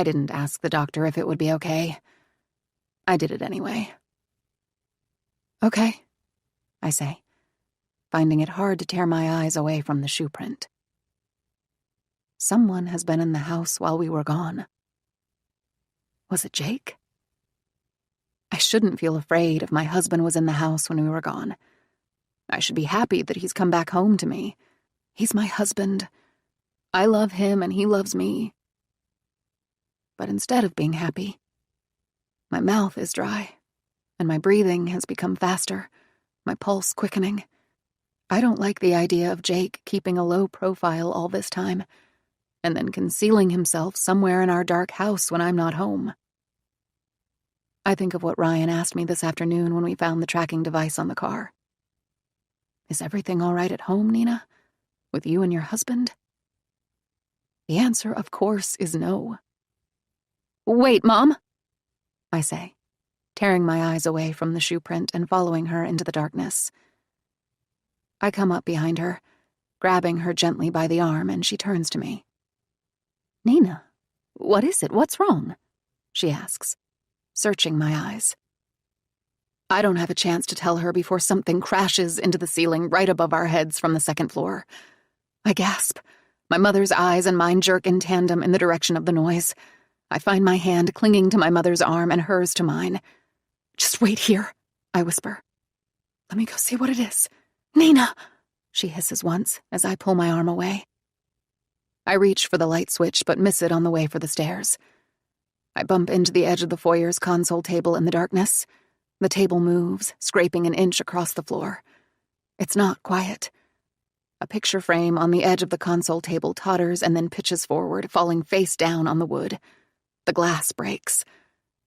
I didn't ask the doctor if it would be okay. I did it anyway. Okay, I say, finding it hard to tear my eyes away from the shoe print. Someone has been in the house while we were gone. Was it Jake? I shouldn't feel afraid if my husband was in the house when we were gone. I should be happy that he's come back home to me. He's my husband. I love him and he loves me. But instead of being happy, my mouth is dry, and my breathing has become faster, my pulse quickening. I don't like the idea of Jake keeping a low profile all this time, and then concealing himself somewhere in our dark house when I'm not home. I think of what Ryan asked me this afternoon when we found the tracking device on the car. Is everything all right at home, Nina? With you and your husband? The answer, of course, is no. Wait, Mom, I say, tearing my eyes away from the shoe print and following her into the darkness. I come up behind her, grabbing her gently by the arm, and she turns to me. Nina, what is it? What's wrong? She asks, searching my eyes. I don't have a chance to tell her before something crashes into the ceiling right above our heads from the second floor. I gasp. My mother's eyes and mine jerk in tandem in the direction of the noise. I find my hand clinging to my mother's arm and hers to mine. Just wait here, I whisper. Let me go see what it is. Nina, she hisses once as I pull my arm away. I reach for the light switch but miss it on the way for the stairs. I bump into the edge of the foyer's console table in the darkness. The table moves, scraping an inch across the floor. It's not quiet. A picture frame on the edge of the console table totters and then pitches forward, falling face down on the wood. The glass breaks.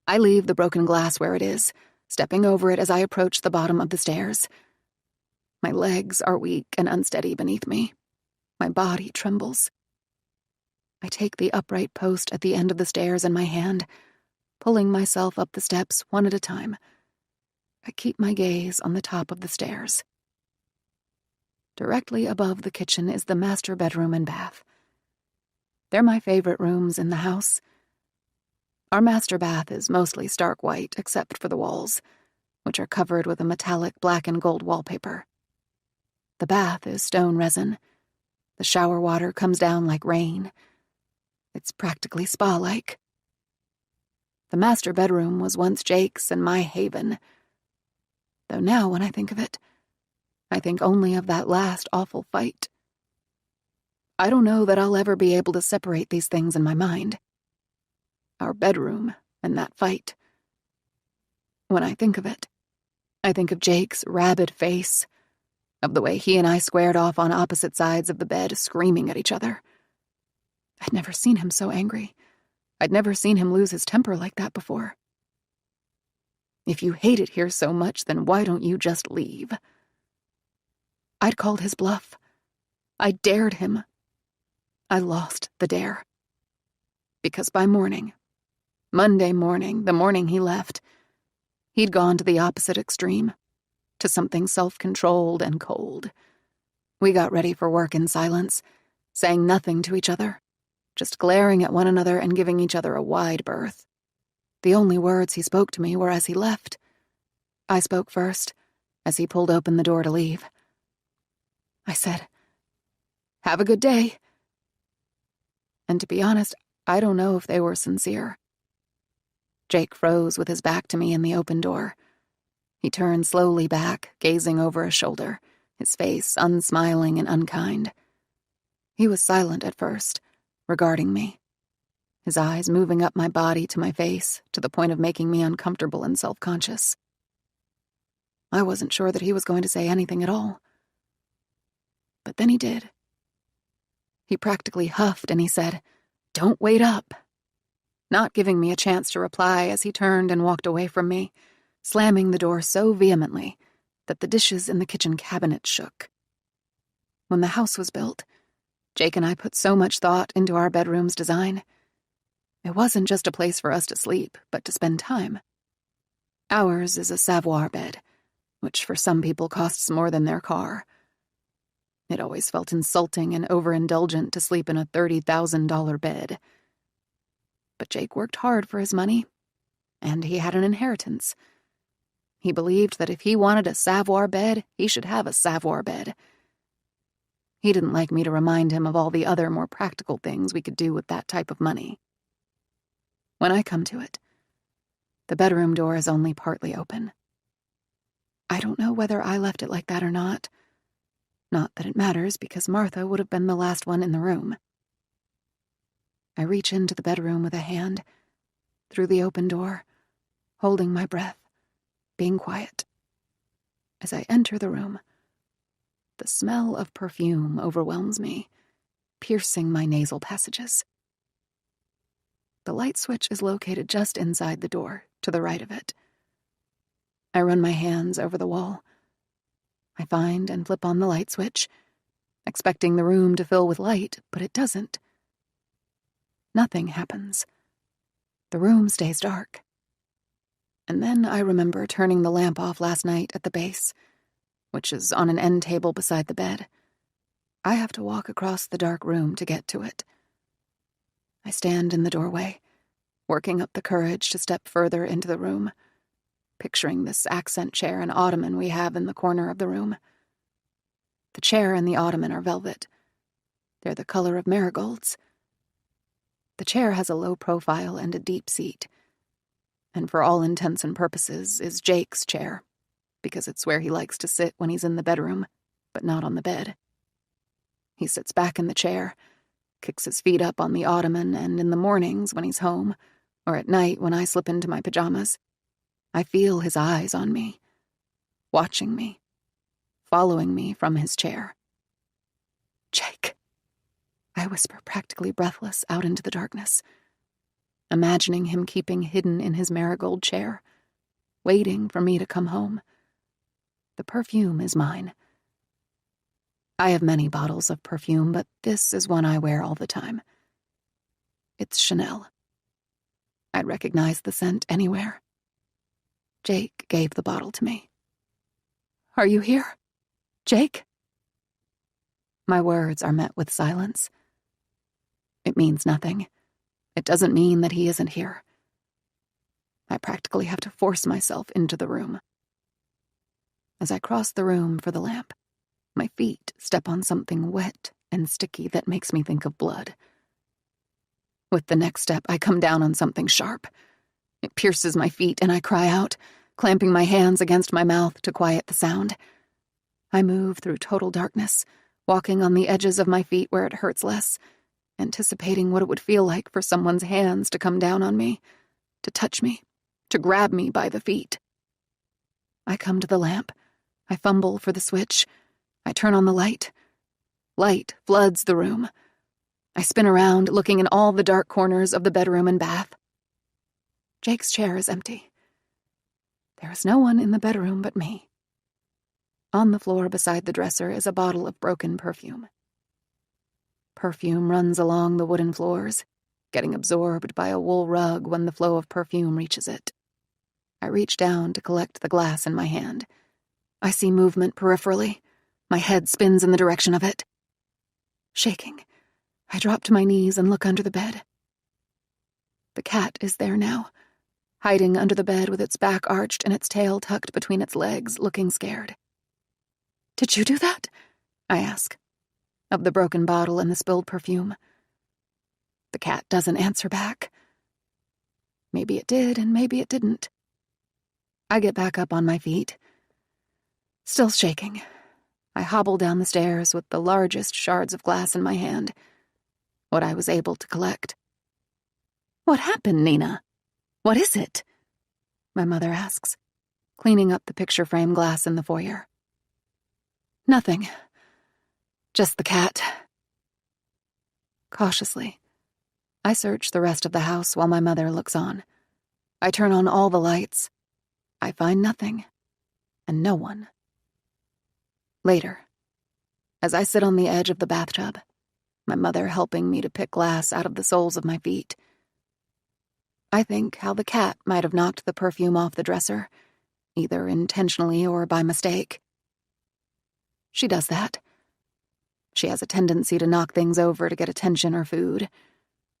I leave the broken glass where it is, stepping over it as I approach the bottom of the stairs. My legs are weak and unsteady beneath me. My body trembles. I take the upright post at the end of the stairs in my hand, pulling myself up the steps one at a time. I keep my gaze on the top of the stairs. Directly above the kitchen is the master bedroom and bath. They're my favorite rooms in the house. Our master bath is mostly stark white except for the walls, which are covered with a metallic black and gold wallpaper. The bath is stone resin. The shower water comes down like rain. It's practically spa-like. The master bedroom was once Jake's and my haven. Though now, when I think of it, I think only of that last awful fight. I don't know that I'll ever be able to separate these things in my mind. Our bedroom and that fight. When I think of it, I think of Jake's rabid face, of the way he and I squared off on opposite sides of the bed, screaming at each other. I'd never seen him so angry. I'd never seen him lose his temper like that before. If you hate it here so much, then why don't you just leave? I'd called his bluff. I dared him. I lost the dare. Because by morning, Monday morning, the morning he left, he'd gone to the opposite extreme, to something self-controlled and cold. We got ready for work in silence, saying nothing to each other, just glaring at one another and giving each other a wide berth. The only words he spoke to me were as he left. I spoke first, as he pulled open the door to leave. I said, "Have a good day." And to be honest, I don't know if they were sincere. Jake froze with his back to me in the open door. He turned slowly back, gazing over his shoulder, his face unsmiling and unkind. He was silent at first, regarding me, his eyes moving up my body to my face to the point of making me uncomfortable and self-conscious. I wasn't sure that he was going to say anything at all. But then he did. He practically huffed and he said, "Don't wait up," not giving me a chance to reply as he turned and walked away from me, slamming the door so vehemently that the dishes in the kitchen cabinet shook. When the house was built, Jake and I put so much thought into our bedroom's design. It wasn't just a place for us to sleep, but to spend time. Ours is a Savoy bed, which for some people costs more than their car. It always felt insulting and overindulgent to sleep in a $30,000 bed. But Jake worked hard for his money, and he had an inheritance. He believed that if he wanted a savoir bed, he should have a savoir bed. He didn't like me to remind him of all the other more practical things we could do with that type of money. When I come to it, the bedroom door is only partly open. I don't know whether I left it like that or not. Not that it matters, because Martha would have been the last one in the room. I reach into the bedroom with a hand, through the open door, holding my breath, being quiet. As I enter the room, the smell of perfume overwhelms me, piercing my nasal passages. The light switch is located just inside the door, to the right of it. I run my hands over the wall. I find and flip on the light switch, expecting the room to fill with light, but it doesn't. Nothing happens. The room stays dark. And then I remember turning the lamp off last night at the base, which is on an end table beside the bed. I have to walk across the dark room to get to it. I stand in the doorway, working up the courage to step further into the room, picturing this accent chair and ottoman we have in the corner of the room. The chair and the ottoman are velvet. They're the color of marigolds. The chair has a low profile and a deep seat, and for all intents and purposes is Jake's chair, because it's where he likes to sit when he's in the bedroom, but not on the bed. He sits back in the chair, kicks his feet up on the ottoman, and in the mornings when he's home, or at night when I slip into my pajamas, I feel his eyes on me, watching me, following me from his chair. Jake, I whisper, practically breathless, out into the darkness, imagining him keeping hidden in his marigold chair, waiting for me to come home. The perfume is mine. I have many bottles of perfume, but this is one I wear all the time. It's Chanel. I'd recognize the scent anywhere. Jake gave the bottle to me. Are you here? Jake? My words are met with silence. It means nothing. It doesn't mean that he isn't here. I practically have to force myself into the room. As I cross the room for the lamp, my feet step on something wet and sticky that makes me think of blood. With the next step, I come down on something sharp. It pierces my feet and I cry out, clamping my hands against my mouth to quiet the sound. I move through total darkness, walking on the edges of my feet where it hurts less, anticipating what it would feel like for someone's hands to come down on me, to touch me, to grab me by the feet. I come to the lamp. I fumble for the switch. I turn on the light. Light floods the room. I spin around, looking in all the dark corners of the bedroom and bath. Jake's chair is empty. There is no one in the bedroom but me. On the floor beside the dresser is a bottle of broken perfume. Perfume runs along the wooden floors, getting absorbed by a wool rug when the flow of perfume reaches it. I reach down to collect the glass in my hand. I see movement peripherally. My head spins in the direction of it. Shaking, I drop to my knees and look under the bed. The cat is there now, hiding under the bed with its back arched and its tail tucked between its legs, looking scared. Did you do that? I ask, of the broken bottle and the spilled perfume. The cat doesn't answer back. Maybe it did, and maybe it didn't. I get back up on my feet. Still shaking, I hobble down the stairs with the largest shards of glass in my hand, what I was able to collect. What happened, Nina? What is it? My mother asks, cleaning up the picture frame glass in the foyer. Nothing. Just the cat. Cautiously, I search the rest of the house while my mother looks on. I turn on all the lights. I find nothing, and no one. Later, as I sit on the edge of the bathtub, my mother helping me to pick glass out of the soles of my feet, I think how the cat might have knocked the perfume off the dresser, either intentionally or by mistake. She does that. She has a tendency to knock things over to get attention or food,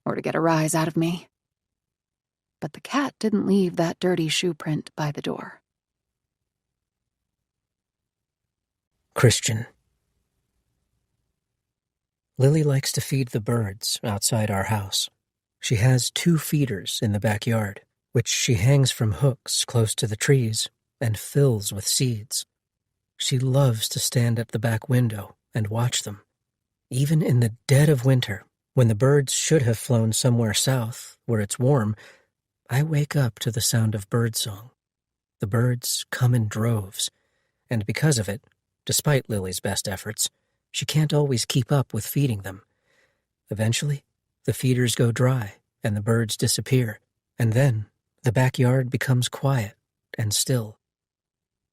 or to get a rise out of me. but the cat didn't leave that dirty shoe print by the door. Christian. Lily likes to feed the birds outside our house. She has 2 feeders in the backyard, which she hangs from hooks close to the trees and fills with seeds. She loves to stand at the back window and watch them. Even in the dead of winter, when the birds should have flown somewhere south where it's warm, I wake up to the sound of birdsong. The birds come in droves, and because of it, despite Lily's best efforts, she can't always keep up with feeding them. Eventually, the feeders go dry and the birds disappear, and then the backyard becomes quiet and still.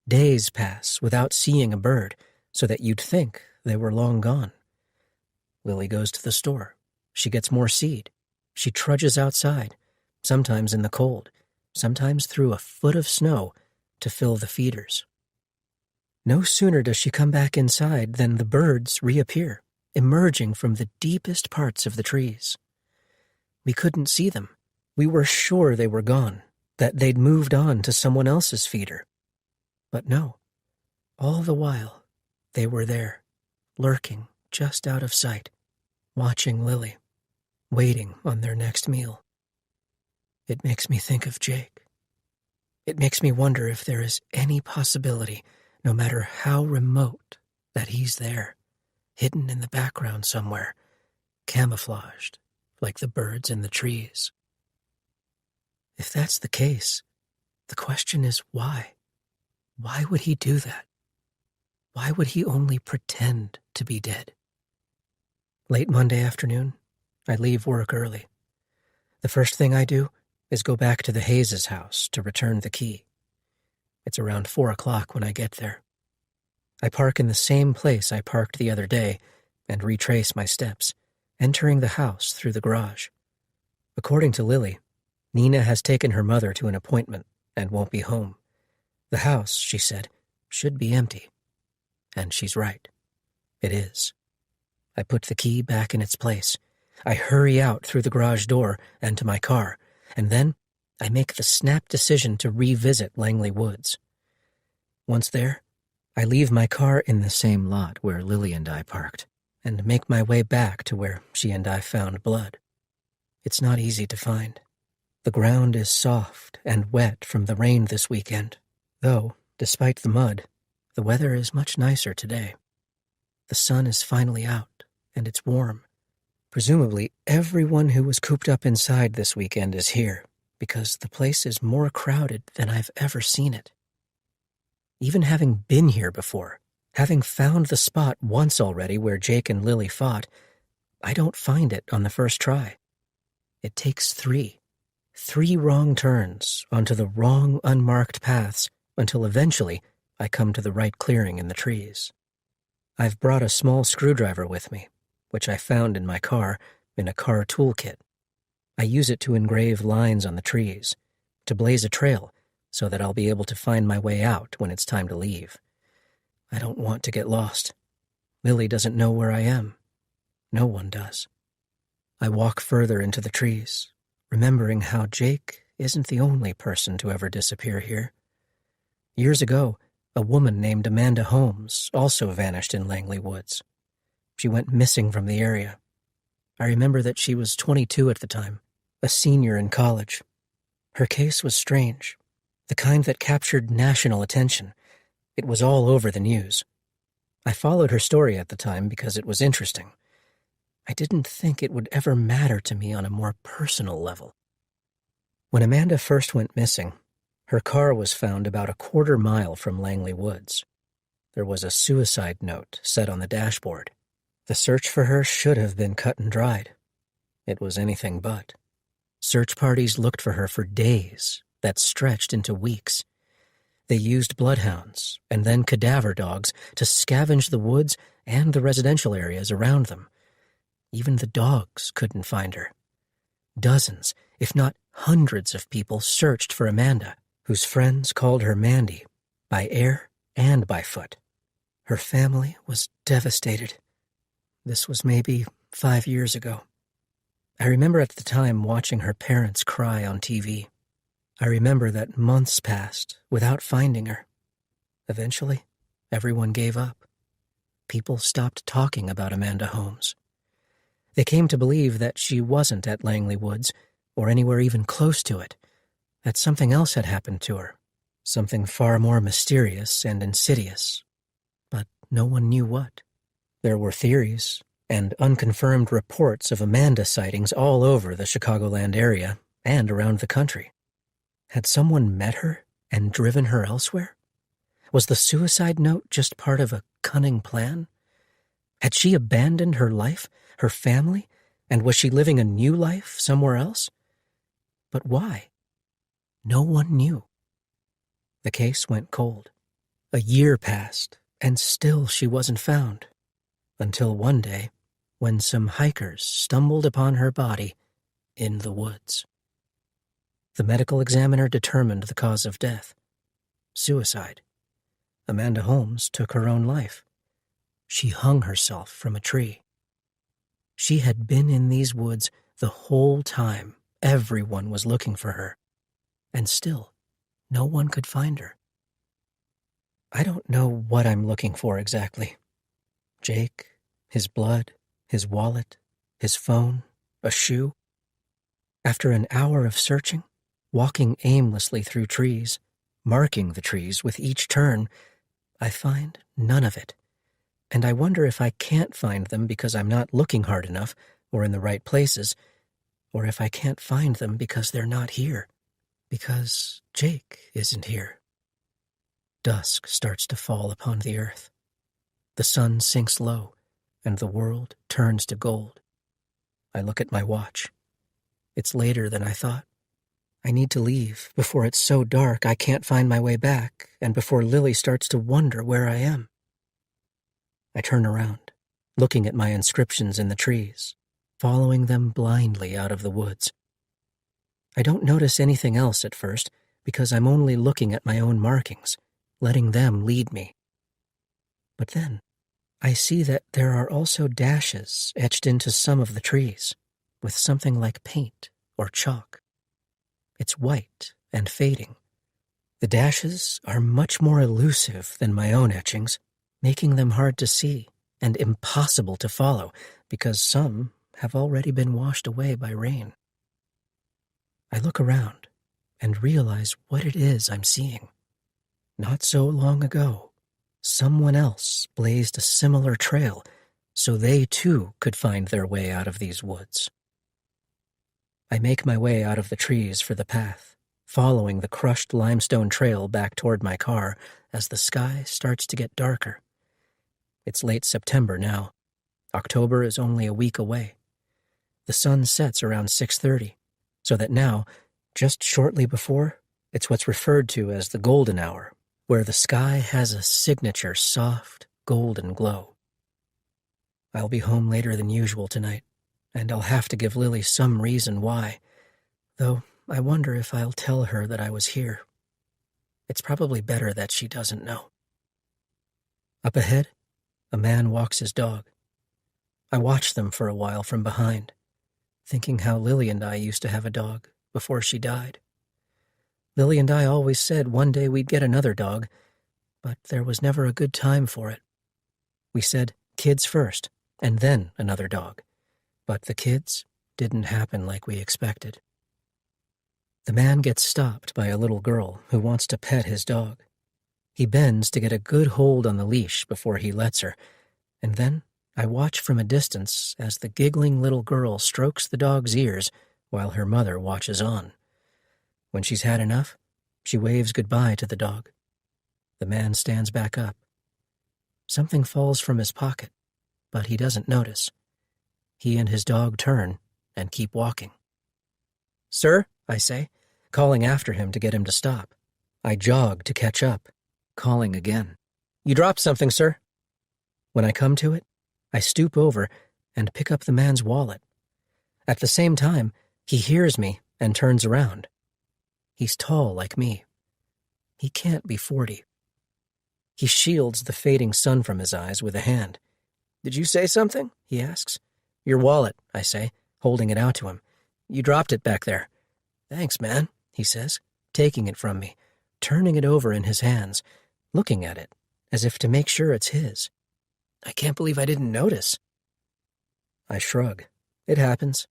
Days pass without seeing a bird, so that you'd think they were long gone. Lily goes to the store. She gets more seed. She trudges outside, sometimes in the cold, sometimes through a foot of snow, to fill the feeders. No sooner does she come back inside than the birds reappear, emerging from the deepest parts of the trees. We couldn't see them. We were sure they were gone, that they'd moved on to someone else's feeder. But no, all the while, they were there, lurking just out of sight, watching Lily, waiting on their next meal. It makes me think of Jake. It makes me wonder if there is any possibility, no matter how remote, that he's there, hidden in the background somewhere, camouflaged, like the birds in the trees. If that's the case, the question is why? Why would he do that? Why would he only pretend to be dead? Late Monday afternoon, I leave work early. The first thing I do is go back to the Hayes' house to return the key. It's around 4 o'clock when I get there. I park in the same place I parked the other day and retrace my steps, entering the house through the garage. According to Lily, Nina has taken her mother to an appointment and won't be home. The house, she said, should be empty. And she's right. It is. I put the key back in its place. I hurry out through the garage door and to my car, and then I make the snap decision to revisit Langley Woods. Once there, I leave my car in the same lot where Lily and I parked, and make my way back to where she and I found blood. It's not easy to find. The ground is soft and wet from the rain this weekend, though, despite the mud, the weather is much nicer today. The sun is finally out, and it's warm. Presumably, everyone who was cooped up inside this weekend is here, because the place is more crowded than I've ever seen it. Even having been here before, having found the spot once already where Jake and Lily fought, I don't find it on the first try. It takes 3 wrong turns onto the wrong unmarked paths until eventually I come to the right clearing in the trees. I've brought a small screwdriver with me, which I found in my car in a car toolkit. I use it to engrave lines on the trees, to blaze a trail so that I'll be able to find my way out when it's time to leave. I don't want to get lost. Lily doesn't know where I am. No one does. I walk further into the trees, remembering how Jake isn't the only person to ever disappear here. Years ago, a woman named Amanda Holmes also vanished in Langley Woods. She went missing from the area. I remember that she was 22 at the time, a senior in college. Her case was strange, the kind that captured national attention. It was all over the news. I followed her story at the time because it was interesting. I didn't think it would ever matter to me on a more personal level. When Amanda first went missing, her car was found about a quarter mile from Langley Woods. There was a suicide note set on the dashboard. The search for her should have been cut and dried. It was anything but. Search parties looked for her for days that stretched into weeks. They used bloodhounds and then cadaver dogs to scavenge the woods and the residential areas around them. Even the dogs couldn't find her. Dozens, if not hundreds of people searched for Amanda, whose friends called her Mandy, by air and by foot. Her family was devastated. This was maybe 5 years ago. I remember at the time watching her parents cry on TV, I remember that months passed without finding her. Eventually, everyone gave up. People stopped talking about Amanda Holmes. They came to believe that she wasn't at Langley Woods, or anywhere even close to it, that something else had happened to her, something far more mysterious and insidious. But no one knew what. There were theories and unconfirmed reports of Amanda sightings all over the Chicagoland area and around the country. Had someone met her and driven her elsewhere? Was the suicide note just part of a cunning plan? Had she abandoned her life, her family, and was she living a new life somewhere else? But why? No one knew. The case went cold. A year passed, and still she wasn't found. Until one day, when some hikers stumbled upon her body in the woods. The medical examiner determined the cause of death. Suicide. Amanda Holmes took her own life. She hung herself from a tree. She had been in these woods the whole time everyone was looking for her, and still no one could find her. I don't know what I'm looking for exactly. Jake, his blood, his wallet, his phone, a shoe. After an hour of searching, walking aimlessly through trees, marking the trees with each turn, I find none of it. And I wonder if I can't find them because I'm not looking hard enough or in the right places, or if I can't find them because they're not here, because Jake isn't here. Dusk starts to fall upon the earth. The sun sinks low, and the world turns to gold. I look at my watch. It's later than I thought. I need to leave before it's so dark I can't find my way back, and before Lily starts to wonder where I am. I turn around, looking at my inscriptions in the trees, following them blindly out of the woods. I don't notice anything else at first because I'm only looking at my own markings, letting them lead me. But then, I see that there are also dashes etched into some of the trees, with something like paint or chalk. It's white and fading. The dashes are much more elusive than my own etchings, making them hard to see and impossible to follow because some have already been washed away by rain. I look around and realize what it is I'm seeing. Not so long ago, someone else blazed a similar trail so they too could find their way out of these woods. I make my way out of the trees for the path, following the crushed limestone trail back toward my car as the sky starts to get darker. It's late September now. October is only a week away. The sun sets around 6:30, so that now, just shortly before, it's what's referred to as the golden hour, where the sky has a signature soft, golden glow. I'll be home later than usual tonight, and I'll have to give Lily some reason why, though I wonder if I'll tell her that I was here. It's probably better that she doesn't know. Up ahead, a man walks his dog. I watch them for a while from behind, thinking how Lily and I used to have a dog before she died. Lily and I always said one day we'd get another dog, but there was never a good time for it. We said kids first, and then another dog, but the kids didn't happen like we expected. The man gets stopped by a little girl who wants to pet his dog. He bends to get a good hold on the leash before he lets her, and then I watch from a distance as the giggling little girl strokes the dog's ears while her mother watches on. When she's had enough, she waves goodbye to the dog. The man stands back up. Something falls from his pocket, but he doesn't notice. He and his dog turn and keep walking. "Sir," I say, calling after him to get him to stop. I jog to catch up, calling again. "You dropped something, sir." When I come to it, I stoop over and pick up the man's wallet. At the same time, he hears me and turns around. He's tall like me. He can't be 40. He shields the fading sun from his eyes with a hand. "Did you say something?" he asks. "Your wallet," I say, holding it out to him. "You dropped it back there." "Thanks, man," he says. taking it from me, turning it over in his hands, looking at it, as if to make sure it's his. I can't believe I didn't notice. I shrug. It happens.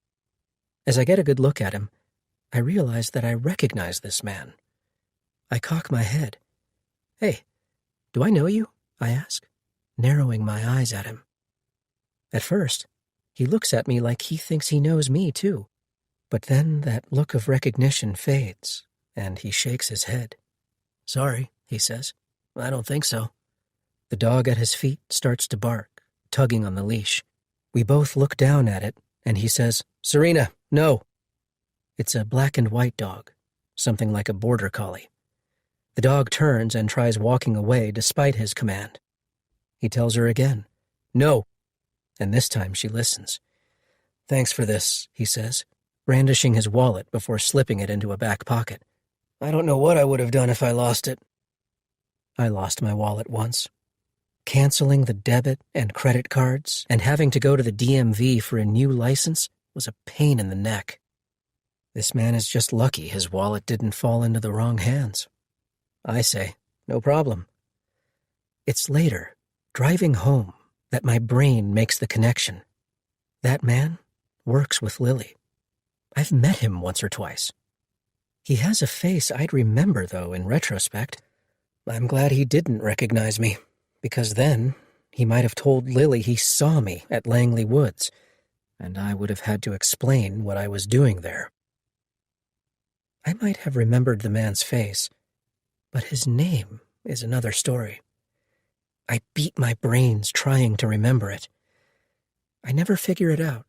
As I get a good look at him, I realize that I recognize this man. I cock my head. "Hey, do I know you?" I ask, narrowing my eyes at him. At first, he looks at me like he thinks he knows me too, but then that look of recognition fades, and he shakes his head. "Sorry," he says. "I don't think so." The dog at his feet starts to bark, tugging on the leash. We both look down at it, and he says, "Serena, no." It's a black and white dog, something like a border collie. The dog turns and tries walking away despite his command. He tells her again, "No," and this time she listens. "Thanks for this," he says, brandishing his wallet before slipping it into a back pocket. "I don't know what I would have done if I lost it." I lost my wallet once. Canceling the debit and credit cards and having to go to the DMV for a new license was a pain in the neck. This man is just lucky his wallet didn't fall into the wrong hands. I say, no problem. It's later, driving home, that my brain makes the connection. That man works with Lily. I've met him once or twice. He has a face I'd remember, though, in retrospect. I'm glad he didn't recognize me, because then he might have told Lily he saw me at Langley Woods, and I would have had to explain what I was doing there. I might have remembered the man's face, but his name is another story. I beat my brains trying to remember it. I never figure it out,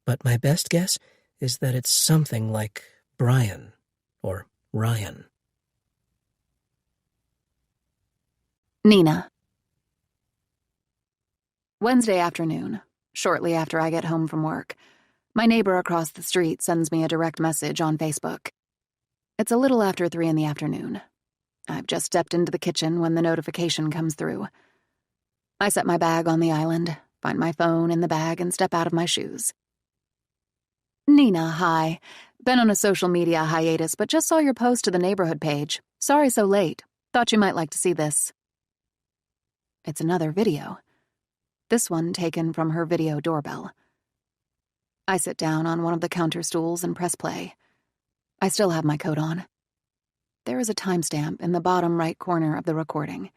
but my best guess is that it's something like Brian or Ryan. Nina. Wednesday afternoon, shortly after I get home from work, my neighbor across the street sends me a direct message on Facebook. It's a little after 3 in the afternoon. I've just stepped into the kitchen when the notification comes through. I set my bag on the island, find my phone in the bag, and step out of my shoes. Nina, hi. Been on a social media hiatus, but just saw your post to the neighborhood page. Sorry so late. Thought you might like to see this. It's another video. This one taken from her video doorbell. I sit down on one of the counter stools and press play. I still have my coat on. There is a timestamp in the bottom right corner of the recording.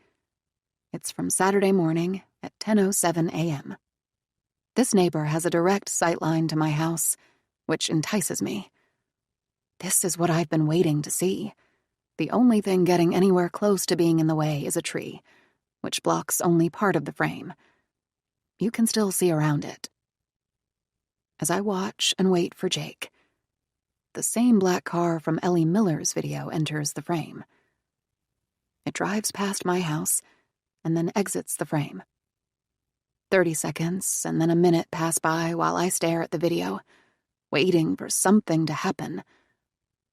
It's from Saturday morning at 10:07 a.m. This neighbor has a direct sightline to my house, which entices me. This is what I've been waiting to see. The only thing getting anywhere close to being in the way is a tree, which blocks only part of the frame. You can still see around it. As I watch and wait for Jake, the same black car from Ellie Miller's video enters the frame. It drives past my house and then exits the frame. 30 seconds and then a minute pass by while I stare at the video, waiting for something to happen,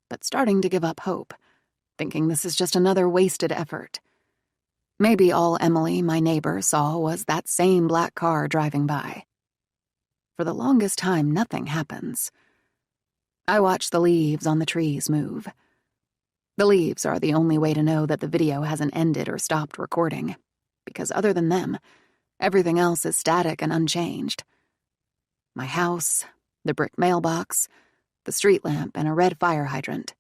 but starting to give up hope, thinking this is just another wasted effort. Maybe all Emily, my neighbor, saw was that same black car driving by. For the longest time, nothing happens. I watch the leaves on the trees move. The leaves are the only way to know that the video hasn't ended or stopped recording, because other than them, everything else is static and unchanged. My house, the brick mailbox, the street lamp, and a red fire hydrant.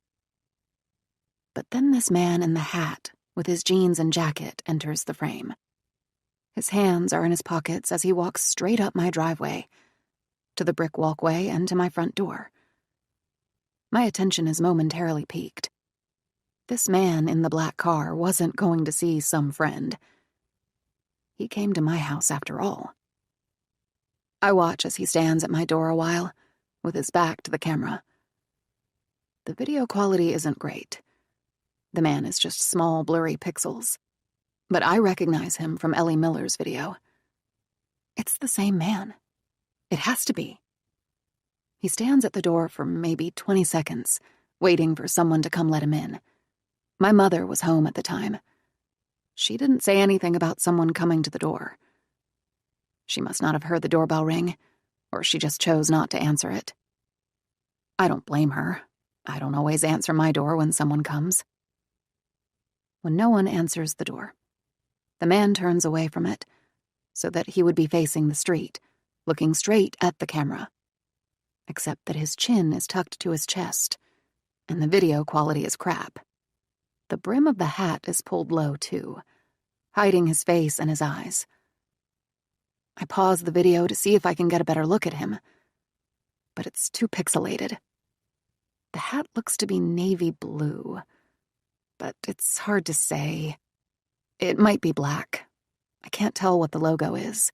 But then this man in the hat, with his jeans and jacket, enters the frame. His hands are in his pockets as he walks straight up my driveway, to the brick walkway and to my front door. My attention is momentarily piqued. This man in the black car wasn't going to see some friend. He came to my house after all. I watch as he stands at my door a while, with his back to the camera. The video quality isn't great. The man is just small, blurry pixels. But I recognize him from Ellie Miller's video. It's the same man. It has to be. He stands at the door for maybe 20 seconds, waiting for someone to come let him in. My mother was home at the time. She didn't say anything about someone coming to the door. She must not have heard the doorbell ring, or she just chose not to answer it. I don't blame her. I don't always answer my door when someone comes. When no one answers the door, the man turns away from it so that he would be facing the street, looking straight at the camera. Except that his chin is tucked to his chest, and the video quality is crap. The brim of the hat is pulled low, too, hiding his face and his eyes. I pause the video to see if I can get a better look at him, but it's too pixelated. The hat looks to be navy blue, but it's hard to say. It might be black. I can't tell what the logo is.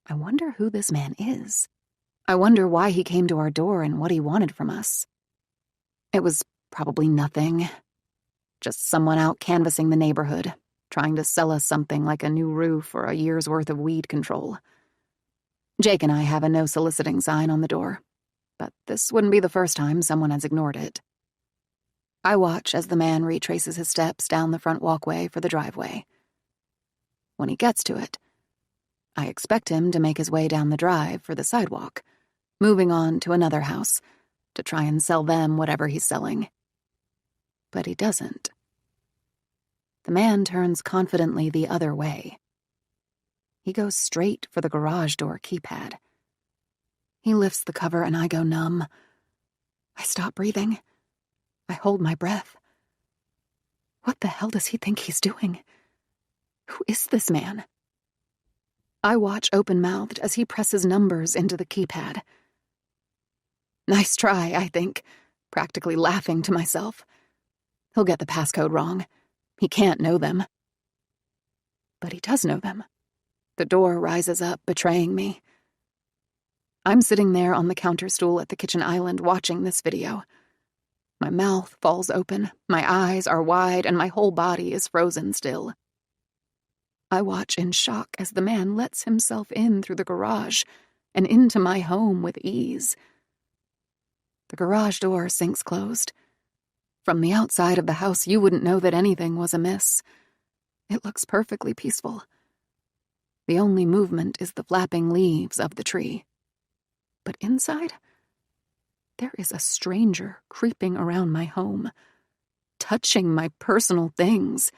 I wonder who this man is. I wonder why he came to our door and what he wanted from us. It was probably nothing. Just someone out canvassing the neighborhood, trying to sell us something like a new roof or a year's worth of weed control. Jake and I have a no soliciting sign on the door, but this wouldn't be the first time someone has ignored it. I watch as the man retraces his steps down the front walkway for the driveway. When he gets to it, I expect him to make his way down the drive for the sidewalk, moving on to another house to try and sell them whatever he's selling. But he doesn't. The man turns confidently the other way. He goes straight for the garage door keypad. He lifts the cover and I go numb. I stop breathing. I hold my breath. What the hell does he think he's doing? Who is this man? I watch open-mouthed as he presses numbers into the keypad. Nice try, I think, practically laughing to myself. He'll get the passcode wrong. He can't know them. But he does know them. The door rises up, betraying me. I'm sitting there on the counter stool at the kitchen island watching this video. My mouth falls open, my eyes are wide, and my whole body is frozen still. I watch in shock as the man lets himself in through the garage and into my home with ease. The garage door sinks closed. From the outside of the house, you wouldn't know that anything was amiss. It looks perfectly peaceful. The only movement is the flapping leaves of the tree. But inside, there is a stranger creeping around my home, touching my personal things.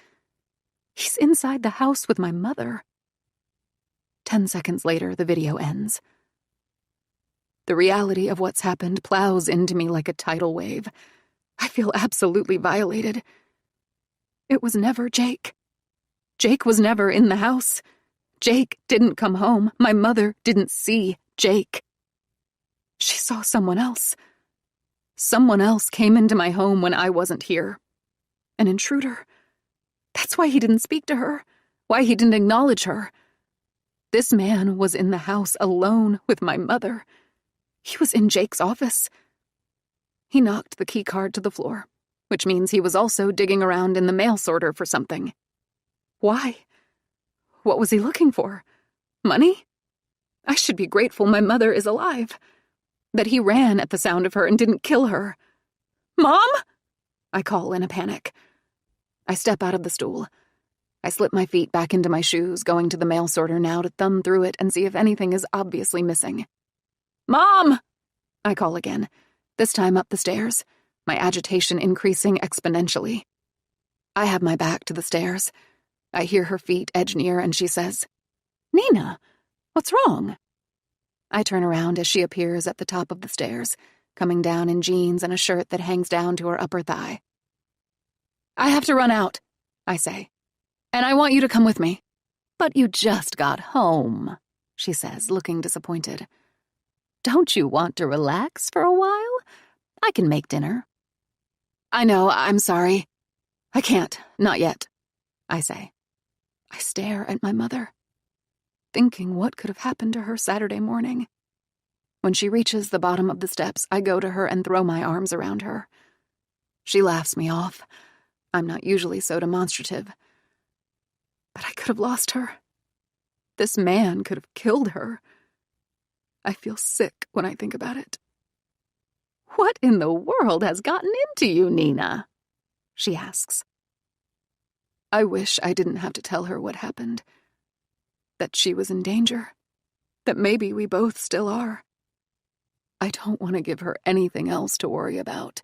He's inside the house with my mother. 10 seconds later, the video ends. The reality of what's happened plows into me like a tidal wave. I feel absolutely violated. It was never Jake. Jake was never in the house. Jake didn't come home. My mother didn't see Jake. She saw someone else. Someone else came into my home when I wasn't here. An intruder. That's why he didn't speak to her. Why he didn't acknowledge her. This man was in the house alone with my mother. He was in Jake's office. He knocked the key card to the floor, which means he was also digging around in the mail sorter for something. Why? What was he looking for? Money? I should be grateful my mother is alive. That he ran at the sound of her and didn't kill her. Mom? I call in a panic. I step out of the stool. I slip my feet back into my shoes, going to the mail sorter now to thumb through it and see if anything is obviously missing. Mom! I call again, this time up the stairs, my agitation increasing exponentially. I have my back to the stairs. I hear her feet edge near and she says, "Nina, what's wrong?" I turn around as she appears at the top of the stairs, coming down in jeans and a shirt that hangs down to her upper thigh. "I have to run out," I say, "and I want you to come with me." "But you just got home," she says, looking disappointed. "Don't you want to relax for a while? I can make dinner." "I know, I'm sorry. I can't, not yet," I say. I stare at my mother, thinking what could have happened to her Saturday morning. When she reaches the bottom of the steps, I go to her and throw my arms around her. She laughs me off. I'm not usually so demonstrative. But I could have lost her. This man could have killed her. I feel sick when I think about it. "What in the world has gotten into you, Nina?" she asks. I wish I didn't have to tell her what happened. That she was in danger. That maybe we both still are. I don't want to give her anything else to worry about.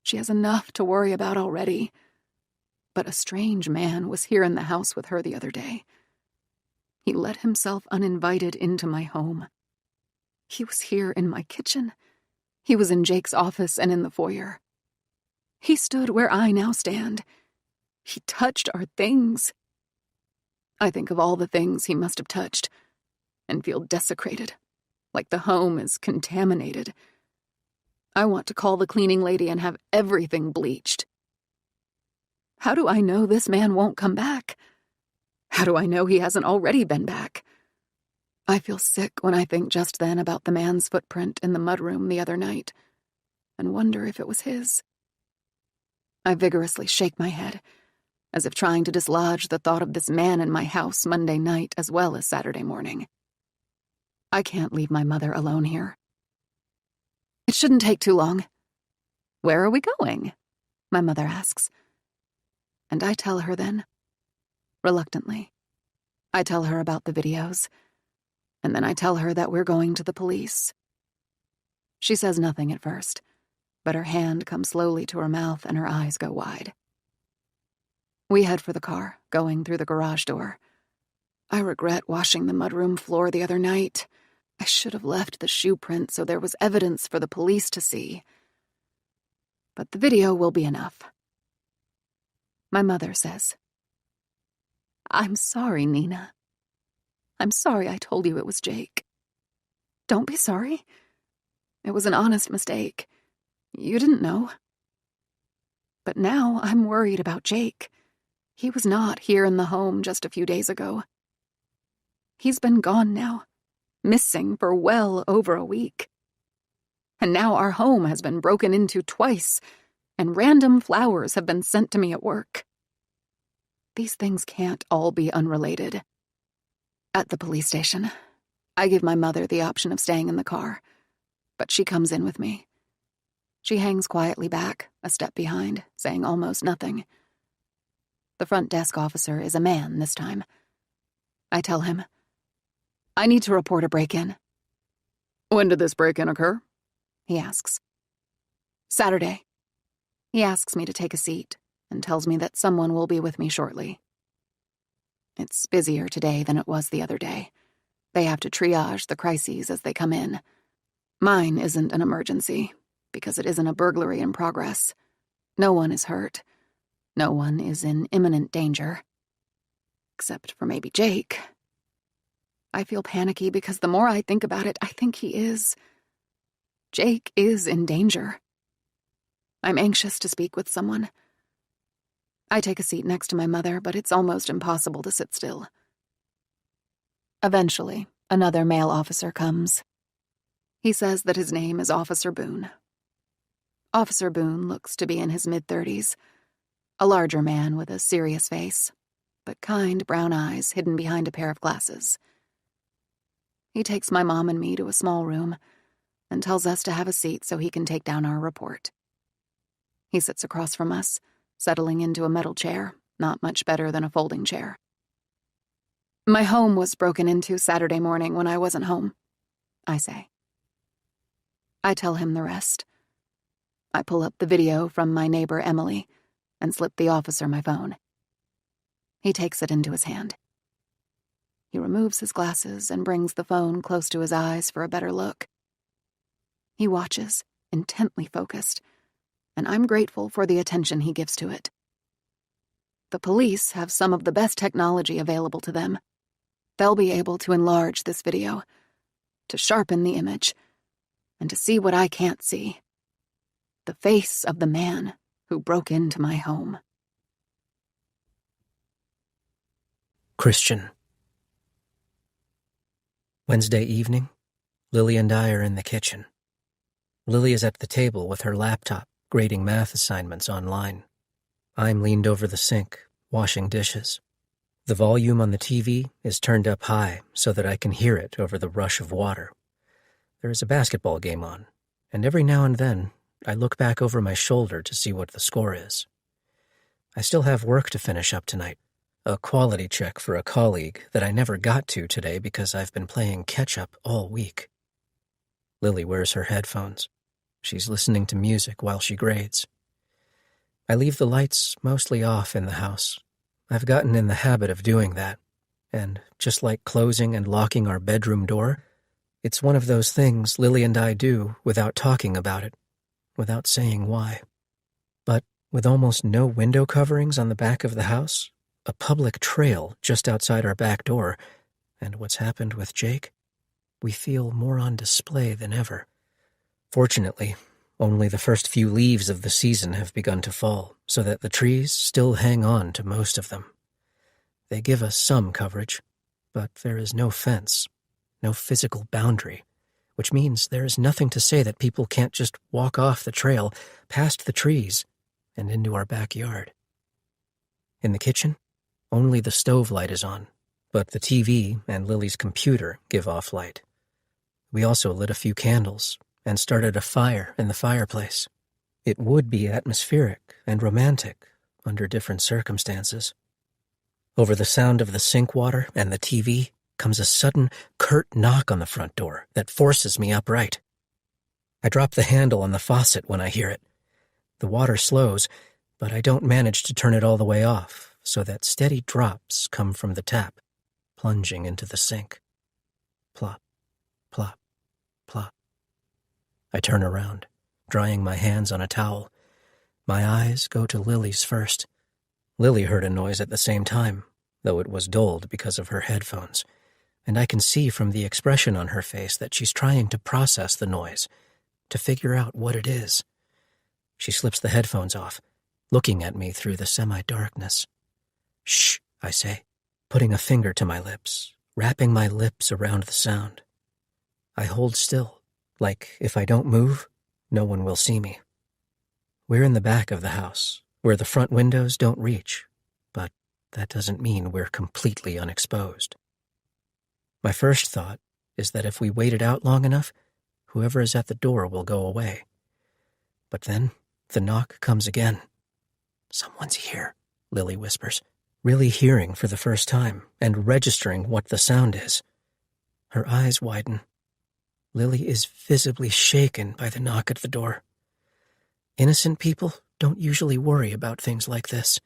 She has enough to worry about already. But a strange man was here in the house with her the other day. He let himself uninvited into my home. He was here in my kitchen. He was in Jake's office and in the foyer. He stood where I now stand. He touched our things. I think of all the things he must have touched and feel desecrated, like the home is contaminated. I want to call the cleaning lady and have everything bleached. How do I know this man won't come back? How do I know he hasn't already been back? I feel sick when I think just then about the man's footprint in the mudroom the other night and wonder if it was his. I vigorously shake my head, as if trying to dislodge the thought of this man in my house Monday night as well as Saturday morning. I can't leave my mother alone here. It shouldn't take too long. Where are we going? My mother asks. And I tell her then, reluctantly. I tell her about the videos, and then I tell her that we're going to the police. She says nothing at first, but her hand comes slowly to her mouth and her eyes go wide. We head for the car, going through the garage door. I regret washing the mudroom floor the other night. I should have left the shoe print so there was evidence for the police to see. But the video will be enough. My mother says, "I'm sorry, Nina. I'm sorry I told you it was Jake. Don't be sorry. It was an honest mistake. You didn't know. But now I'm worried about Jake. He was not here in the home just a few days ago. He's been gone now, missing for well over a week. And now our home has been broken into twice, and random flowers have been sent to me at work. These things can't all be unrelated." At the police station, I give my mother the option of staying in the car, but she comes in with me. She hangs quietly back, a step behind, saying almost nothing. The front desk officer is a man this time. I tell him, "I need to report a break-in." "When did this break-in occur?" he asks. "Saturday." He asks me to take a seat and tells me that someone will be with me shortly. It's busier today than it was the other day. They have to triage the crises as they come in. Mine isn't an emergency, because it isn't a burglary in progress. No one is hurt. No one is in imminent danger. Except for maybe Jake. I feel panicky because the more I think about it, I think he is. Jake is in danger. I'm anxious to speak with someone. I take a seat next to my mother, but it's almost impossible to sit still. Eventually, another male officer comes. He says that his name is Officer Boone. Officer Boone looks to be in his mid-30s, a larger man with a serious face, but kind brown eyes hidden behind a pair of glasses. He takes my mom and me to a small room and tells us to have a seat so he can take down our report. He sits across from us, settling into a metal chair, not much better than a folding chair. "My home was broken into Saturday morning when I wasn't home," I say. I tell him the rest. I pull up the video from my neighbor Emily and slip the officer my phone. He takes it into his hand. He removes his glasses and brings the phone close to his eyes for a better look. He watches, intently focused, and I'm grateful for the attention he gives to it. The police have some of the best technology available to them. They'll be able to enlarge this video, to sharpen the image, and to see what I can't see. The face of the man who broke into my home. Christian. Wednesday evening, Lily and I are in the kitchen. Lily is at the table with her laptop, grading math assignments online. I'm leaned over the sink, washing dishes. The volume on the TV is turned up high so that I can hear it over the rush of water. There is a basketball game on, and every now and then I look back over my shoulder to see what the score is. I still have work to finish up tonight, a quality check for a colleague that I never got to today because I've been playing catch-up all week. Lily wears her headphones. She's listening to music while she grades. I leave the lights mostly off in the house. I've gotten in the habit of doing that, and just like closing and locking our bedroom door, it's one of those things Lily and I do without talking about it, without saying why. But with almost no window coverings on the back of the house, a public trail just outside our back door, and what's happened with Jake, we feel more on display than ever. Fortunately, only the first few leaves of the season have begun to fall, so that the trees still hang on to most of them. They give us some coverage, but there is no fence, no physical boundary, which means there is nothing to say that people can't just walk off the trail, past the trees, and into our backyard. In the kitchen, only the stove light is on, but the TV and Lily's computer give off light. We also lit a few candles and started a fire in the fireplace. It would be atmospheric and romantic under different circumstances. Over the sound of the sink water and the TV comes a sudden, curt knock on the front door that forces me upright. I drop the handle on the faucet when I hear it. The water slows, but I don't manage to turn it all the way off, so that steady drops come from the tap, plunging into the sink. Plop, plop, plop. I turn around, drying my hands on a towel. My eyes go to Lily's first. Lily heard a noise at the same time, though it was dulled because of her headphones, and I can see from the expression on her face that she's trying to process the noise, to figure out what it is. She slips the headphones off, looking at me through the semi-darkness. Shh, I say, putting a finger to my lips, wrapping my lips around the sound. I hold still, like if I don't move, no one will see me. We're in the back of the house, where the front windows don't reach, but that doesn't mean we're completely unexposed. My first thought is that if we wait it out long enough, whoever is at the door will go away. But then the knock comes again. Someone's here, Lily whispers, really hearing for the first time and registering what the sound is. Her eyes widen. Lily is visibly shaken by the knock at the door. Innocent people don't usually worry about things like this,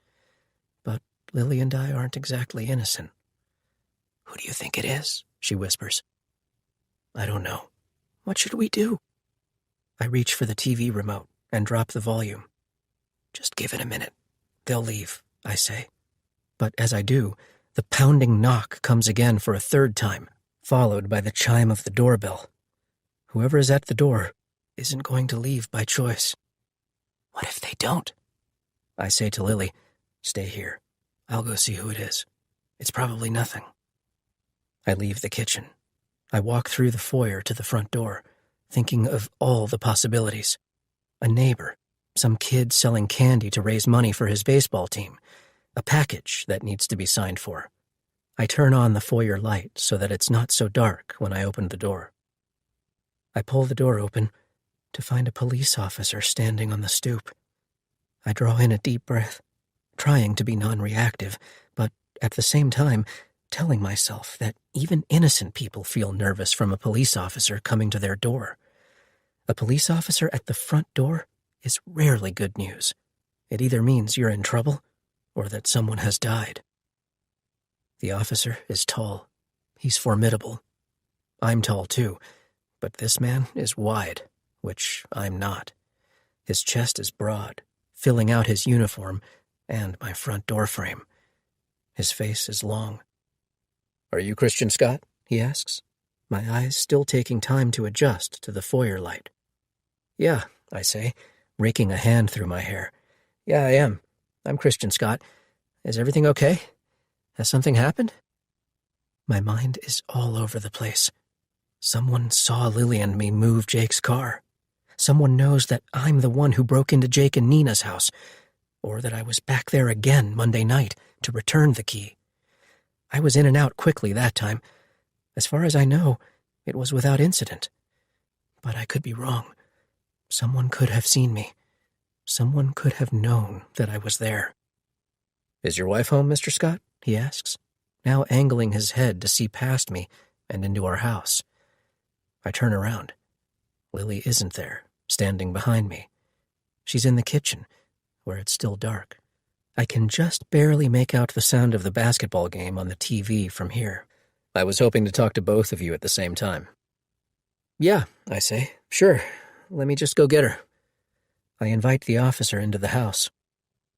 but Lily and I aren't exactly innocent. Who do you think it is? She whispers. I don't know. What should we do? I reach for the TV remote and drop the volume. Just give it a minute. They'll leave, I say. But as I do, the pounding knock comes again for a third time, followed by the chime of the doorbell. Whoever is at the door isn't going to leave by choice. What if they don't? I say to Lily, stay here. I'll go see who it is. It's probably nothing. I leave the kitchen. I walk through the foyer to the front door, thinking of all the possibilities. A neighbor, some kid selling candy to raise money for his baseball team, a package that needs to be signed for. I turn on the foyer light so that it's not so dark when I open the door. I pull the door open to find a police officer standing on the stoop. I draw in a deep breath, trying to be non-reactive, but at the same time telling myself that even innocent people feel nervous from a police officer coming to their door. A police officer at the front door is rarely good news. It either means you're in trouble or that someone has died. The officer is tall. He's formidable. I'm tall too, but this man is wide, which I'm not. His chest is broad, filling out his uniform and my front door frame. His face is long. Are you Christian Scott? He asks, my eyes still taking time to adjust to the foyer light. Yeah, I say, raking a hand through my hair. Yeah, I am. I'm Christian Scott. Is everything okay? Has something happened? My mind is all over the place. Someone saw Lily and me move Jake's car. Someone knows that I'm the one who broke into Jake and Nina's house, or that I was back there again Monday night to return the key. I was in and out quickly that time. As far as I know, it was without incident. But I could be wrong. Someone could have seen me. Someone could have known that I was there. Is your wife home, Mr. Scott? He asks, now angling his head to see past me and into our house. I turn around. Lily isn't there, standing behind me. She's in the kitchen, where it's still dark. I can just barely make out the sound of the basketball game on the TV from here. I was hoping to talk to both of you at the same time. Yeah, I say. Sure. Let me just go get her. I invite the officer into the house.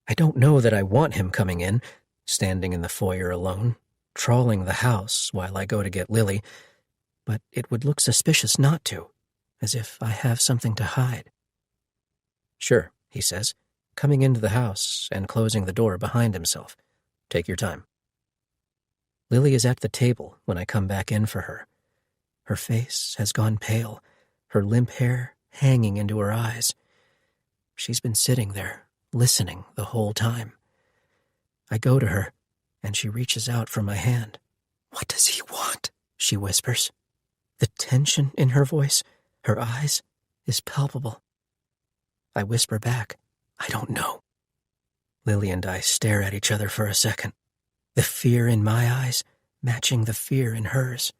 I don't know that I want him coming in, standing in the foyer alone, trawling the house while I go to get Lily, but it would look suspicious not to, as if I have something to hide. Sure, he says, coming into the house and closing the door behind himself. Take your time. Lily is at the table when I come back in for her. Her face has gone pale, her limp hair hanging into her eyes. She's been sitting there, listening the whole time. I go to her, and she reaches out for my hand. What does he want? She whispers. The tension in her voice, her eyes, is palpable. I whisper back, I don't know. Lily and I stare at each other for a second, the fear in my eyes matching the fear in hers.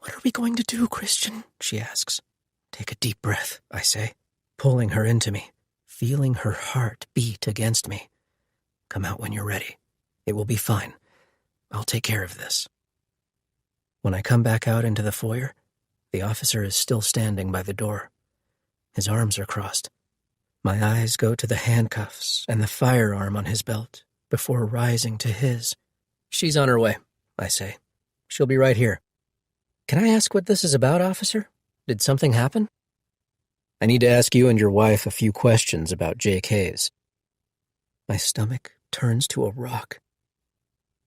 What are we going to do, Christian? She asks. Take a deep breath, I say, pulling her into me, feeling her heart beat against me. Come out when you're ready. It will be fine. I'll take care of this. When I come back out into the foyer, the officer is still standing by the door. His arms are crossed. My eyes go to the handcuffs and the firearm on his belt before rising to his. She's on her way, I say. She'll be right here. Can I ask what this is about, officer? Did something happen? I need to ask you and your wife a few questions about Jake Hayes. My stomach turns to a rock.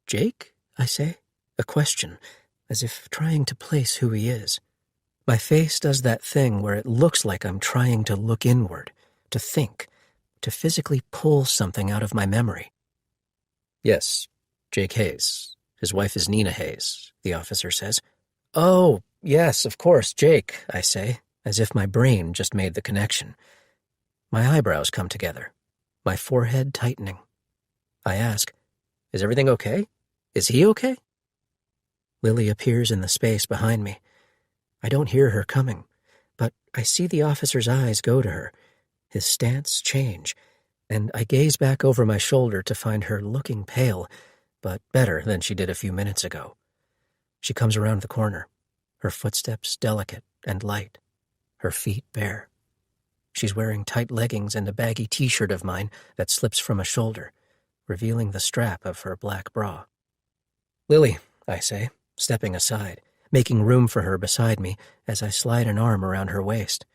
Jake? I say, a question, as if trying to place who he is. My face does that thing where it looks like I'm trying to look inward, to think, to physically pull something out of my memory. Yes, Jake Hayes. His wife is Nina Hayes, the officer says. Oh, yes, of course, Jake, I say, as if my brain just made the connection. My eyebrows come together, my forehead tightening. I ask, is everything okay? Is he okay? Lily appears in the space behind me. I don't hear her coming, but I see the officer's eyes go to her, his stance change, and I gaze back over my shoulder to find her looking pale, but better than she did a few minutes ago. She comes around the corner, her footsteps delicate and light, her feet bare. She's wearing tight leggings and a baggy t-shirt of mine that slips from a shoulder, revealing the strap of her black bra. Lily, I say, stepping aside, making room for her beside me as I slide an arm around her waist.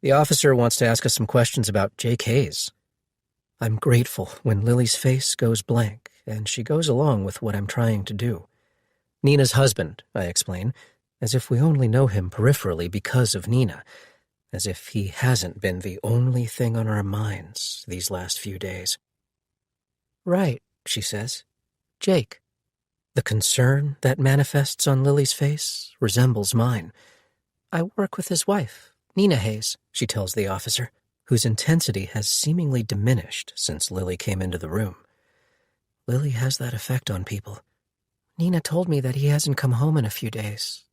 The officer wants to ask us some questions about Jake Hayes. I'm grateful when Lily's face goes blank and she goes along with what I'm trying to do. Nina's husband, I explain, as if we only know him peripherally because of Nina, as if he hasn't been the only thing on our minds these last few days. Right, she says. Jake. The concern that manifests on Lily's face resembles mine. I work with his wife, Nina Hayes, she tells the officer, whose intensity has seemingly diminished since Lily came into the room. Lily has that effect on people. Nina told me that he hasn't come home in a few days.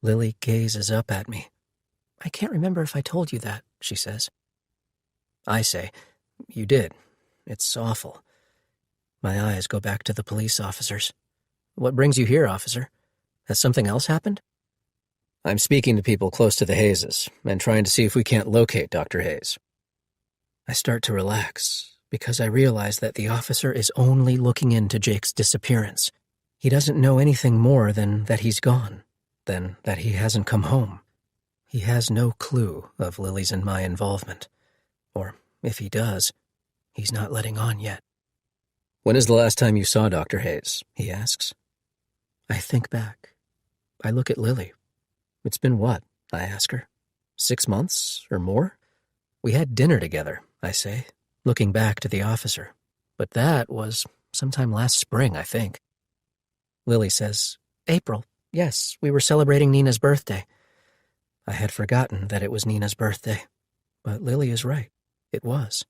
Lily gazes up at me. I can't remember if I told you that, she says. I say, you did. It's awful. My eyes go back to the police officers. What brings you here, officer? Has something else happened? I'm speaking to people close to the Hayeses and trying to see if we can't locate Dr. Hayes. I start to relax because I realize that the officer is only looking into Jake's disappearance. He doesn't know anything more than that he's gone, than that he hasn't come home. He has no clue of Lily's and my involvement. Or, if he does, he's not letting on yet. When is the last time you saw Dr. Hayes? He asks. I think back. I look at Lily. It's been what? I ask her. 6 months or more? We had dinner together, I say, looking back to the officer. But that was sometime last spring, I think. Lily says, April. Yes, we were celebrating Nina's birthday. I had forgotten that it was Nina's birthday. But Lily is right. It was.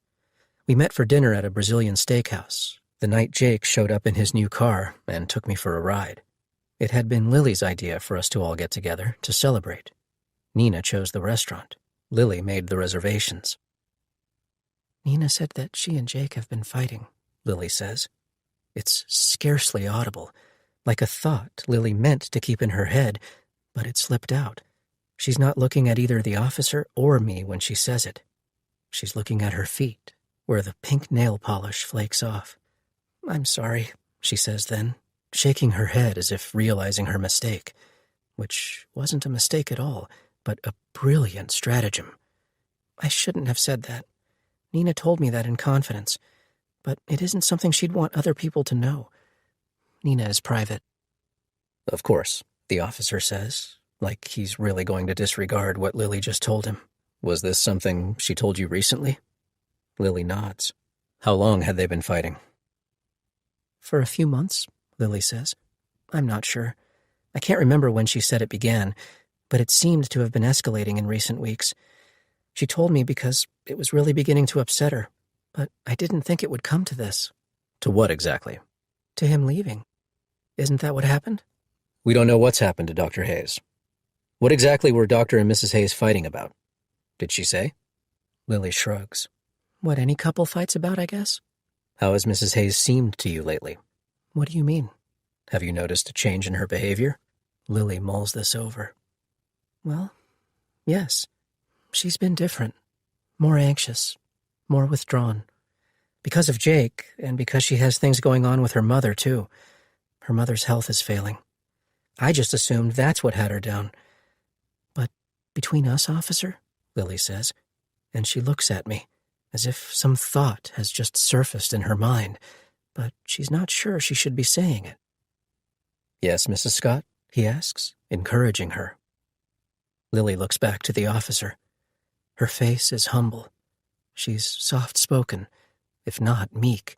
We met for dinner at a Brazilian steakhouse, the night Jake showed up in his new car and took me for a ride. It had been Lily's idea for us to all get together to celebrate. Nina chose the restaurant. Lily made the reservations. Nina said that she and Jake have been fighting, Lily says. It's scarcely audible, like a thought Lily meant to keep in her head, but it slipped out. She's not looking at either the officer or me when she says it. She's looking at her feet, where the pink nail polish flakes off. I'm sorry, she says then, shaking her head as if realizing her mistake, which wasn't a mistake at all, but a brilliant stratagem. I shouldn't have said that. Nina told me that in confidence, but it isn't something she'd want other people to know. Nina is private. Of course, the officer says, like he's really going to disregard what Lily just told him. Was this something she told you recently? Lily nods. How long had they been fighting? For a few months, Lily says. I'm not sure. I can't remember when she said it began, but it seemed to have been escalating in recent weeks. She told me because it was really beginning to upset her, but I didn't think it would come to this. To what exactly? To him leaving. Isn't that what happened? We don't know what's happened to Dr. Hayes. What exactly were Dr. and Mrs. Hayes fighting about? Did she say? Lily shrugs. What any couple fights about, I guess? How has Mrs. Hayes seemed to you lately? What do you mean? Have you noticed a change in her behavior? Lily mulls this over. Well, yes. She's been different. More anxious. More withdrawn. Because of Jake, and because she has things going on with her mother, too. Her mother's health is failing. I just assumed that's what had her down. But between us, officer, Lily says, and she looks at me, as if some thought has just surfaced in her mind, but she's not sure she should be saying it. Yes, Mrs. Scott, he asks, encouraging her. Lily looks back to the officer. Her face is humble. She's soft-spoken, if not meek.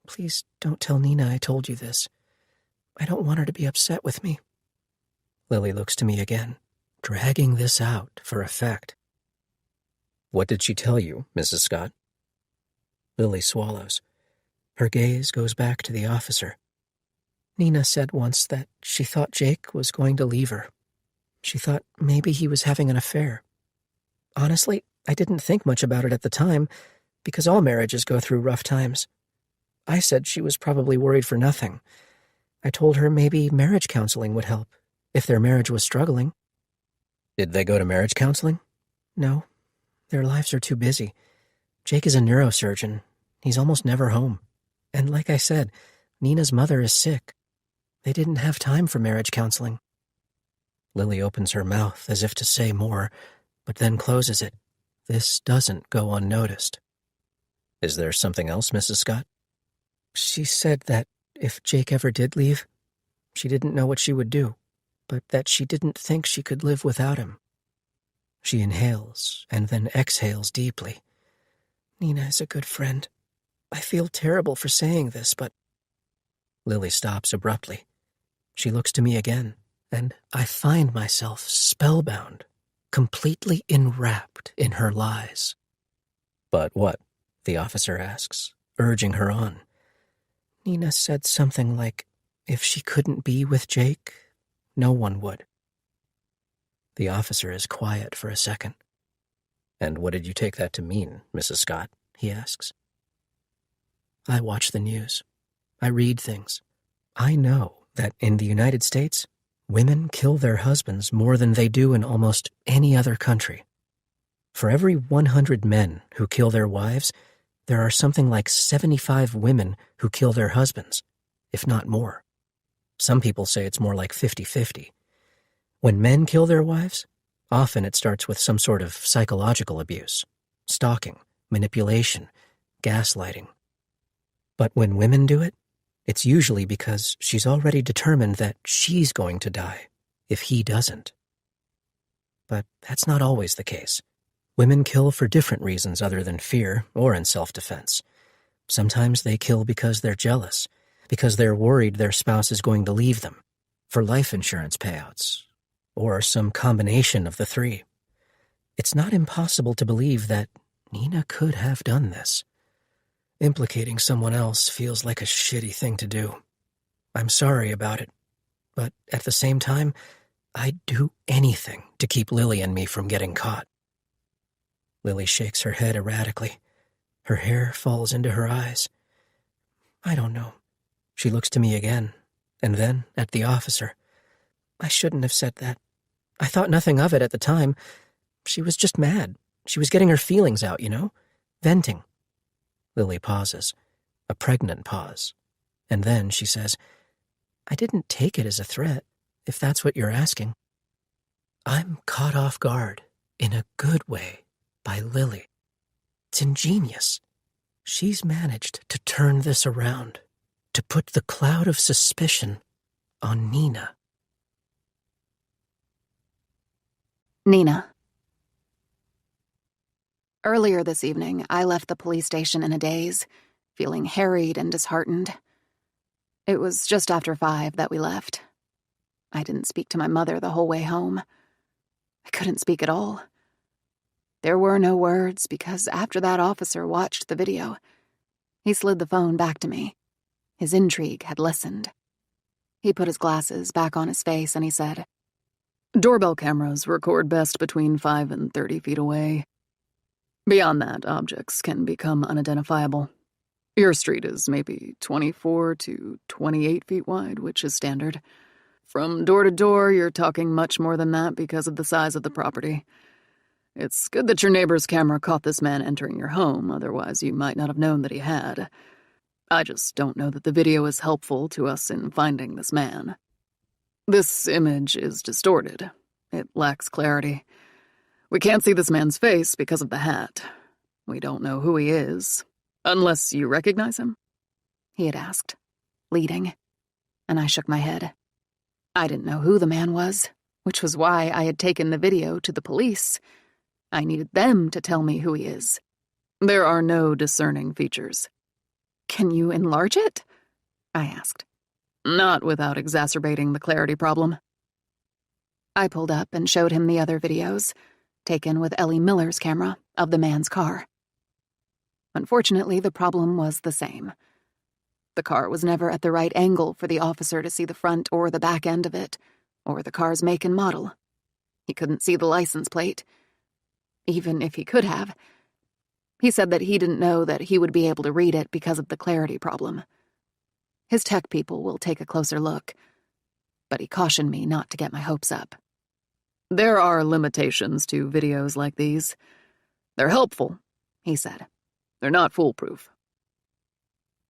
Please don't tell Nina I told you this. I don't want her to be upset with me. Lily looks to me again, dragging this out for effect. What did she tell you, Mrs. Scott? Lily swallows. Her gaze goes back to the officer. Nina said once that she thought Jake was going to leave her. She thought maybe he was having an affair. Honestly, I didn't think much about it at the time, because all marriages go through rough times. I said she was probably worried for nothing. I told her maybe marriage counseling would help, if their marriage was struggling. Did they go to marriage counseling? No. Their lives are too busy. Jake is a neurosurgeon. He's almost never home. And like I said, Nina's mother is sick. They didn't have time for marriage counseling. Lily opens her mouth as if to say more, but then closes it. This doesn't go unnoticed. Is there something else, Mrs. Scott? She said that if Jake ever did leave, she didn't know what she would do, but that she didn't think she could live without him. She inhales and then exhales deeply. Nina is a good friend. I feel terrible for saying this, but... Lily stops abruptly. She looks to me again, and I find myself spellbound, completely enwrapped in her lies. But what? The officer asks, urging her on. Nina said something like, if she couldn't be with Jake, no one would. The officer is quiet for a second. And what did you take that to mean, Mrs. Scott? He asks. I watch the news. I read things. I know that in the United States, women kill their husbands more than they do in almost any other country. For every 100 men who kill their wives, there are something like 75 women who kill their husbands, if not more. Some people say it's more like 50-50. When men kill their wives, often it starts with some sort of psychological abuse, stalking, manipulation, gaslighting. But when women do it, it's usually because she's already determined that she's going to die if he doesn't. But that's not always the case. Women kill for different reasons other than fear or in self-defense. Sometimes they kill because they're jealous, because they're worried their spouse is going to leave them, for life insurance payouts, or some combination of the three. It's not impossible to believe that Nina could have done this. Implicating someone else feels like a shitty thing to do. I'm sorry about it, but at the same time, I'd do anything to keep Lily and me from getting caught. Lily shakes her head erratically. Her hair falls into her eyes. I don't know. She looks to me again, and then at the officer. I shouldn't have said that. I thought nothing of it at the time. She was just mad. She was getting her feelings out, venting. Lily pauses, a pregnant pause. And then she says, I didn't take it as a threat, if that's what you're asking. I'm caught off guard, in a good way, by Lily. It's ingenious. She's managed to turn this around, to put the cloud of suspicion on Nina. Nina. Earlier this evening, I left the police station in a daze, feeling harried and disheartened. It was just after 5 that we left. I didn't speak to my mother the whole way home. I couldn't speak at all. There were no words because after that officer watched the video, he slid the phone back to me. His intrigue had lessened. He put his glasses back on his face and he said, Doorbell cameras record best between 5 and 30 feet away. Beyond that, objects can become unidentifiable. Your street is maybe 24 to 28 feet wide, which is standard. From door to door, you're talking much more than that because of the size of the property. It's good that your neighbor's camera caught this man entering your home, otherwise you might not have known that he had. I just don't know that the video is helpful to us in finding this man. This image is distorted. It lacks clarity. We can't see this man's face because of the hat. We don't know who he is. Unless you recognize him? He had asked, leading, and I shook my head. I didn't know who the man was, which was why I had taken the video to the police. I needed them to tell me who he is. There are no discerning features. Can you enlarge it? I asked. Not without exacerbating the clarity problem. I pulled up and showed him the other videos, taken with Ellie Miller's camera, of the man's car. Unfortunately, the problem was the same. The car was never at the right angle for the officer to see the front or the back end of it, or the car's make and model. He couldn't see the license plate. Even if he could have. He said that he didn't know that he would be able to read it because of the clarity problem. His tech people will take a closer look, but he cautioned me not to get my hopes up. There are limitations to videos like these. They're helpful, he said. They're not foolproof.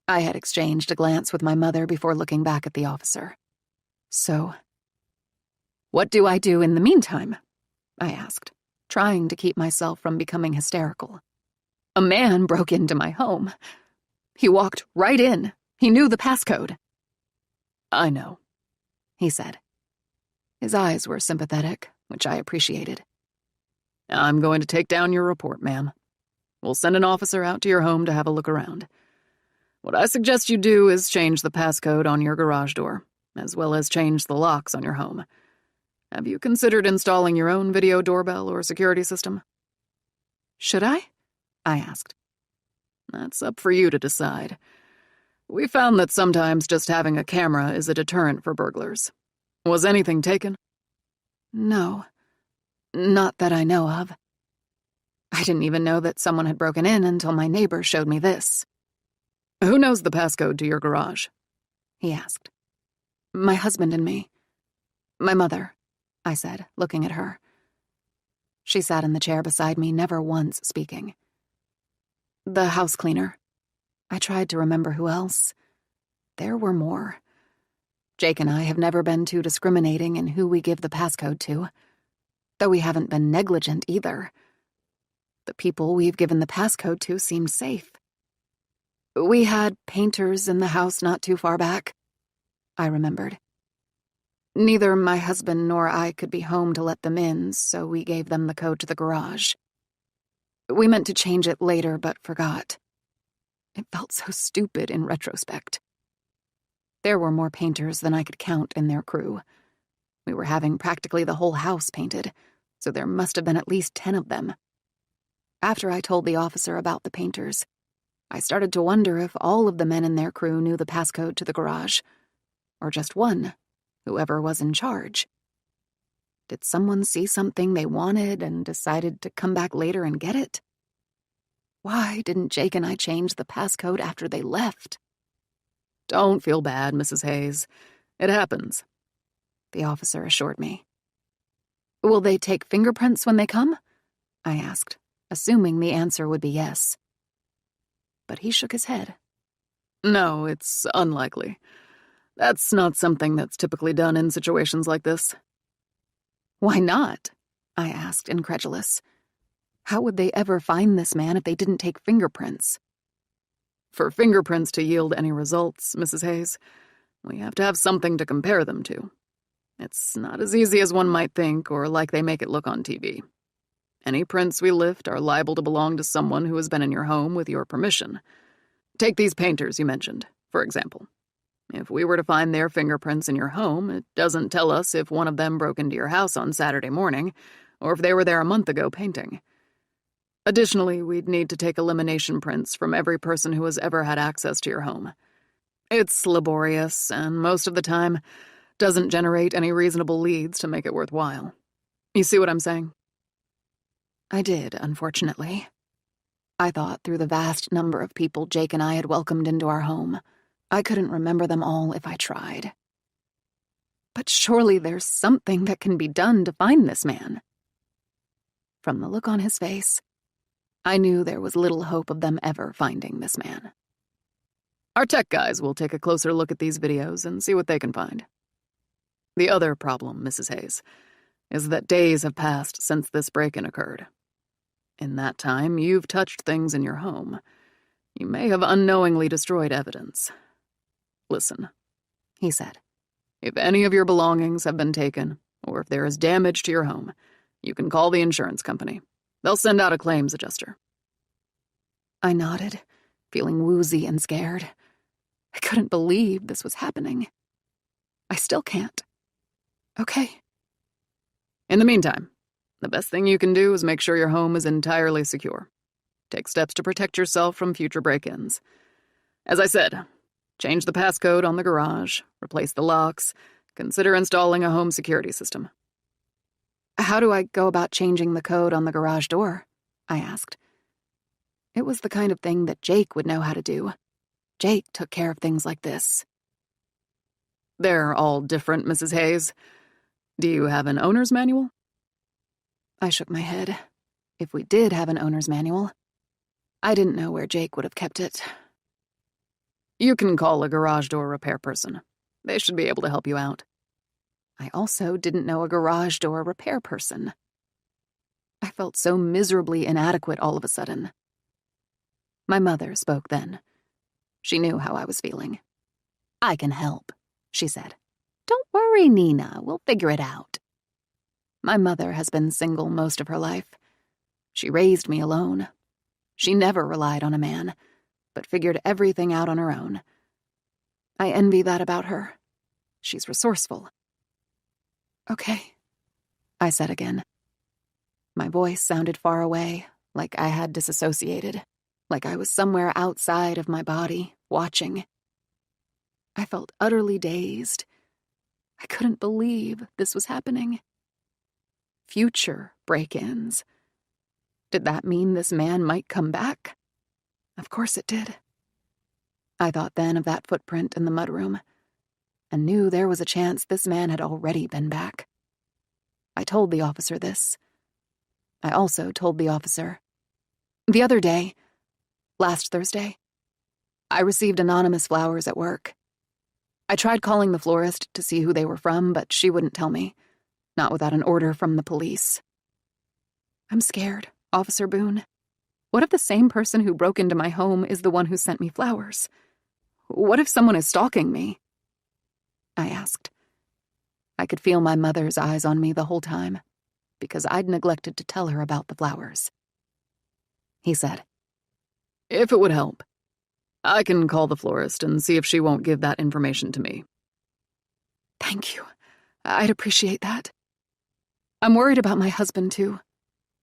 I had exchanged a glance with my mother before looking back at the officer. So, what do I do in the meantime? I asked, trying to keep myself from becoming hysterical. A man broke into my home. He walked right in. He knew the passcode. I know, he said. His eyes were sympathetic, which I appreciated. I'm going to take down your report, ma'am. We'll send an officer out to your home to have a look around. What I suggest you do is change the passcode on your garage door, as well as change the locks on your home. Have you considered installing your own video doorbell or security system? Should I? I asked. That's up for you to decide. We found that sometimes just having a camera is a deterrent for burglars. Was anything taken? No. Not that I know of. I didn't even know that someone had broken in until my neighbor showed me this. Who knows the passcode to your garage? He asked. My husband and me. My mother, I said, looking at her. She sat in the chair beside me, never once speaking. The house cleaner. I tried to remember who else. There were more. Jake and I have never been too discriminating in who we give the passcode to, though we haven't been negligent either. The people we've given the passcode to seemed safe. We had painters in the house not too far back, I remembered. Neither my husband nor I could be home to let them in, so we gave them the code to the garage. We meant to change it later, but forgot. It felt so stupid in retrospect. There were more painters than I could count in their crew. We were having practically the whole house painted, so there must have been at least 10 of them. After I told the officer about the painters, I started to wonder if all of the men in their crew knew the passcode to the garage, or just one, whoever was in charge. Did someone see something they wanted and decided to come back later and get it? Why didn't Jake and I change the passcode after they left? Don't feel bad, Mrs. Hayes. It happens, the officer assured me. Will they take fingerprints when they come? I asked, assuming the answer would be yes. But he shook his head. No, it's unlikely. That's not something that's typically done in situations like this. Why not? I asked, incredulous. How would they ever find this man if they didn't take fingerprints? For fingerprints to yield any results, Mrs. Hayes, we have to have something to compare them to. It's not as easy as one might think or like they make it look on TV. Any prints we lift are liable to belong to someone who has been in your home with your permission. Take these painters you mentioned, for example. If we were to find their fingerprints in your home, it doesn't tell us if one of them broke into your house on Saturday morning or if they were there a month ago painting. Additionally, we'd need to take elimination prints from every person who has ever had access to your home. It's laborious, and most of the time doesn't generate any reasonable leads to make it worthwhile. You see what I'm saying? I did, unfortunately. I thought through the vast number of people Jake and I had welcomed into our home, I couldn't remember them all if I tried. But surely there's something that can be done to find this man. From the look on his face, I knew there was little hope of them ever finding this man. Our tech guys will take a closer look at these videos and see what they can find. The other problem, Mrs. Hayes, is that days have passed since this break-in occurred. In that time, you've touched things in your home. You may have unknowingly destroyed evidence. Listen, he said. If any of your belongings have been taken, or if there is damage to your home, you can call the insurance company. They'll send out a claims adjuster. I nodded, feeling woozy and scared. I couldn't believe this was happening. I still can't. Okay. In the meantime, the best thing you can do is make sure your home is entirely secure. Take steps to protect yourself from future break-ins. As I said, change the passcode on the garage, replace the locks, consider installing a home security system. How do I go about changing the code on the garage door? I asked. It was the kind of thing that Jake would know how to do. Jake took care of things like this. They're all different, Mrs. Hayes. Do you have an owner's manual? I shook my head. If we did have an owner's manual, I didn't know where Jake would have kept it. You can call a garage door repair person. They should be able to help you out. I also didn't know a garage door repair person. I felt so miserably inadequate all of a sudden. My mother spoke then. She knew how I was feeling. I can help, she said. Don't worry, Nina. We'll figure it out. My mother has been single most of her life. She raised me alone. She never relied on a man, but figured everything out on her own. I envy that about her. She's resourceful. Okay, I said again. My voice sounded far away, like I had disassociated, like I was somewhere outside of my body, watching. I felt utterly dazed. I couldn't believe this was happening. Future break-ins. Did that mean this man might come back? Of course it did. I thought then of that footprint in the mudroom, and knew there was a chance this man had already been back. I told the officer this. I also told the officer. The other day, last Thursday, I received anonymous flowers at work. I tried calling the florist to see who they were from, but she wouldn't tell me, not without an order from the police. I'm scared, Officer Boone. What if the same person who broke into my home is the one who sent me flowers? What if someone is stalking me? I asked. I could feel my mother's eyes on me the whole time, because I'd neglected to tell her about the flowers. He said, If it would help, I can call the florist and see if she won't give that information to me. Thank you. I'd appreciate that. I'm worried about my husband, too,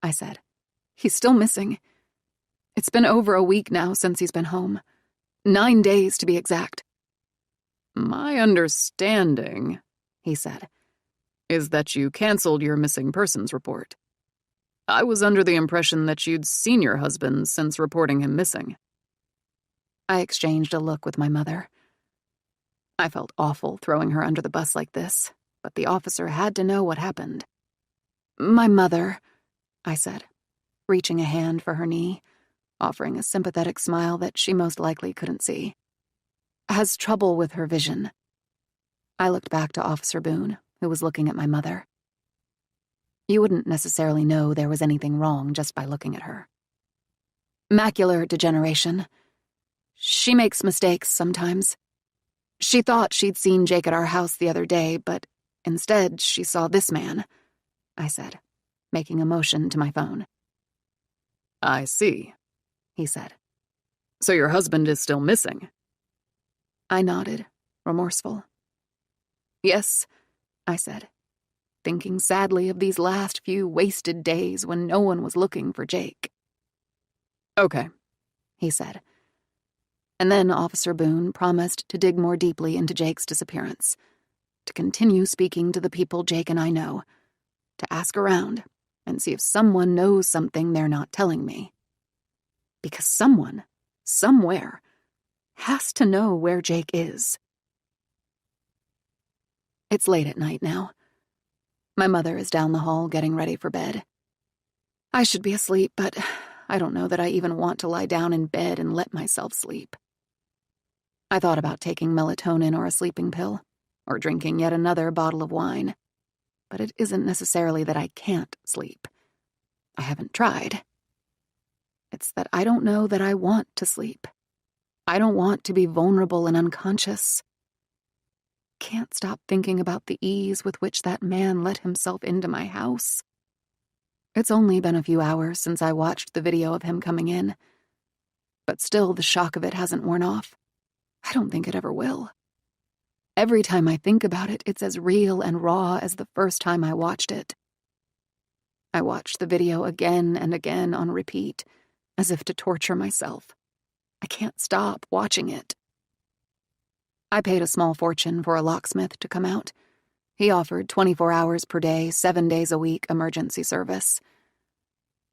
I said. He's still missing. It's been over a week now since he's been home. 9 days, to be exact. My understanding, he said, is that you canceled your missing persons report. I was under the impression that you'd seen your husband since reporting him missing." I exchanged a look with my mother. I felt awful throwing her under the bus like this, but the officer had to know what happened. "My mother," I said, reaching a hand for her knee, offering a sympathetic smile that she most likely couldn't see, "has trouble with her vision." I looked back to Officer Boone, who was looking at my mother. You wouldn't necessarily know there was anything wrong just by looking at her. "Macular degeneration. She makes mistakes sometimes. She thought she'd seen Jake at our house the other day, but instead she saw this man," I said, making a motion to my phone. "I see," he said. "So your husband is still missing?" I nodded, remorseful. "Yes," I said, thinking sadly of these last few wasted days when no one was looking for Jake. "Okay," he said. And then Officer Boone promised to dig more deeply into Jake's disappearance, to continue speaking to the people Jake and I know, to ask around and see if someone knows something they're not telling me. Because someone, somewhere, has to know where Jake is. It's late at night now. My mother is down the hall getting ready for bed. I should be asleep, but I don't know that I even want to lie down in bed and let myself sleep. I thought about taking melatonin or a sleeping pill, or drinking yet another bottle of wine. But it isn't necessarily that I can't sleep. I haven't tried. It's that I don't know that I want to sleep. I don't want to be vulnerable and unconscious. Can't stop thinking about the ease with which that man let himself into my house. It's only been a few hours since I watched the video of him coming in, but still the shock of it hasn't worn off. I don't think it ever will. Every time I think about it, it's as real and raw as the first time I watched it. I watched the video again and again on repeat, as if to torture myself. I can't stop watching it. I paid a small fortune for a locksmith to come out. He offered 24 hours per day, 7 days a week emergency service.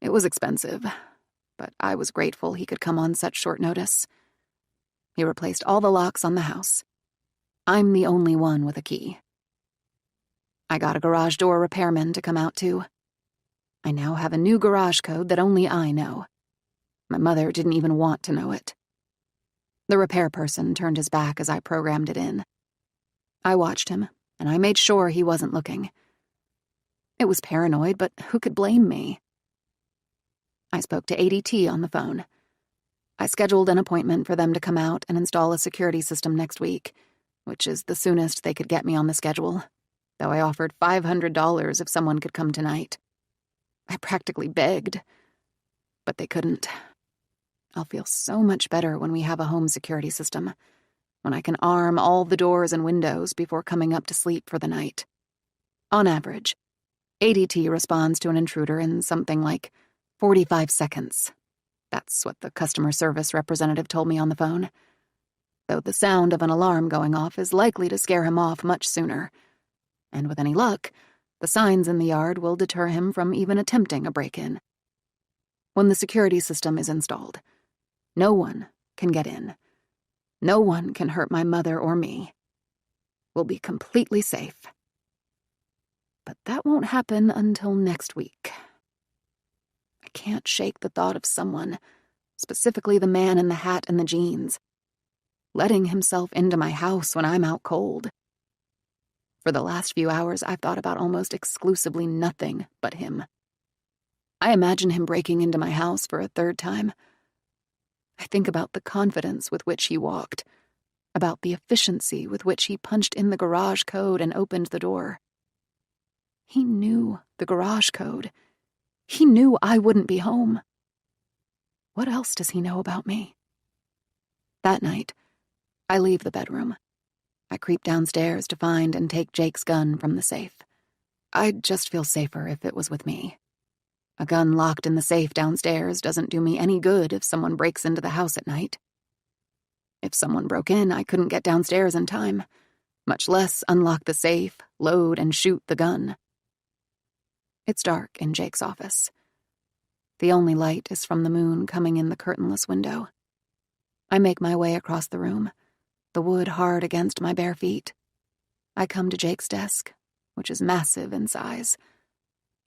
It was expensive, but I was grateful he could come on such short notice. He replaced all the locks on the house. I'm the only one with a key. I got a garage door repairman to come out too. I now have a new garage code that only I know. My mother didn't even want to know it. The repair person turned his back as I programmed it in. I watched him, and I made sure he wasn't looking. It was paranoid, but who could blame me? I spoke to ADT on the phone. I scheduled an appointment for them to come out and install a security system next week, which is the soonest they could get me on the schedule, though I offered $500 if someone could come tonight. I practically begged, but they couldn't. I'll feel so much better when we have a home security system, when I can arm all the doors and windows before coming up to sleep for the night. On average, ADT responds to an intruder in something like 45 seconds. That's what the customer service representative told me on the phone. Though the sound of an alarm going off is likely to scare him off much sooner. And with any luck, the signs in the yard will deter him from even attempting a break-in. When the security system is installed, no one can get in. No one can hurt my mother or me. We'll be completely safe. But that won't happen until next week. I can't shake the thought of someone, specifically the man in the hat and the jeans, letting himself into my house when I'm out cold. For the last few hours, I've thought about almost exclusively nothing but him. I imagine him breaking into my house for a third time. I think about the confidence with which he walked, about the efficiency with which he punched in the garage code and opened the door. He knew the garage code. He knew I wouldn't be home. What else does he know about me? That night, I leave the bedroom. I creep downstairs to find and take Jake's gun from the safe. I'd just feel safer if it was with me. A gun locked in the safe downstairs doesn't do me any good if someone breaks into the house at night. If someone broke in, I couldn't get downstairs in time. much less unlock the safe, load, and shoot the gun. It's dark in Jake's office. The only light is from the moon coming in the curtainless window. I make my way across the room, the wood hard against my bare feet. I come to Jake's desk, which is massive in size,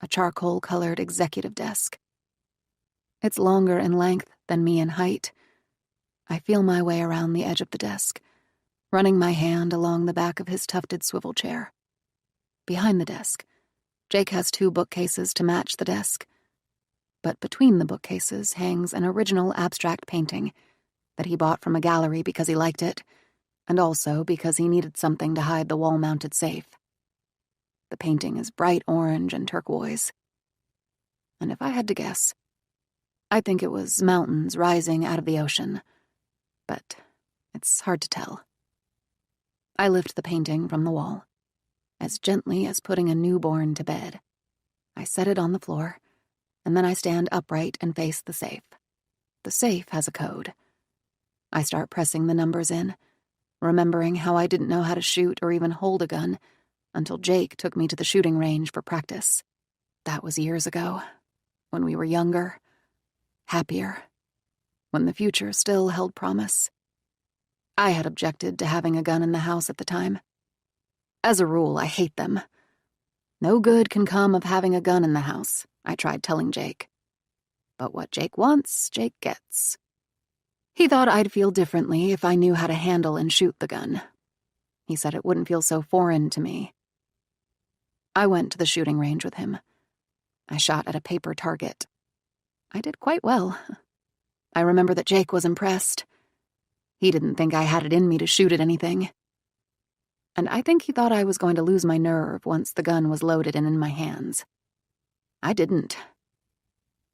a charcoal-colored executive desk. It's longer in length than me in height. I feel my way around the edge of the desk, running my hand along the back of his tufted swivel chair. Behind the desk, Jake has 2 bookcases to match the desk, but between the bookcases hangs an original abstract painting that he bought from a gallery because he liked it, and also because he needed something to hide the wall-mounted safe. The painting is bright orange and turquoise. And if I had to guess, I think it was mountains rising out of the ocean, but it's hard to tell. I lift the painting from the wall, as gently as putting a newborn to bed. I set it on the floor, and then I stand upright and face the safe. The safe has a code. I start pressing the numbers in, remembering how I didn't know how to shoot or even hold a gun until Jake took me to the shooting range for practice. That was years ago, when we were younger, happier, when the future still held promise. I had objected to having a gun in the house at the time. As a rule, I hate them. No good can come of having a gun in the house, I tried telling Jake. But what Jake wants, Jake gets. He thought I'd feel differently if I knew how to handle and shoot the gun. He said it wouldn't feel so foreign to me. I went to the shooting range with him. I shot at a paper target. I did quite well. I remember that Jake was impressed. He didn't think I had it in me to shoot at anything. And I think he thought I was going to lose my nerve once the gun was loaded and in my hands. I didn't.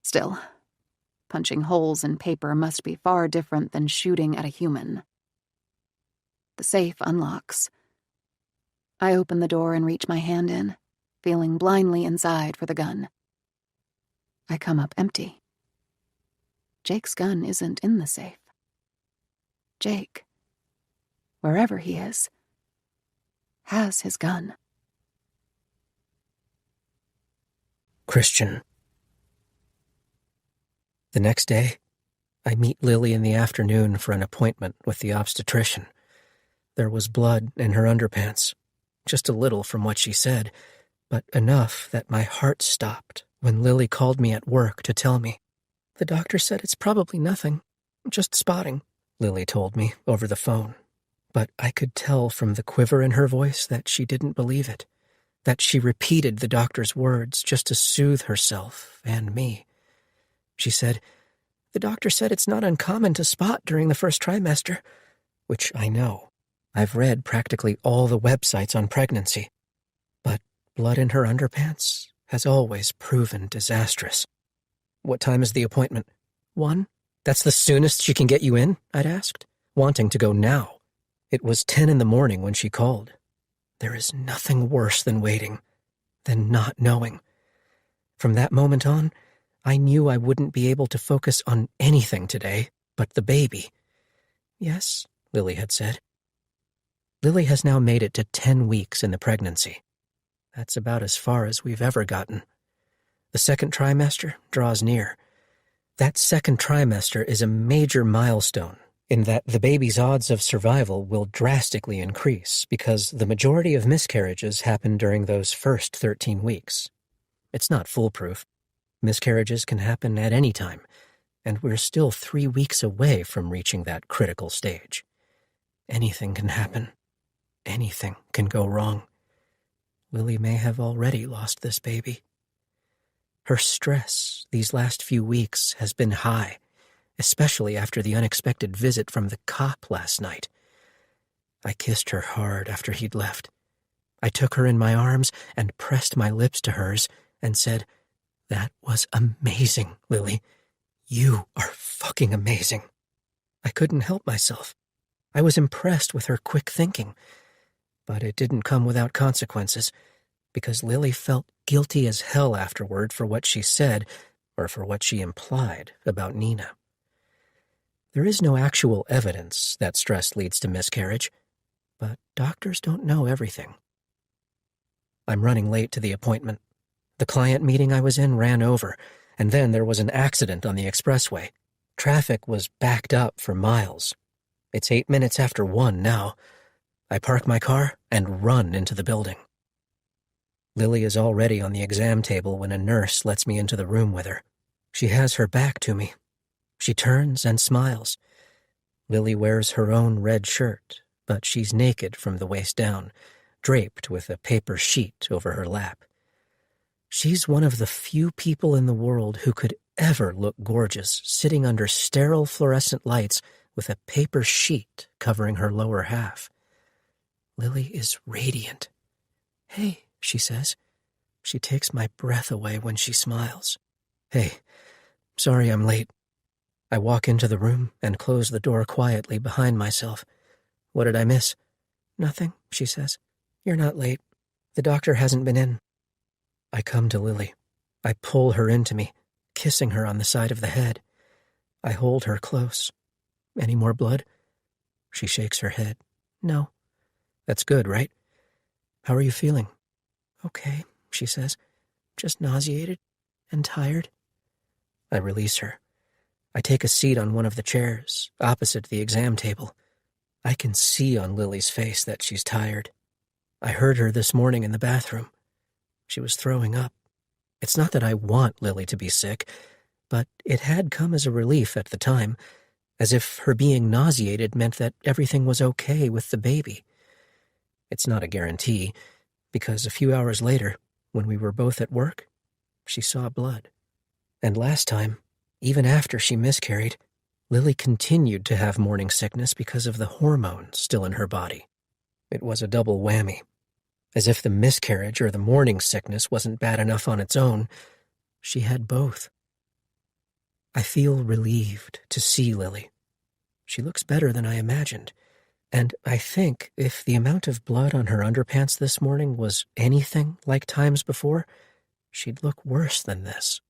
Still, punching holes in paper must be far different than shooting at a human. The safe unlocks. I open the door and reach my hand in, feeling blindly inside for the gun. I come up empty. Jake's gun isn't in the safe. Jake, wherever he is, has his gun. Christian. The next day, I meet Lily in the afternoon for an appointment with the obstetrician. There was blood in her underpants, just a little from what she said, but enough that my heart stopped when Lily called me at work to tell me. The doctor said it's probably nothing, just spotting, Lily told me over the phone. But I could tell from the quiver in her voice that she didn't believe it, that she repeated the doctor's words just to soothe herself and me. She said, "The doctor said it's not uncommon to spot during the first trimester," which I know. I've read practically all the websites on pregnancy. But blood in her underpants has always proven disastrous. "What time is the appointment?" "1. "That's the soonest she can get you in?" I'd asked, wanting to go now. It was 10 in the morning when she called. There is nothing worse than waiting, than not knowing. From that moment on, I knew I wouldn't be able to focus on anything today but the baby. "Yes," Lily had said. Lily has now made it to 10 weeks in the pregnancy. That's about as far as we've ever gotten. The second trimester draws near. That second trimester is a major milestone in that the baby's odds of survival will drastically increase because the majority of miscarriages happen during those first 13 weeks. It's not foolproof. Miscarriages can happen at any time, and we're still 3 weeks away from reaching that critical stage. Anything can happen. Anything can go wrong. Lily may have already lost this baby. Her stress these last few weeks has been high, especially after the unexpected visit from the cop last night. I kissed her hard after he'd left. I took her in my arms and pressed my lips to hers and said, "That was amazing, Lily. You are fucking amazing." I couldn't help myself. I was impressed with her quick thinking, but it didn't come without consequences, because Lily felt guilty as hell afterward for what she said or for what she implied about Nina. There is no actual evidence that stress leads to miscarriage. But doctors don't know everything. I'm running late to the appointment. The client meeting I was in ran over, and then there was an accident on the expressway. Traffic was backed up for miles. It's 8 minutes after 1 now. I park my car and run into the building. Lily is already on the exam table when a nurse lets me into the room with her. She has her back to me. She turns and smiles. Lily wears her own red shirt, but she's naked from the waist down, draped with a paper sheet over her lap. She's one of the few people in the world who could ever look gorgeous, sitting under sterile fluorescent lights with a paper sheet covering her lower half. Lily is radiant. "Hey," she says. She takes my breath away when she smiles. "Hey, sorry I'm late." I walk into the room and close the door quietly behind myself. "What did I miss?" "Nothing," she says. "You're not late. The doctor hasn't been in." I come to Lily. I pull her into me, kissing her on the side of the head. I hold her close. "Any more blood?" She shakes her head. "No." "That's good, right?" "How are you feeling?" "Okay," she says. "Just nauseated and tired." I release her. I take a seat on one of the chairs, opposite the exam table. I can see on Lily's face that she's tired. I heard her this morning in the bathroom. She was throwing up. It's not that I want Lily to be sick, but it had come as a relief at the time, as if her being nauseated meant that everything was okay with the baby. It's not a guarantee, because a few hours later, when we were both at work, she saw blood. And last time, even after she miscarried, Lily continued to have morning sickness because of the hormones still in her body. It was a double whammy. As if the miscarriage or the morning sickness wasn't bad enough on its own, she had both. I feel relieved to see Lily. She looks better than I imagined, and I think if the amount of blood on her underpants this morning was anything like times before, she'd look worse than this.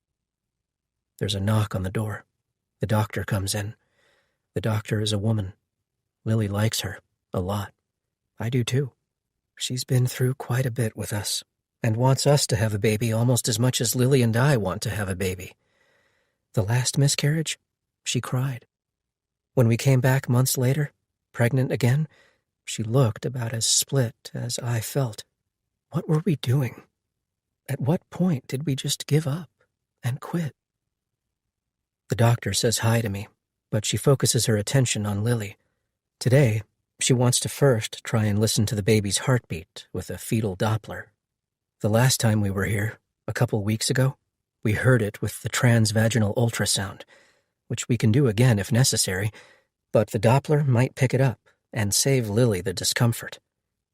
There's a knock on the door. The doctor comes in. The doctor is a woman. Lily likes her a lot. I do too. She's been through quite a bit with us, and wants us to have a baby almost as much as Lily and I want to have a baby. The last miscarriage, she cried. When we came back months later, pregnant again, she looked about as split as I felt. What were we doing? At what point did we just give up and quit? The doctor says hi to me, but she focuses her attention on Lily. Today, she wants to first try and listen to the baby's heartbeat with a fetal Doppler. The last time we were here, a couple weeks ago, we heard it with the transvaginal ultrasound, which we can do again if necessary, but the Doppler might pick it up and save Lily the discomfort.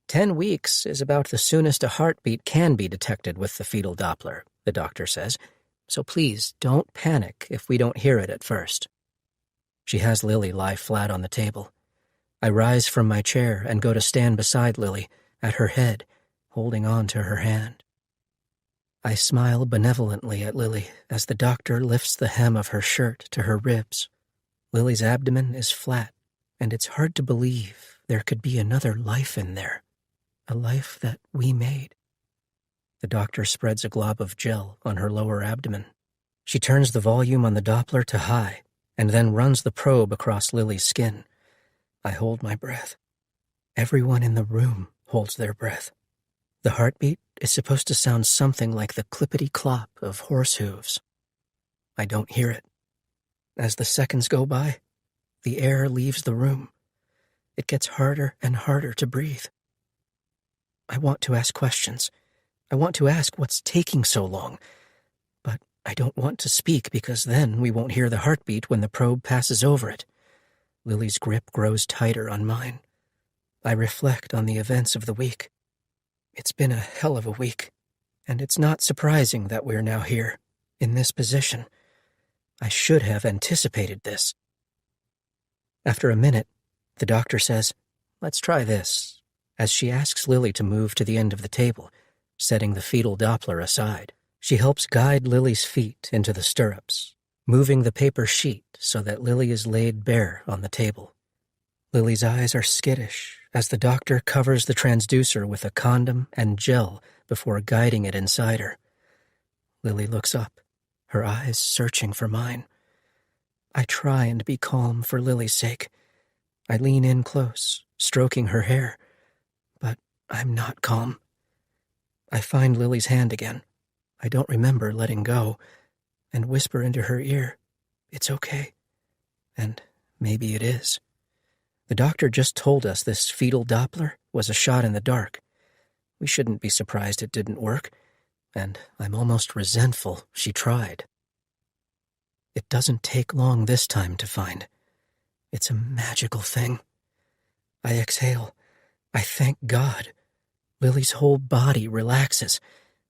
10 weeks is about the soonest a heartbeat can be detected with the fetal Doppler, the doctor says, so please don't panic if we don't hear it at first. She has Lily lie flat on the table. I rise from my chair and go to stand beside Lily, at her head, holding on to her hand. I smile benevolently at Lily as the doctor lifts the hem of her shirt to her ribs. Lily's abdomen is flat, and it's hard to believe there could be another life in there, a life that we made. The doctor spreads a glob of gel on her lower abdomen. She turns the volume on the Doppler to high, and then runs the probe across Lily's skin. I hold my breath. Everyone in the room holds their breath. The heartbeat is supposed to sound something like the clippity-clop of horse hooves. I don't hear it. As the seconds go by, the air leaves the room. It gets harder and harder to breathe. I want to ask questions. I want to ask what's taking so long. But I don't want to speak because then we won't hear the heartbeat when the probe passes over it. Lily's grip grows tighter on mine. I reflect on the events of the week. It's been a hell of a week, and it's not surprising that we're now here, in this position. I should have anticipated this. After a minute, the doctor says, "Let's try this," as she asks Lily to move to the end of the table, setting the fetal Doppler aside. She helps guide Lily's feet into the stirrups, moving the paper sheet so that Lily is laid bare on the table. Lily's eyes are skittish as the doctor covers the transducer with a condom and gel before guiding it inside her. Lily looks up, her eyes searching for mine. I try and be calm for Lily's sake. I lean in close, stroking her hair, but I'm not calm. I find Lily's hand again. I don't remember letting go, and whisper into her ear, "It's okay." And maybe it is. The doctor just told us this fetal Doppler was a shot in the dark. We shouldn't be surprised it didn't work, and I'm almost resentful she tried. It doesn't take long this time to find. It's a magical thing. I exhale. I thank God. Lily's whole body relaxes.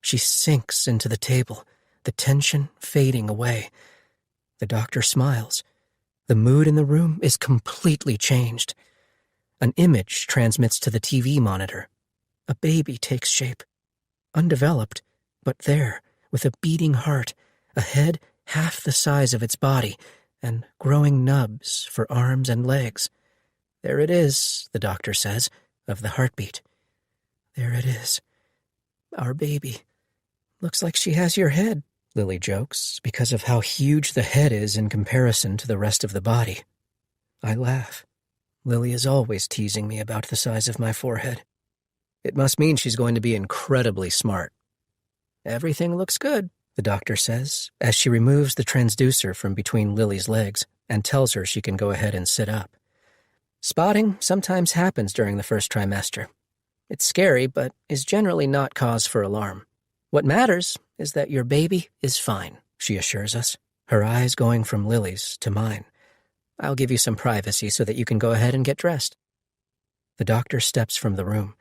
She sinks into the table, the tension fading away. The doctor smiles. The mood in the room is completely changed. An image transmits to the TV monitor. A baby takes shape. Undeveloped, but there, with a beating heart, a head half the size of its body, and growing nubs for arms and legs. There it is, the doctor says, of the heartbeat. There it is. Our baby. Looks like she has your head, Lily jokes, because of how huge the head is in comparison to the rest of the body. I laugh. Lily is always teasing me about the size of my forehead. It must mean she's going to be incredibly smart. Everything looks good, the doctor says, as she removes the transducer from between Lily's legs and tells her she can go ahead and sit up. Spotting sometimes happens during the first trimester. It's scary, but is generally not cause for alarm. What matters is that your baby is fine, she assures us, her eyes going from Lily's to mine. I'll give you some privacy so that you can go ahead and get dressed. The doctor steps from the room.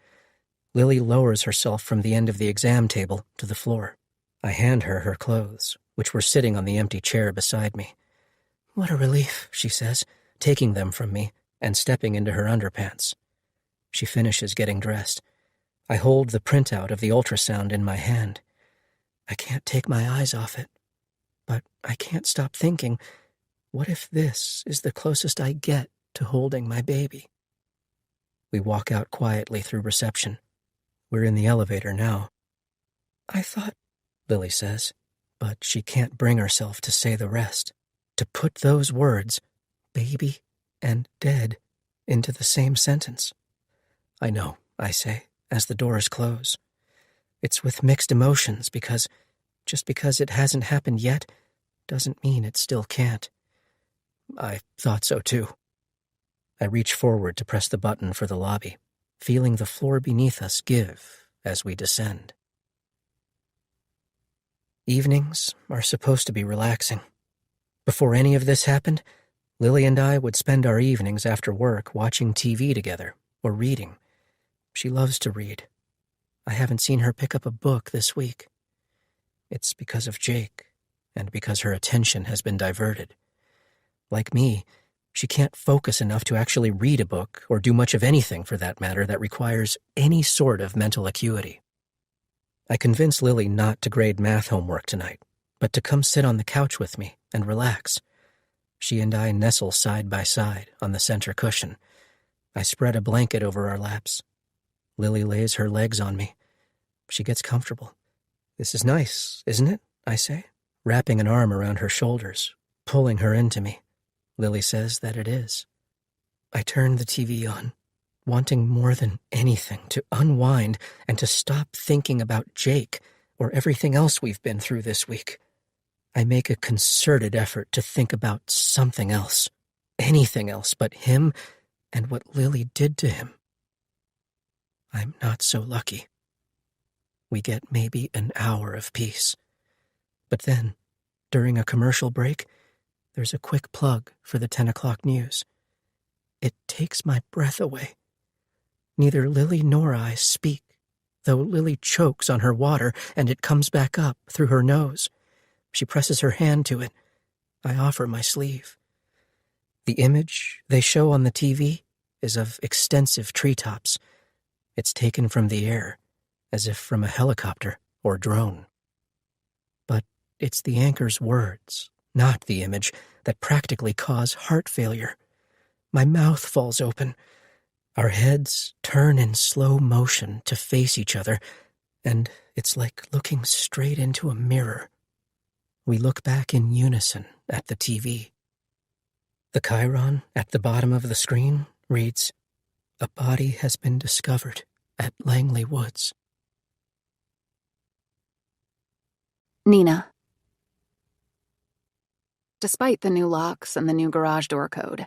Lily lowers herself from the end of the exam table to the floor. I hand her her clothes, which were sitting on the empty chair beside me. What a relief, she says, taking them from me and stepping into her underpants. She finishes getting dressed. I hold the printout of the ultrasound in my hand. I can't take my eyes off it. But I can't stop thinking, what if this is the closest I get to holding my baby? We walk out quietly through reception. We're in the elevator now. I thought, Lily says, but she can't bring herself to say the rest, to put those words, baby and dead, into the same sentence. I know, I say, as the doors close. It's with mixed emotions because just because it hasn't happened yet doesn't mean it still can't. I thought so too. I reach forward to press the button for the lobby, feeling the floor beneath us give as we descend. Evenings are supposed to be relaxing. Before any of this happened, Lily and I would spend our evenings after work watching TV together or reading. She loves to read. I haven't seen her pick up a book this week. It's because of Jake, and because her attention has been diverted. Like me, she can't focus enough to actually read a book or do much of anything, for that matter, that requires any sort of mental acuity. I convince Lily not to grade math homework tonight, but to come sit on the couch with me and relax. She and I nestle side by side on the center cushion. I spread a blanket over our laps. Lily lays her legs on me. She gets comfortable. This is nice, isn't it? I say, wrapping an arm around her shoulders, pulling her into me. Lily says that it is. I turn the TV on, wanting more than anything to unwind and to stop thinking about Jake or everything else we've been through this week. I make a concerted effort to think about something else, anything else but him and what Lily did to him. I'm not so lucky. We get maybe an hour of peace. But then, during a commercial break, there's a quick plug for the 10 o'clock news. It takes my breath away. Neither Lily nor I speak, though Lily chokes on her water and it comes back up through her nose. She presses her hand to it. I offer my sleeve. The image they show on the TV is of extensive treetops. It's taken from the air, as if from a helicopter or drone. But it's the anchor's words, not the image, that practically cause heart failure. My mouth falls open. Our heads turn in slow motion to face each other, and it's like looking straight into a mirror. We look back in unison at the TV. The chyron at the bottom of the screen reads, "A body has been discovered at Langley Woods." Nina. Despite the new locks and the new garage door code,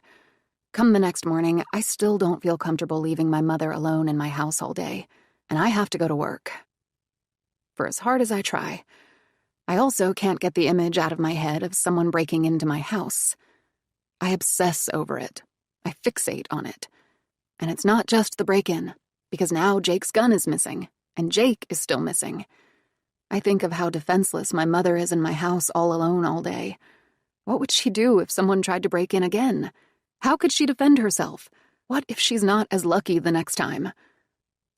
come the next morning, I still don't feel comfortable leaving my mother alone in my house all day, and I have to go to work. For as hard as I try, I also can't get the image out of my head of someone breaking into my house. I obsess over it. I fixate on it. And it's not just the break-in, because now Jake's gun is missing, and Jake is still missing. I think of how defenseless my mother is in my house all alone all day. What would she do if someone tried to break in again? How could she defend herself? What if she's not as lucky the next time?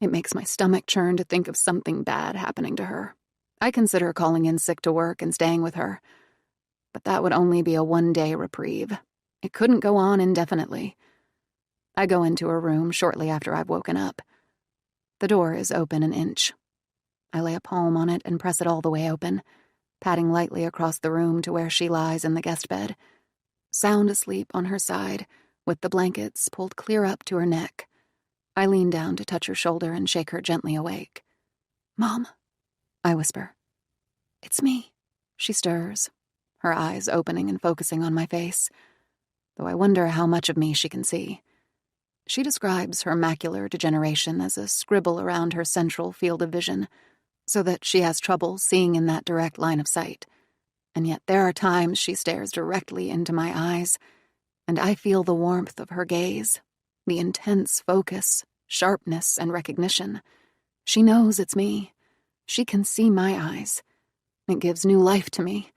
It makes my stomach churn to think of something bad happening to her. I consider calling in sick to work and staying with her. But that would only be a one-day reprieve. It couldn't go on indefinitely. I go into her room shortly after I've woken up. The door is open an inch. I lay a palm on it and press it all the way open, patting lightly across the room to where she lies in the guest bed, sound asleep on her side, with the blankets pulled clear up to her neck. I lean down to touch her shoulder and shake her gently awake. "Mom," I whisper. "It's me." She stirs, her eyes opening and focusing on my face, though I wonder how much of me she can see. She describes her macular degeneration as a scribble around her central field of vision, so that she has trouble seeing in that direct line of sight. And yet there are times she stares directly into my eyes, and I feel the warmth of her gaze, the intense focus, sharpness, and recognition. She knows it's me. She can see my eyes. It gives new life to me.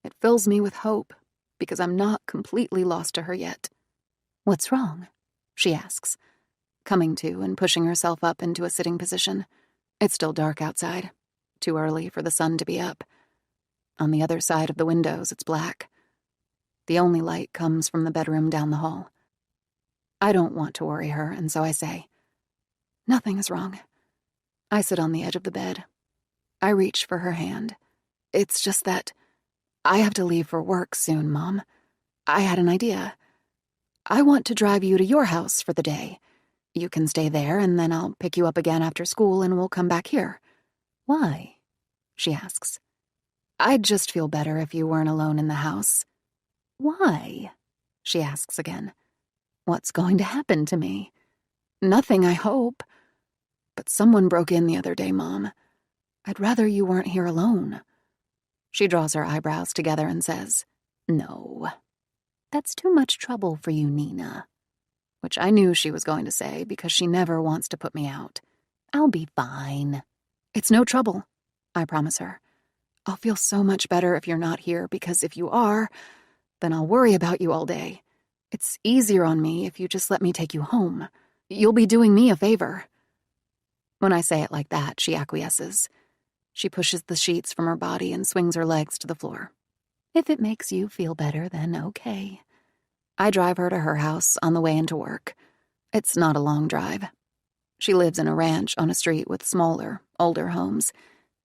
It fills me with hope, because I'm not completely lost to her yet. "What's wrong?" she asks, coming to and pushing herself up into a sitting position. It's still dark outside, too early for the sun to be up. On the other side of the windows, it's black. The only light comes from the bedroom down the hall. I don't want to worry her, and so I say, "Nothing is wrong." I sit on the edge of the bed. I reach for her hand. "It's just that I have to leave for work soon, Mom. I had an idea. I want to drive you to your house for the day. You can stay there, and then I'll pick you up again after school and we'll come back here." "Why?" she asks. "I'd just feel better if you weren't alone in the house." "Why?" she asks again. "What's going to happen to me?" "Nothing, I hope. But someone broke in the other day, Mom. I'd rather you weren't here alone." She draws her eyebrows together and says, "No. That's too much trouble for you, Nina." Which I knew she was going to say because she never wants to put me out. "I'll be fine." "It's no trouble," I promise her. "I'll feel so much better if you're not here, because if you are, then I'll worry about you all day. It's easier on me if you just let me take you home. You'll be doing me a favor." When I say it like that, she acquiesces. She pushes the sheets from her body and swings her legs to the floor. "If it makes you feel better, then okay." I drive her to her house on the way into work. It's not a long drive. She lives in a ranch on a street with smaller, older homes,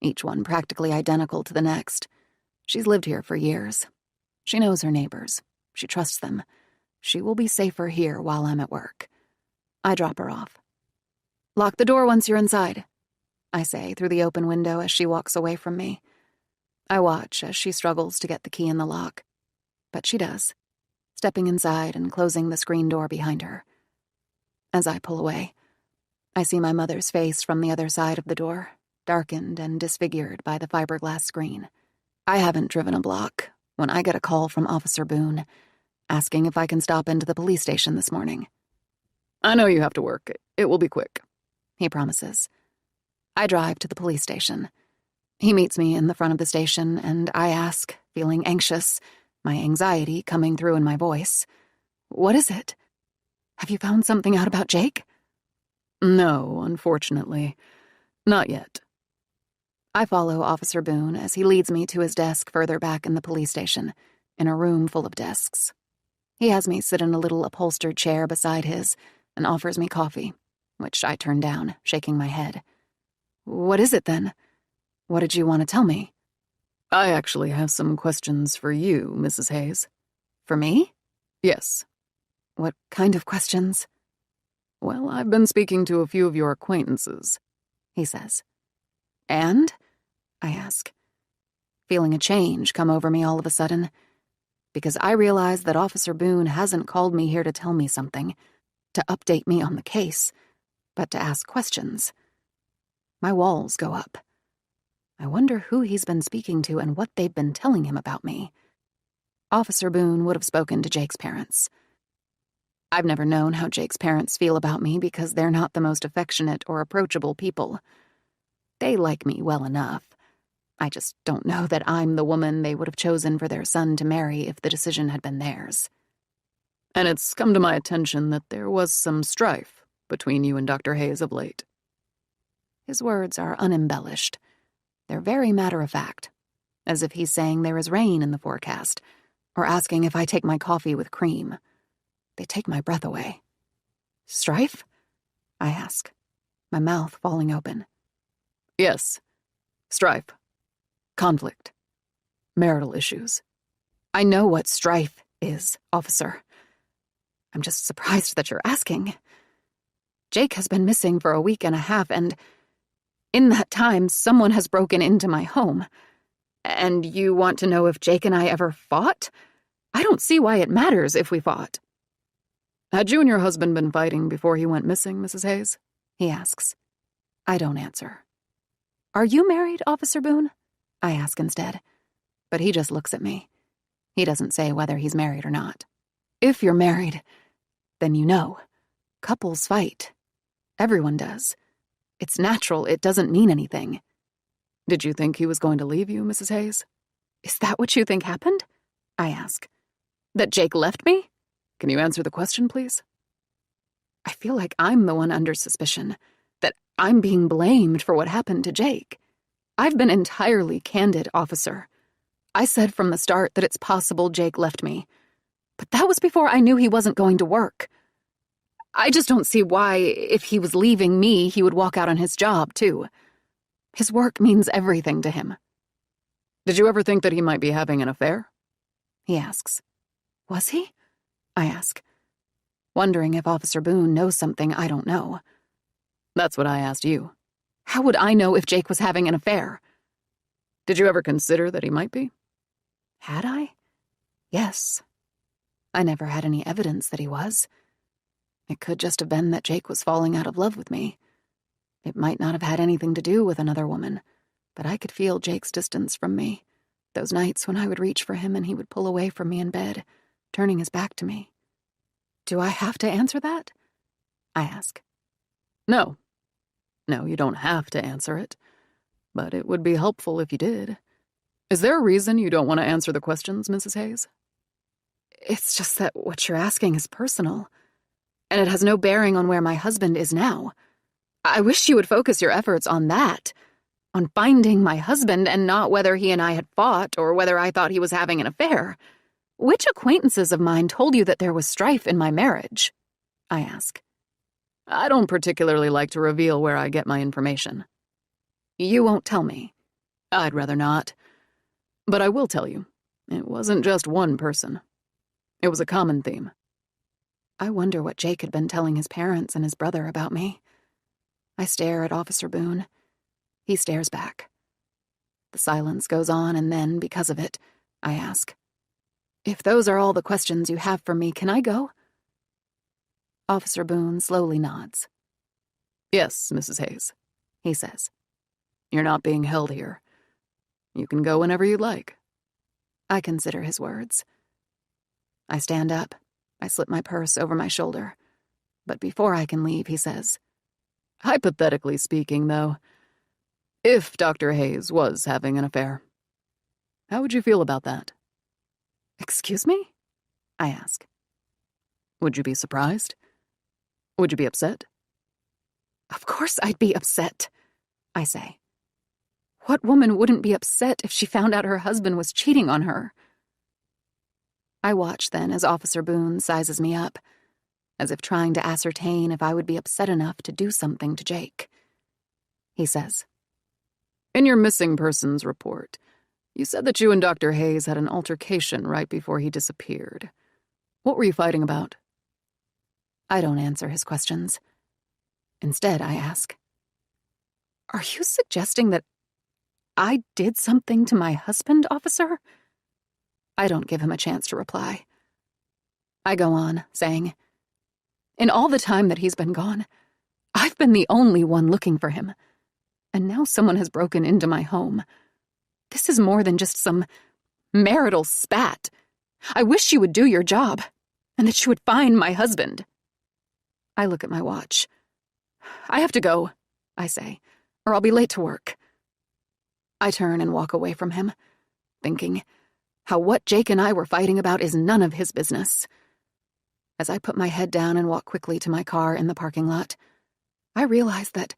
each one practically identical to the next. She's lived here for years. She knows her neighbors. She trusts them. She will be safer here while I'm at work. I drop her off. "Lock the door once you're inside," I say through the open window as she walks away from me. I watch as she struggles to get the key in the lock, but she does, stepping inside and closing the screen door behind her. As I pull away, I see my mother's face from the other side of the door, darkened and disfigured by the fiberglass screen. I haven't driven a block when I get a call from Officer Boone, asking if I can stop into the police station this morning. "I know you have to work. It will be quick," he promises. I drive to the police station. He meets me in the front of the station, and I ask, feeling anxious, my anxiety coming through in my voice, "What is it? Have you found something out about Jake?" "No, unfortunately. Not yet." I follow Officer Boone as he leads me to his desk further back in the police station, in a room full of desks. He has me sit in a little upholstered chair beside his, and offers me coffee, which I turn down, shaking my head. What is it, then? What did you want to tell me? I actually have some questions for you, Mrs. Hayes. For me? Yes. What kind of questions? Well, I've been speaking to a few of your acquaintances, he says. And? I ask, feeling a change come over me all of a sudden, because I realize that Officer Boone hasn't called me here to tell me something, to update me on the case, but to ask questions. My walls go up. I wonder who he's been speaking to and what they've been telling him about me. Officer Boone would have spoken to Jake's parents. I've never known how Jake's parents feel about me because they're not the most affectionate or approachable people. They like me well enough. I just don't know that I'm the woman they would have chosen for their son to marry if the decision had been theirs. And it's come to my attention that there was some strife between you and Dr. Hayes of late. His words are unembellished. They're very matter-of-fact, as if he's saying there is rain in the forecast, or asking if I take my coffee with cream. They take my breath away. Strife? I ask, my mouth falling open. Yes. Strife. Conflict. Marital issues. I know what strife is, officer. I'm just surprised that you're asking. Jake has been missing for a week and a half, and in that time, someone has broken into my home. And you want to know if Jake and I ever fought? I don't see why it matters if we fought. Had you and your husband been fighting before he went missing, Mrs. Hayes? He asks. I don't answer. Are you married, Officer Boone? I ask instead. But he just looks at me. He doesn't say whether he's married or not. If you're married, then you know. Couples fight. Everyone does. It's natural. It doesn't mean anything. Did you think he was going to leave you, Mrs. Hayes? Is that what you think happened? I ask. That Jake left me? Can you answer the question, please? I feel like I'm the one under suspicion, that I'm being blamed for what happened to Jake. I've been entirely candid, officer. I said from the start that it's possible Jake left me, but that was before I knew he wasn't going to work. I just don't see why, if he was leaving me, he would walk out on his job, too. His work means everything to him. Did you ever think that he might be having an affair? He asks. Was he? I ask, wondering if Officer Boone knows something I don't know. That's what I asked you. How would I know if Jake was having an affair? Did you ever consider that he might be? Had I? Yes. I never had any evidence that he was. It could just have been that Jake was falling out of love with me. It might not have had anything to do with another woman, but I could feel Jake's distance from me, those nights when I would reach for him and he would pull away from me in bed, turning his back to me. Do I have to answer that? I ask. No. No, you don't have to answer it, but it would be helpful if you did. Is there a reason you don't want to answer the questions, Mrs. Hayes? It's just that what you're asking is personal, and it has no bearing on where my husband is now. I wish you would focus your efforts on that, on finding my husband and not whether he and I had fought or whether I thought he was having an affair. Which acquaintances of mine told you that there was strife in my marriage? I ask. I don't particularly like to reveal where I get my information. You won't tell me. I'd rather not. But I will tell you, it wasn't just one person. It was a common theme. I wonder what Jake had been telling his parents and his brother about me. I stare at Officer Boone. He stares back. The silence goes on, and then, because of it, I ask, if those are all the questions you have for me, can I go? Officer Boone slowly nods. Yes, Mrs. Hayes, he says. You're not being held here. You can go whenever you like. I consider his words. I stand up. I slip my purse over my shoulder. But before I can leave, he says, hypothetically speaking, though, if Dr. Hayes was having an affair, how would you feel about that? Excuse me? I ask. Would you be surprised? Would you be upset? Of course I'd be upset, I say. What woman wouldn't be upset if she found out her husband was cheating on her? I watch then as Officer Boone sizes me up, as if trying to ascertain if I would be upset enough to do something to Jake. He says, "In your missing persons report, you said that you and Dr. Hayes had an altercation right before he disappeared. What were you fighting about?" I don't answer his questions. Instead, I ask, "Are you suggesting that I did something to my husband, officer?" I don't give him a chance to reply. I go on, saying, "In all the time that he's been gone, I've been the only one looking for him. And now someone has broken into my home. This is more than just some marital spat. I wish you would do your job, and that you would find my husband." I look at my watch. "I have to go," I say, "or I'll be late to work." I turn and walk away from him, thinking how what Jake and I were fighting about is none of his business. As I put my head down and walk quickly to my car in the parking lot, I realize that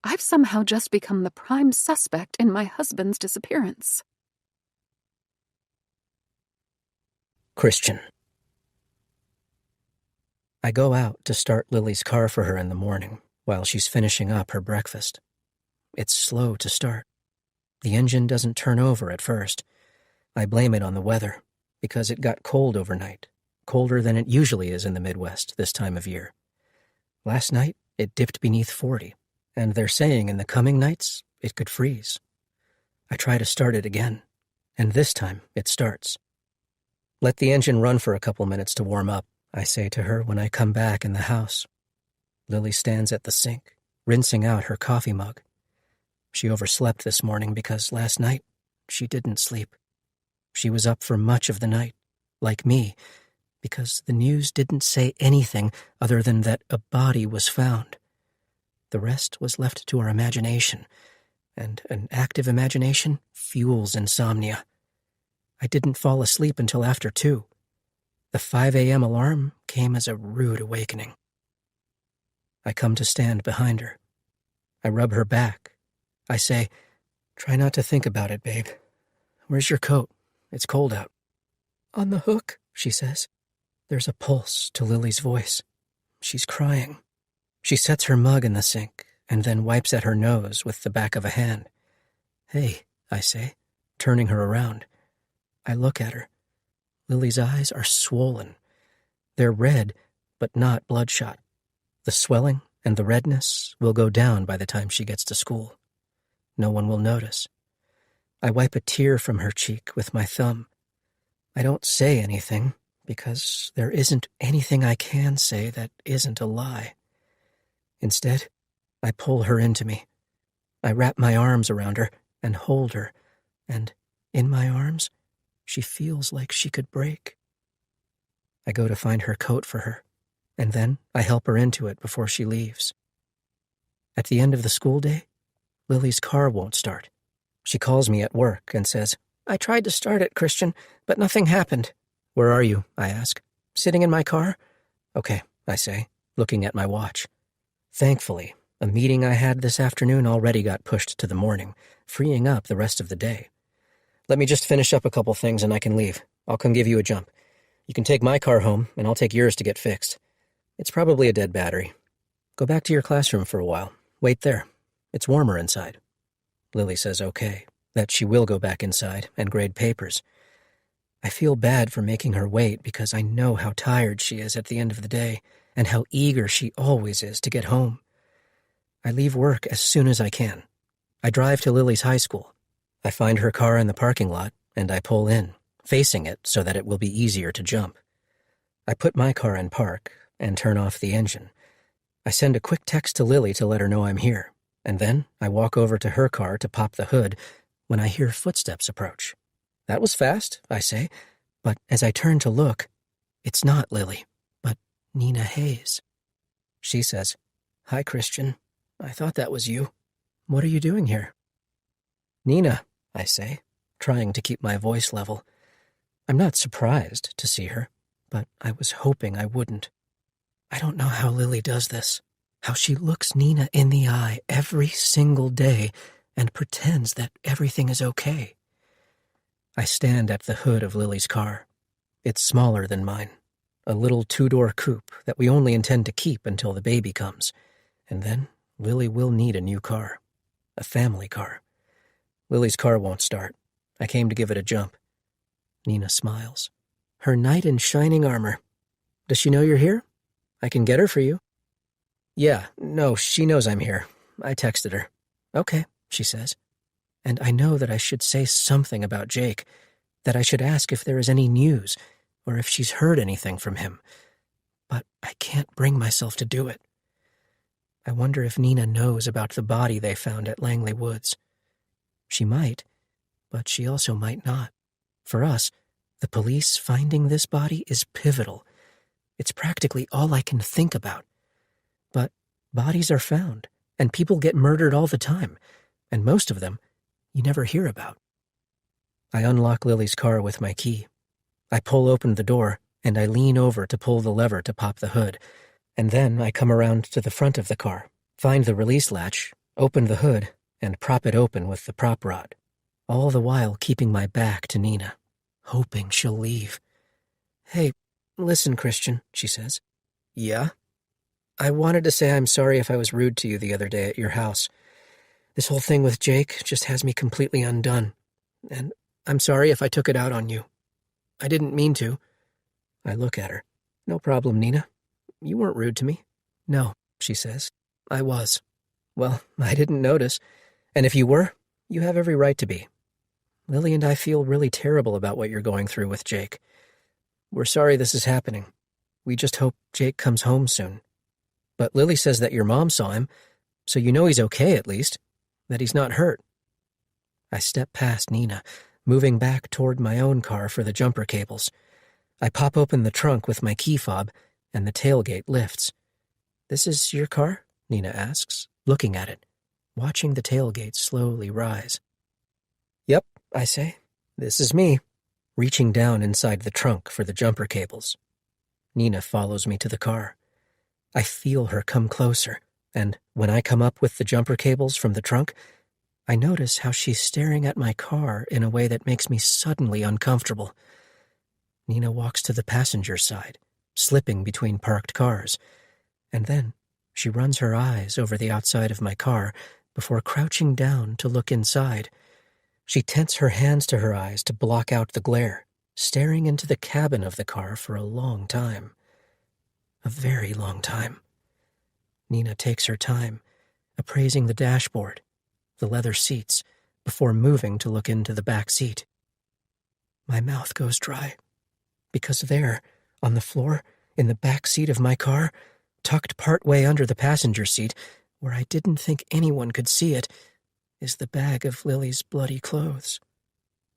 I've somehow just become the prime suspect in my husband's disappearance. Christian. I go out to start Lily's car for her in the morning while she's finishing up her breakfast. It's slow to start. The engine doesn't turn over at first. I blame it on the weather, because it got cold overnight, colder than it usually is in the Midwest this time of year. Last night, it dipped beneath 40, and they're saying in the coming nights it could freeze. I try to start it again, and this time it starts. "Let the engine run for a couple minutes to warm up," I say to her when I come back in the house. Lily stands at the sink, rinsing out her coffee mug. She overslept this morning because last night she didn't sleep. She was up for much of the night, like me, because the news didn't say anything other than that a body was found. The rest was left to our imagination, and an active imagination fuels insomnia. I didn't fall asleep until after 2. The 5 a.m. alarm came as a rude awakening. I come to stand behind her. I rub her back. I say, "Try not to think about it, babe. Where's your coat? It's cold out." "On the hook," she says. There's a pulse to Lily's voice. She's crying. She sets her mug in the sink and then wipes at her nose with the back of a hand. "Hey," I say, turning her around. I look at her. Lily's eyes are swollen. They're red, but not bloodshot. The swelling and the redness will go down by the time she gets to school. No one will notice. I wipe a tear from her cheek with my thumb. I don't say anything, because there isn't anything I can say that isn't a lie. Instead, I pull her into me. I wrap my arms around her and hold her, and in my arms, she feels like she could break. I go to find her coat for her, and then I help her into it before she leaves. At the end of the school day, Lily's car won't start. She calls me at work and says, "I tried to start it, Christian, but nothing happened." "Where are you?" I ask. "Sitting in my car." "Okay," I say, looking at my watch. Thankfully, a meeting I had this afternoon already got pushed to the morning, freeing up the rest of the day. "Let me just finish up a couple things and I can leave. I'll come give you a jump. You can take my car home, and I'll take yours to get fixed. It's probably a dead battery. Go back to your classroom for a while. Wait there. It's warmer inside." Lily says okay, that she will go back inside and grade papers. I feel bad for making her wait because I know how tired she is at the end of the day and how eager she always is to get home. I leave work as soon as I can. I drive to Lily's high school. I find her car in the parking lot, and I pull in, facing it so that it will be easier to jump. I put my car in park and turn off the engine. I send a quick text to Lily to let her know I'm here, and then I walk over to her car to pop the hood when I hear footsteps approach. "That was fast," I say, but as I turn to look, it's not Lily, but Nina Hayes. She says, "Hi, Christian. I thought that was you. What are you doing here?" "Nina," I say, trying to keep my voice level. I'm not surprised to see her, but I was hoping I wouldn't. I don't know how Lily does this, how she looks Nina in the eye every single day and pretends that everything is okay. I stand at the hood of Lily's car. It's smaller than mine. a little two-door coupe that we only intend to keep until the baby comes. And then Lily will need a new car, a family car. Lily's car won't start. I came to give it a jump. Nina smiles. Her knight in shining armor. Does she know you're here? I can get her for you. Yeah, no, she knows I'm here. I texted her. Okay, she says. And I know that I should say something about Jake, that I should ask if there is any news, or if she's heard anything from him. But I can't bring myself to do it. I wonder if Nina knows about the body they found at Langley Woods. She might, but she also might not. For us, the police finding this body is pivotal. It's practically all I can think about. But bodies are found, and people get murdered all the time, and most of them you never hear about. I unlock Lily's car with my key. I pull open the door, and I lean over to pull the lever to pop the hood, and then I come around to the front of the car, find the release latch, open the hood, and prop it open with the prop rod, all the while keeping my back to Nina, hoping she'll leave. Hey, listen, Christian, she says. Yeah? I wanted to say I'm sorry if I was rude to you the other day at your house. This whole thing with Jake just has me completely undone, and I'm sorry if I took it out on you. I didn't mean to. I look at her. No problem, Nina. You weren't rude to me. No, she says. I was. Well, I didn't notice, and if you were, you have every right to be. Lily and I feel really terrible about what you're going through with Jake. We're sorry this is happening. We just hope Jake comes home soon. But Lily says that your mom saw him, so you know he's okay at least, that he's not hurt. I step past Nina, moving back toward my own car for the jumper cables. I pop open the trunk with my key fob, and the tailgate lifts. This is your car? Nina asks, looking at it, watching the tailgate slowly rise. Yep, I say. This is me, reaching down inside the trunk for the jumper cables. Nina follows me to the car. I feel her come closer, and when I come up with the jumper cables from the trunk, I notice how she's staring at my car in a way that makes me suddenly uncomfortable. Nina walks to the passenger side, slipping between parked cars, and then she runs her eyes over the outside of my car before crouching down to look inside. She tenses her hands to her eyes to block out the glare, staring into the cabin of the car for a long time. A very long time. Nina takes her time, appraising the dashboard, the leather seats, before moving to look into the back seat. My mouth goes dry, because there, on the floor, in the back seat of my car, tucked partway under the passenger seat, where I didn't think anyone could see it, is the bag of Lily's bloody clothes.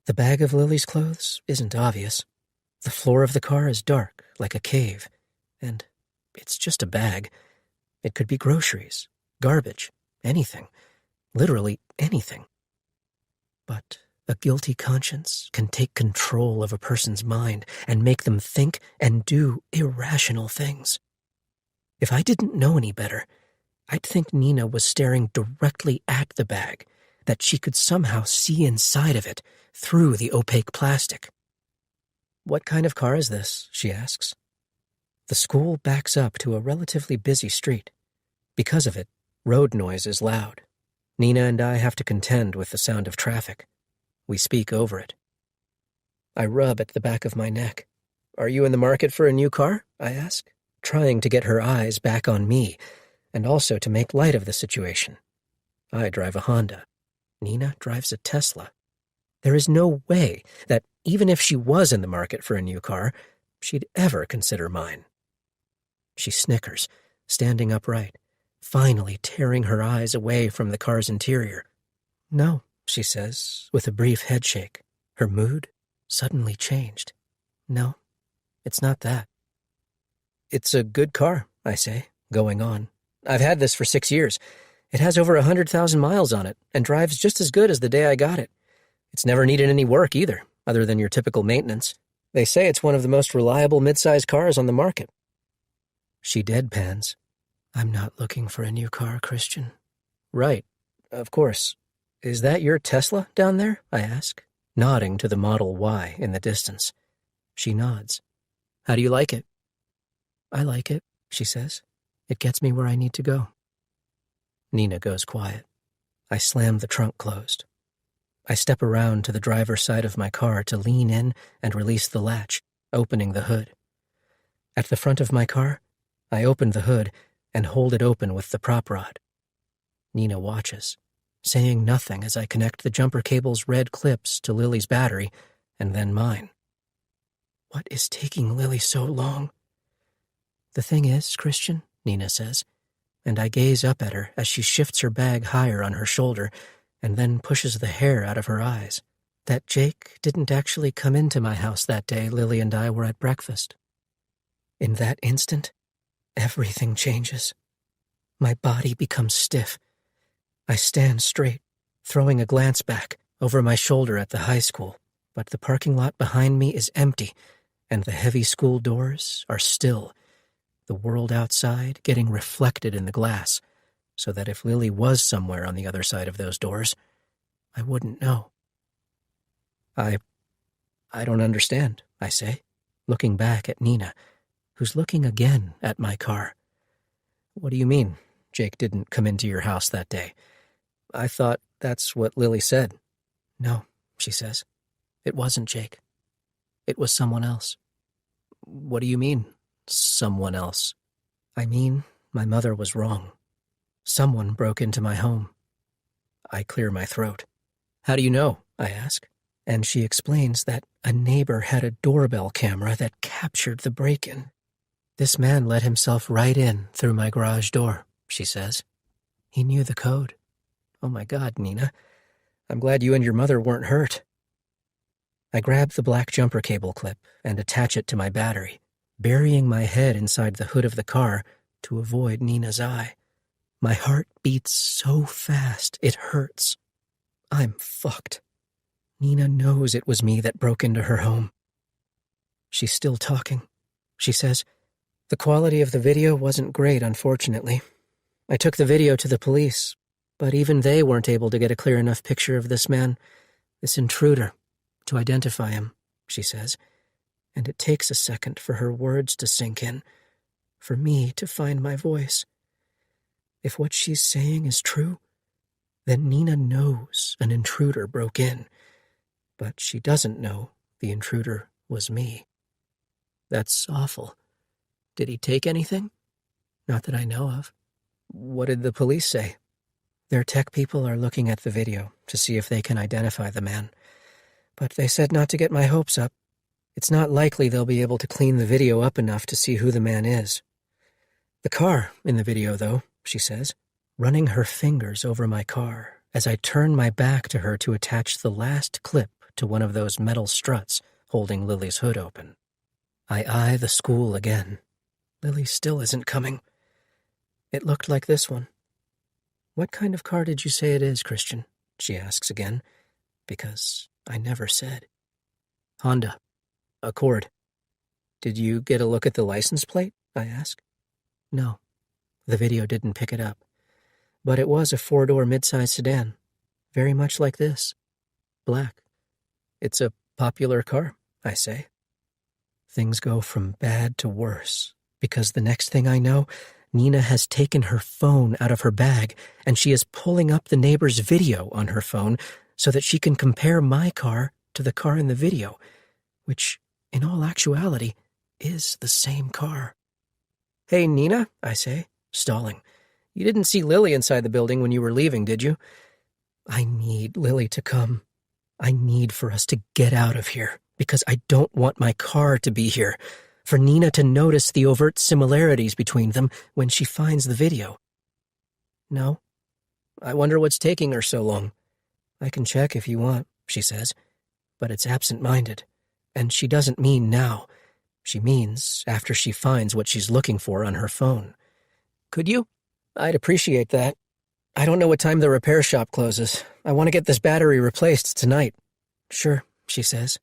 The bag of Lily's clothes isn't obvious. The floor of the car is dark, like a cave, and it's just a bag. It could be groceries, garbage, anything, literally anything. But a guilty conscience can take control of a person's mind and make them think and do irrational things. If I didn't know any better, I'd think Nina was staring directly at the bag, that she could somehow see inside of it through the opaque plastic. What kind of car is this? She asks. The school backs up to a relatively busy street. Because of it, road noise is loud. Nina and I have to contend with the sound of traffic. We speak over it. I rub at the back of my neck. Are you in the market for a new car? I ask, trying to get her eyes back on me, and also to make light of the situation. I drive a Honda. Nina drives a Tesla. There is no way that, even if she was in the market for a new car, she'd ever consider mine. She snickers, standing upright, finally tearing her eyes away from the car's interior. No, she says, with a brief headshake. Her mood suddenly changed. No, it's not that. It's a good car, I say, going on. I've had this for 6 years. It has over 100,000 miles on it and drives just as good as the day I got it. It's never needed any work either, other than your typical maintenance. They say it's one of the most reliable mid-size cars on the market. She deadpans. I'm not looking for a new car, Christian. Right, of course. Is that your Tesla down there? I ask, nodding to the Model Y in the distance. She nods. How do you like it? I like it, she says. It gets me where I need to go. Nina goes quiet. I slam the trunk closed. I step around to the driver's side of my car to lean in and release the latch, opening the hood. At the front of my car, I open the hood and hold it open with the prop rod. Nina watches, saying nothing as I connect the jumper cable's red clips to Lily's battery and then mine. What is taking Lily so long? The thing is, Christian, Nina says, and I gaze up at her as she shifts her bag higher on her shoulder and then pushes the hair out of her eyes, that Jake didn't actually come into my house that day Lily and I were at breakfast. In that instant, everything changes. My body becomes stiff. I stand straight, throwing a glance back over my shoulder at the high school, but the parking lot behind me is empty, and the heavy school doors are still, the world outside getting reflected in the glass, so that if Lily was somewhere on the other side of those doors, I wouldn't know. I don't understand, I say, looking back at Nina, who's looking again at my car. What do you mean, Jake didn't come into your house that day? I thought that's what Lily said. No, she says. It wasn't Jake. It was someone else. What do you mean, someone else? I mean, my mother was wrong. Someone broke into my home. I clear my throat. How do you know? I ask. And she explains that a neighbor had a doorbell camera that captured the break-in. This man let himself right in through my garage door, she says. He knew the code. Oh my God, Nina. I'm glad you and your mother weren't hurt. I grab the black jumper cable clip and attach it to my battery, burying my head inside the hood of the car to avoid Nina's eye. My heart beats so fast it hurts. I'm fucked. Nina knows it was me that broke into her home. She's still talking. She says, the quality of the video wasn't great, unfortunately. I took the video to the police, but even they weren't able to get a clear enough picture of this man, this intruder, to identify him, she says, and it takes a second for her words to sink in, for me to find my voice. If what she's saying is true, then Nina knows an intruder broke in, but she doesn't know the intruder was me. That's awful. Did he take anything? Not that I know of. What did the police say? Their tech people are looking at the video to see if they can identify the man, but they said not to get my hopes up. It's not likely they'll be able to clean the video up enough to see who the man is. The car in the video, though, she says, running her fingers over my car as I turn my back to her to attach the last clip to one of those metal struts holding Lily's hood open. I eye the school again. Lily still isn't coming. It looked like this one. What kind of car did you say it is, Christian? She asks again, because I never said. Honda. Accord. Did you get a look at the license plate? I ask. No. The video didn't pick it up. But it was a 4-door mid-size sedan. Very much like this. Black. It's a popular car, I say. Things go from bad to worse, because the next thing I know, Nina has taken her phone out of her bag, and she is pulling up the neighbor's video on her phone so that she can compare my car to the car in the video, which, in all actuality, is the same car. Hey, Nina, I say, stalling. You didn't see Lily inside the building when you were leaving, did you? I need Lily to come. I need for us to get out of here, because I don't want my car to be here, for Nina to notice the overt similarities between them when she finds the video. No. I wonder what's taking her so long. I can check if you want, she says, but it's absent-minded, and she doesn't mean now. She means after she finds what she's looking for on her phone. Could you? I'd appreciate that. I don't know what time the repair shop closes. I want to get this battery replaced tonight. Sure, she says.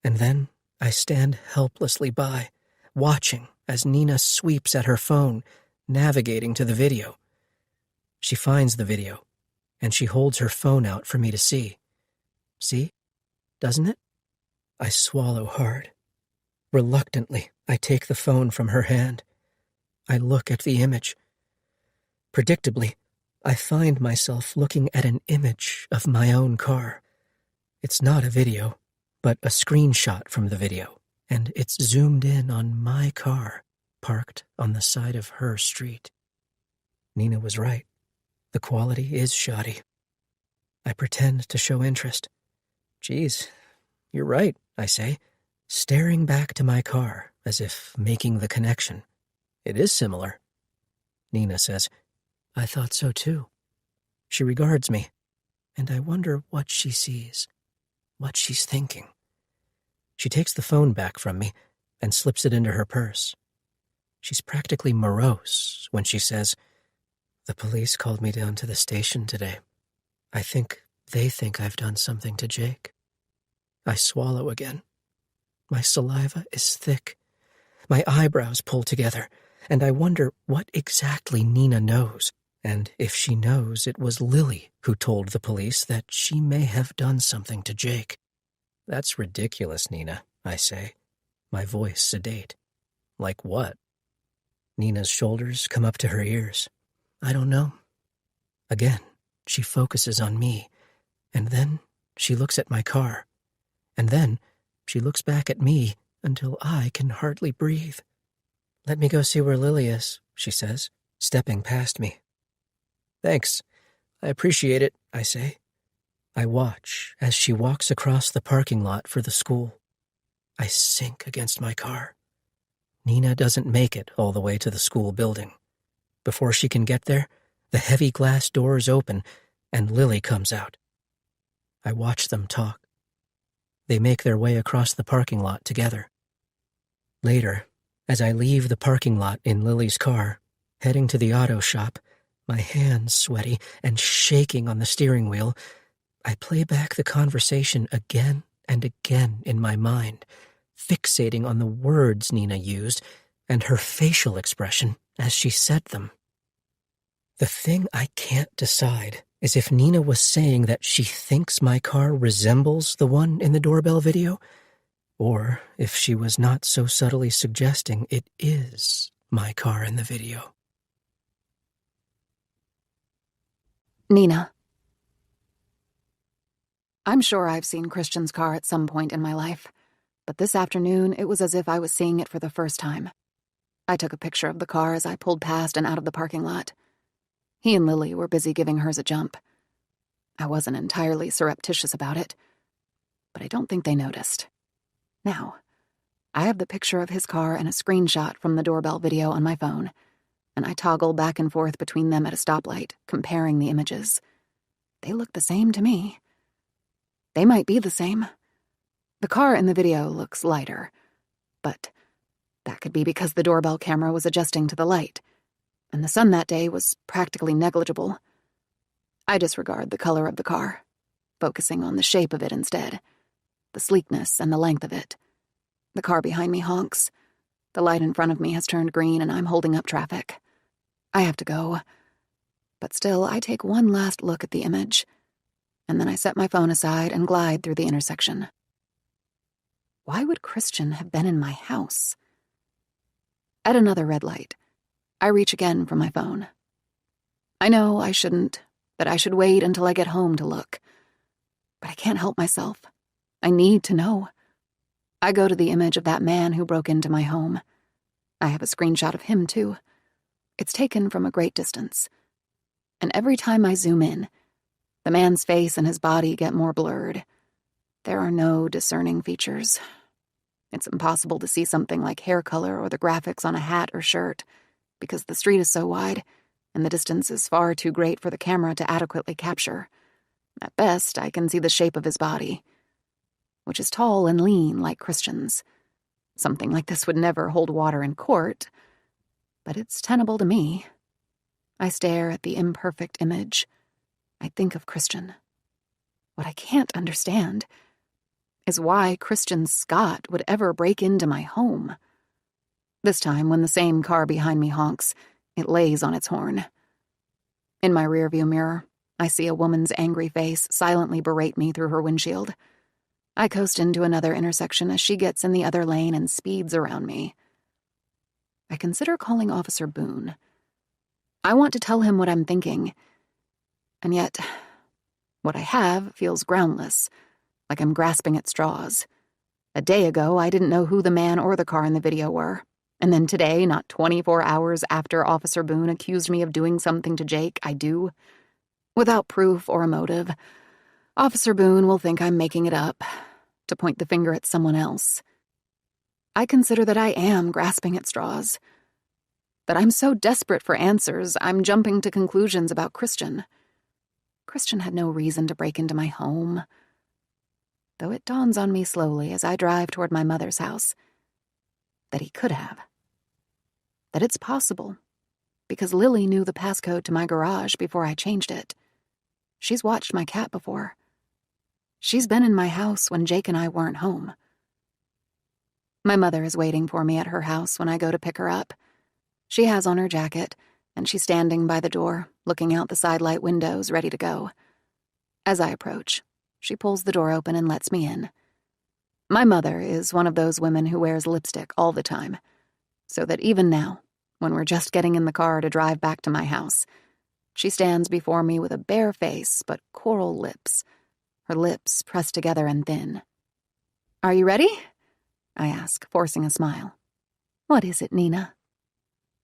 And then I stand helplessly by, watching as Nina sweeps at her phone, navigating to the video. She finds the video, and she holds her phone out for me to see. See? Doesn't it? I swallow hard. Reluctantly, I take the phone from her hand. I look at the image. Predictably, I find myself looking at an image of my own car. It's not a video, but a screenshot from the video, and it's zoomed in on my car, parked on the side of her street. Nina was right. The quality is shoddy. I pretend to show interest. Geez, you're right, I say, staring back to my car as if making the connection. It is similar. Nina says, I thought so too. She regards me, and I wonder what she sees, what she's thinking. She takes the phone back from me and slips it into her purse. She's practically morose when she says, the police called me down to the station today. I think they think I've done something to Jake. I swallow again. My saliva is thick. My eyebrows pull together, and I wonder what exactly Nina knows, and if she knows it was Lily who told the police that she may have done something to Jake. That's ridiculous, Nina, I say, my voice sedate. Like what? Nina's shoulders come up to her ears. I don't know. Again, she focuses on me, and then she looks at my car, and then she looks back at me until I can hardly breathe. Let me go see where Lily is, she says, stepping past me. Thanks. I appreciate it, I say. I watch as she walks across the parking lot for the school. I sink against my car. Nina doesn't make it all the way to the school building. Before she can get there, the heavy glass doors open and Lily comes out. I watch them talk. They make their way across the parking lot together. Later, as I leave the parking lot in Lily's car, heading to the auto shop, my hands sweaty and shaking on the steering wheel, I play back the conversation again and again in my mind, fixating on the words Nina used and her facial expression as she said them. The thing I can't decide is if Nina was saying that she thinks my car resembles the one in the doorbell video, or if she was not so subtly suggesting it is my car in the video. Nina. I'm sure I've seen Christian's car at some point in my life, but this afternoon it was as if I was seeing it for the first time. I took a picture of the car as I pulled past and out of the parking lot. He and Lily were busy giving hers a jump. I wasn't entirely surreptitious about it, but I don't think they noticed. Now, I have the picture of his car and a screenshot from the doorbell video on my phone, and I toggle back and forth between them at a stoplight, comparing the images. They look the same to me. They might be the same. The car in the video looks lighter, but that could be because the doorbell camera was adjusting to the light, and the sun that day was practically negligible. I disregard the color of the car, focusing on the shape of it instead, the sleekness and the length of it. The car behind me honks. The light in front of me has turned green and I'm holding up traffic. I have to go. But still, I take one last look at the image, and then I set my phone aside and glide through the intersection. Why would Christian have been in my house? At another red light, I reach again for my phone. I know I shouldn't, that I should wait until I get home to look. But I can't help myself. I need to know. I go to the image of that man who broke into my home. I have a screenshot of him, too. It's taken from a great distance. And every time I zoom in, the man's face and his body get more blurred. There are no discerning features. It's impossible to see something like hair color or the graphics on a hat or shirt, because the street is so wide, and the distance is far too great for the camera to adequately capture. At best, I can see the shape of his body, which is tall and lean like Christian's. Something like this would never hold water in court, but it's tenable to me. I stare at the imperfect image. I think of Christian. What I can't understand is why Christian Scott would ever break into my home. This time, when the same car behind me honks, it lays on its horn. In my rearview mirror, I see a woman's angry face silently berate me through her windshield. I coast into another intersection as she gets in the other lane and speeds around me. I consider calling Officer Boone. I want to tell him what I'm thinking, and yet what I have feels groundless, like I'm grasping at straws. A day ago, I didn't know who the man or the car in the video were. And then today, not 24 hours after Officer Boone accused me of doing something to Jake, I do. Without proof or a motive, Officer Boone will think I'm making it up, to point the finger at someone else. I consider that I am grasping at straws. That I'm so desperate for answers, I'm jumping to conclusions about Christian. Christian had no reason to break into my home. Though it dawns on me slowly as I drive toward my mother's house that he could have. That it's possible, because Lily knew the passcode to my garage before I changed it. She's watched my cat before. She's been in my house when Jake and I weren't home. My mother is waiting for me at her house when I go to pick her up. She has on her jacket, and she's standing by the door, looking out the sidelight windows, ready to go. As I approach, she pulls the door open and lets me in. My mother is one of those women who wears lipstick all the time, so that even now, when we're just getting in the car to drive back to my house, she stands before me with a bare face but coral lips, her lips pressed together and thin. "Are you ready?" I ask, forcing a smile. "What is it, Nina?"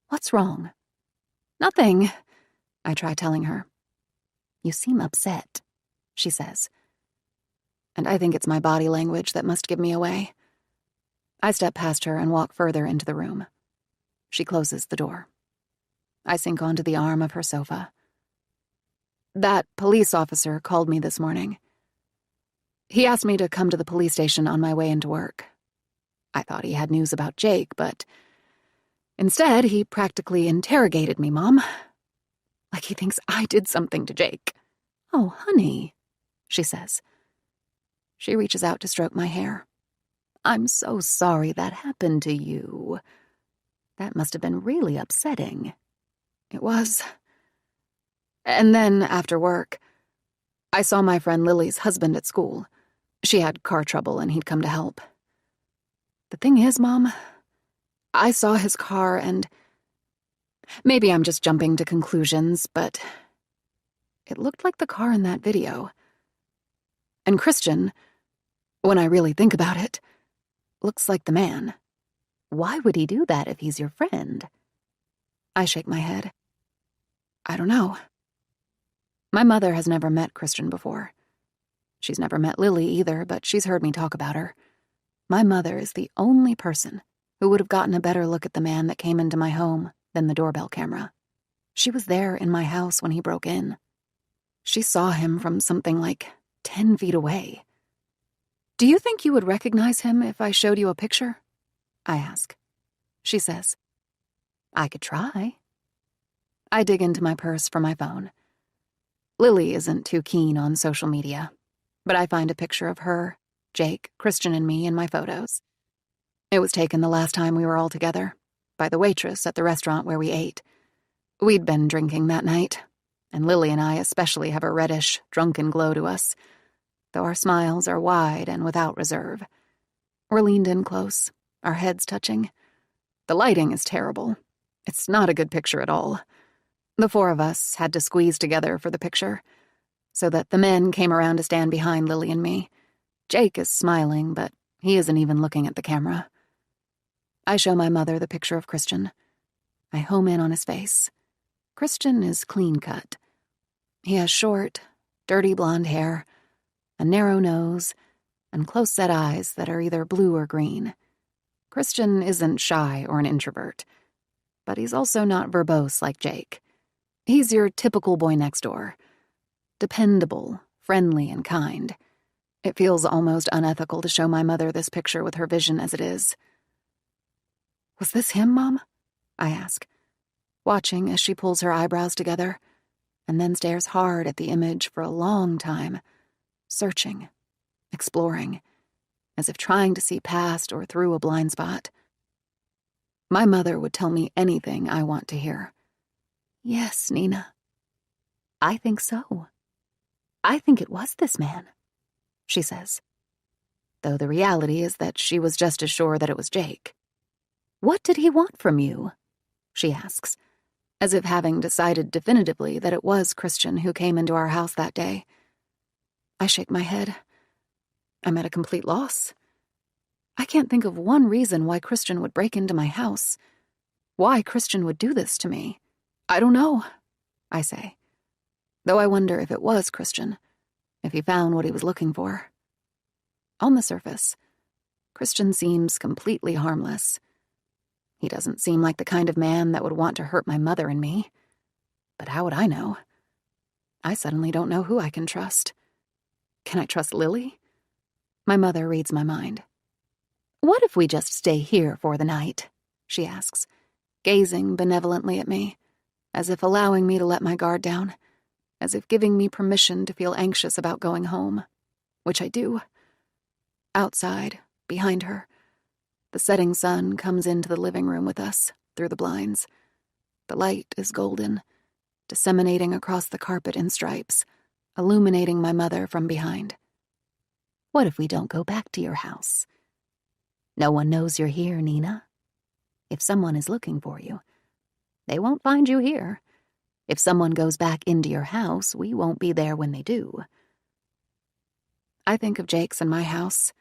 "What's wrong?" "Nothing," I try telling her. "You seem upset," she says. And I think it's my body language that must give me away. I step past her and walk further into the room. She closes the door. I sink onto the arm of her sofa. "That police officer called me this morning. He asked me to come to the police station on my way into work. I thought he had news about Jake, but instead he practically interrogated me, Mom. Like he thinks I did something to Jake." "Oh, honey," she says. She reaches out to stroke my hair. "I'm so sorry that happened to you. That must have been really upsetting." "It was." And then, after work, I saw my friend Lily's husband at school. She had car trouble and he'd come to help. The thing is, Mom, I saw his car and maybe I'm just jumping to conclusions, but it looked like the car in that video. And Christian, when I really think about it, looks like the man. Why would he do that if he's your friend? I shake my head. I don't know. My mother has never met Christian before. She's never met Lily either, but she's heard me talk about her. My mother is the only person who would have gotten a better look at the man that came into my home than the doorbell camera. She was there in my house when he broke in. She saw him from something like 10 feet away. "Do you think you would recognize him if I showed you a picture?" I ask. She says, "I could try." I dig into my purse for my phone. Lily isn't too keen on social media, but I find a picture of her, Jake, Christian, and me in my photos. It was taken the last time we were all together, by the waitress at the restaurant where we ate. We'd been drinking that night, and Lily and I especially have a reddish, drunken glow to us, though our smiles are wide and without reserve. We're leaned in close, our heads touching. The lighting is terrible. It's not a good picture at all. The four of us had to squeeze together for the picture, so that the men came around to stand behind Lily and me. Jake is smiling, but he isn't even looking at the camera. I show my mother the picture of Christian. I home in on his face. Christian is clean-cut. He has short, dirty blonde hair, a narrow nose, and close-set eyes that are either blue or green. Christian isn't shy or an introvert, but he's also not verbose like Jake. He's your typical boy next door. Dependable, friendly, and kind. It feels almost unethical to show my mother this picture with her vision as it is. "Was this him, Mom?" I ask, watching as she pulls her eyebrows together, and then stares hard at the image for a long time, searching, exploring, as if trying to see past or through a blind spot. My mother would tell me anything I want to hear. "Yes, Nina. I think so. I think it was this man," she says, though the reality is that she was just as sure that it was Jake. What did he want from you? She asks, as if having decided definitively that it was Christian who came into our house that day. I shake my head. I'm at a complete loss. I can't think of one reason why Christian would break into my house. Why Christian would do this to me. I don't know, I say. Though I wonder if it was Christian, if he found what he was looking for. On the surface, Christian seems completely harmless. He doesn't seem like the kind of man that would want to hurt my mother and me. But how would I know? I suddenly don't know who I can trust. Can I trust Lily? My mother reads my mind. What if we just stay here for the night? She asks, gazing benevolently at me, as if allowing me to let my guard down, as if giving me permission to feel anxious about going home, which I do. Outside, behind her, the setting sun comes into the living room with us through the blinds. The light is golden, disseminating across the carpet in stripes, illuminating my mother from behind. What if we don't go back to your house? No one knows you're here, Nina. If someone is looking for you, they won't find you here. If someone goes back into your house, we won't be there when they do. I think of Jake's and my house,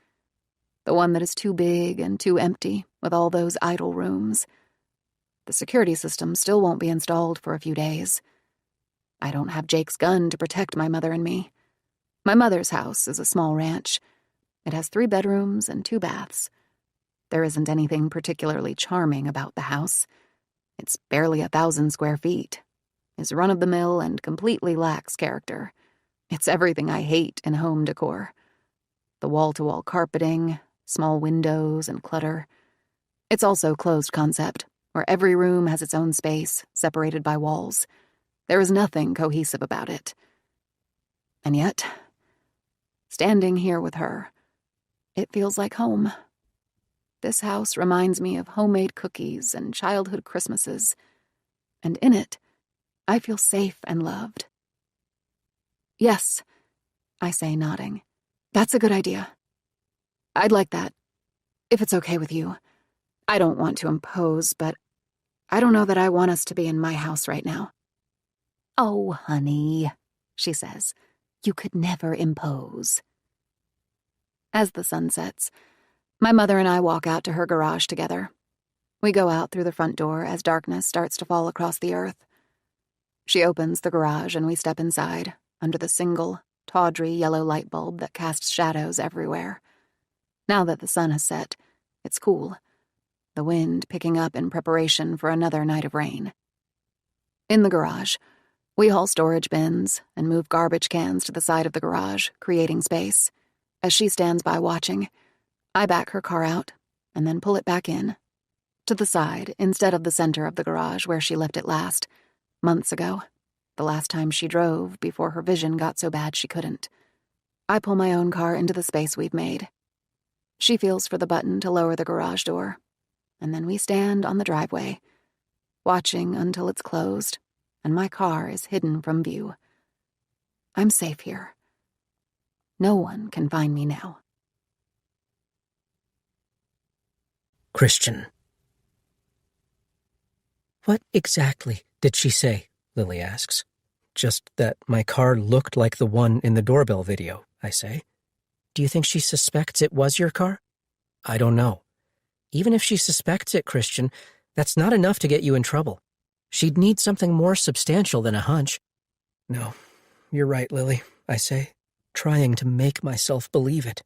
the one that is too big and too empty with all those idle rooms. The security system still won't be installed for a few days. I don't have Jake's gun to protect my mother and me. My mother's house is a small ranch. It has 3 bedrooms and 2 baths. There isn't anything particularly charming about the house. It's barely 1,000 square feet, is run-of-the-mill and completely lacks character. It's everything I hate in home decor. The wall-to-wall carpeting, small windows, and clutter. It's also closed concept, where every room has its own space, separated by walls. There is nothing cohesive about it. And yet, standing here with her, it feels like home. This house reminds me of homemade cookies and childhood Christmases, and in it, I feel safe and loved. Yes, I say, nodding. That's a good idea. I'd like that, if it's okay with you. I don't want to impose, but I don't know that I want us to be in my house right now. Oh, honey, she says, you could never impose. As the sun sets, my mother and I walk out to her garage together. We go out through the front door as darkness starts to fall across the earth. She opens the garage and we step inside, under the single, tawdry yellow light bulb that casts shadows everywhere. Now that the sun has set, it's cool, the wind picking up in preparation for another night of rain. In the garage, we haul storage bins and move garbage cans to the side of the garage, creating space. As she stands by watching, I back her car out and then pull it back in, to the side instead of the center of the garage where she left it last, months ago, the last time she drove before her vision got so bad she couldn't. I pull my own car into the space we've made. She feels for the button to lower the garage door, and then we stand on the driveway, watching until it's closed and my car is hidden from view. I'm safe here. No one can find me now. Christian. What exactly did she say? Lily asks. Just that my car looked like the one in the doorbell video, I say. Do you think she suspects it was your car? I don't know. Even if she suspects it, Christian, that's not enough to get you in trouble. She'd need something more substantial than a hunch. No, you're right, Lily, I say, trying to make myself believe it.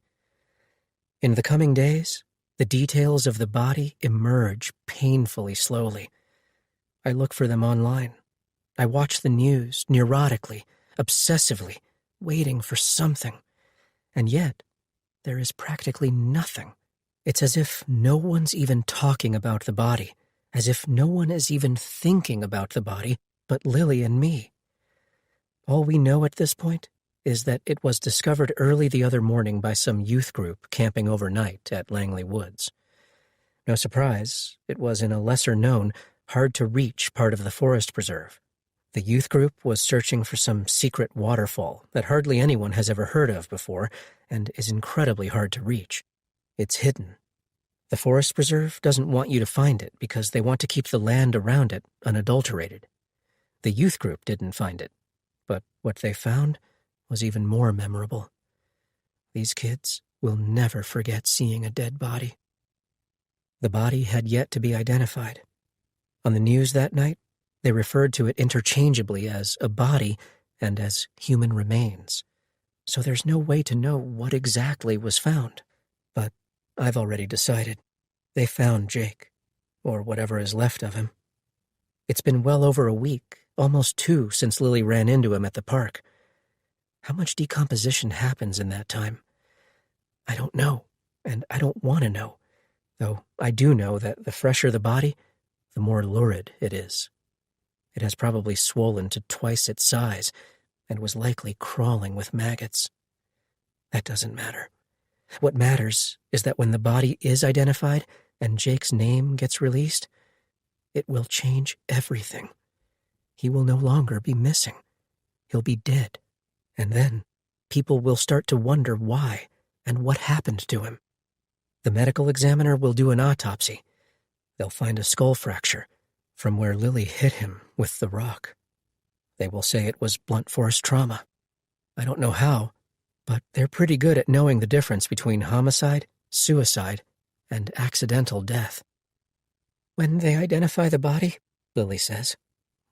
In the coming days, the details of the body emerge painfully slowly. I look for them online. I watch the news neurotically, obsessively, waiting for something. And yet, there is practically nothing. It's as if no one's even talking about the body, as if no one is even thinking about the body but Lily and me. All we know at this point is that it was discovered early the other morning by some youth group camping overnight at Langley Woods. No surprise, it was in a lesser-known, hard-to-reach part of the forest preserve. The youth group was searching for some secret waterfall that hardly anyone has ever heard of before and is incredibly hard to reach. It's hidden. The forest preserve doesn't want you to find it because they want to keep the land around it unadulterated. The youth group didn't find it, but what they found was even more memorable. These kids will never forget seeing a dead body. The body had yet to be identified. On the news that night, they referred to it interchangeably as a body and as human remains. So there's no way to know what exactly was found. But I've already decided. They found Jake, or whatever is left of him. It's been well over a week, almost 2, since Lily ran into him at the park. How much decomposition happens in that time? I don't know, and I don't want to know, though I do know that the fresher the body, the more lurid it is. It has probably swollen to twice its size and was likely crawling with maggots. That doesn't matter. What matters is that when the body is identified and Jake's name gets released, it will change everything. He will no longer be missing. He'll be dead. And then people will start to wonder why and what happened to him. The medical examiner will do an autopsy. They'll find a skull fracture from where Lily hit him with the rock. They will say it was blunt force trauma. I don't know how, but they're pretty good at knowing the difference between homicide, suicide, and accidental death. When they identify the body, Lily says,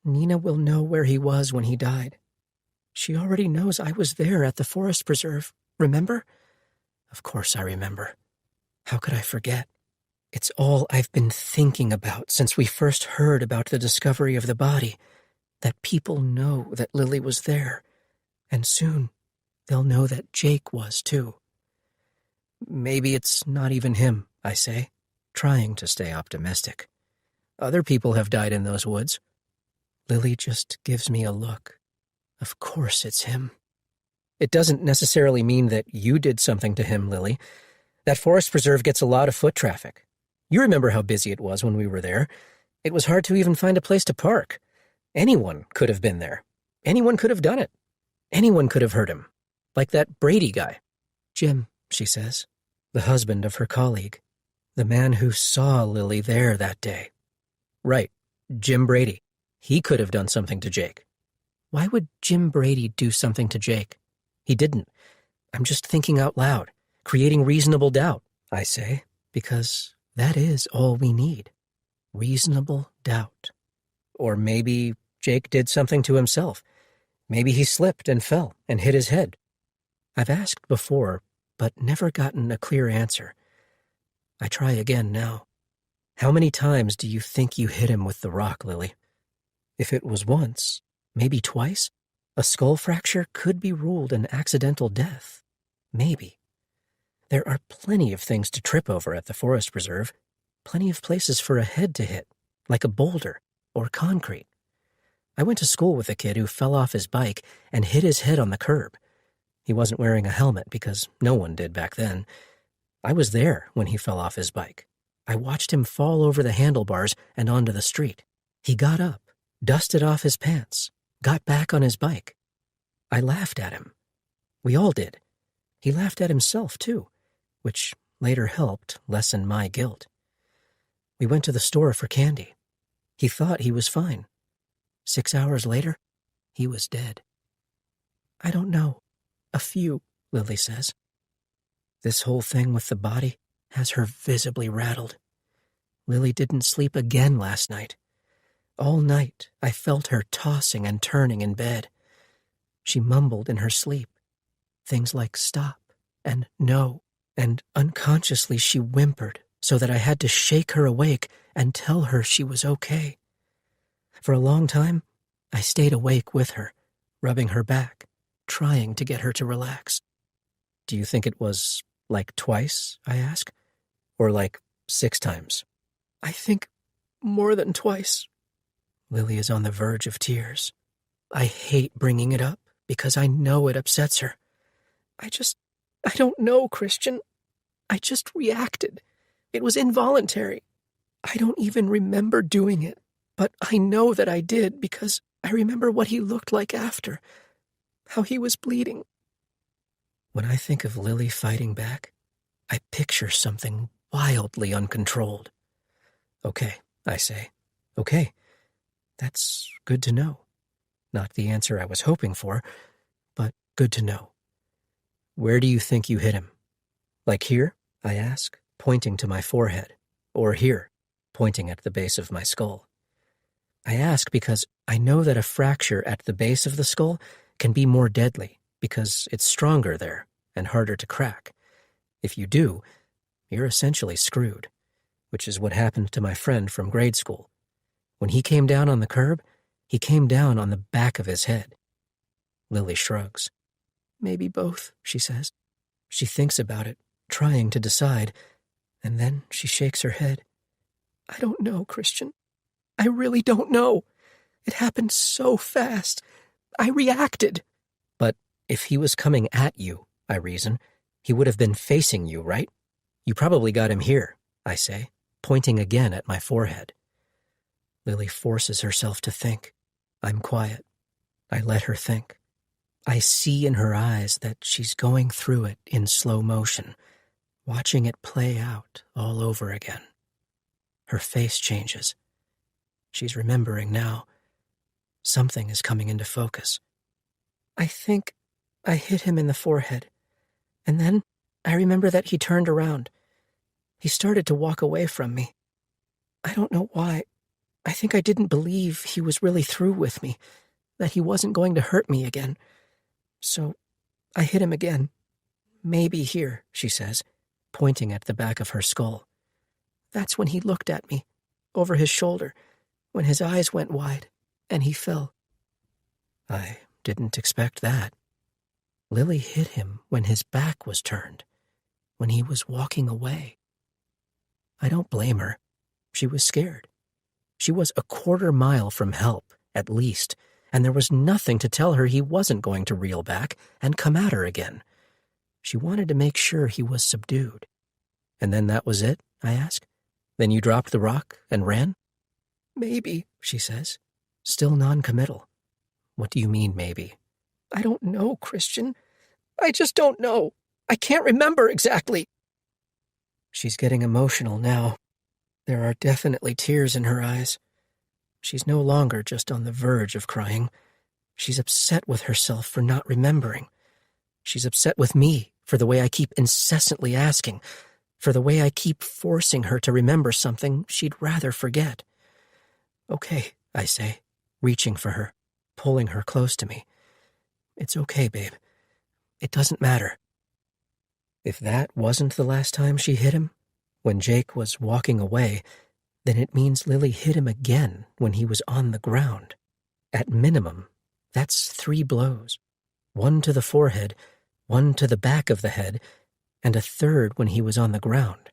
Nina will know where he was when he died. She already knows I was there at the forest preserve, remember? Of course I remember. How could I forget? It's all I've been thinking about since we first heard about the discovery of the body, that people know that Lily was there, and soon they'll know that Jake was too. Maybe it's not even him, I say, trying to stay optimistic. Other people have died in those woods. Lily just gives me a look. Of course it's him. It doesn't necessarily mean that you did something to him, Lily. That forest preserve gets a lot of foot traffic. You remember how busy it was when we were there. It was hard to even find a place to park. Anyone could have been there. Anyone could have done it. Anyone could have hurt him. Like that Brady guy. Jim, she says, the husband of her colleague. The man who saw Lily there that day. Right, Jim Brady. He could have done something to Jake. Why would Jim Brady do something to Jake? He didn't. I'm just thinking out loud, creating reasonable doubt, I say, because that is all we need. Reasonable doubt. Or maybe Jake did something to himself. Maybe he slipped and fell and hit his head. I've asked before, but never gotten a clear answer. I try again now. How many times do you think you hit him with the rock, Lily? If it was once, maybe twice, a skull fracture could be ruled an accidental death. Maybe. There are plenty of things to trip over at the forest preserve, plenty of places for a head to hit, like a boulder or concrete. I went to school with a kid who fell off his bike and hit his head on the curb. He wasn't wearing a helmet because no one did back then. I was there when he fell off his bike. I watched him fall over the handlebars and onto the street. He got up, dusted off his pants, got back on his bike. I laughed at him. We all did. He laughed at himself, too, which later helped lessen my guilt. We went to the store for candy. He thought he was fine. 6 hours later, he was dead. I don't know. A few, Lily says. This whole thing with the body has her visibly rattled. Lily didn't sleep again last night. All night, I felt her tossing and turning in bed. She mumbled in her sleep, things like stop and no, and unconsciously she whimpered so that I had to shake her awake and tell her she was okay. For a long time, I stayed awake with her, rubbing her back, trying to get her to relax. Do you think it was like twice, I ask, or like 6 times? I think more than twice. Lily is on the verge of tears. I hate bringing it up because I know it upsets her. I don't know, Christian. I just reacted. It was involuntary. I don't even remember doing it, but I know that I did because I remember what he looked like after, how he was bleeding. When I think of Lily fighting back, I picture something wildly uncontrolled. Okay, I say. Okay, that's good to know. Not the answer I was hoping for, but good to know. Where do you think you hit him? Like here? I ask, pointing to my forehead. Or here, pointing at the base of my skull. I ask because I know that a fracture at the base of the skull can be more deadly because it's stronger there and harder to crack. If you do, you're essentially screwed, which is what happened to my friend from grade school. When he came down on the curb, he came down on the back of his head. Lily shrugs. Maybe both, she says. She thinks about it, trying to decide, and then she shakes her head. I don't know, Christian. I really don't know. It happened so fast. I reacted. But if he was coming at you, I reason, he would have been facing you, right? You probably got him here, I say, pointing again at my forehead. Lily forces herself to think. I'm quiet. I let her think. I see in her eyes that she's going through it in slow motion, watching it play out all over again. Her face changes. She's remembering now. Something is coming into focus. I think I hit him in the forehead, and then I remember that he turned around. He started to walk away from me. I don't know why. I think I didn't believe he was really through with me, that he wasn't going to hurt me again. So I hit him again. Maybe here, she says, pointing at the back of her skull. That's when he looked at me, over his shoulder, when his eyes went wide, and he fell. I didn't expect that. Lily hit him when his back was turned, when he was walking away. I don't blame her. She was scared. She was a quarter mile from help, at least, and there was nothing to tell her he wasn't going to reel back and come at her again. She wanted to make sure he was subdued. And then that was it, I ask? Then you dropped the rock and ran? Maybe, she says, still non-committal. What do you mean, maybe? I don't know, Christian. I just don't know. I can't remember exactly. She's getting emotional now. There are definitely tears in her eyes. She's no longer just on the verge of crying. She's upset with herself for not remembering. She's upset with me for the way I keep incessantly asking, for the way I keep forcing her to remember something she'd rather forget. Okay, I say, reaching for her, pulling her close to me. It's okay, babe. It doesn't matter. If that wasn't the last time she hit him, when Jake was walking away, then it means Lily hit him again when he was on the ground. At minimum, that's 3 blows. 1 to the forehead, 1 to the back of the head, and a 3rd when he was on the ground,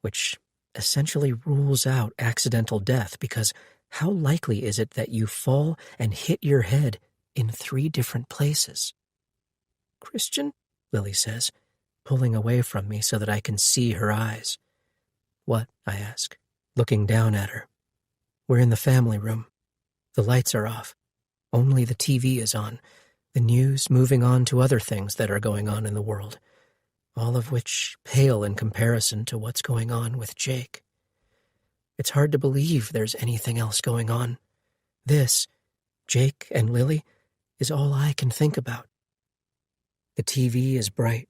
which essentially rules out accidental death because how likely is it that you fall and hit your head in 3 different places? Christian, Lily says, pulling away from me so that I can see her eyes. What? I ask, looking down at her. We're in the family room. The lights are off. Only the TV is on, the news moving on to other things that are going on in the world, all of which pale in comparison to what's going on with Jake. It's hard to believe there's anything else going on. This, Jake and Lily, is all I can think about. The TV is bright,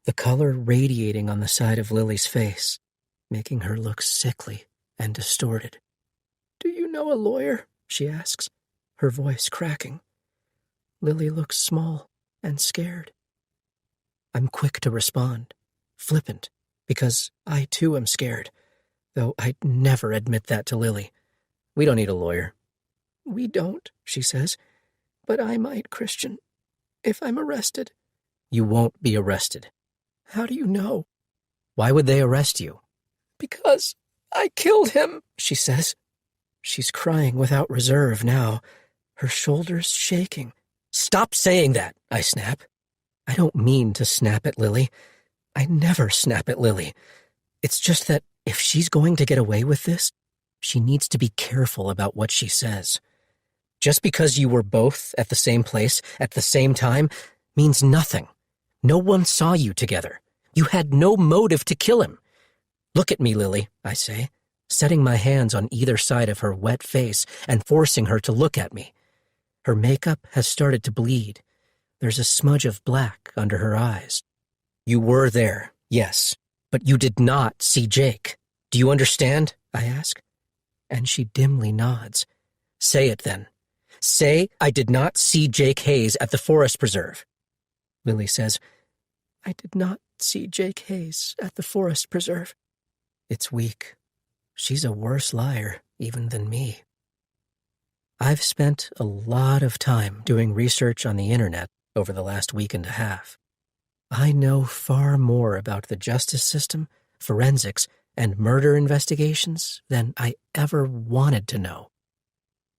the color radiating on the side of Lily's face, making her look sickly and distorted. Do you know a lawyer? She asks, her voice cracking. Lily looks small and scared. I'm quick to respond, flippant, because I too am scared, though I'd never admit that to Lily. We don't need a lawyer. We don't, she says, but I might, Christian, if I'm arrested. You won't be arrested. How do you know? Why would they arrest you? Because I killed him, she says. She's crying without reserve now, her shoulders shaking. Stop saying that, I snap. I don't mean to snap at Lily. I never snap at Lily. It's just that if she's going to get away with this, she needs to be careful about what she says. Just because you were both at the same place at the same time means nothing. No one saw you together. You had no motive to kill him. "Look at me, Lily," I say, setting my hands on either side of her wet face and forcing her to look at me. Her makeup has started to bleed. There's a smudge of black under her eyes. "You were there, yes, but you did not see Jake. Do you understand?" I ask. And she dimly nods. "Say it then. Say I did not see Jake Hayes at the forest preserve." Lily says, "I did not see Jake Hayes at the forest preserve." It's weak. She's a worse liar even than me. I've spent a lot of time doing research on the internet over the last week and a half. I know far more about the justice system, forensics, and murder investigations than I ever wanted to know.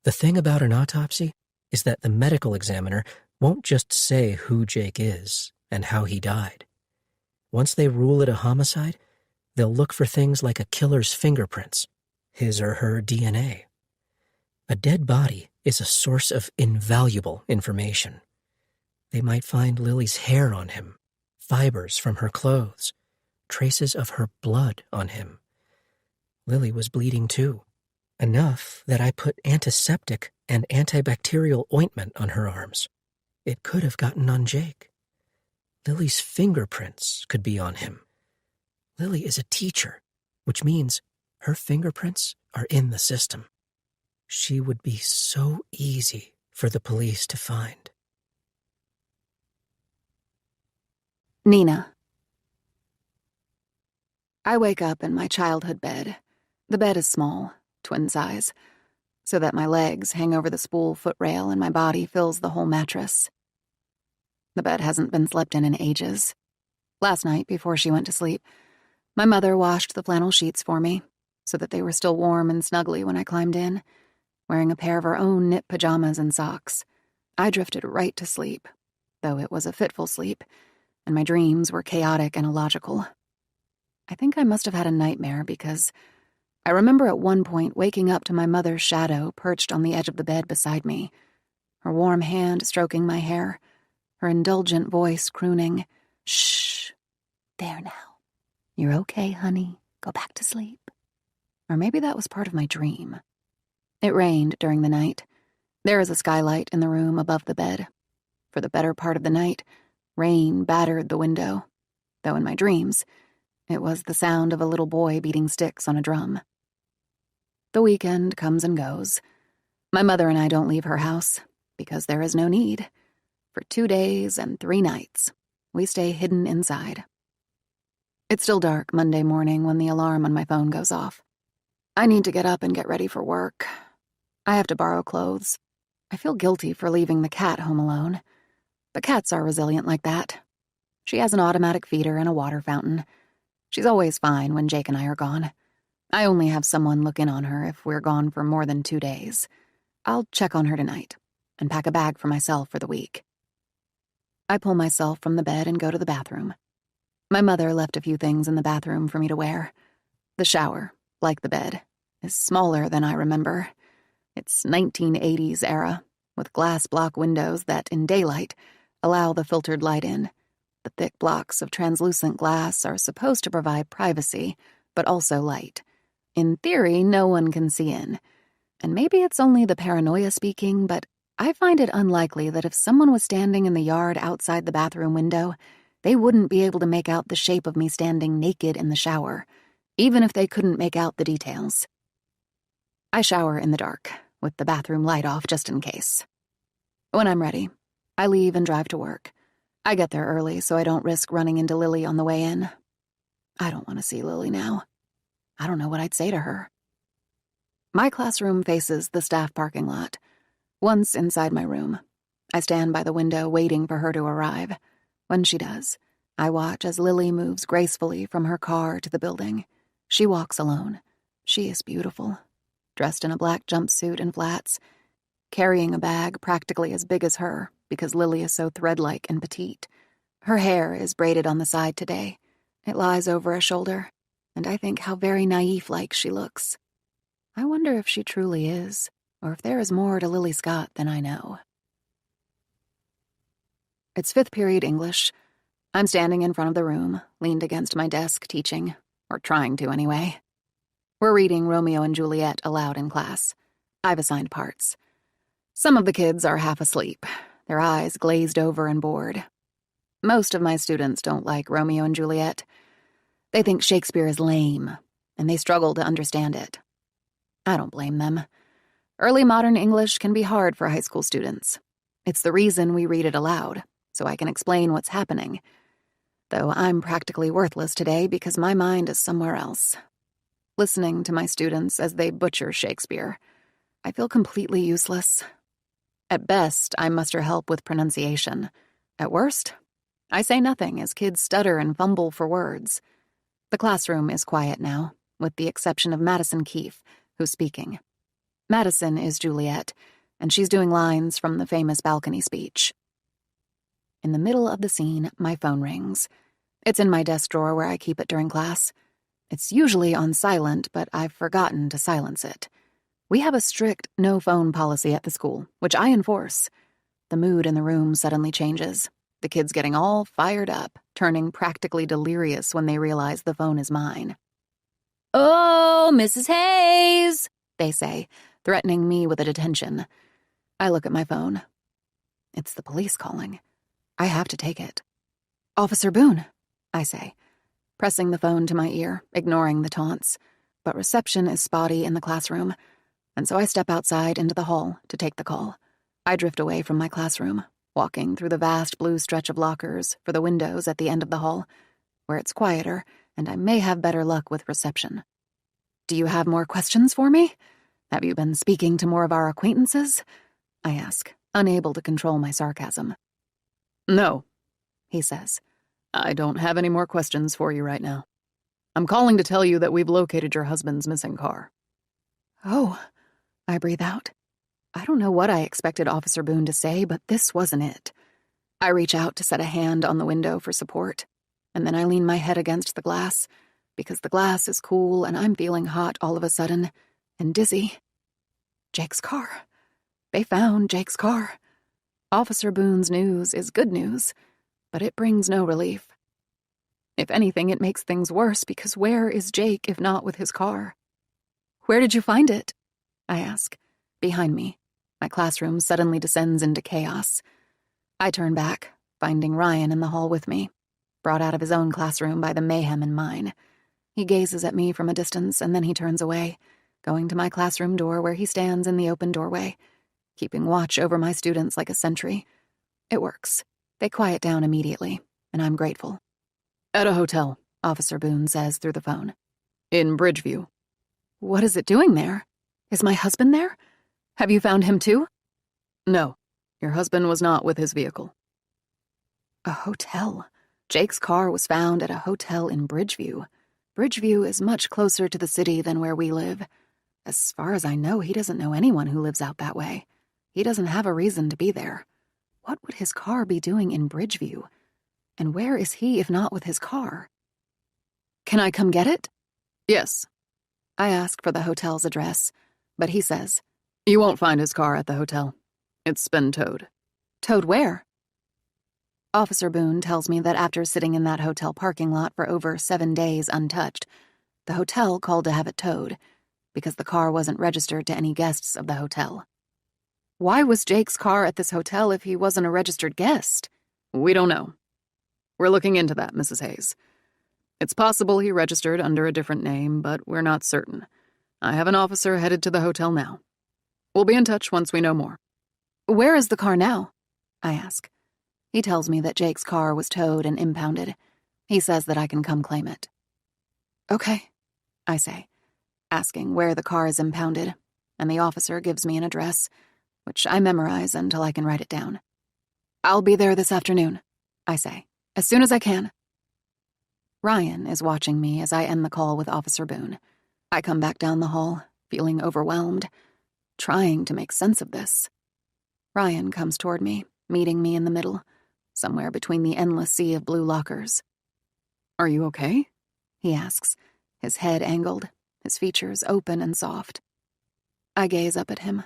The thing about an autopsy is that the medical examiner won't just say who Jake is and how he died. Once they rule it a homicide, they'll look for things like a killer's fingerprints, his or her DNA. A dead body is a source of invaluable information. They might find Lily's hair on him, fibers from her clothes, traces of her blood on him. Lily was bleeding too, enough that I put antiseptic and antibacterial ointment on her arms. It could have gotten on Jake. Lily's fingerprints could be on him. Lily is a teacher, which means her fingerprints are in the system. She would be so easy for the police to find. Nina. I wake up in my childhood bed. The bed is small, twin size, so that my legs hang over the spool footrail and my body fills the whole mattress. The bed hasn't been slept in ages. Last night, before she went to sleep, my mother washed the flannel sheets for me so that they were still warm and snuggly when I climbed in, wearing a pair of her own knit pajamas and socks. I drifted right to sleep, though it was a fitful sleep, and my dreams were chaotic and illogical. I think I must have had a nightmare because I remember at one point waking up to my mother's shadow perched on the edge of the bed beside me, her warm hand stroking my hair, her indulgent voice crooning, "Shh, there now. You're okay, honey. Go back to sleep." Or maybe that was part of my dream. It rained during the night. There is a skylight in the room above the bed. For the better part of the night, rain battered the window, though in my dreams, it was the sound of a little boy beating sticks on a drum. The weekend comes and goes. My mother and I don't leave her house, because there is no need. For 2 days and 3 nights, we stay hidden inside. It's still dark Monday morning when the alarm on my phone goes off. I need to get up and get ready for work. I have to borrow clothes. I feel guilty for leaving the cat home alone. But cats are resilient like that. She has an automatic feeder and a water fountain. She's always fine when Jake and I are gone. I only have someone look in on her if we're gone for more than 2 days. I'll check on her tonight and pack a bag for myself for the week. I pull myself from the bed and go to the bathroom. My mother left a few things in the bathroom for me to wear. The shower, like the bed, is smaller than I remember. It's 1980s era, with glass block windows that, in daylight, allow the filtered light in. The thick blocks of translucent glass are supposed to provide privacy, but also light. In theory, no one can see in. And maybe it's only the paranoia speaking, but I find it unlikely that if someone was standing in the yard outside the bathroom window, they wouldn't be able to make out the shape of me standing naked in the shower, even if they couldn't make out the details. I shower in the dark, with the bathroom light off just in case. When I'm ready, I leave and drive to work. I get there early so I don't risk running into Lily on the way in. I don't want to see Lily now. I don't know what I'd say to her. My classroom faces the staff parking lot. Once inside my room, I stand by the window waiting for her to arrive. When she does, I watch as Lily moves gracefully from her car to the building. She walks alone. She is beautiful, dressed in a black jumpsuit and flats, carrying a bag practically as big as her because Lily is so thread-like and petite. Her hair is braided on the side today. It lies over a shoulder, and I think how very naive-like she looks. I wonder if she truly is, or if there is more to Lily Scott than I know. It's 5th period English. I'm standing in front of the room, leaned against my desk teaching, or trying to anyway. We're reading Romeo and Juliet aloud in class. I've assigned parts. Some of the kids are half asleep, their eyes glazed over and bored. Most of my students don't like Romeo and Juliet. They think Shakespeare is lame, and they struggle to understand it. I don't blame them. Early modern English can be hard for high school students. It's the reason we read it aloud, so I can explain what's happening. Though I'm practically worthless today because my mind is somewhere else. Listening to my students as they butcher Shakespeare, I feel completely useless. At best, I muster help with pronunciation. At worst, I say nothing as kids stutter and fumble for words. The classroom is quiet now, with the exception of Madison Keefe, who's speaking. Madison is Juliet, and she's doing lines from the famous balcony speech. In the middle of the scene, my phone rings. It's in my desk drawer where I keep it during class. It's usually on silent, but I've forgotten to silence it. We have a strict no-phone policy at the school, which I enforce. The mood in the room suddenly changes, the kids getting all fired up, turning practically delirious when they realize the phone is mine. "Oh, Mrs. Hayes," they say, threatening me with a detention. I look at my phone. It's the police calling. I have to take it. "Officer Boone," I say, pressing the phone to my ear, ignoring the taunts. But reception is spotty in the classroom, and so I step outside into the hall to take the call. I drift away from my classroom, walking through the vast blue stretch of lockers for the windows at the end of the hall, where it's quieter and I may have better luck with reception. "Do you have more questions for me? Have you been speaking to more of our acquaintances?" I ask, unable to control my sarcasm. "No," he says. "I don't have any more questions for you right now. I'm calling to tell you that we've located your husband's missing car." "Oh," I breathe out. I don't know what I expected Officer Boone to say, but this wasn't it. I reach out to set a hand on the window for support, and then I lean my head against the glass, because the glass is cool and I'm feeling hot all of a sudden, and dizzy. Jake's car. They found Jake's car. Officer Boone's news is good news, but it brings no relief. If anything, it makes things worse, because where is Jake if not with his car? "Where did you find it?" I ask. Behind me, my classroom suddenly descends into chaos. I turn back, finding Ryan in the hall with me, brought out of his own classroom by the mayhem in mine. He gazes at me from a distance, and then he turns away, going to my classroom door where he stands in the open doorway, keeping watch over my students like a sentry. It works. They quiet down immediately, and I'm grateful. "At a hotel," Officer Boone says through the phone. "In Bridgeview." "What is it doing there? Is my husband there? Have you found him too?" "No, your husband was not with his vehicle." A hotel. Jake's car was found at a hotel in Bridgeview. Bridgeview is much closer to the city than where we live. As far as I know, he doesn't know anyone who lives out that way. He doesn't have a reason to be there. What would his car be doing in Bridgeview? And where is he if not with his car? "Can I come get it?" "Yes." I ask for the hotel's address, but he says, "You won't find his car at the hotel. It's been towed." "Towed where?" Officer Boone tells me that after sitting in that hotel parking lot for over 7 days untouched, the hotel called to have it towed, because the car wasn't registered to any guests of the hotel. Why was Jake's car at this hotel if he wasn't a registered guest? "We don't know. We're looking into that, Mrs. Hayes. It's possible he registered under a different name, but we're not certain. I have an officer headed to the hotel now. We'll be in touch once we know more." "Where is the car now?" I ask. He tells me that Jake's car was towed and impounded. He says that I can come claim it. "Okay," I say, asking where the car is impounded, and the officer gives me an address, which I memorize until I can write it down. "I'll be there this afternoon," I say, "as soon as I can." Ryan is watching me as I end the call with Officer Boone. I come back down the hall, feeling overwhelmed, trying to make sense of this. Ryan comes toward me, meeting me in the middle, somewhere between the endless sea of blue lockers. "Are you okay?" he asks, his head angled, his features open and soft. I gaze up at him.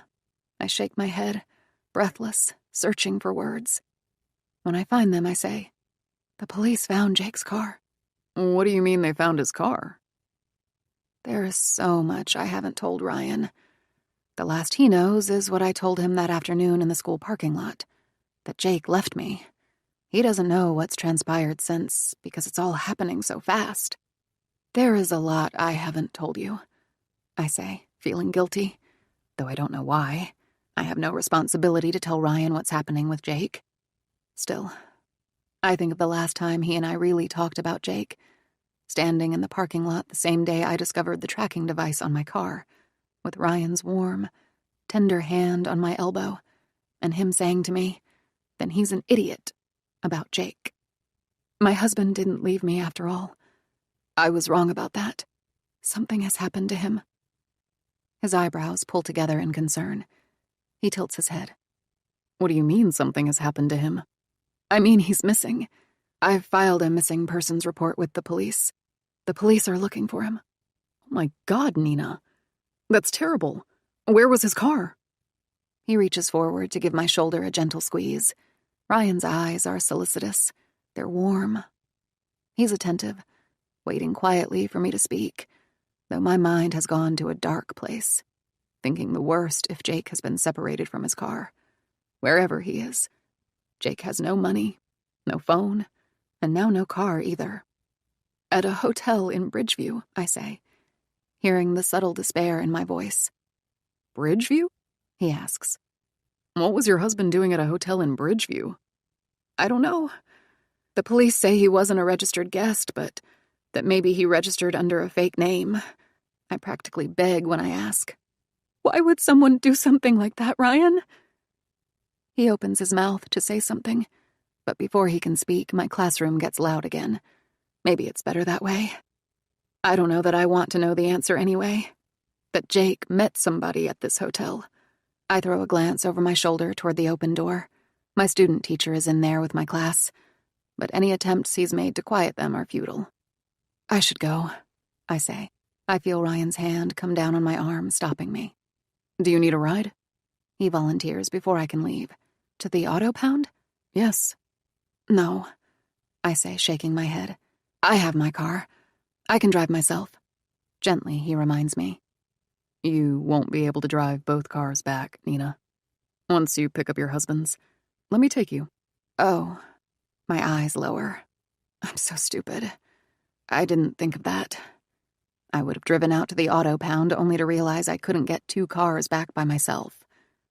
I shake my head, breathless, searching for words. When I find them, I say, "The police found Jake's car." "What do you mean they found his car?" There is so much I haven't told Ryan. The last he knows is what I told him that afternoon in the school parking lot, that Jake left me. He doesn't know what's transpired since, because it's all happening so fast. There is a lot I haven't told you, I say, feeling guilty, though I don't know why. I have no responsibility to tell Ryan what's happening with Jake. Still, I think of the last time he and I really talked about Jake, standing in the parking lot the same day I discovered the tracking device on my car, with Ryan's warm, tender hand on my elbow, and him saying to me, "Then he's an idiot," about Jake. My husband didn't leave me after all. I was wrong about that. Something has happened to him. His eyebrows pull together in concern. He tilts his head. What do you mean something has happened to him? I mean he's missing. I've filed a missing persons report with the police. The police are looking for him. Oh my God, Nina. That's terrible. Where was his car? He reaches forward to give my shoulder a gentle squeeze. Ryan's eyes are solicitous. They're warm. He's attentive, waiting quietly for me to speak, though my mind has gone to a dark place, thinking the worst if Jake has been separated from his car. Wherever he is, Jake has no money, no phone, and now no car either. At a hotel in Bridgeview, I say, hearing the subtle despair in my voice. Bridgeview? He asks. What was your husband doing at a hotel in Bridgeview? I don't know. The police say he wasn't a registered guest, but that maybe he registered under a fake name. I practically beg when I ask. Why would someone do something like that, Ryan? He opens his mouth to say something, but before he can speak, my classroom gets loud again. Maybe it's better that way. I don't know that I want to know the answer anyway. That Jake met somebody at this hotel. I throw a glance over my shoulder toward the open door. My student teacher is in there with my class, but any attempts he's made to quiet them are futile. I should go, I say. I feel Ryan's hand come down on my arm, stopping me. Do you need a ride? He volunteers before I can leave. To the auto pound? Yes. No, I say, shaking my head. I have my car. I can drive myself. Gently, he reminds me. You won't be able to drive both cars back, Nina. Once you pick up your husband's, let me take you. Oh, my eyes lower. I'm so stupid. I didn't think of that. I would have driven out to the auto pound only to realize I couldn't get 2 cars back by myself.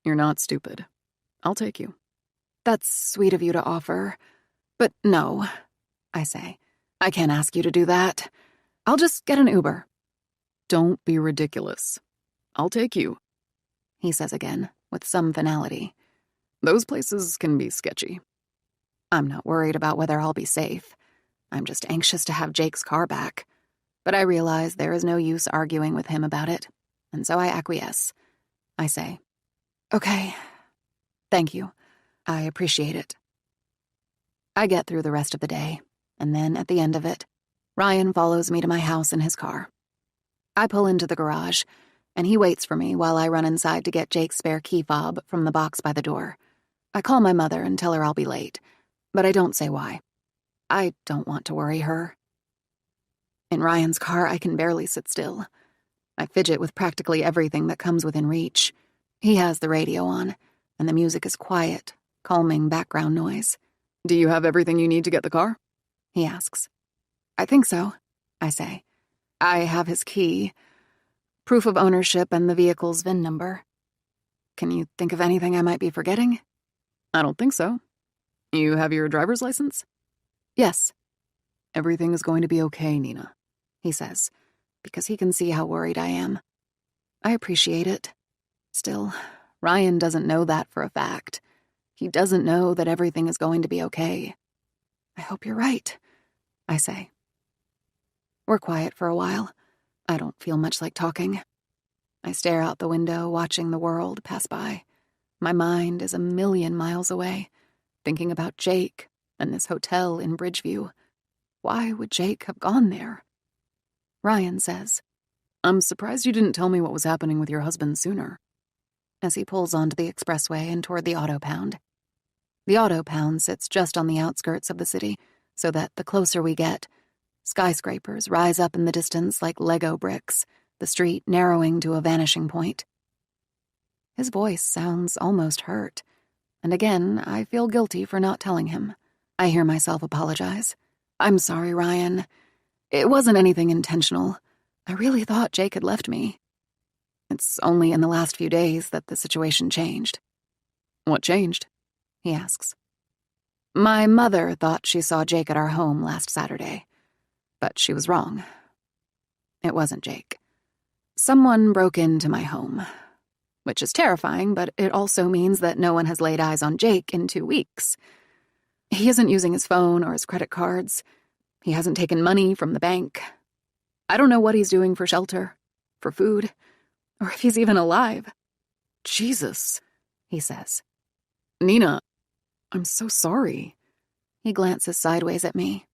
You're not stupid. I'll take you. That's sweet of you to offer. But no, I say. I can't ask you to do that. I'll just get an Uber. Don't be ridiculous. I'll take you, he says again, with some finality. Those places can be sketchy. I'm not worried about whether I'll be safe. I'm just anxious to have Jake's car back. But I realize there is no use arguing with him about it, and so I acquiesce. I say, okay, thank you. I appreciate it. I get through the rest of the day, and then at the end of it, Ryan follows me to my house in his car. I pull into the garage, and he waits for me while I run inside to get Jake's spare key fob from the box by the door. I call my mother and tell her I'll be late, but I don't say why. I don't want to worry her. In Ryan's car, I can barely sit still. I fidget with practically everything that comes within reach. He has the radio on, and the music is quiet, calming background noise. Do you have everything you need to get the car? He asks. I think so, I say. I have his key, proof of ownership, and the vehicle's VIN number. Can you think of anything I might be forgetting? I don't think so. You have your driver's license? Yes. Everything is going to be okay, Nina, he says, because he can see how worried I am. I appreciate it. Still, Ryan doesn't know that for a fact. He doesn't know that everything is going to be okay. I hope you're right, I say. We're quiet for a while. I don't feel much like talking. I stare out the window, watching the world pass by. My mind is 1,000,000 miles away, thinking about Jake and this hotel in Bridgeview. Why would Jake have gone there? Ryan says, I'm surprised you didn't tell me what was happening with your husband sooner. As he pulls onto the expressway and toward the auto pound. The auto pound sits just on the outskirts of the city, so that the closer we get, skyscrapers rise up in the distance like Lego bricks, the street narrowing to a vanishing point. His voice sounds almost hurt, and again, I feel guilty for not telling him. I hear myself apologize. "I'm sorry, Ryan. It wasn't anything intentional. I really thought Jake had left me. It's only in the last few days that the situation changed." "What changed?" he asks. "My mother thought she saw Jake at our home last Saturday, but she was wrong. It wasn't Jake. Someone broke into my home, which is terrifying, but it also means that no one has laid eyes on Jake in 2 weeks. He isn't using his phone or his credit cards. He hasn't taken money from the bank. I don't know what he's doing for shelter, for food, or if he's even alive." "Jesus," he says. "Nina, I'm so sorry." He glances sideways at me.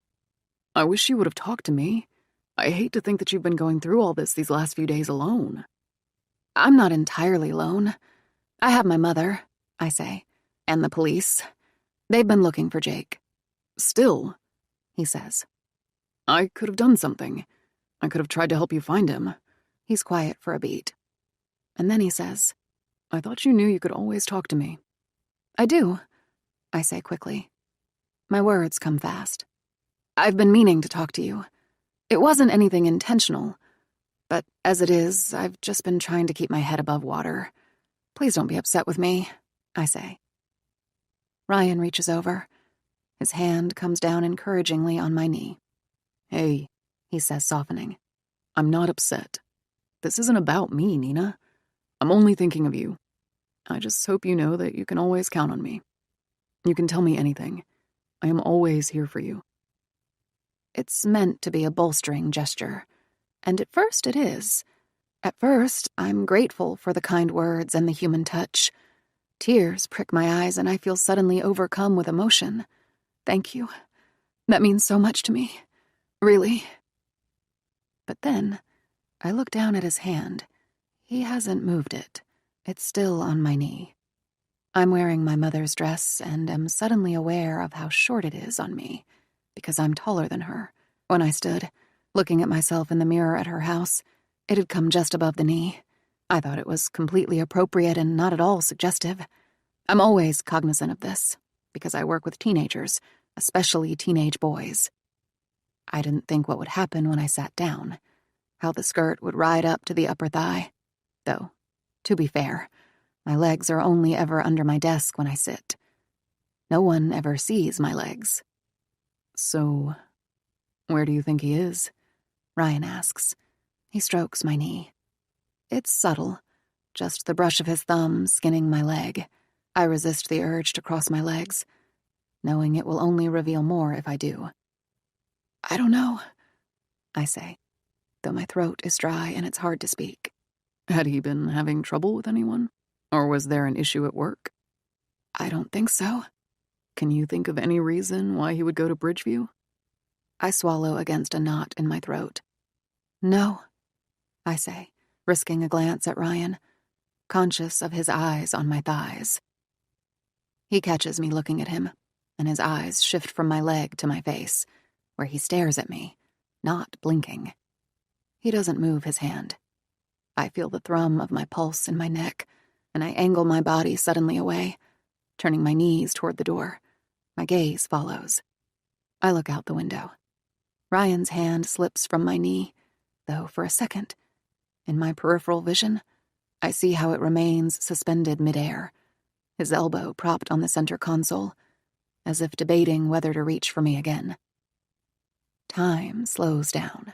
"I wish you would have talked to me. I hate to think that you've been going through all this these last few days alone." "I'm not entirely alone. I have my mother," I say, "and the police. They've been looking for Jake." "Still," he says. "I could have done something. I could have tried to help you find him." He's quiet for a beat. And then he says, "I thought you knew you could always talk to me." "I do," I say quickly. My words come fast. "I've been meaning to talk to you. It wasn't anything intentional, but as it is, I've just been trying to keep my head above water. Please don't be upset with me," I say. Ryan reaches over. His hand comes down encouragingly on my knee. "Hey," he says, softening. "I'm not upset. This isn't about me, Nina. I'm only thinking of you. I just hope you know that you can always count on me. You can tell me anything. I am always here for you." It's meant to be a bolstering gesture, and at first it is. At first, I'm grateful for the kind words and the human touch. Tears prick my eyes and I feel suddenly overcome with emotion. Thank you. That means so much to me. Really. But then, I look down at his hand. He hasn't moved it. It's still on my knee. I'm wearing my mother's dress and am suddenly aware of how short it is on me, because I'm taller than her. When I stood, looking at myself in the mirror at her house, it had come just above the knee. I thought it was completely appropriate and not at all suggestive. I'm always cognizant of this, because I work with teenagers, especially teenage boys. I didn't think what would happen when I sat down, how the skirt would ride up to the upper thigh. Though, to be fair, my legs are only ever under my desk when I sit. No one ever sees my legs. "So, where do you think he is?" Ryan asks. He strokes my knee. It's subtle, just the brush of his thumb skinning my leg. I resist the urge to cross my legs, knowing it will only reveal more if I do. "I don't know," I say, though my throat is dry and it's hard to speak. "Had he been having trouble with anyone? Or was there an issue at work?" "I don't think so." "Can you think of any reason why he would go to Bridgeview?" I swallow against a knot in my throat. "No," I say, risking a glance at Ryan, conscious of his eyes on my thighs. He catches me looking at him, and his eyes shift from my leg to my face, where he stares at me, not blinking. He doesn't move his hand. I feel the thrum of my pulse in my neck, and I angle my body suddenly away, turning my knees toward the door. My gaze follows. I look out the window. Ryan's hand slips from my knee, though for a second, in my peripheral vision, I see how it remains suspended midair, his elbow propped on the center console, as if debating whether to reach for me again. Time slows down.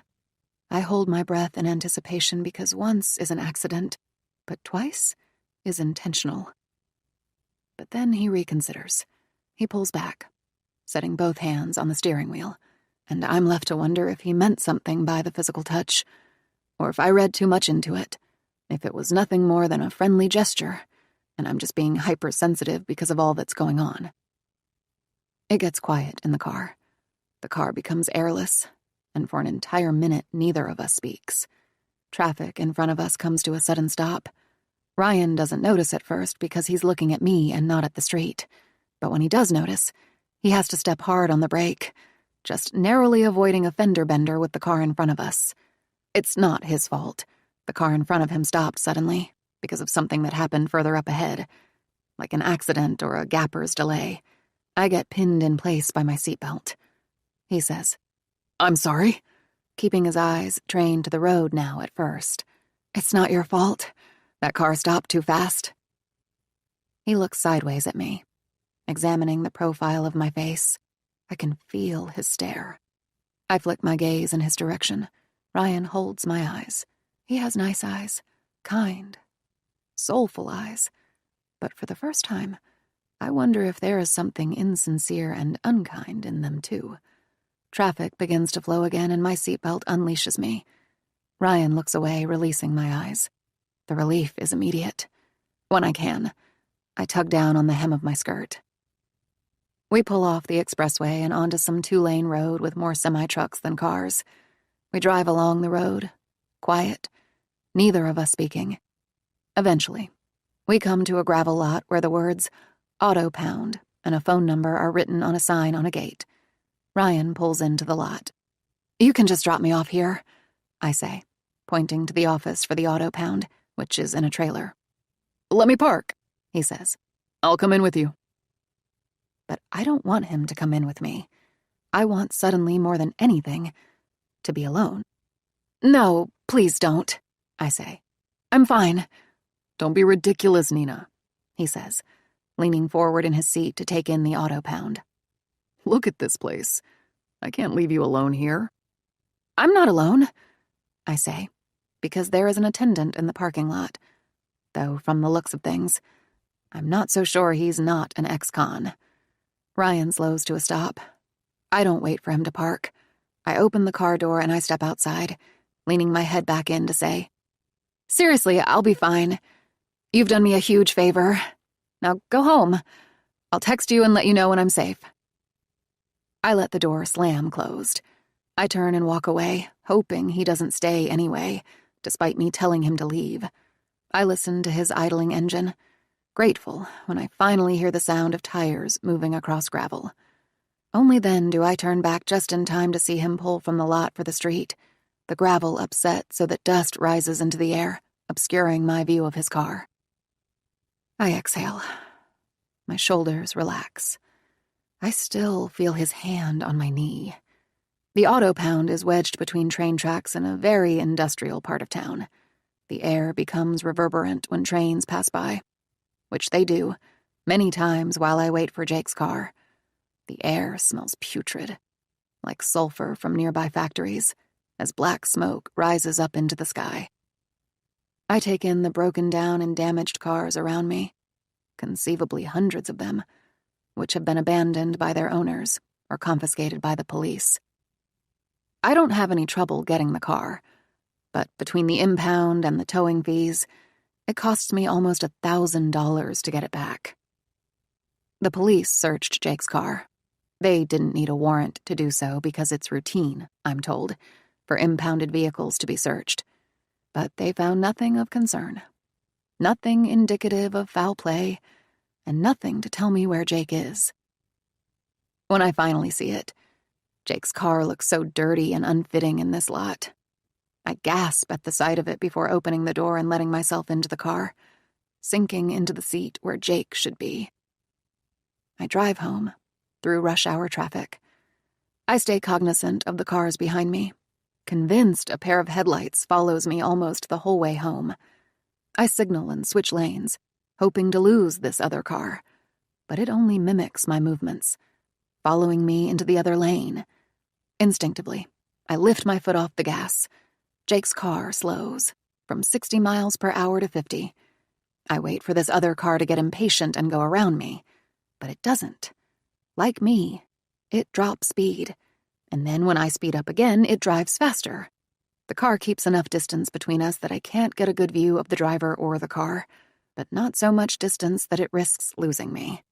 I hold my breath in anticipation because once is an accident, but twice is intentional. But then he reconsiders. He pulls back, setting both hands on the steering wheel, and I'm left to wonder if he meant something by the physical touch, or if I read too much into it, if it was nothing more than a friendly gesture, and I'm just being hypersensitive because of all that's going on. It gets quiet in the car. The car becomes airless, and for an entire minute neither of us speaks. Traffic in front of us comes to a sudden stop. Ryan doesn't notice at first because he's looking at me and not at the street. But when he does notice, he has to step hard on the brake, just narrowly avoiding a fender bender with the car in front of us. It's not his fault. The car in front of him stopped suddenly because of something that happened further up ahead, like an accident or a gapper's delay. I get pinned in place by my seatbelt. He says, "I'm sorry," keeping his eyes trained to the road now at first. "It's not your fault. That car stopped too fast." He looks sideways at me, examining the profile of my face. I can feel his stare. I flick my gaze in his direction. Ryan holds my eyes. He has nice eyes, kind, soulful eyes. But for the first time, I wonder if there is something insincere and unkind in them, too. Traffic begins to flow again, and my seatbelt unleashes me. Ryan looks away, releasing my eyes. The relief is immediate. When I can, I tug down on the hem of my skirt. We pull off the expressway and onto some two-lane road with more semi-trucks than cars. We drive along the road, quiet, neither of us speaking. Eventually, we come to a gravel lot where the words "Auto Pound" and a phone number are written on a sign on a gate. Ryan pulls into the lot. "You can just drop me off here," I say, pointing to the office for the Auto Pound, which is in a trailer. "Let me park," he says. "I'll come in with you." But I don't want him to come in with me. I want suddenly more than anything to be alone. "No, please don't," I say. "I'm fine." "Don't be ridiculous, Nina," he says, leaning forward in his seat to take in the Auto Pound. "Look at this place. I can't leave you alone here." "I'm not alone," I say, because there is an attendant in the parking lot. Though from the looks of things, I'm not so sure he's not an ex-con. Ryan slows to a stop. I don't wait for him to park. I open the car door and I step outside, leaning my head back in to say, "Seriously, I'll be fine. You've done me a huge favor. Now go home. I'll text you and let you know when I'm safe." I let the door slam closed. I turn and walk away, hoping he doesn't stay anyway, despite me telling him to leave. I listen to his idling engine, grateful when I finally hear the sound of tires moving across gravel. Only then do I turn back just in time to see him pull from the lot for the street, the gravel upset so that dust rises into the air, obscuring my view of his car. I exhale. My shoulders relax. I still feel his hand on my knee. The Auto Pound is wedged between train tracks in a very industrial part of town. The air becomes reverberant when trains pass by, which they do, many times while I wait for Jake's car. The air smells putrid, like sulfur from nearby factories, as black smoke rises up into the sky. I take in the broken down and damaged cars around me, conceivably hundreds of them, which have been abandoned by their owners or confiscated by the police. I don't have any trouble getting the car, but between the impound and the towing fees, it costs me almost $1,000 to get it back. The police searched Jake's car. They didn't need a warrant to do so because it's routine, I'm told, for impounded vehicles to be searched. But they found nothing of concern. Nothing indicative of foul play, and nothing to tell me where Jake is. When I finally see it, Jake's car looks so dirty and unfitting in this lot. I gasp at the sight of it before opening the door and letting myself into the car, sinking into the seat where Jake should be. I drive home, through rush hour traffic. I stay cognizant of the cars behind me, convinced a pair of headlights follows me almost the whole way home. I signal and switch lanes, hoping to lose this other car, but it only mimics my movements, following me into the other lane. Instinctively, I lift my foot off the gas. Jake's car slows, from 60 miles per hour to 50. I wait for this other car to get impatient and go around me, but it doesn't. Like me, it drops speed, and then when I speed up again, it drives faster. The car keeps enough distance between us that I can't get a good view of the driver or the car, but not so much distance that it risks losing me.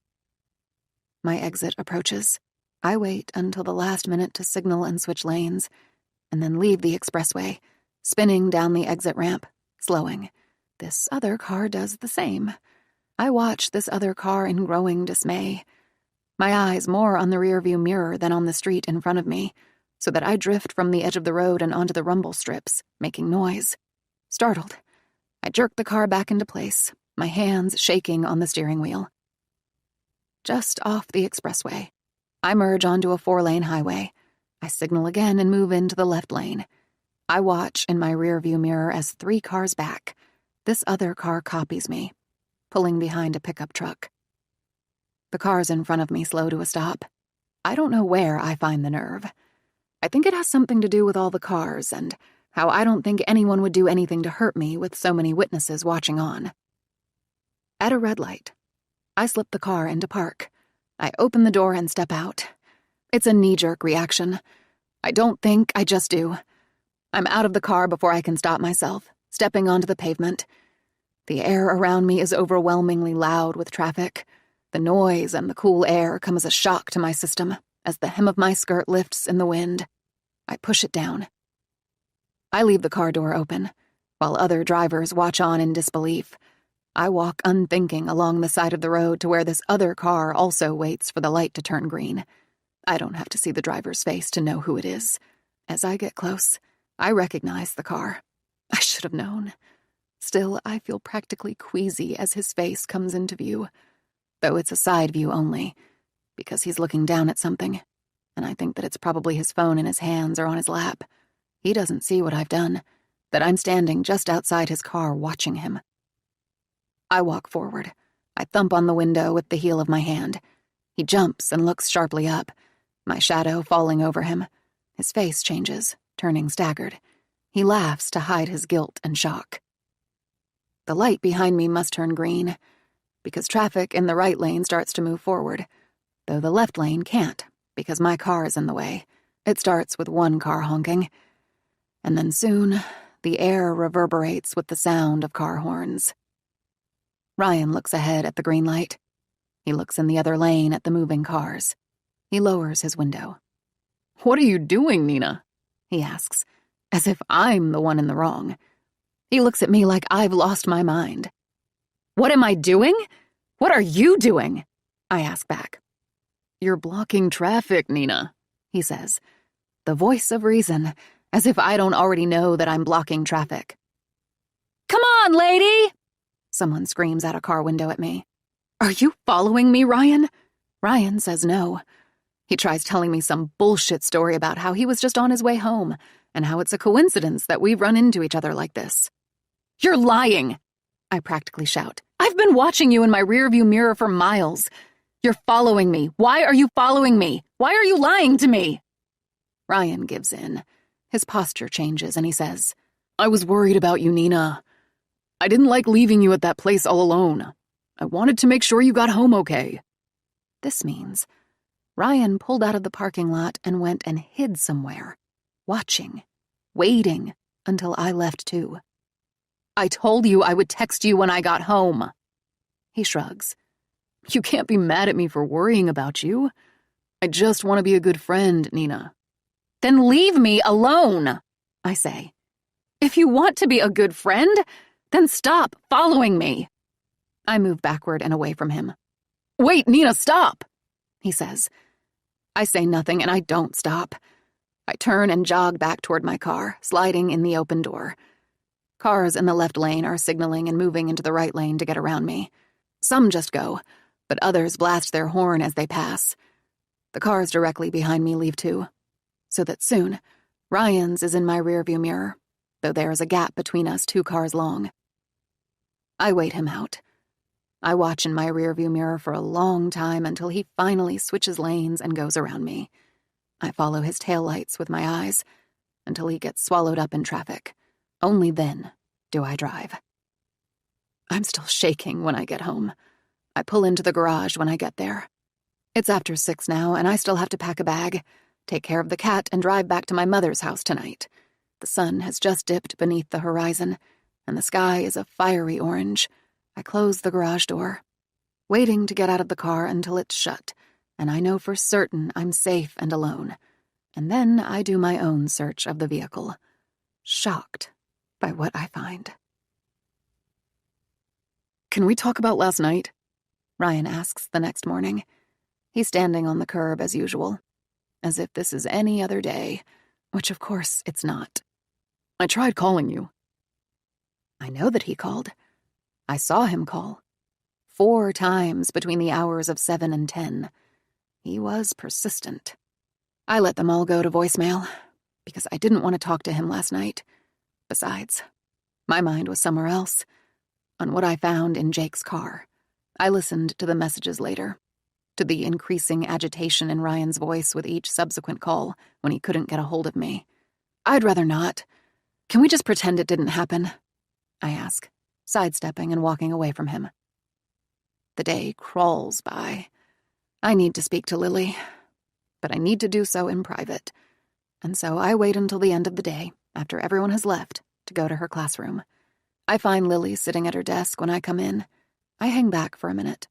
My exit approaches. I wait until the last minute to signal and switch lanes, and then leave the expressway, spinning down the exit ramp, slowing. This other car does the same. I watch this other car in growing dismay, my eyes more on the rearview mirror than on the street in front of me, so that I drift from the edge of the road and onto the rumble strips, making noise. Startled, I jerk the car back into place, my hands shaking on the steering wheel. Just off the expressway, I merge onto a 4-lane highway. I signal again and move into the left lane. I watch in my rearview mirror as 3 cars back. This other car copies me, pulling behind a pickup truck. The cars in front of me slow to a stop. I don't know where I find the nerve. I think it has something to do with all the cars and how I don't think anyone would do anything to hurt me with so many witnesses watching on. At a red light, I slip the car into park. I open the door and step out. It's a knee-jerk reaction. I don't think, I just do. I'm out of the car before I can stop myself, stepping onto the pavement. The air around me is overwhelmingly loud with traffic. The noise and the cool air come as a shock to my system as the hem of my skirt lifts in the wind. I push it down. I leave the car door open, while other drivers watch on in disbelief. I walk unthinking along the side of the road to where this other car also waits for the light to turn green. I don't have to see the driver's face to know who it is. As I get close, I recognize the car. I should have known. Still, I feel practically queasy as his face comes into view, though it's a side view only, because he's looking down at something, and I think that it's probably his phone in his hands or on his lap. He doesn't see what I've done, that I'm standing just outside his car watching him. I walk forward. I thump on the window with the heel of my hand. He jumps and looks sharply up, my shadow falling over him. His face changes, turning staggered. He laughs to hide his guilt and shock. The light behind me must turn green, because traffic in the right lane starts to move forward, though the left lane can't, because my car is in the way. It starts with 1 car honking, and then soon, the air reverberates with the sound of car horns. Ryan looks ahead at the green light. He looks in the other lane at the moving cars. He lowers his window. "What are you doing, Nina?" he asks, as if I'm the one in the wrong. He looks at me like I've lost my mind. "What am I doing? What are you doing?" I ask back. "You're blocking traffic, Nina," he says, the voice of reason, as if I don't already know that I'm blocking traffic. "Come on, lady!" Someone screams out a car window at me. "Are you following me, Ryan?" Ryan says no. He tries telling me some bullshit story about how he was just on his way home and how it's a coincidence that we've run into each other like this. "You're lying!" I practically shout. "I've been watching you in my rearview mirror for miles. You're following me. Why are you following me? Why are you lying to me?" Ryan gives in. His posture changes and he says, "I was worried about you, Nina. I didn't like leaving you at that place all alone. I wanted to make sure you got home okay." This means Ryan pulled out of the parking lot and went and hid somewhere, watching, waiting until I left too. "I told you I would text you when I got home." He shrugs. "You can't be mad at me for worrying about you. I just want to be a good friend, Nina." "Then leave me alone," I say. "If you want to be a good friend, then stop following me." I move backward and away from him. "Wait, Nina, stop," he says. I say nothing and I don't stop. I turn and jog back toward my car, sliding in the open door. Cars in the left lane are signaling and moving into the right lane to get around me. Some just go, but others blast their horn as they pass. The cars directly behind me leave too, so that soon, Ryan's is in my rearview mirror, though there is a gap between us 2 cars long. I wait him out. I watch in my rearview mirror for a long time until he finally switches lanes and goes around me. I follow his taillights with my eyes until he gets swallowed up in traffic. Only then do I drive. I'm still shaking when I get home. I pull into the garage when I get there. It's after 6 now, and I still have to pack a bag, take care of the cat, and drive back to my mother's house tonight. The sun has just dipped beneath the horizon, and the sky is a fiery orange. I close the garage door, waiting to get out of the car until it's shut, and I know for certain I'm safe and alone. And then I do my own search of the vehicle, shocked by what I find. "Can we talk about last night?" Ryan asks the next morning. He's standing on the curb as usual, as if this is any other day, which of course it's not. "I tried calling you." I know that he called. I saw him call. 4 times between the hours of 7 and 10. He was persistent. I let them all go to voicemail because I didn't want to talk to him last night. Besides, my mind was somewhere else, on what I found in Jake's car. I listened to the messages later, to the increasing agitation in Ryan's voice with each subsequent call when he couldn't get a hold of me. I'd rather not. Can we just pretend it didn't happen? I ask, sidestepping and walking away from him. The day crawls by. I need to speak to Lily, but I need to do so in private, and so I wait until the end of the day, after everyone has left, to go to her classroom. I find Lily sitting at her desk when I come in. I hang back for a minute,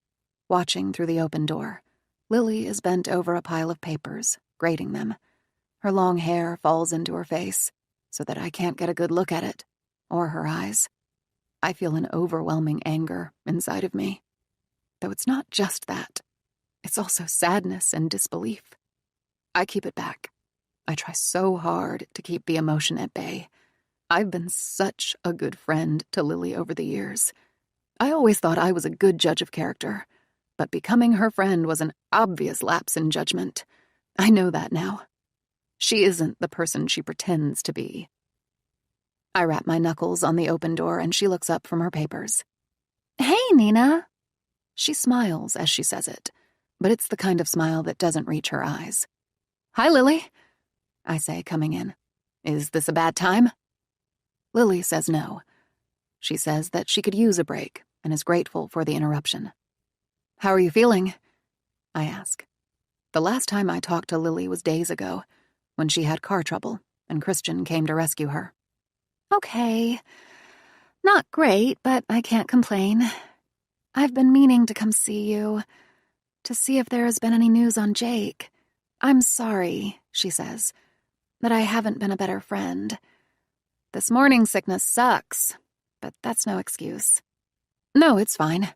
watching through the open door. Lily is bent over a pile of papers, grading them. Her long hair falls into her face, so that I can't get a good look at it, or her eyes. I feel an overwhelming anger inside of me. Though it's not just that. It's also sadness and disbelief. I keep it back. I try so hard to keep the emotion at bay. I've been such a good friend to Lily over the years. I always thought I was a good judge of character, but becoming her friend was an obvious lapse in judgment. I know that now. She isn't the person she pretends to be. I rap my knuckles on the open door and she looks up from her papers. "Hey, Nina." She smiles as she says it, but it's the kind of smile that doesn't reach her eyes. "Hi, Lily," I say, coming in. "Is this a bad time?" Lily says no. She says that she could use a break and is grateful for the interruption. "How are you feeling?" I ask. The last time I talked to Lily was days ago, when she had car trouble and Christian came to rescue her. "Okay. Not great, but I can't complain. I've been meaning to come see you, to see if there has been any news on Jake. I'm sorry," she says, "that I haven't been a better friend. This morning sickness sucks, but that's no excuse." "No, it's fine,"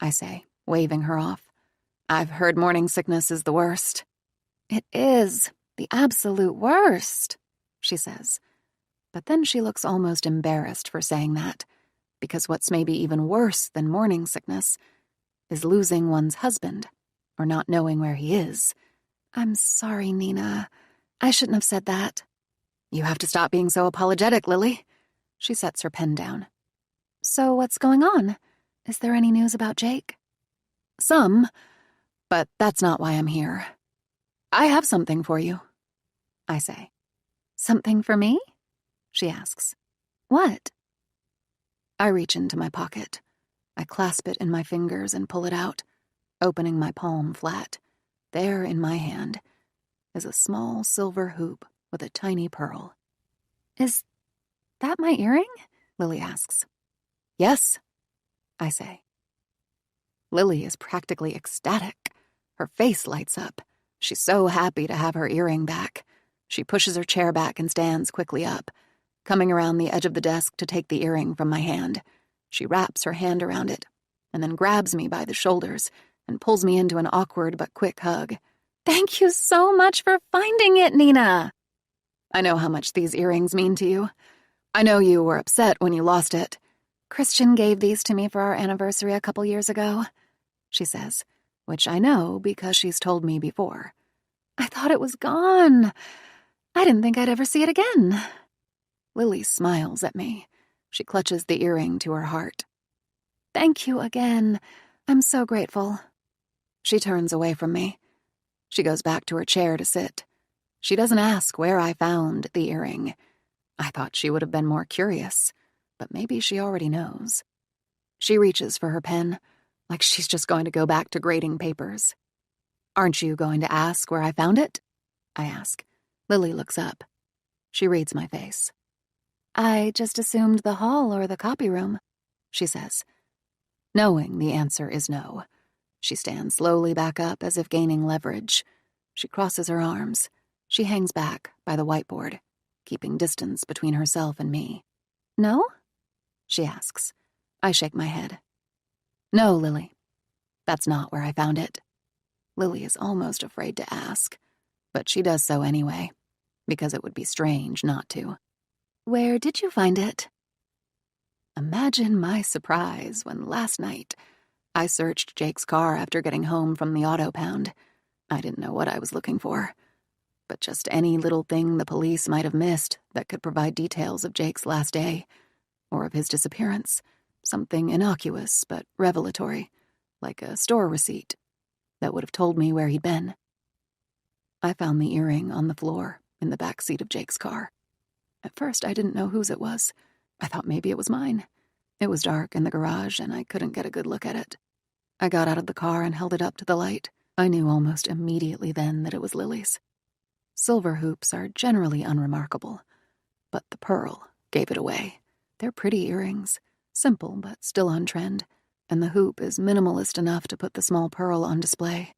I say, waving her off. "I've heard morning sickness is the worst." "It is the absolute worst," she says. But then she looks almost embarrassed for saying that, because what's maybe even worse than morning sickness is losing one's husband, or not knowing where he is. "I'm sorry, Nina. I shouldn't have said that." "You have to stop being so apologetic, Lily." She sets her pen down. "So what's going on? Is there any news about Jake?" "Some, but that's not why I'm here. I have something for you," I say. "Something for me?" she asks. "What?" I reach into my pocket. I clasp it in my fingers and pull it out, opening my palm flat. There in my hand is a small silver hoop with a tiny pearl. "Is that my earring?" Lily asks. "Yes," I say. Lily is practically ecstatic. Her face lights up. She's so happy to have her earring back. She pushes her chair back and stands quickly up, coming around the edge of the desk to take the earring from my hand. She wraps her hand around it, and then grabs me by the shoulders and pulls me into an awkward but quick hug. "Thank you so much for finding it, Nina." "I know how much these earrings mean to you. I know you were upset when you lost it." "Christian gave these to me for our anniversary a couple years ago," she says, which I know because she's told me before. "I thought it was gone. I didn't think I'd ever see it again." Lily smiles at me. She clutches the earring to her heart. "Thank you again. I'm so grateful." She turns away from me. She goes back to her chair to sit. She doesn't ask where I found the earring. I thought she would have been more curious, but maybe she already knows. She reaches for her pen, like she's just going to go back to grading papers. "Aren't you going to ask where I found it?" I ask. Lily looks up. She reads my face. "I just assumed the hall or the copy room," she says. Knowing the answer is no. She stands slowly back up as if gaining leverage. She crosses her arms. She hangs back by the whiteboard, keeping distance between herself and me. "No?" she asks. I shake my head. "No, Lily. That's not where I found it." Lily is almost afraid to ask, but she does so anyway, because it would be strange not to. "Where did you find it?" Imagine my surprise when last night I searched Jake's car after getting home from the auto pound. I didn't know what I was looking for, but just any little thing the police might have missed that could provide details of Jake's last day, or of his disappearance. Something innocuous but revelatory, like a store receipt that would have told me where he'd been. I found the earring on the floor in the back seat of Jake's car. At first, I didn't know whose it was. I thought maybe it was mine. It was dark in the garage, and I couldn't get a good look at it. I got out of the car and held it up to the light. I knew almost immediately then that it was Lily's. Silver hoops are generally unremarkable, but the pearl gave it away. They're pretty earrings, simple but still on trend, and the hoop is minimalist enough to put the small pearl on display.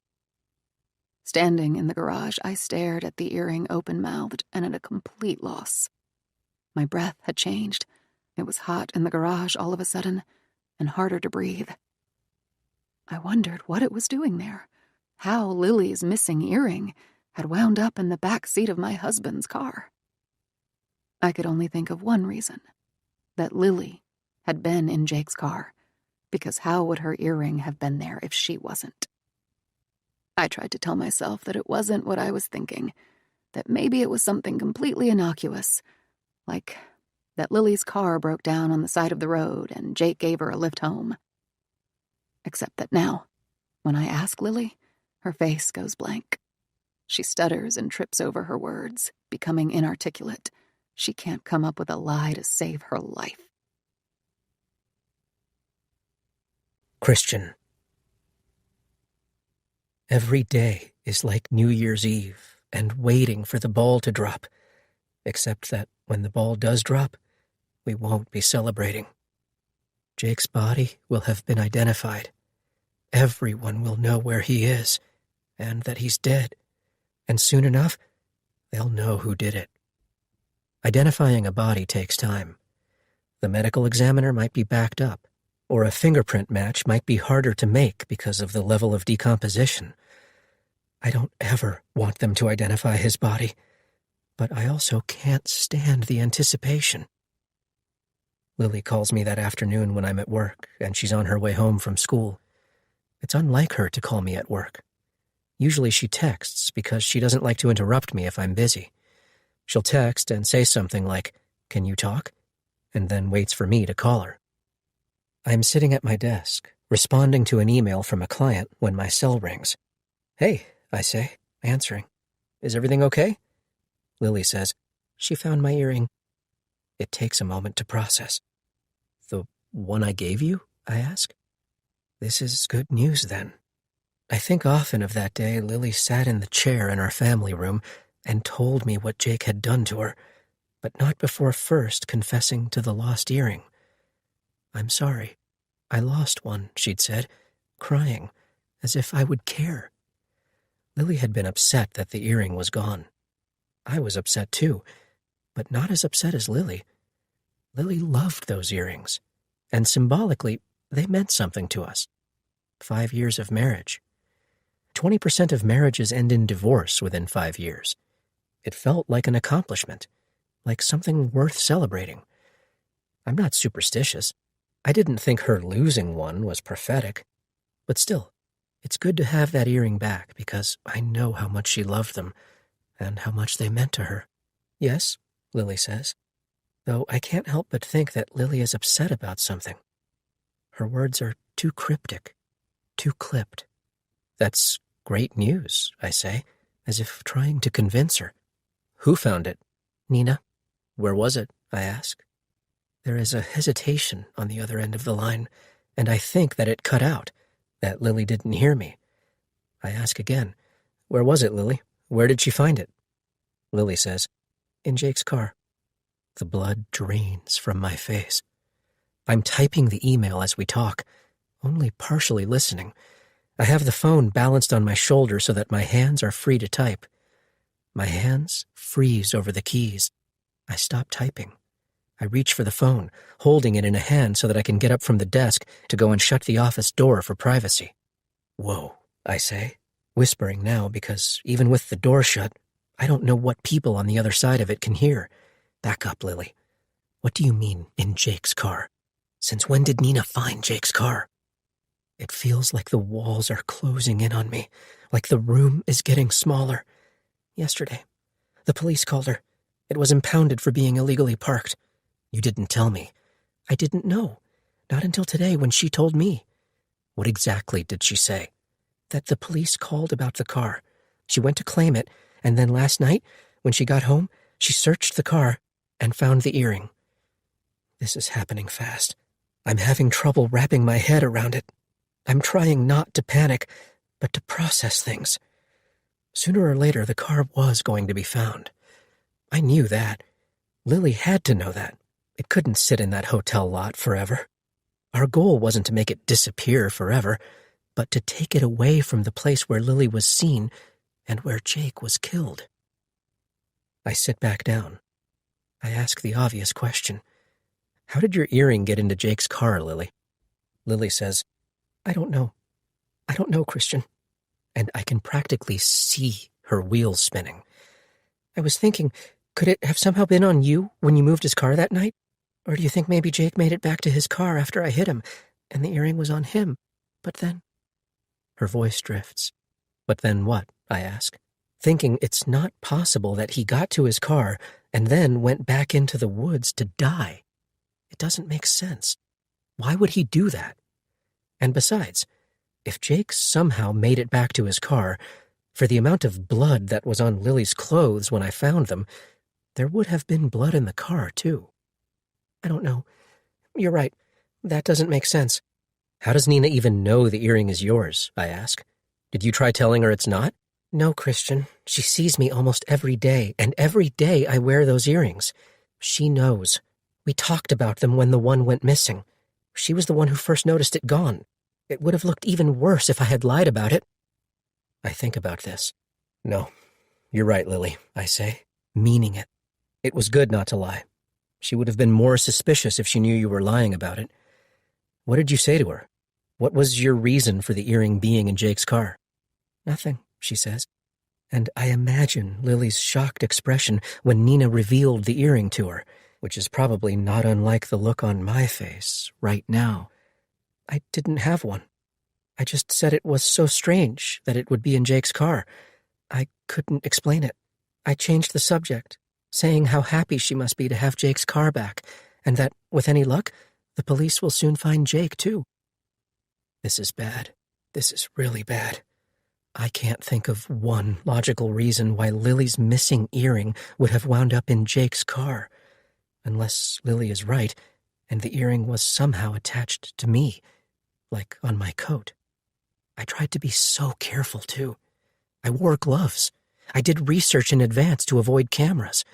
Standing in the garage, I stared at the earring open-mouthed and at a complete loss. My breath had changed. It was hot in the garage all of a sudden, and harder to breathe. I wondered what it was doing there, how Lily's missing earring had wound up in the back seat of my husband's car. I could only think of one reason, that Lily had been in Jake's car, because how would her earring have been there if she wasn't? I tried to tell myself that it wasn't what I was thinking, that maybe it was something completely innocuous, like that Lily's car broke down on the side of the road and Jake gave her a lift home. Except that now, when I ask Lily, her face goes blank. She stutters and trips over her words, becoming inarticulate. She can't come up with a lie to save her life. Christian. Every day is like New Year's Eve and waiting for the ball to drop, except that when the ball does drop, we won't be celebrating. Jake's body will have been identified. Everyone will know where he is, and that he's dead, and soon enough, they'll know who did it. Identifying a body takes time. The medical examiner might be backed up, or a fingerprint match might be harder to make because of the level of decomposition. I don't ever want them to identify his body, but I also can't stand the anticipation. Lily calls me that afternoon when I'm at work, and she's on her way home from school. It's unlike her to call me at work. Usually she texts because she doesn't like to interrupt me if I'm busy. She'll text and say something like, "Can you talk?" and then waits for me to call her. I'm sitting at my desk, responding to an email from a client when my cell rings. "Hey," I say, answering. "Is everything okay?" Lily says, "She found my earring." It takes a moment to process. "The one I gave you?" I ask. This is good news, then. I think often of that day Lily sat in the chair in our family room and told me what Jake had done to her, but not before first confessing to the lost earring. "I'm sorry. I lost one," she'd said, crying, as if I would care. Lily had been upset that the earring was gone. I was upset too, but not as upset as Lily. Lily loved those earrings, and symbolically, they meant something to us. 5 years of marriage. 20% of marriages end in divorce within 5 years. It felt like an accomplishment, like something worth celebrating. I'm not superstitious. I didn't think her losing one was prophetic. But still, it's good to have that earring back because I know how much she loved them and how much they meant to her. "Yes," Lily says, though I can't help but think that Lily is upset about something. Her words are too cryptic, too clipped. "That's great news," I say, as if trying to convince her. "Who found it?" "Nina." "Where was it?" I ask. There is a hesitation on the other end of the line, and I think that it cut out, that Lily didn't hear me. I ask again, "Where was it, Lily? Where did she find it?" Lily says, "In Jake's car." The blood drains from my face. I'm typing the email as we talk, only partially listening. I have the phone balanced on my shoulder so that my hands are free to type. My hands freeze over the keys. I stop typing. I reach for the phone, holding it in a hand so that I can get up from the desk to go and shut the office door for privacy. "Whoa," I say, whispering now because even with the door shut, I don't know what people on the other side of it can hear. "Back up, Lily. What do you mean, in Jake's car?" Since when did Nina find Jake's car? It feels like the walls are closing in on me, like the room is getting smaller. Yesterday, the police called her. It was impounded for being illegally parked. You didn't tell me. I didn't know. Not until today when she told me. What exactly did she say? That the police called about the car. She went to claim it, and then last night, when she got home, she searched the car and found the earring. This is happening fast. I'm having trouble wrapping my head around it. I'm trying not to panic, but to process things. Sooner or later, the car was going to be found. I knew that. Lily had to know that. It couldn't sit in that hotel lot forever. Our goal wasn't to make it disappear forever, but to take it away from the place where Lily was seen and where Jake was killed. I sit back down. I ask the obvious question. How did your earring get into Jake's car, Lily? Lily says, I don't know. I don't know, Christian. And I can practically see her wheels spinning. I was thinking, could it have somehow been on you when you moved his car that night? Or do you think maybe Jake made it back to his car after I hit him, and the earring was on him? But then... Her voice drifts. But then what? I ask, thinking it's not possible that he got to his car and then went back into the woods to die. It doesn't make sense. Why would he do that? And besides, if Jake somehow made it back to his car, for the amount of blood that was on Lily's clothes when I found them, there would have been blood in the car, too. I don't know. You're right. That doesn't make sense. How does Nina even know the earring is yours? I ask. Did you try telling her it's not? No, Christian. She sees me almost every day, and every day I wear those earrings. She knows. We talked about them when the one went missing. She was the one who first noticed it gone. It would have looked even worse if I had lied about it. I think about this. No, you're right, Lily, I say, meaning it. It was good not to lie. She would have been more suspicious if she knew you were lying about it. What did you say to her? What was your reason for the earring being in Jake's car? Nothing, she says. And I imagine Lily's shocked expression when Nina revealed the earring to her, which is probably not unlike the look on my face right now. I didn't have one. I just said it was so strange that it would be in Jake's car. I couldn't explain it. I changed the subject, saying how happy she must be to have Jake's car back, and that, with any luck, the police will soon find Jake, too. This is bad. This is really bad. I can't think of one logical reason why Lily's missing earring would have wound up in Jake's car, unless Lily is right, and the earring was somehow attached to me, like on my coat. I tried to be so careful, too. I wore gloves. I did research in advance to avoid cameras.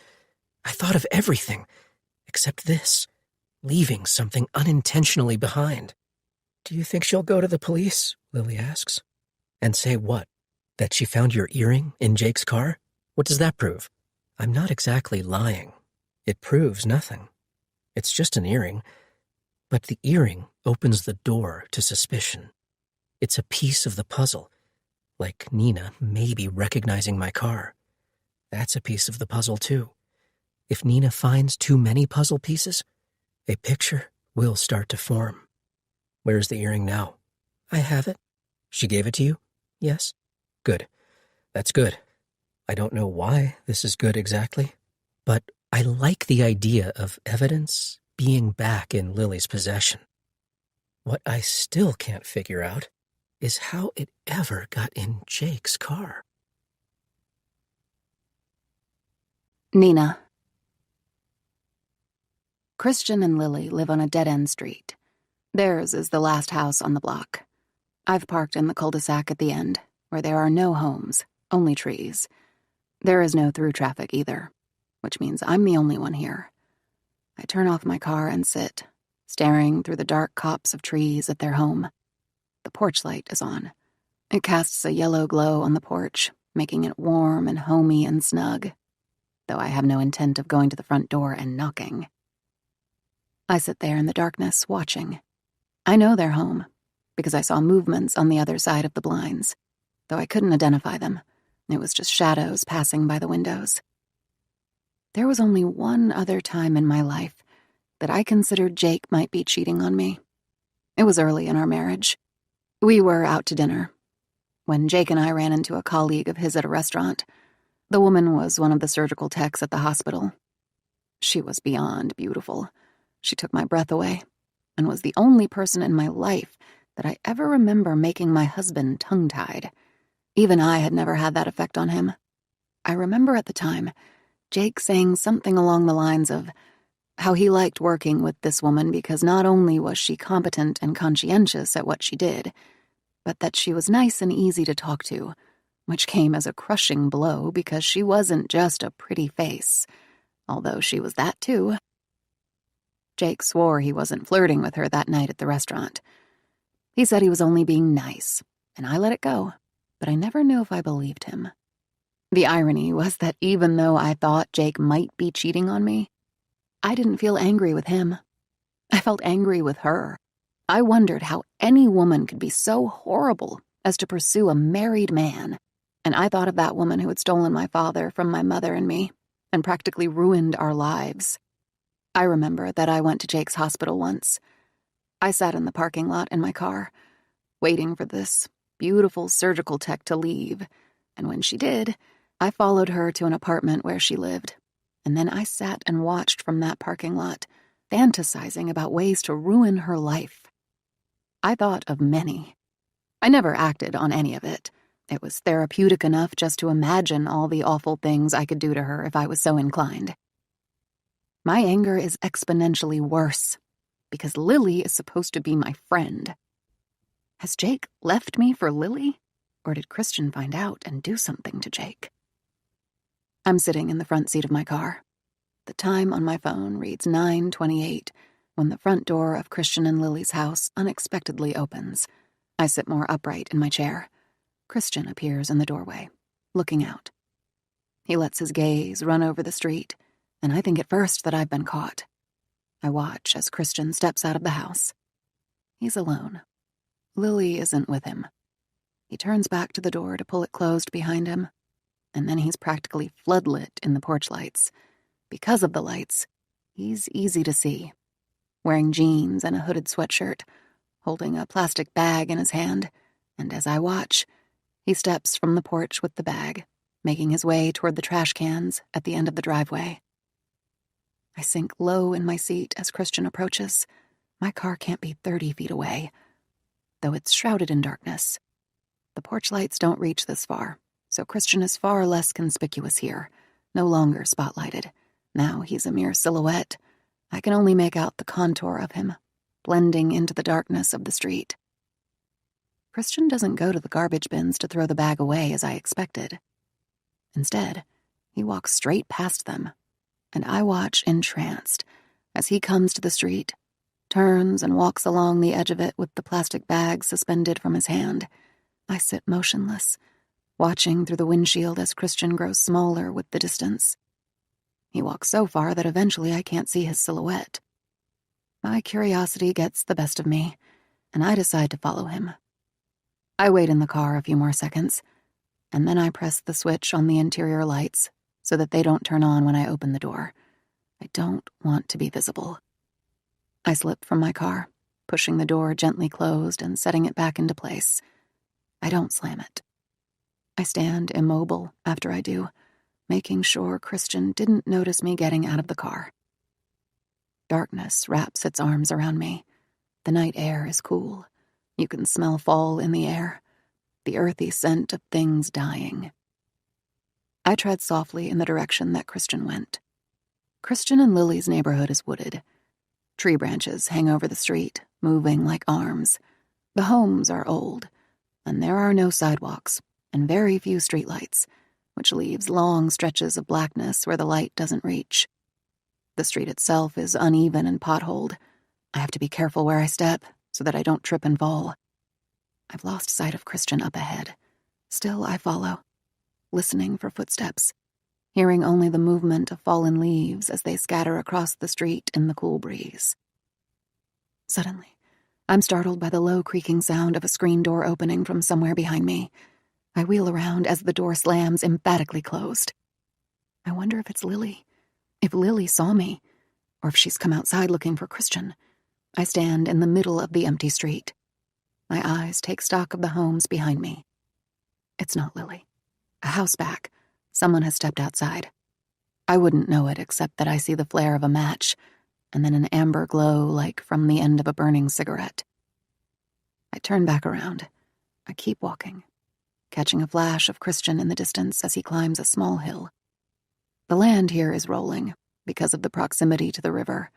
I thought of everything, except this, leaving something unintentionally behind. Do you think she'll go to the police? Lily asks. And say what? That she found your earring in Jake's car? What does that prove? I'm not exactly lying. It proves nothing. It's just an earring. But the earring opens the door to suspicion. It's a piece of the puzzle, like Nina maybe recognizing my car. That's a piece of the puzzle, too. If Nina finds too many puzzle pieces, a picture will start to form. Where's the earring now? I have it. She gave it to you? Yes. Good. That's good. I don't know why this is good exactly, but I like the idea of evidence being back in Lily's possession. What I still can't figure out is how it ever got in Jake's car. Nina. Christian and Lily live on a dead-end street. Theirs is the last house on the block. I've parked in the cul-de-sac at the end, where there are no homes, only trees. There is no through traffic either, which means I'm the only one here. I turn off my car and sit, staring through the dark copse of trees at their home. The porch light is on. It casts a yellow glow on the porch, making it warm and homey and snug, though I have no intent of going to the front door and knocking. I sit there in the darkness, watching. I know they're home, because I saw movements on the other side of the blinds, though I couldn't identify them. It was just shadows passing by the windows. There was only one other time in my life that I considered Jake might be cheating on me. It was early in our marriage. We were out to dinner when Jake and I ran into a colleague of his at a restaurant. The woman was one of the surgical techs at the hospital. She was beyond beautiful. She took my breath away and was the only person in my life that I ever remember making my husband tongue-tied. Even I had never had that effect on him. I remember at the time Jake saying something along the lines of how he liked working with this woman because not only was she competent and conscientious at what she did, but that she was nice and easy to talk to, which came as a crushing blow because she wasn't just a pretty face, although she was that too. Jake swore he wasn't flirting with her that night at the restaurant. He said he was only being nice, and I let it go, but I never knew if I believed him. The irony was that even though I thought Jake might be cheating on me, I didn't feel angry with him. I felt angry with her. I wondered how any woman could be so horrible as to pursue a married man, and I thought of that woman who had stolen my father from my mother and me and practically ruined our lives. I remember that I went to Jake's hospital once. I sat in the parking lot in my car, waiting for this beautiful surgical tech to leave, and when she did, I followed her to an apartment where she lived, and then I sat and watched from that parking lot, fantasizing about ways to ruin her life. I thought of many. I never acted on any of it. It was therapeutic enough just to imagine all the awful things I could do to her if I was so inclined. My anger is exponentially worse because Lily is supposed to be my friend. Has Jake left me for Lily? Or did Christian find out and do something to Jake? I'm sitting in the front seat of my car. The time on my phone reads 9:28 when the front door of Christian and Lily's house unexpectedly opens. I sit more upright in my chair. Christian appears in the doorway, looking out. He lets his gaze run over the street, and I think at first that I've been caught. I watch as Christian steps out of the house. He's alone. Lily isn't with him. He turns back to the door to pull it closed behind him, and then he's practically floodlit in the porch lights. Because of the lights, he's easy to see, wearing jeans and a hooded sweatshirt, holding a plastic bag in his hand, and as I watch, he steps from the porch with the bag, making his way toward the trash cans at the end of the driveway. I sink low in my seat as Christian approaches. My car can't be 30 feet away, though it's shrouded in darkness. The porch lights don't reach this far, so Christian is far less conspicuous here, no longer spotlighted. Now he's a mere silhouette. I can only make out the contour of him, blending into the darkness of the street. Christian doesn't go to the garbage bins to throw the bag away as I expected. Instead, he walks straight past them, and I watch entranced as he comes to the street, turns and walks along the edge of it with the plastic bag suspended from his hand. I sit motionless, watching through the windshield as Christian grows smaller with the distance. He walks so far that eventually I can't see his silhouette. My curiosity gets the best of me, and I decide to follow him. I wait in the car a few more seconds, and then I press the switch on the interior lights so that they don't turn on when I open the door. I don't want to be visible. I slip from my car, pushing the door gently closed and setting it back into place. I don't slam it. I stand immobile after I do, making sure Christian didn't notice me getting out of the car. Darkness wraps its arms around me. The night air is cool. You can smell fall in the air, the earthy scent of things dying. I tread softly in the direction that Christian went. Christian and Lily's neighborhood is wooded. Tree branches hang over the street, moving like arms. The homes are old, and there are no sidewalks and very few streetlights, which leaves long stretches of blackness where the light doesn't reach. The street itself is uneven and potholed. I have to be careful where I step so that I don't trip and fall. I've lost sight of Christian up ahead. Still, I follow, listening for footsteps, hearing only the movement of fallen leaves as they scatter across the street in the cool breeze. Suddenly, I'm startled by the low creaking sound of a screen door opening from somewhere behind me. I wheel around as the door slams emphatically closed. I wonder if it's Lily. If Lily saw me, or if she's come outside looking for Christian. I stand in the middle of the empty street. My eyes take stock of the homes behind me. It's not Lily. A house back. Someone has stepped outside. I wouldn't know it except that I see the flare of a match, and then an amber glow like from the end of a burning cigarette. I turn back around. I keep walking, catching a flash of Christian in the distance as he climbs a small hill. The land here is rolling because of the proximity to the river.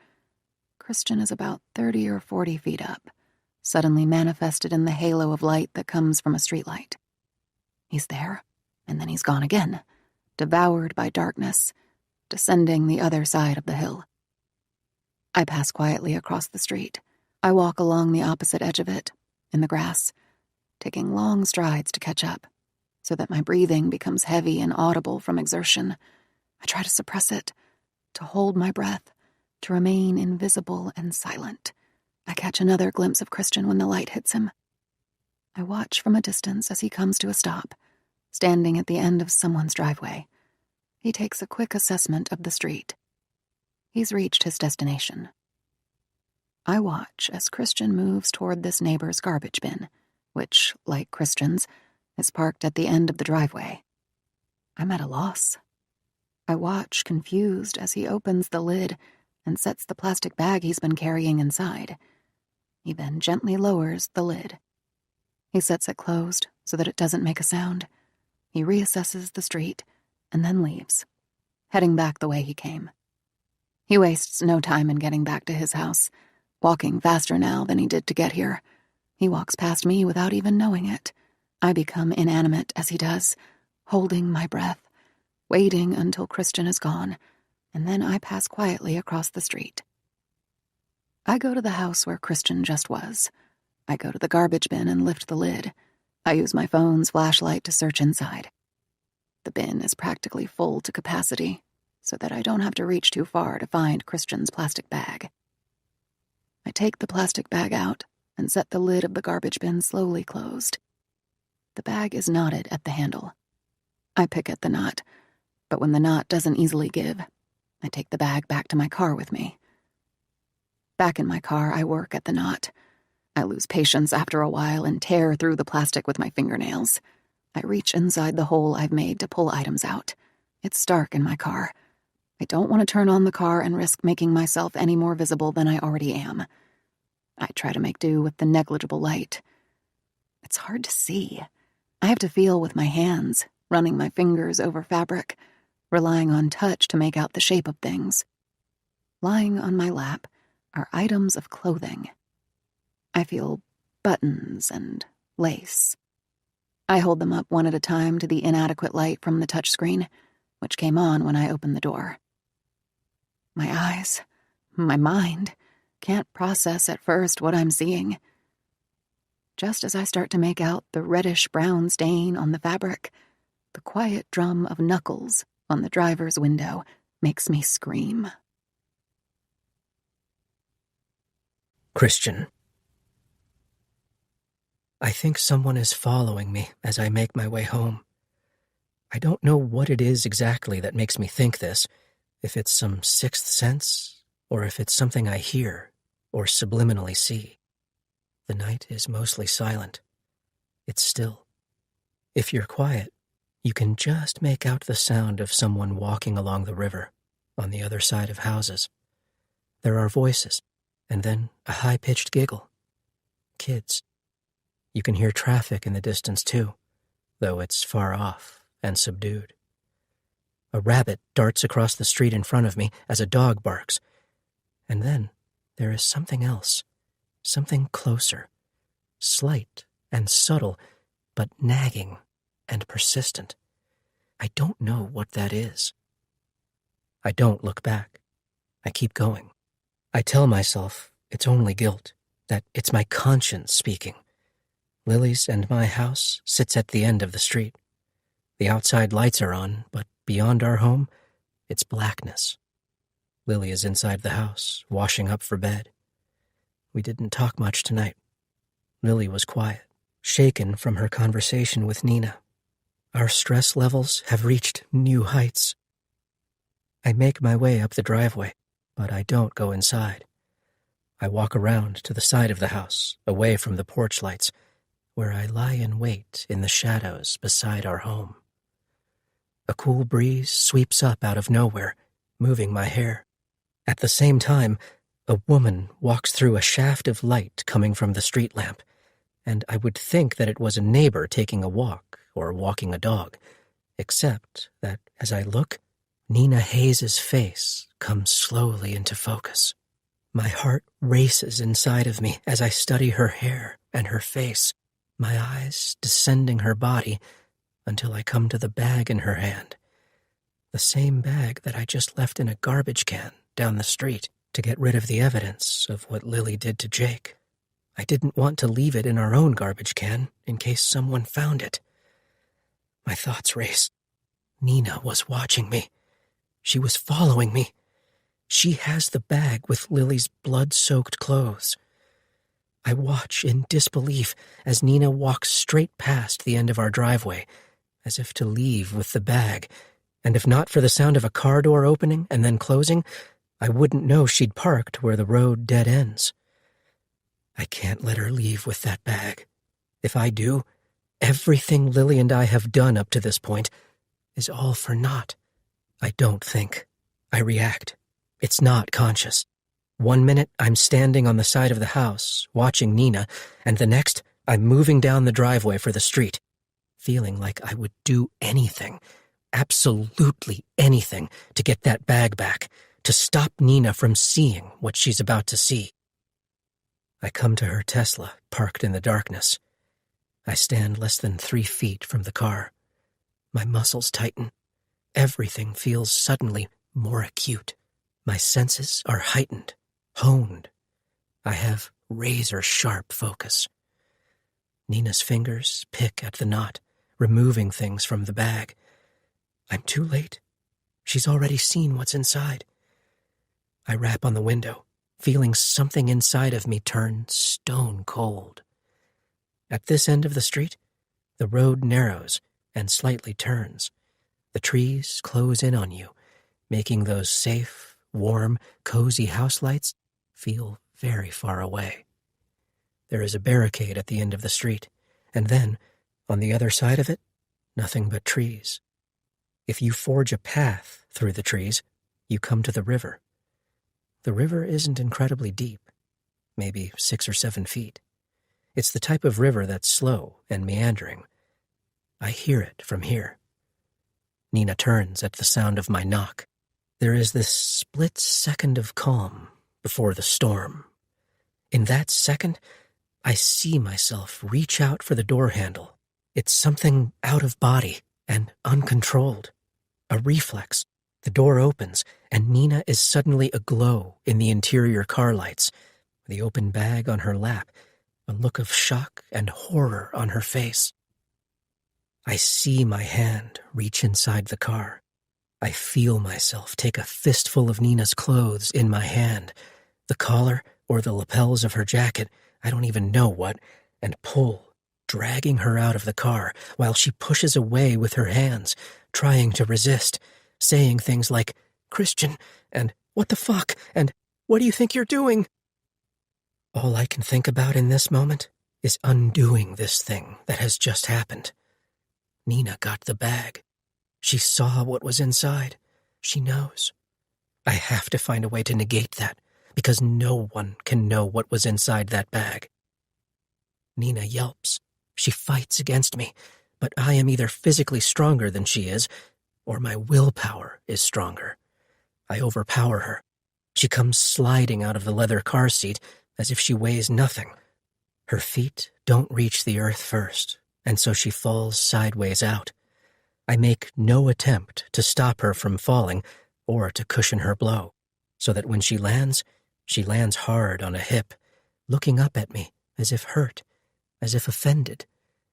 Christian is about 30 or 40 feet up, suddenly manifested in the halo of light that comes from a streetlight. He's there, and then he's gone again, devoured by darkness, descending the other side of the hill. I pass quietly across the street. I walk along the opposite edge of it, in the grass, taking long strides to catch up, so that my breathing becomes heavy and audible from exertion. I try to suppress it, to hold my breath, to remain invisible and silent. I catch another glimpse of Christian when the light hits him. I watch from a distance as he comes to a stop, standing at the end of someone's driveway. He takes a quick assessment of the street. He's reached his destination. I watch as Christian moves toward this neighbor's garbage bin, which, like Christian's, is parked at the end of the driveway. I'm at a loss. I watch, confused, as he opens the lid and sets the plastic bag he's been carrying inside. He then gently lowers the lid. He sets it closed so that it doesn't make a sound. He reassesses the street and then leaves, heading back the way he came. He wastes no time in getting back to his house, walking faster now than he did to get here. He walks past me without even knowing it. I become inanimate as he does, holding my breath, waiting until Christian is gone, and then I pass quietly across the street. I go to the house where Christian just was. I go to the garbage bin and lift the lid. I use my phone's flashlight to search inside. The bin is practically full to capacity, so that I don't have to reach too far to find Christian's plastic bag. I take the plastic bag out and set the lid of the garbage bin slowly closed. The bag is knotted at the handle. I pick at the knot, but when the knot doesn't easily give, I take the bag back to my car with me. Back in my car, I work at the knot. I lose patience after a while and tear through the plastic with my fingernails. I reach inside the hole I've made to pull items out. It's dark in my car. I don't want to turn on the car and risk making myself any more visible than I already am. I try to make do with the negligible light. It's hard to see. I have to feel with my hands, running my fingers over fabric, relying on touch to make out the shape of things. Lying on my lap are items of clothing. I feel buttons and lace. I hold them up one at a time to the inadequate light from the touchscreen, which came on when I opened the door. My eyes, my mind, can't process at first what I'm seeing. Just as I start to make out the reddish-brown stain on the fabric, the quiet drum of knuckles on the driver's window makes me scream. Christian. I think someone is following me as I make my way home. I don't know what it is exactly that makes me think this, if it's some sixth sense, or if it's something I hear or subliminally see. The night is mostly silent. It's still. If you're quiet, you can just make out the sound of someone walking along the river on the other side of houses. There are voices, and then a high-pitched giggle. Kids. You can hear traffic in the distance too, though it's far off and subdued. A rabbit darts across the street in front of me as a dog barks. And then there is something else, something closer, slight and subtle, but nagging and persistent. I don't know what that is. I don't look back. I keep going. I tell myself it's only guilt, that it's my conscience speaking. Lily's and my house sits at the end of the street. The outside lights are on, but beyond our home, it's blackness. Lily is inside the house, washing up for bed. We didn't talk much tonight. Lily was quiet, shaken from her conversation with Nina. Our stress levels have reached new heights. I make my way up the driveway, but I don't go inside. I walk around to the side of the house, away from the porch lights, where I lie in wait in the shadows beside our home. A cool breeze sweeps up out of nowhere, moving my hair. At the same time, a woman walks through a shaft of light coming from the street lamp, and I would think that it was a neighbor taking a walk or walking a dog, except that as I look, Nina Hayes's face comes slowly into focus. My heart races inside of me as I study her hair and her face, my eyes descending her body until I come to the bag in her hand, the same bag that I just left in a garbage can down the street to get rid of the evidence of what Lily did to Jake. I didn't want to leave it in our own garbage can in case someone found it. My thoughts race. Nina was watching me. She was following me. She has the bag with Lily's blood-soaked clothes. I watch in disbelief as Nina walks straight past the end of our driveway, as if to leave with the bag, and if not for the sound of a car door opening and then closing, I wouldn't know she'd parked where the road dead ends. I can't let her leave with that bag. If I do, everything Lily and I have done up to this point is all for naught. I don't think. I react. It's not conscious. 1 minute, I'm standing on the side of the house, watching Nina, and the next, I'm moving down the driveway for the street, feeling like I would do anything, absolutely anything, to get that bag back, to stop Nina from seeing what she's about to see. I come to her Tesla, parked in the darkness. I stand less than 3 feet from the car. My muscles tighten. Everything feels suddenly more acute. My senses are heightened, honed. I have razor-sharp focus. Nina's fingers pick at the knot, removing things from the bag. I'm too late. She's already seen what's inside. I rap on the window, feeling something inside of me turn stone cold. At this end of the street, the road narrows and slightly turns. The trees close in on you, making those safe, warm, cozy house lights feel very far away. There is a barricade at the end of the street, and then, on the other side of it, nothing but trees. If you forge a path through the trees, you come to the river. The river isn't incredibly deep, maybe 6 or 7 feet. It's the type of river that's slow and meandering. I hear it from here. Nina turns at the sound of my knock. There is this split second of calm before the storm. In that second, I see myself reach out for the door handle. It's something out of body and uncontrolled. A reflex. The door opens, and Nina is suddenly aglow in the interior car lights, the open bag on her lap, a look of shock and horror on her face. I see my hand reach inside the car. I feel myself take a fistful of Nina's clothes in my hand, the collar or the lapels of her jacket, I don't even know what, and pull, dragging her out of the car while she pushes away with her hands, trying to resist, saying things like, "Christian," and "What the fuck," and "What do you think you're doing?" All I can think about in this moment is undoing this thing that has just happened. Nina got the bag. She saw what was inside. She knows. I have to find a way to negate that, because no one can know what was inside that bag. Nina yelps. She fights against me, but I am either physically stronger than she is, or my willpower is stronger. I overpower her. She comes sliding out of the leather car seat as if she weighs nothing. Her feet don't reach the earth first, and so she falls sideways out. I make no attempt to stop her from falling or to cushion her blow, so that when she lands hard on a hip, looking up at me as if hurt, as if offended,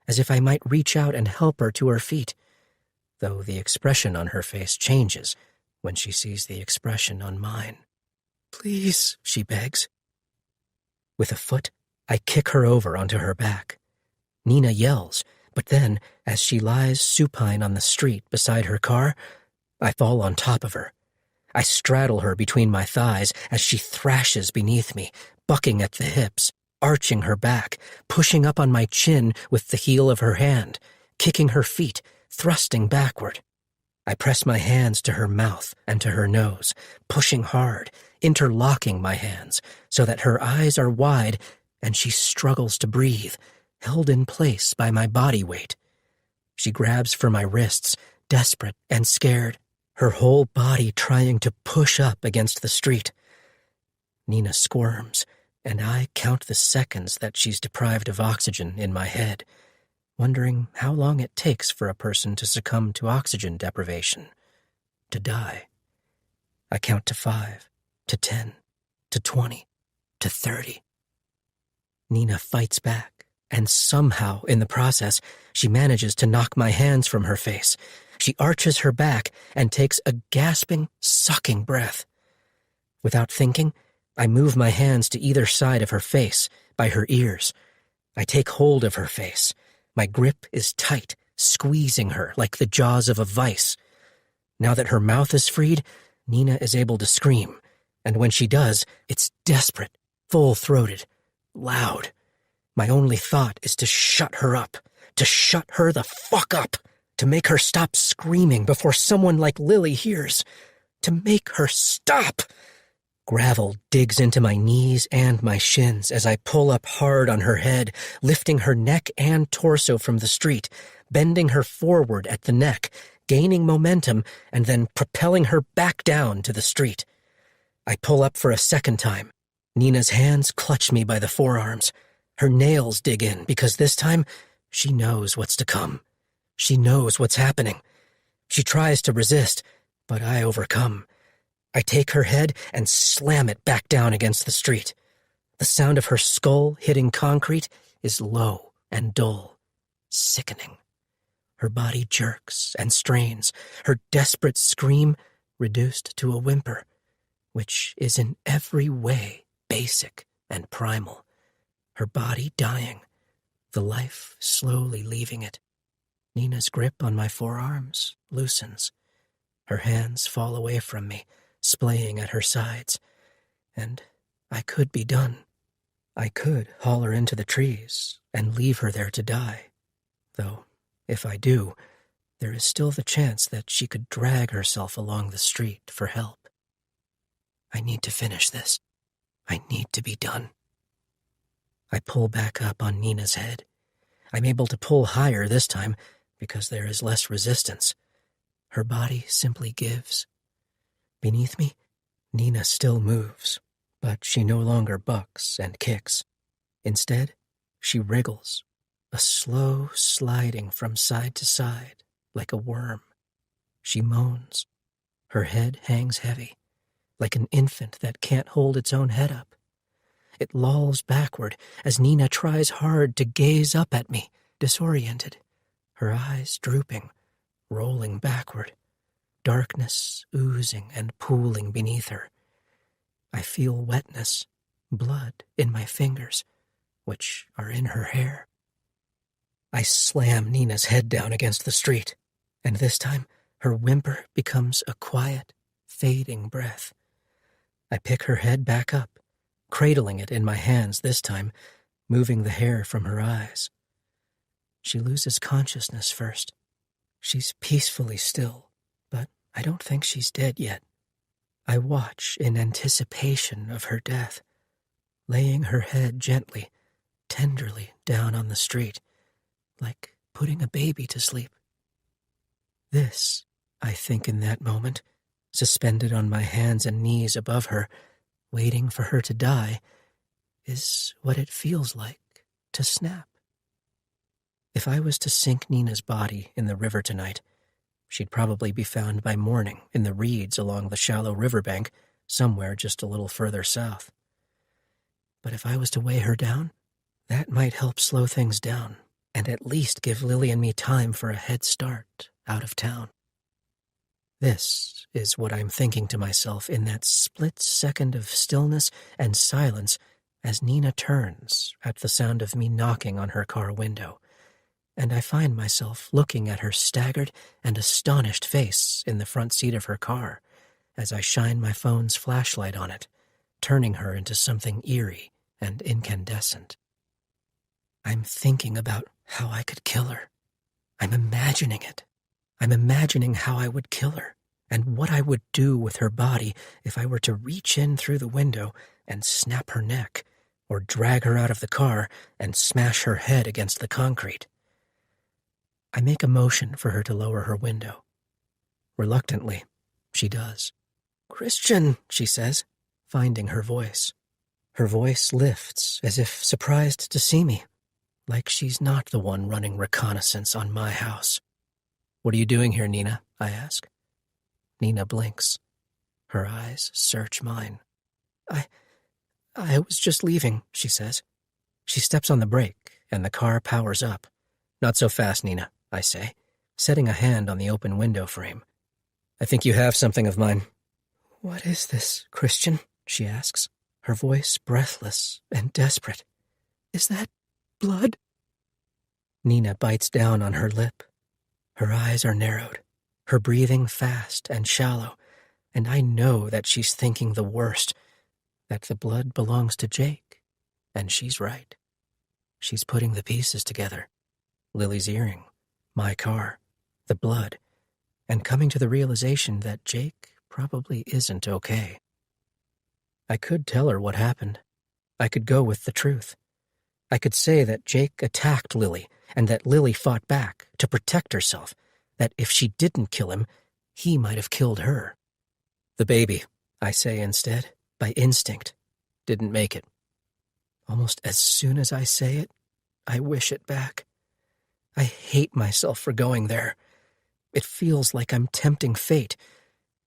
as if I might reach out and help her to her feet, though the expression on her face changes when she sees the expression on mine. "Please," she begs. With a foot, I kick her over onto her back. Nina yells, but then, as she lies supine on the street beside her car, I fall on top of her. I straddle her between my thighs as she thrashes beneath me, bucking at the hips, arching her back, pushing up on my chin with the heel of her hand, kicking her feet, thrusting backward. I press my hands to her mouth and to her nose, pushing hard, interlocking my hands so that her eyes are wide and she struggles to breathe, held in place by my body weight. She grabs for my wrists, desperate and scared, her whole body trying to push up against the street. Nina squirms, and I count the seconds that she's deprived of oxygen in my head, wondering how long it takes for a person to succumb to oxygen deprivation, to die. I count to 5, to 10, to 20, to 30. Nina fights back, and somehow, in the process, she manages to knock my hands from her face. She arches her back and takes a gasping, sucking breath. Without thinking, I move my hands to either side of her face, by her ears. I take hold of her face. My grip is tight, squeezing her like the jaws of a vice. Now that her mouth is freed, Nina is able to scream, and when she does, it's desperate, full-throated, loud. My only thought is to shut her up, to shut her the fuck up, to make her stop screaming before someone like Lily hears, to make her stop. Gravel digs into my knees and my shins as I pull up hard on her head, lifting her neck and torso from the street, bending her forward at the neck, gaining momentum, and then propelling her back down to the street. I pull up for a second time. Nina's hands clutch me by the forearms. Her nails dig in because this time she knows what's to come. She knows what's happening. She tries to resist, but I overcome. I take her head and slam it back down against the street. The sound of her skull hitting concrete is low and dull, sickening. Her body jerks and strains, her desperate scream reduced to a whimper, which is in every way basic and primal. Her body dying, the life slowly leaving it. Nina's grip on my forearms loosens. Her hands fall away from me, splaying at her sides, and I could be done. I could haul her into the trees and leave her there to die, though if I do, there is still the chance that she could drag herself along the street for help. I need to finish this. I need to be done. I pull back up on Nina's head. I'm able to pull higher this time because there is less resistance. Her body simply gives. Beneath me, Nina still moves, but she no longer bucks and kicks. Instead, she wriggles, a slow sliding from side to side, like a worm. She moans. Her head hangs heavy, like an infant that can't hold its own head up. It lolls backward as Nina tries hard to gaze up at me, disoriented, her eyes drooping, rolling backward, darkness oozing and pooling beneath her. I feel wetness, blood in my fingers, which are in her hair. I slam Nina's head down against the street, and this time her whimper becomes a quiet, fading breath. I pick her head back up, cradling it in my hands this time, moving the hair from her eyes. She loses consciousness first. She's peacefully still, but I don't think she's dead yet. I watch in anticipation of her death, laying her head gently, tenderly down on the street, like putting a baby to sleep. This, I think in that moment, suspended on my hands and knees above her, waiting for her to die, is what it feels like to snap. If I was to sink Nina's body in the river tonight, she'd probably be found by morning in the reeds along the shallow riverbank, somewhere just a little further south. But if I was to weigh her down, that might help slow things down, and at least give Lily and me time for a head start out of town. This is what I'm thinking to myself in that split second of stillness and silence as Nina turns at the sound of me knocking on her car window, and I find myself looking at her staggered and astonished face in the front seat of her car, as I shine my phone's flashlight on it, turning her into something eerie and incandescent. I'm thinking about how I could kill her. I'm imagining it. I'm imagining how I would kill her and what I would do with her body if I were to reach in through the window and snap her neck, or drag her out of the car and smash her head against the concrete. I make a motion for her to lower her window. Reluctantly, she does. "Christian," she says, finding her voice. Her voice lifts as if surprised to see me, like she's not the one running reconnaissance on my house. "What are you doing here, Nina?" I ask. Nina blinks. Her eyes search mine. I was just leaving," she says. She steps on the brake, and the car powers up. "Not so fast, Nina," I say, setting a hand on the open window frame. "I think you have something of mine." "What is this, Christian?" she asks, her voice breathless and desperate. "Is that blood?" Nina bites down on her lip. Her eyes are narrowed, her breathing fast and shallow, and I know that she's thinking the worst, that the blood belongs to Jake, and she's right. She's putting the pieces together. Lily's earring, my car, the blood, and coming to the realization that Jake probably isn't okay. I could tell her what happened. I could go with the truth. I could say that Jake attacked Lily and that Lily fought back to protect herself, that if she didn't kill him, he might have killed her. "The baby," I say instead, by instinct, "didn't make it." Almost as soon as I say it, I wish it back. I hate myself for going there. It feels like I'm tempting fate,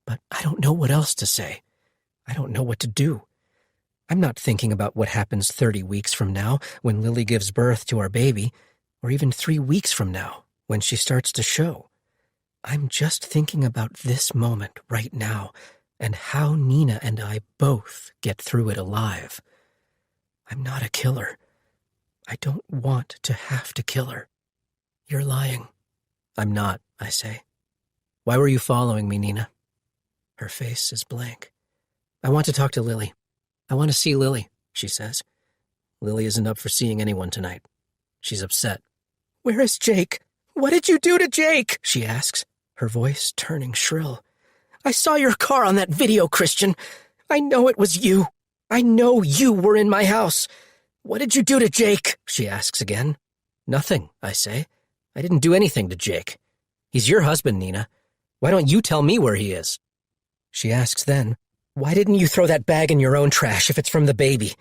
but I don't know what else to say. I don't know what to do. I'm not thinking about what happens 30 weeks from now when Lily gives birth to our baby, or even 3 weeks from now when she starts to show. I'm just thinking about this moment right now and how Nina and I both get through it alive. I'm not a killer. I don't want to have to kill her. "You're lying." "I'm not," I say. "Why were you following me, Nina?" Her face is blank. "I want to talk to Lily. I want to see Lily," she says. "Lily isn't up for seeing anyone tonight. She's upset." "Where is Jake? What did you do to Jake?" she asks, her voice turning shrill. "I saw your car on that video, Christian. I know it was you. I know you were in my house. What did you do to Jake?" she asks again. "Nothing," I say. "I didn't do anything to Jake. He's your husband, Nina. Why don't you tell me where he is?" She asks then, "Why didn't you throw that bag in your own trash if it's from the baby?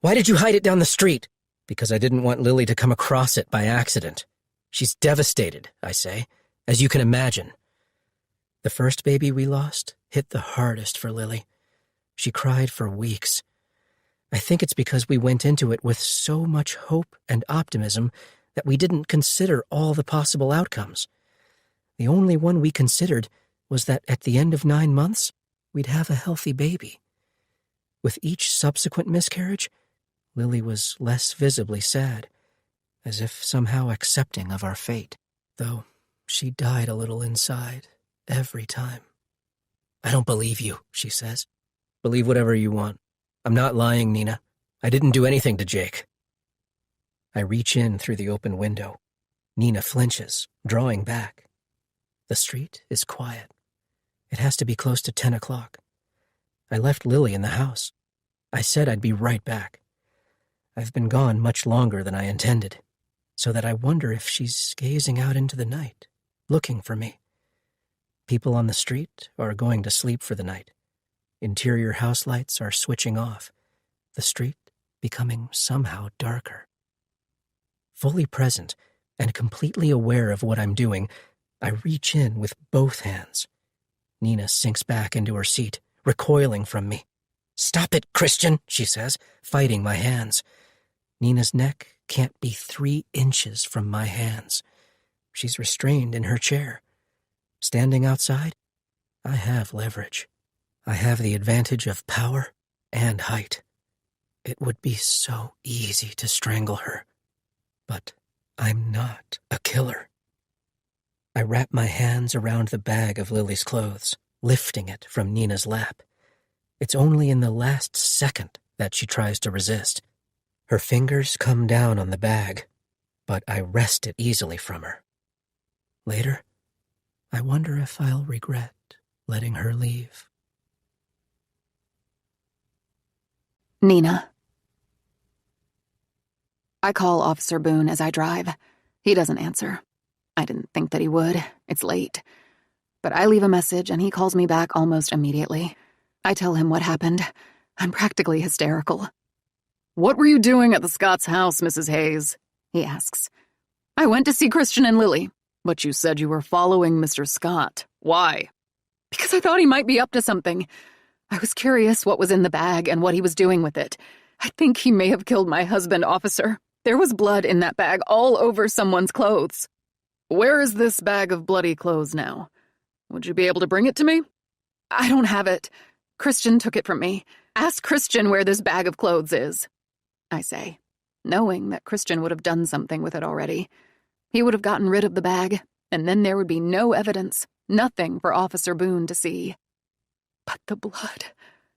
Why did you hide it down the street?" "Because I didn't want Lily to come across it by accident. She's devastated," I say, "as you can imagine." The first baby we lost hit the hardest for Lily. She cried for weeks. I think it's because we went into it with so much hope and optimism that we didn't consider all the possible outcomes. The only one we considered was that at the end of 9 months, we'd have a healthy baby. With each subsequent miscarriage, Lily was less visibly sad, as if somehow accepting of our fate, though she died a little inside every time. "I don't believe you," she says. "Believe whatever you want. I'm not lying, Nina. I didn't do anything to Jake." I reach in through the open window. Nina flinches, drawing back. The street is quiet. It has to be close to 10 o'clock. I left Lily in the house. I said I'd be right back. I've been gone much longer than I intended, so that I wonder if she's gazing out into the night, looking for me. People on the street are going to sleep for the night. Interior house lights are switching off, the street becoming somehow darker. Fully present and completely aware of what I'm doing, I reach in with both hands. Nina sinks back into her seat, recoiling from me. "Stop it, Christian," she says, fighting my hands. Nina's neck can't be 3 inches from my hands. She's restrained in her chair. Standing outside, I have leverage. I have the advantage of power and height. It would be so easy to strangle her. But I'm not a killer. I wrap my hands around the bag of Lily's clothes, lifting it from Nina's lap. It's only in the last second that she tries to resist. Her fingers come down on the bag, but I wrest it easily from her. Later, I wonder if I'll regret letting her leave. Nina. I call Officer Boone as I drive. He doesn't answer. I didn't think that he would. It's late. But I leave a message and he calls me back almost immediately. I tell him what happened. I'm practically hysterical. "What were you doing at the Scott's house, Mrs. Hayes?" he asks. "I went to see Christian and Lily." "But you said you were following Mr. Scott. Why?" "Because I thought he might be up to something. I was curious what was in the bag and what he was doing with it. I think he may have killed my husband, officer. There was blood in that bag all over someone's clothes." "Where is this bag of bloody clothes now? Would you be able to bring it to me?" "I don't have it. Christian took it from me. Ask Christian where this bag of clothes is," I say, knowing that Christian would have done something with it already. He would have gotten rid of the bag, and then there would be no evidence, nothing for Officer Boone to see. But the blood.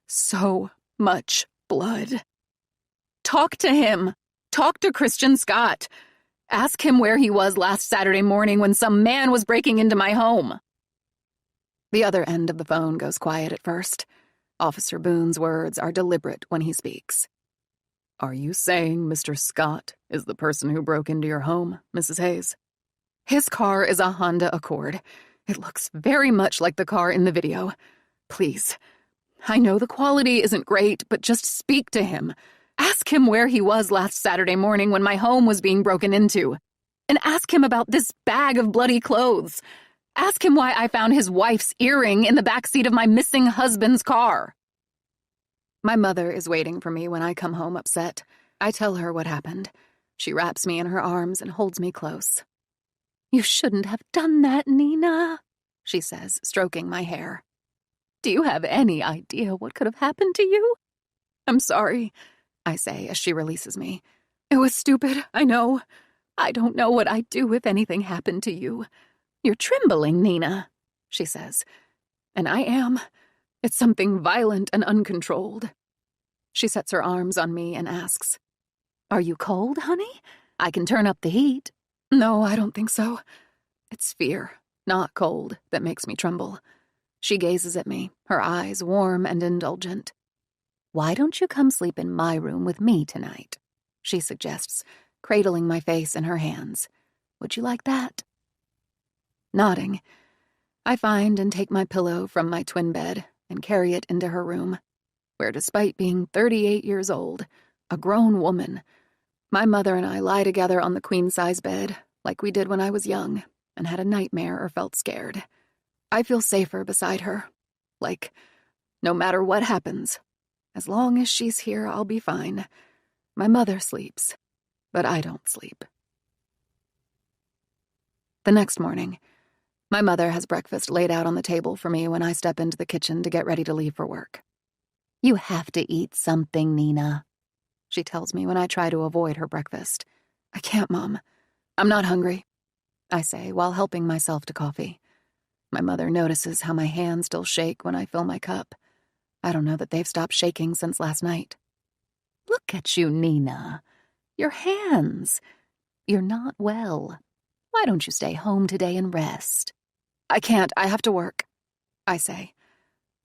So much blood. Talk to him. Talk to Christian Scott. Ask him where he was last Saturday morning when some man was breaking into my home. The other end of the phone goes quiet at first. Officer Boone's words are deliberate when he speaks. "Are you saying Mr. Scott is the person who broke into your home, Mrs. Hayes?" His car is a Honda Accord. It looks very much like the car in the video. Please. I know the quality isn't great, but just speak to him. Ask him where he was last Saturday morning when my home was being broken into. And ask him about this bag of bloody clothes. Ask him why I found his wife's earring in the backseat of my missing husband's car. My mother is waiting for me when I come home upset. I tell her what happened. She wraps me in her arms and holds me close. "You shouldn't have done that, Nina," she says, stroking my hair. "Do you have any idea what could have happened to you?" "I'm sorry," I say as she releases me. "It was stupid, I know. I don't know what I'd do if anything happened to you. You're trembling, Nina," she says. And I am. It's something violent and uncontrolled. She sets her arms on me and asks, "Are you cold, honey? I can turn up the heat." "No, I don't think so. It's fear, not cold, that makes me tremble." She gazes at me, her eyes warm and indulgent. "Why don't you come sleep in my room with me tonight?" she suggests, cradling my face in her hands. "Would you like that?" Nodding, I find and take my pillow from my twin bed and carry it into her room, where despite being 38 years old, a grown woman, my mother and I lie together on the queen-size bed like we did when I was young and had a nightmare or felt scared. I feel safer beside her, like, no matter what happens, as long as she's here, I'll be fine. My mother sleeps, but I don't sleep. The next morning, my mother has breakfast laid out on the table for me when I step into the kitchen to get ready to leave for work. "You have to eat something, Nina," she tells me when I try to avoid her breakfast. "I can't, Mom. I'm not hungry," I say while helping myself to coffee. My mother notices how my hands still shake when I fill my cup. I don't know that they've stopped shaking since last night. "Look at you, Nina. Your hands. You're not well. Why don't you stay home today and rest?" "I can't. I have to work," I say,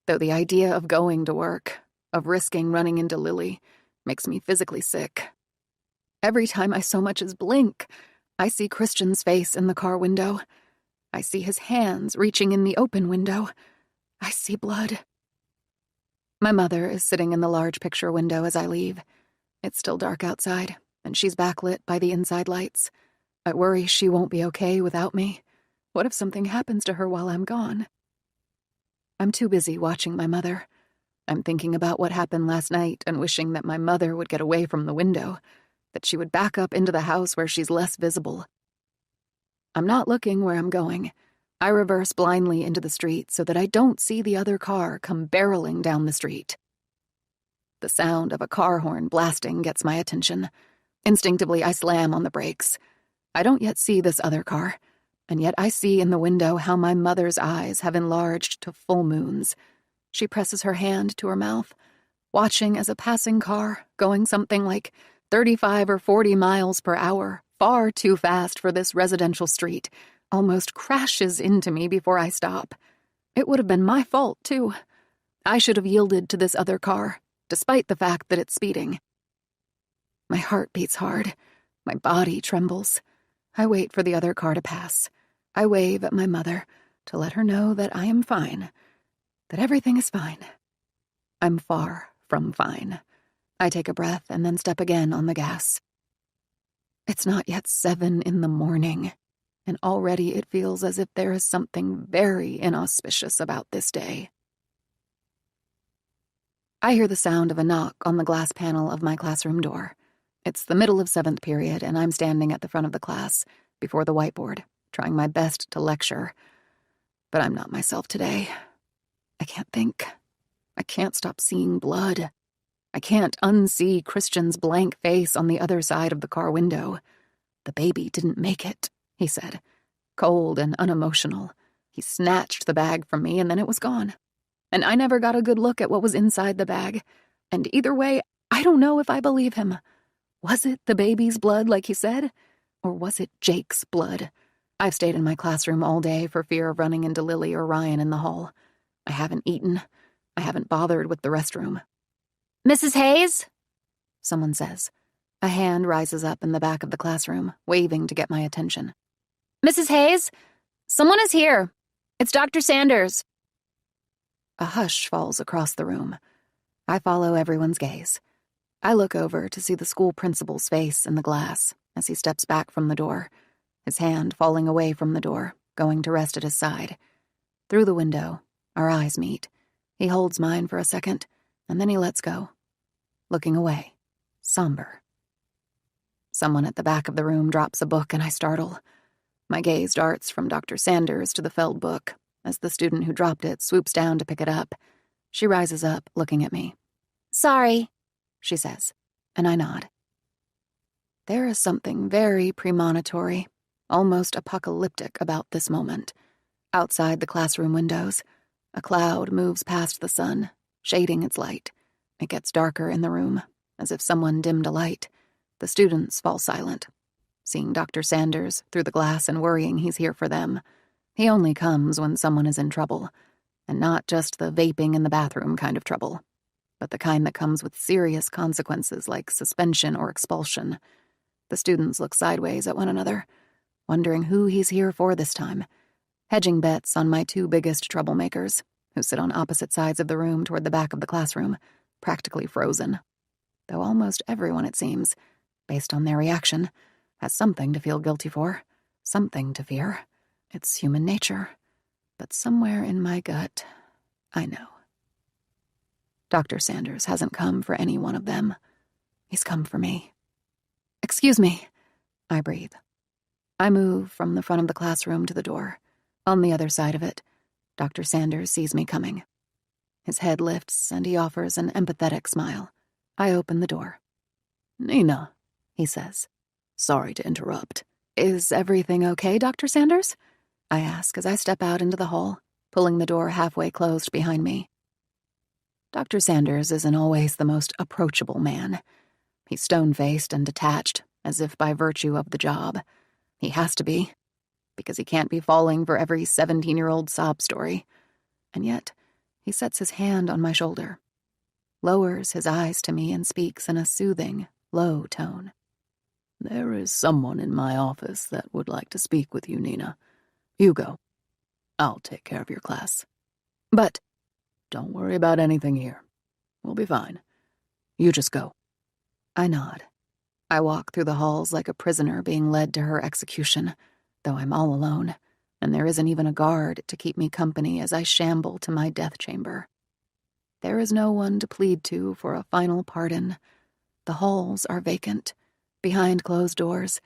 though the idea of going to work, of risking running into Lily, makes me physically sick. Every time I so much as blink, I see Christian's face in the car window. I see his hands reaching in the open window. I see blood. My mother is sitting in the large picture window as I leave. It's still dark outside, and she's backlit by the inside lights. I worry she won't be okay without me. What if something happens to her while I'm gone? I'm too busy watching my mother. I'm thinking about what happened last night and wishing that my mother would get away from the window, that she would back up into the house where she's less visible. I'm not looking where I'm going. I reverse blindly into the street so that I don't see the other car come barreling down the street. The sound of a car horn blasting gets my attention. Instinctively, I slam on the brakes. I don't yet see this other car, and yet I see in the window how my mother's eyes have enlarged to full moons. She presses her hand to her mouth, watching as a passing car, going something like 35 or 40 miles per hour, far too fast for this residential street, almost crashes into me before I stop. It would have been my fault, too. I should have yielded to this other car, despite the fact that it's speeding. My heart beats hard. My body trembles. I wait for the other car to pass. I wave at my mother to let her know that I am fine, that everything is fine. I'm far from fine. I take a breath and then step again on the gas. It's not yet 7 a.m, and already it feels as if there is something very inauspicious about this day. I hear the sound of a knock on the glass panel of my classroom door. It's the middle of 7th period, and I'm standing at the front of the class, before the whiteboard, trying my best to lecture. But I'm not myself today. I can't think. I can't stop seeing blood. I can't unsee Christian's blank face on the other side of the car window. "The baby didn't make it," he said, cold and unemotional. He snatched the bag from me, and then it was gone. And I never got a good look at what was inside the bag. And either way, I don't know if I believe him. Was it the baby's blood, like he said? Or was it Jake's blood? I've stayed in my classroom all day for fear of running into Lily or Ryan in the hall. I haven't eaten. I haven't bothered with the restroom. "Mrs. Hayes?" someone says. A hand rises up in the back of the classroom, waving to get my attention. "Mrs. Hayes? Someone is here. It's Dr. Sanders." A hush falls across the room. I follow everyone's gaze. I look over to see the school principal's face in the glass as he steps back from the door, his hand falling away from the door, going to rest at his side. Through the window, our eyes meet. He holds mine for a second, and then he lets go, looking away, somber. Someone at the back of the room drops a book, and I startle. My gaze darts from Dr. Sanders to the felled book as the student who dropped it swoops down to pick it up. She rises up, looking at me. "Sorry," she says, and I nod. There is something very premonitory, almost apocalyptic about this moment. Outside the classroom windows, a cloud moves past the sun, shading its light. It gets darker in the room, as if someone dimmed a light. The students fall silent, seeing Dr. Sanders through the glass and worrying he's here for them. He only comes when someone is in trouble, and not just the vaping in the bathroom kind of trouble, but the kind that comes with serious consequences like suspension or expulsion. The students look sideways at one another, wondering who he's here for this time, hedging bets on my 2 biggest troublemakers, who sit on opposite sides of the room toward the back of the classroom, practically frozen. Though almost everyone, it seems, based on their reaction, has something to feel guilty for, something to fear. It's human nature, but somewhere in my gut, I know. Dr. Sanders hasn't come for any one of them. He's come for me. "Excuse me," I breathe. I move from the front of the classroom to the door. On the other side of it, Dr. Sanders sees me coming. His head lifts and he offers an empathetic smile. I open the door. "Nina," he says. "Sorry to interrupt." "Is everything okay, Dr. Sanders?" I ask as I step out into the hall, pulling the door halfway closed behind me. Dr. Sanders isn't always the most approachable man. He's stone-faced and detached, as if by virtue of the job. He has to be, because he can't be falling for every 17-year-old sob story. And yet, he sets his hand on my shoulder, lowers his eyes to me and speaks in a soothing, low tone. "There is someone in my office that would like to speak with you, Nina. You go. I'll take care of your class. But don't worry about anything here. We'll be fine. You just go." I nod. I walk through the halls like a prisoner being led to her execution, though I'm all alone, and there isn't even a guard to keep me company as I shamble to my death chamber. There is no one to plead to for a final pardon. The halls are vacant. Behind closed doors,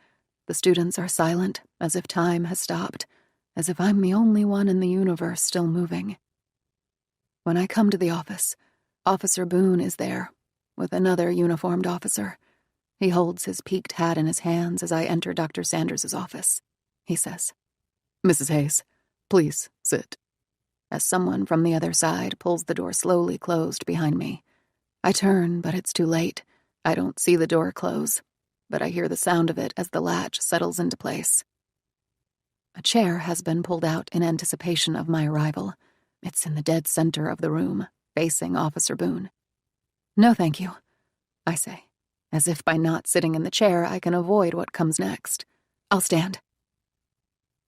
the students are silent, as if time has stopped, as if I'm the only one in the universe still moving. When I come to the office, Officer Boone is there, with another uniformed officer. He holds his peaked hat in his hands as I enter Dr. Sanders' office. He says, Mrs. Hayes, please sit. As someone from the other side pulls the door slowly closed behind me. I turn, but it's too late. I don't see the door close, but I hear the sound of it as the latch settles into place. A chair has been pulled out in anticipation of my arrival. It's in the dead center of the room, facing Officer Boone. No, thank you, I say, as if by not sitting in the chair I can avoid what comes next. I'll stand.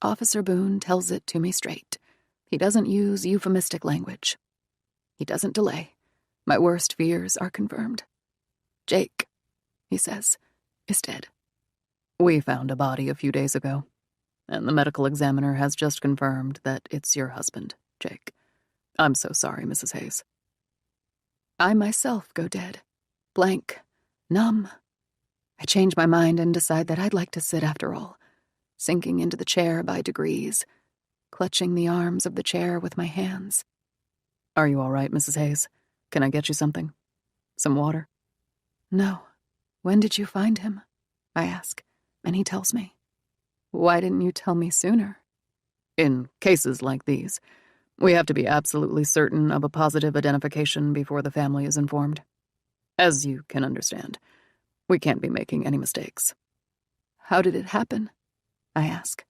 Officer Boone tells it to me straight. He doesn't use euphemistic language. He doesn't delay. My worst fears are confirmed. Jake, he says, is dead. We found a body a few days ago, and the medical examiner has just confirmed that it's your husband, Jake. I'm so sorry, Mrs. Hayes. I myself go dead. Blank. Numb. I change my mind and decide that I'd like to sit after all, sinking into the chair by degrees, clutching the arms of the chair with my hands. Are you all right, Mrs. Hayes? Can I get you something? Some water? No. When did you find him? I ask, and he tells me. Why didn't you tell me sooner? In cases like these, we have to be absolutely certain of a positive identification before the family is informed. As you can understand, we can't be making any mistakes. How did it happen? I ask.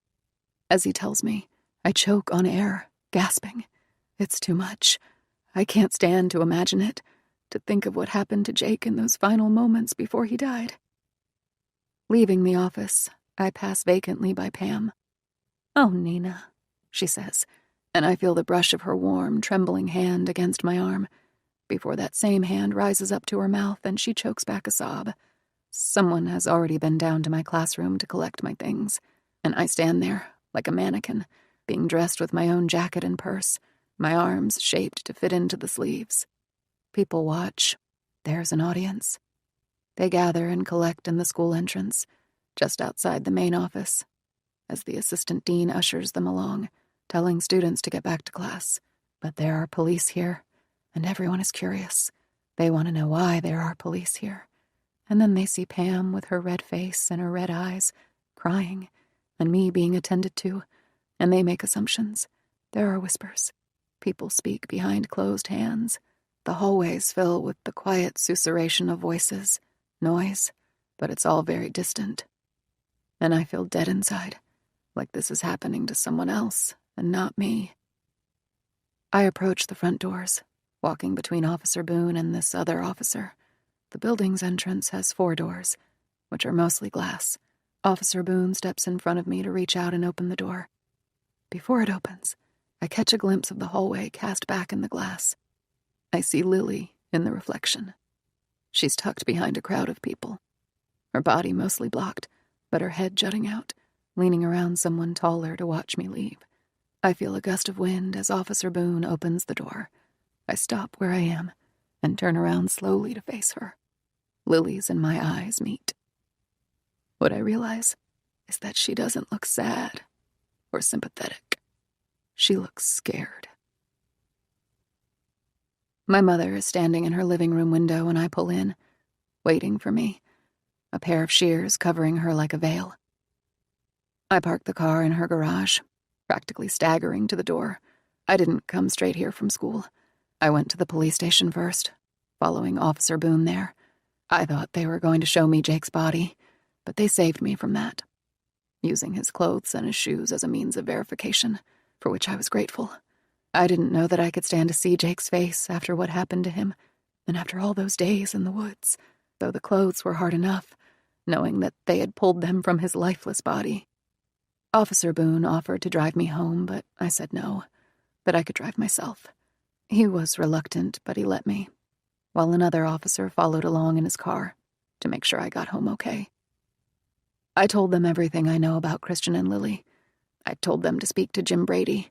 As he tells me, I choke on air, gasping. It's too much. I can't stand to imagine it, to think of what happened to Jake in those final moments before he died. Leaving the office, I pass vacantly by Pam. Oh, Nina, she says, and I feel the brush of her warm, trembling hand against my arm, before that same hand rises up to her mouth and she chokes back a sob. Someone has already been down to my classroom to collect my things, and I stand there, like a mannequin, being dressed with my own jacket and purse, my arms shaped to fit into the sleeves. People watch. There's an audience. They gather and collect in the school entrance, just outside the main office, as the assistant dean ushers them along, telling students to get back to class. But there are police here, and everyone is curious. They want to know why there are police here. And then they see Pam with her red face and her red eyes, crying, and me being attended to, and they make assumptions. There are whispers. People speak behind closed hands. The hallways fill with the quiet susurration of voices, noise, but it's all very distant. And I feel dead inside, like this is happening to someone else and not me. I approach the front doors, walking between Officer Boone and this other officer. The building's entrance has 4 doors, which are mostly glass. Officer Boone steps in front of me to reach out and open the door. Before it opens, I catch a glimpse of the hallway cast back in the glass. I see Lily in the reflection. She's tucked behind a crowd of people, her body mostly blocked, but her head jutting out, leaning around someone taller to watch me leave. I feel a gust of wind as Officer Boone opens the door. I stop where I am and turn around slowly to face her. Lily's and my eyes meet. What I realize is that she doesn't look sad or sympathetic. She looks scared. My mother is standing in her living room window when I pull in, waiting for me, a pair of shears covering her like a veil. I park the car in her garage, practically staggering to the door. I didn't come straight here from school. I went to the police station first, following Officer Boone there. I thought they were going to show me Jake's body, but they saved me from that, using his clothes and his shoes as a means of verification, for which I was grateful. I didn't know that I could stand to see Jake's face after what happened to him, and after all those days in the woods, though the clothes were hard enough, knowing that they had pulled them from his lifeless body. Officer Boone offered to drive me home, but I said no, that I could drive myself. He was reluctant, but he let me, while another officer followed along in his car to make sure I got home okay. I told them everything I know about Christian and Lily. I told them to speak to Jim Brady,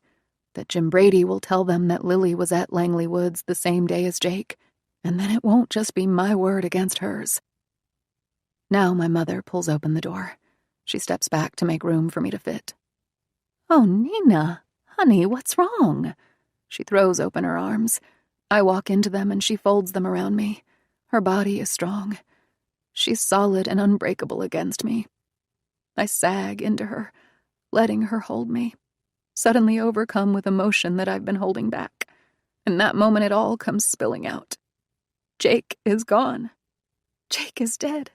that Jim Brady will tell them that Lily was at Langley Woods the same day as Jake, and then it won't just be my word against hers. Now my mother pulls open the door. She steps back to make room for me to fit. Oh, Nina, honey, what's wrong? She throws open her arms. I walk into them and she folds them around me. Her body is strong. She's solid and unbreakable against me. I sag into her, letting her hold me. suddenly overcome with emotion that I've been holding back. In that moment, it all comes spilling out. Jake is gone. Jake is dead.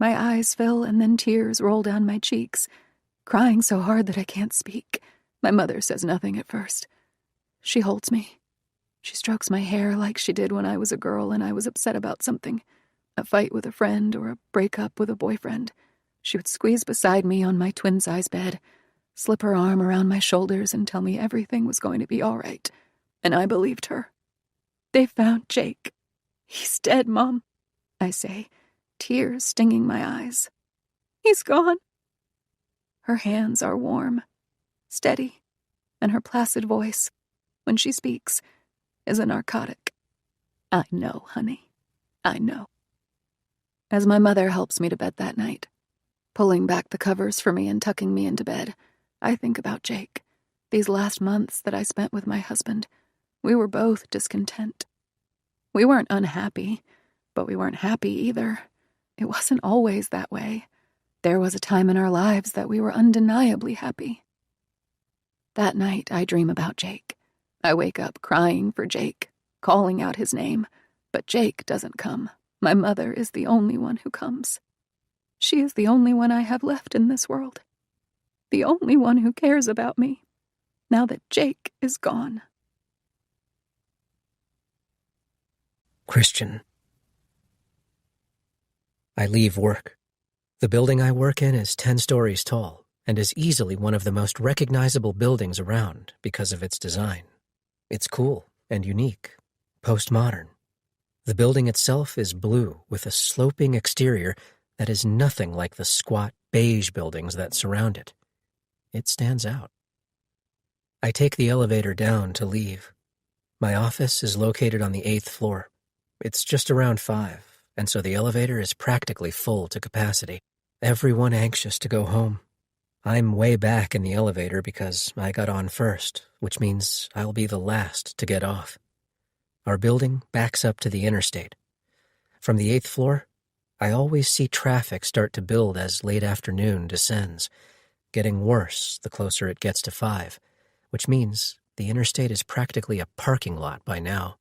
My eyes fill and then tears roll down my cheeks, crying so hard that I can't speak. My mother says nothing at first. She holds me. She strokes my hair like she did when I was a girl and I was upset about something, a fight with a friend or a breakup with a boyfriend. She would squeeze beside me on my twin-size bed, slip her arm around my shoulders and tell me everything was going to be all right. And I believed her. They found Jake. He's dead, Mom, I say, tears stinging my eyes. He's gone. Her hands are warm, steady, and her placid voice, when she speaks, is a narcotic. I know, honey. I know. As my mother helps me to bed that night, pulling back the covers for me and tucking me into bed, I think about Jake. These last months that I spent with my husband, we were both discontent. We weren't unhappy, but we weren't happy either. It wasn't always that way. There was a time in our lives that we were undeniably happy. That night, I dream about Jake. I wake up crying for Jake, calling out his name, but Jake doesn't come. My mother is the only one who comes. She is the only one I have left in this world. The only one who cares about me, now that Jake is gone. Christian. I leave work. The building I work in is 10 stories tall and is easily one of the most recognizable buildings around because of its design. It's cool and unique, postmodern. The building itself is blue with a sloping exterior that is nothing like the squat beige buildings that surround it. It stands out. I take the elevator down to leave. My office is located on the 8th floor. It's just around 5, and so the elevator is practically full to capacity. Everyone anxious to go home. I'm way back in the elevator because I got on first, which means I'll be the last to get off. Our building backs up to the interstate. From the 8th floor, I always see traffic start to build as late afternoon descends, getting worse the closer it gets to 5, which means the interstate is practically a parking lot by now.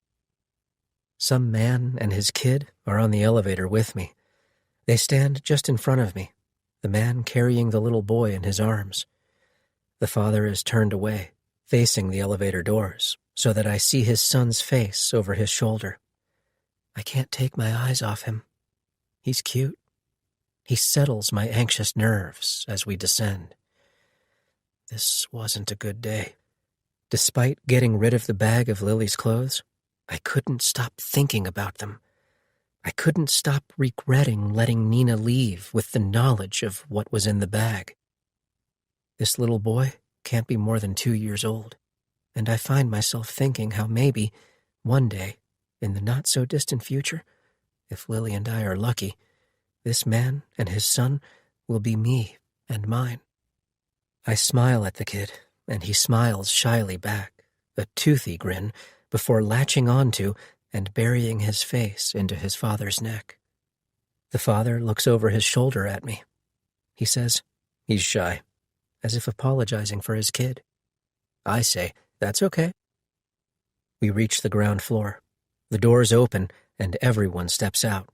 Some man and his kid are on the elevator with me. They stand just in front of me, the man carrying the little boy in his arms. The father is turned away, facing the elevator doors, so that I see his son's face over his shoulder. I can't take my eyes off him. He's cute. He settles my anxious nerves as we descend. This wasn't a good day. Despite getting rid of the bag of Lily's clothes, I couldn't stop thinking about them. I couldn't stop regretting letting Nina leave with the knowledge of what was in the bag. This little boy can't be more than 2 years old, and I find myself thinking how maybe, one day, in the not-so-distant future, if Lily and I are lucky, this man and his son will be me and mine. I smile at the kid, and he smiles shyly back, a toothy grin, before latching onto and burying his face into his father's neck. The father looks over his shoulder at me. He says, "He's shy," as if apologizing for his kid. I say, "That's okay." We reach the ground floor. The doors open, and everyone steps out.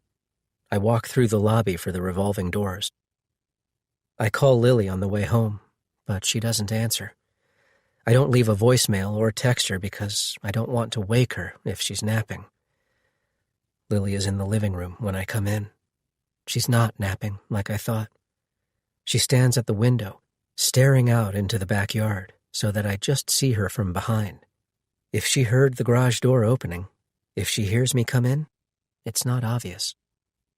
I walk through the lobby for the revolving doors. I call Lily on the way home, but she doesn't answer. I don't leave a voicemail or text her because I don't want to wake her if she's napping. Lily is in the living room when I come in. She's not napping like I thought. She stands at the window, staring out into the backyard so that I just see her from behind. If she heard the garage door opening, if she hears me come in, it's not obvious.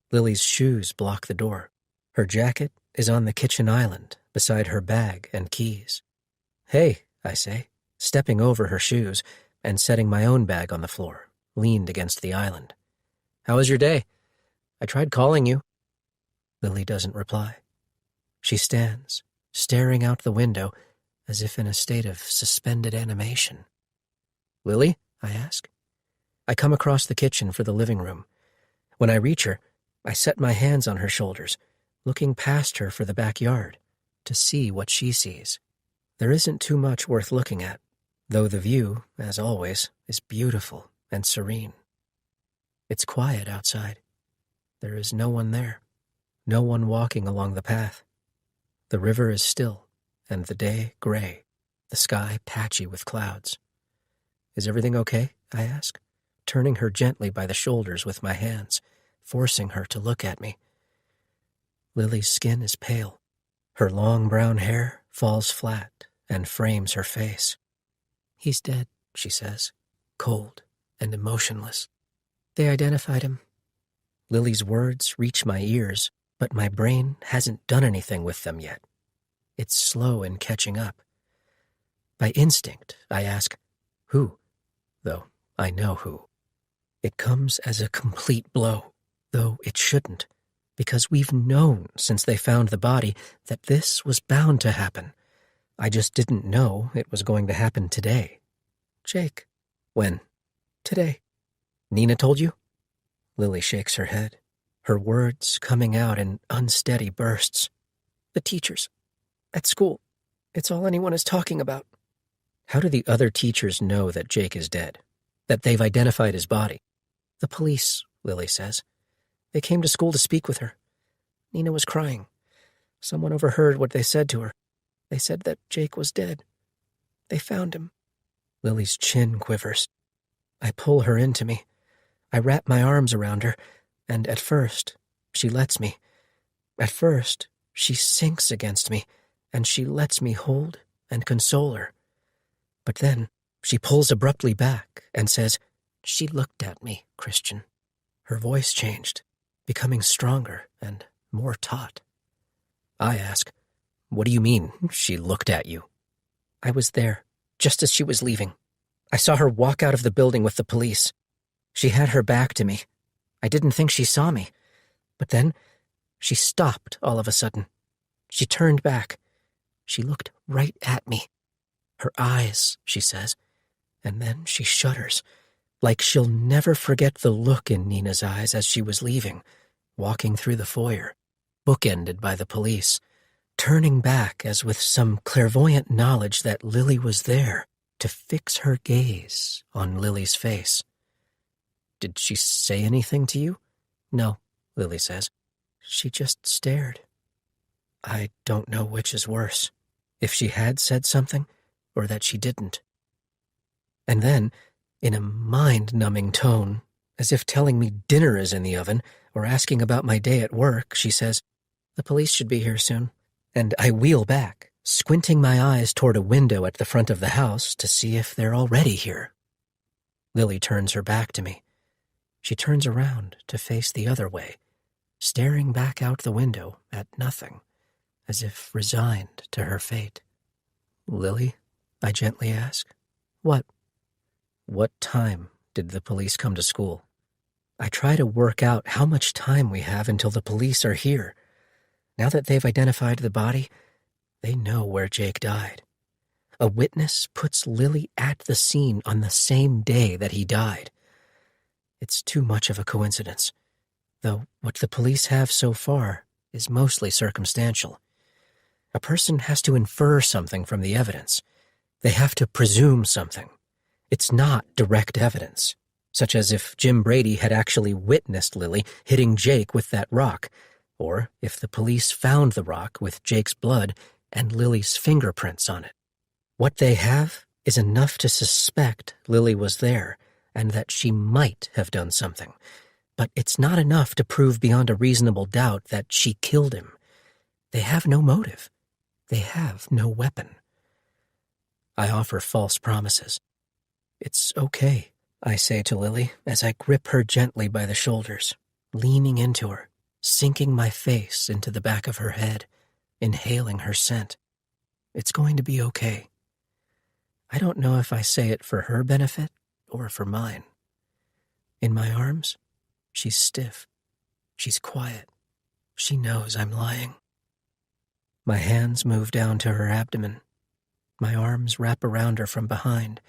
Lily's shoes block the door. Her jacket is on the kitchen island beside her bag and keys. "Hey," I say, stepping over her shoes and setting my own bag on the floor, leaned against the island. "How was your day? I tried calling you." Lily doesn't reply. She stands, staring out the window as if in a state of suspended animation. "Lily?" I ask. I come across the kitchen for the living room. When I reach her, I set my hands on her shoulders, looking past her for the backyard to see what she sees. There isn't too much worth looking at, though the view, as always, is beautiful and serene. It's quiet outside. There is no one there, no one walking along the path. The river is still, and the day gray, the sky patchy with clouds. Is everything okay? I ask, turning her gently by the shoulders with my hands, forcing her to look at me. Lily's skin is pale. Her long brown hair falls flat and frames her face. He's dead, she says, cold and emotionless. They identified him. Lily's words reach my ears, but my brain hasn't done anything with them yet. It's slow in catching up. By instinct, I ask, who? Though I know who. It comes as a complete blow, though it shouldn't, because we've known since they found the body that this was bound to happen. I just didn't know it was going to happen today. Jake. When? Today. Nina told you? Lily shakes her head, her words coming out in unsteady bursts. The teachers. At school. It's all anyone is talking about. How do the other teachers know that Jake is dead? That they've identified his body? The police, Lily says. They came to school to speak with her. Nina was crying. Someone overheard what they said to her. They said that Jake was dead. They found him. Lily's chin quivers. I pull her into me. I wrap my arms around her, and at first, she lets me. At first, she sinks against me, and she lets me hold and console her. But then, she pulls abruptly back and says, "She looked at me, Christian." Her voice changed, becoming stronger and more taut. I ask, "What do you mean, she looked at you?" I was there, just as she was leaving. I saw her walk out of the building with the police. She had her back to me. I didn't think she saw me. But then, she stopped all of a sudden. She turned back. She looked right at me. Her eyes, she says, and then she shudders, like she'll never forget the look in Nina's eyes as she was leaving, walking through the foyer, bookended by the police, turning back as with some clairvoyant knowledge that Lily was there to fix her gaze on Lily's face. Did she say anything to you? No, Lily says. She just stared. I don't know which is worse, if she had said something or that she didn't. And then, in a mind-numbing tone, as if telling me dinner is in the oven or asking about my day at work, she says, "The police should be here soon." And I wheel back, squinting my eyes toward a window at the front of the house to see if they're already here. Lily turns her back to me. She turns around to face the other way, staring back out the window at nothing, as if resigned to her fate. "Lily?" I gently ask. "What?" "What time did the police come to school?" I try to work out how much time we have until the police are here. Now that they've identified the body, they know where Jake died. A witness puts Lily at the scene on the same day that he died. It's too much of a coincidence, though what the police have so far is mostly circumstantial. A person has to infer something from the evidence. They have to presume something. It's not direct evidence, such as if Jim Brady had actually witnessed Lily hitting Jake with that rock, or if the police found the rock with Jake's blood and Lily's fingerprints on it. What they have is enough to suspect Lily was there and that she might have done something, but it's not enough to prove beyond a reasonable doubt that she killed him. They have no motive. They have no weapon. I offer false promises. "It's okay," I say to Lily as I grip her gently by the shoulders, leaning into her, sinking my face into the back of her head, inhaling her scent. It's going to be okay. I don't know if I say it for her benefit or for mine. In my arms, she's stiff. She's quiet. She knows I'm lying. My hands move down to her abdomen. My arms wrap around her from behind,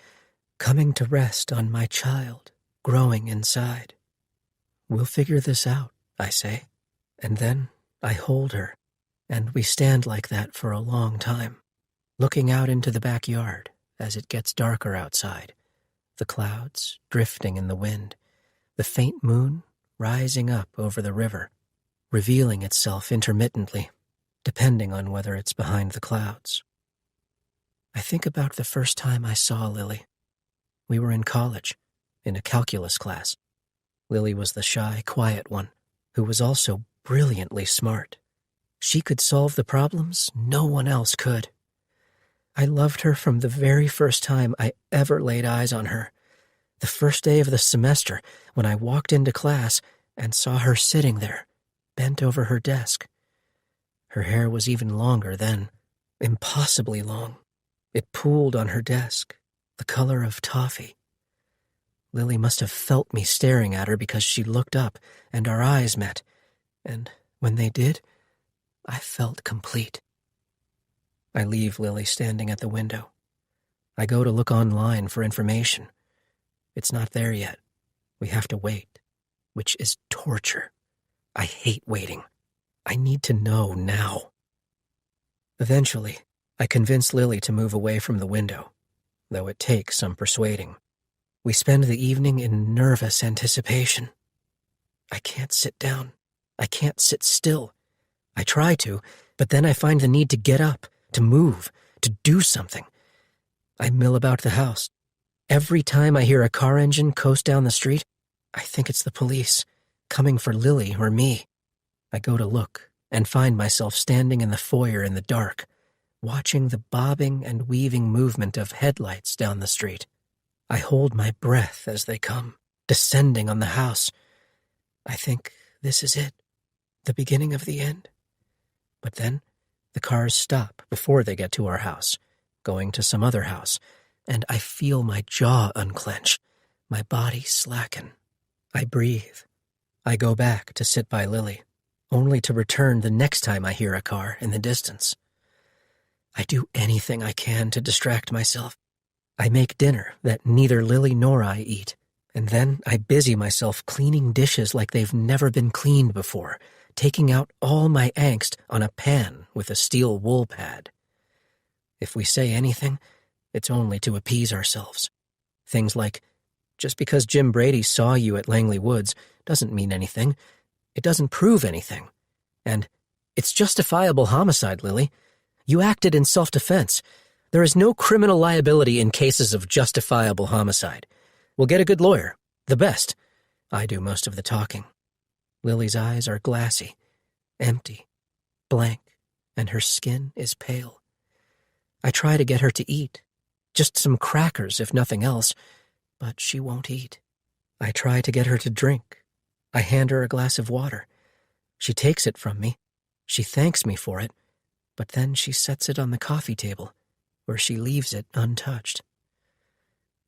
coming to rest on my child, growing inside. "We'll figure this out," I say, and then I hold her, and we stand like that for a long time. looking out into the backyard as it gets darker outside, the clouds drifting in the wind, the faint moon rising up over the river, revealing itself intermittently, depending on whether it's behind the clouds. I think about the first time I saw Lily. We were in college, in a calculus class. Lily was the shy, quiet one, who was also brilliantly smart. She could solve the problems no one else could. I loved her from the very first time I ever laid eyes on her. The first day of the semester, when I walked into class and saw her sitting there, bent over her desk. Her hair was even longer then, impossibly long. It pooled on her desk, the color of toffee. Lily must have felt me staring at her because she looked up and our eyes met, and when they did, I felt complete. I leave Lily standing at the window. I go to look online for information. It's not there yet. We have to wait, which is torture. I hate waiting. I need to know now. Eventually, I convince Lily to move away from the window, though it takes some persuading. We spend the evening in nervous anticipation. I can't sit down. I can't sit still. I try to, but then I find the need to get up, to move, to do something. I mill about the house. Every time I hear a car engine coast down the street, I think it's the police, coming for Lily or me. I go to look and find myself standing in the foyer in the dark, watching the bobbing and weaving movement of headlights down the street. I hold my breath as they come, descending on the house. I think this is it, the beginning of the end. But then the cars stop before they get to our house, going to some other house, and I feel my jaw unclench, my body slacken. I breathe. I go back to sit by Lily, only to return the next time I hear a car in the distance. I do anything I can to distract myself. I make dinner that neither Lily nor I eat, and then I busy myself cleaning dishes like they've never been cleaned before, taking out all my angst on a pan with a steel wool pad. If we say anything, it's only to appease ourselves. Things like, just because Jim Brady saw you at Langley Woods doesn't mean anything. It doesn't prove anything. And, it's justifiable homicide, Lily. You acted in self-defense. There is no criminal liability in cases of justifiable homicide. We'll get a good lawyer. The best. I do most of the talking. Lily's eyes are glassy, empty, blank, and her skin is pale. I try to get her to eat. Just some crackers, if nothing else, but she won't eat. I try to get her to drink. I hand her a glass of water. She takes it from me. She thanks me for it, but then she sets it on the coffee table, where she leaves it untouched.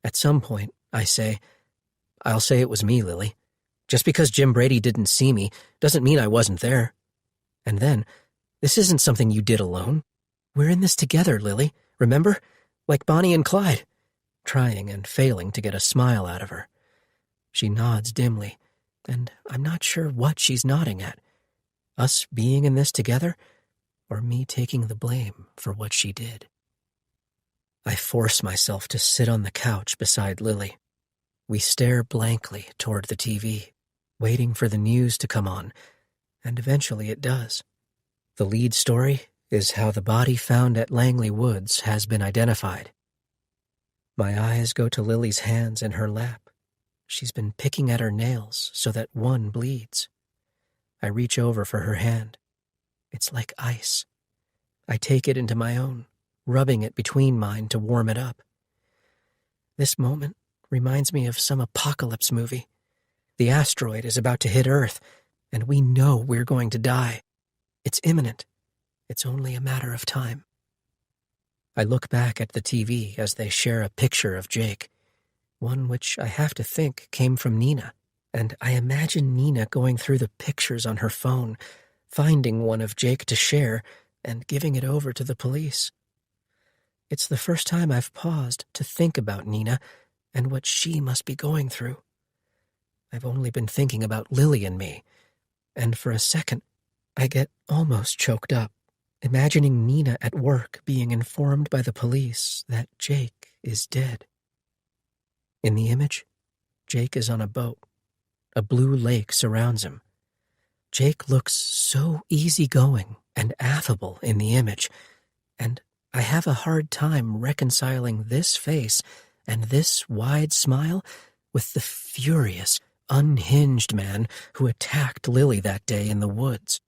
At some point, I say, I'll say it was me, Lily. Just because Jim Brady didn't see me doesn't mean I wasn't there. And then, this isn't something you did alone. We're in this together, Lily, remember? Like Bonnie and Clyde. Trying and failing to get a smile out of her. She nods dimly, and I'm not sure what she's nodding at. Us being in this together, or me taking the blame for what she did. I force myself to sit on the couch beside Lily. We stare blankly toward the TV, waiting for the news to come on, and eventually it does. The lead story is how the body found at Langley Woods has been identified. My eyes go to Lily's hands in her lap. She's been picking at her nails so that one bleeds. I reach over for her hand. It's like ice. I take it into my own, rubbing it between mine to warm it up. This moment reminds me of some apocalypse movie. The asteroid is about to hit Earth, and we know we're going to die. It's imminent. It's only a matter of time. I look back at the TV as they share a picture of Jake, one which I have to think came from Nina, and I imagine Nina going through the pictures on her phone, finding one of Jake to share, and giving it over to the police. It's the first time I've paused to think about Nina and what she must be going through. I've only been thinking about Lily and me, and for a second, I get almost choked up, imagining Nina at work being informed by the police that Jake is dead. In the image, Jake is on a boat. A blue lake surrounds him. Jake looks so easygoing and affable in the image, and I have a hard time reconciling this face and this wide smile with the furious, unhinged man who attacked Lily that day in the woods.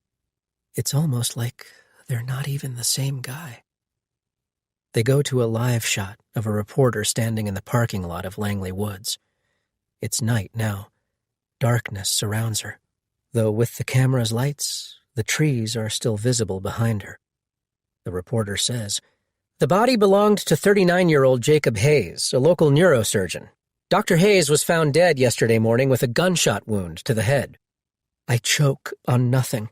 It's almost like they're not even the same guy. They go to a live shot of a reporter standing in the parking lot of Langley Woods. It's night now. Darkness surrounds her, though with the camera's lights, the trees are still visible behind her. The reporter says, "The body belonged to 39-year-old Jacob Hayes, a local neurosurgeon. Dr. Hayes was found dead yesterday morning with a gunshot wound to the head." I choke on nothing.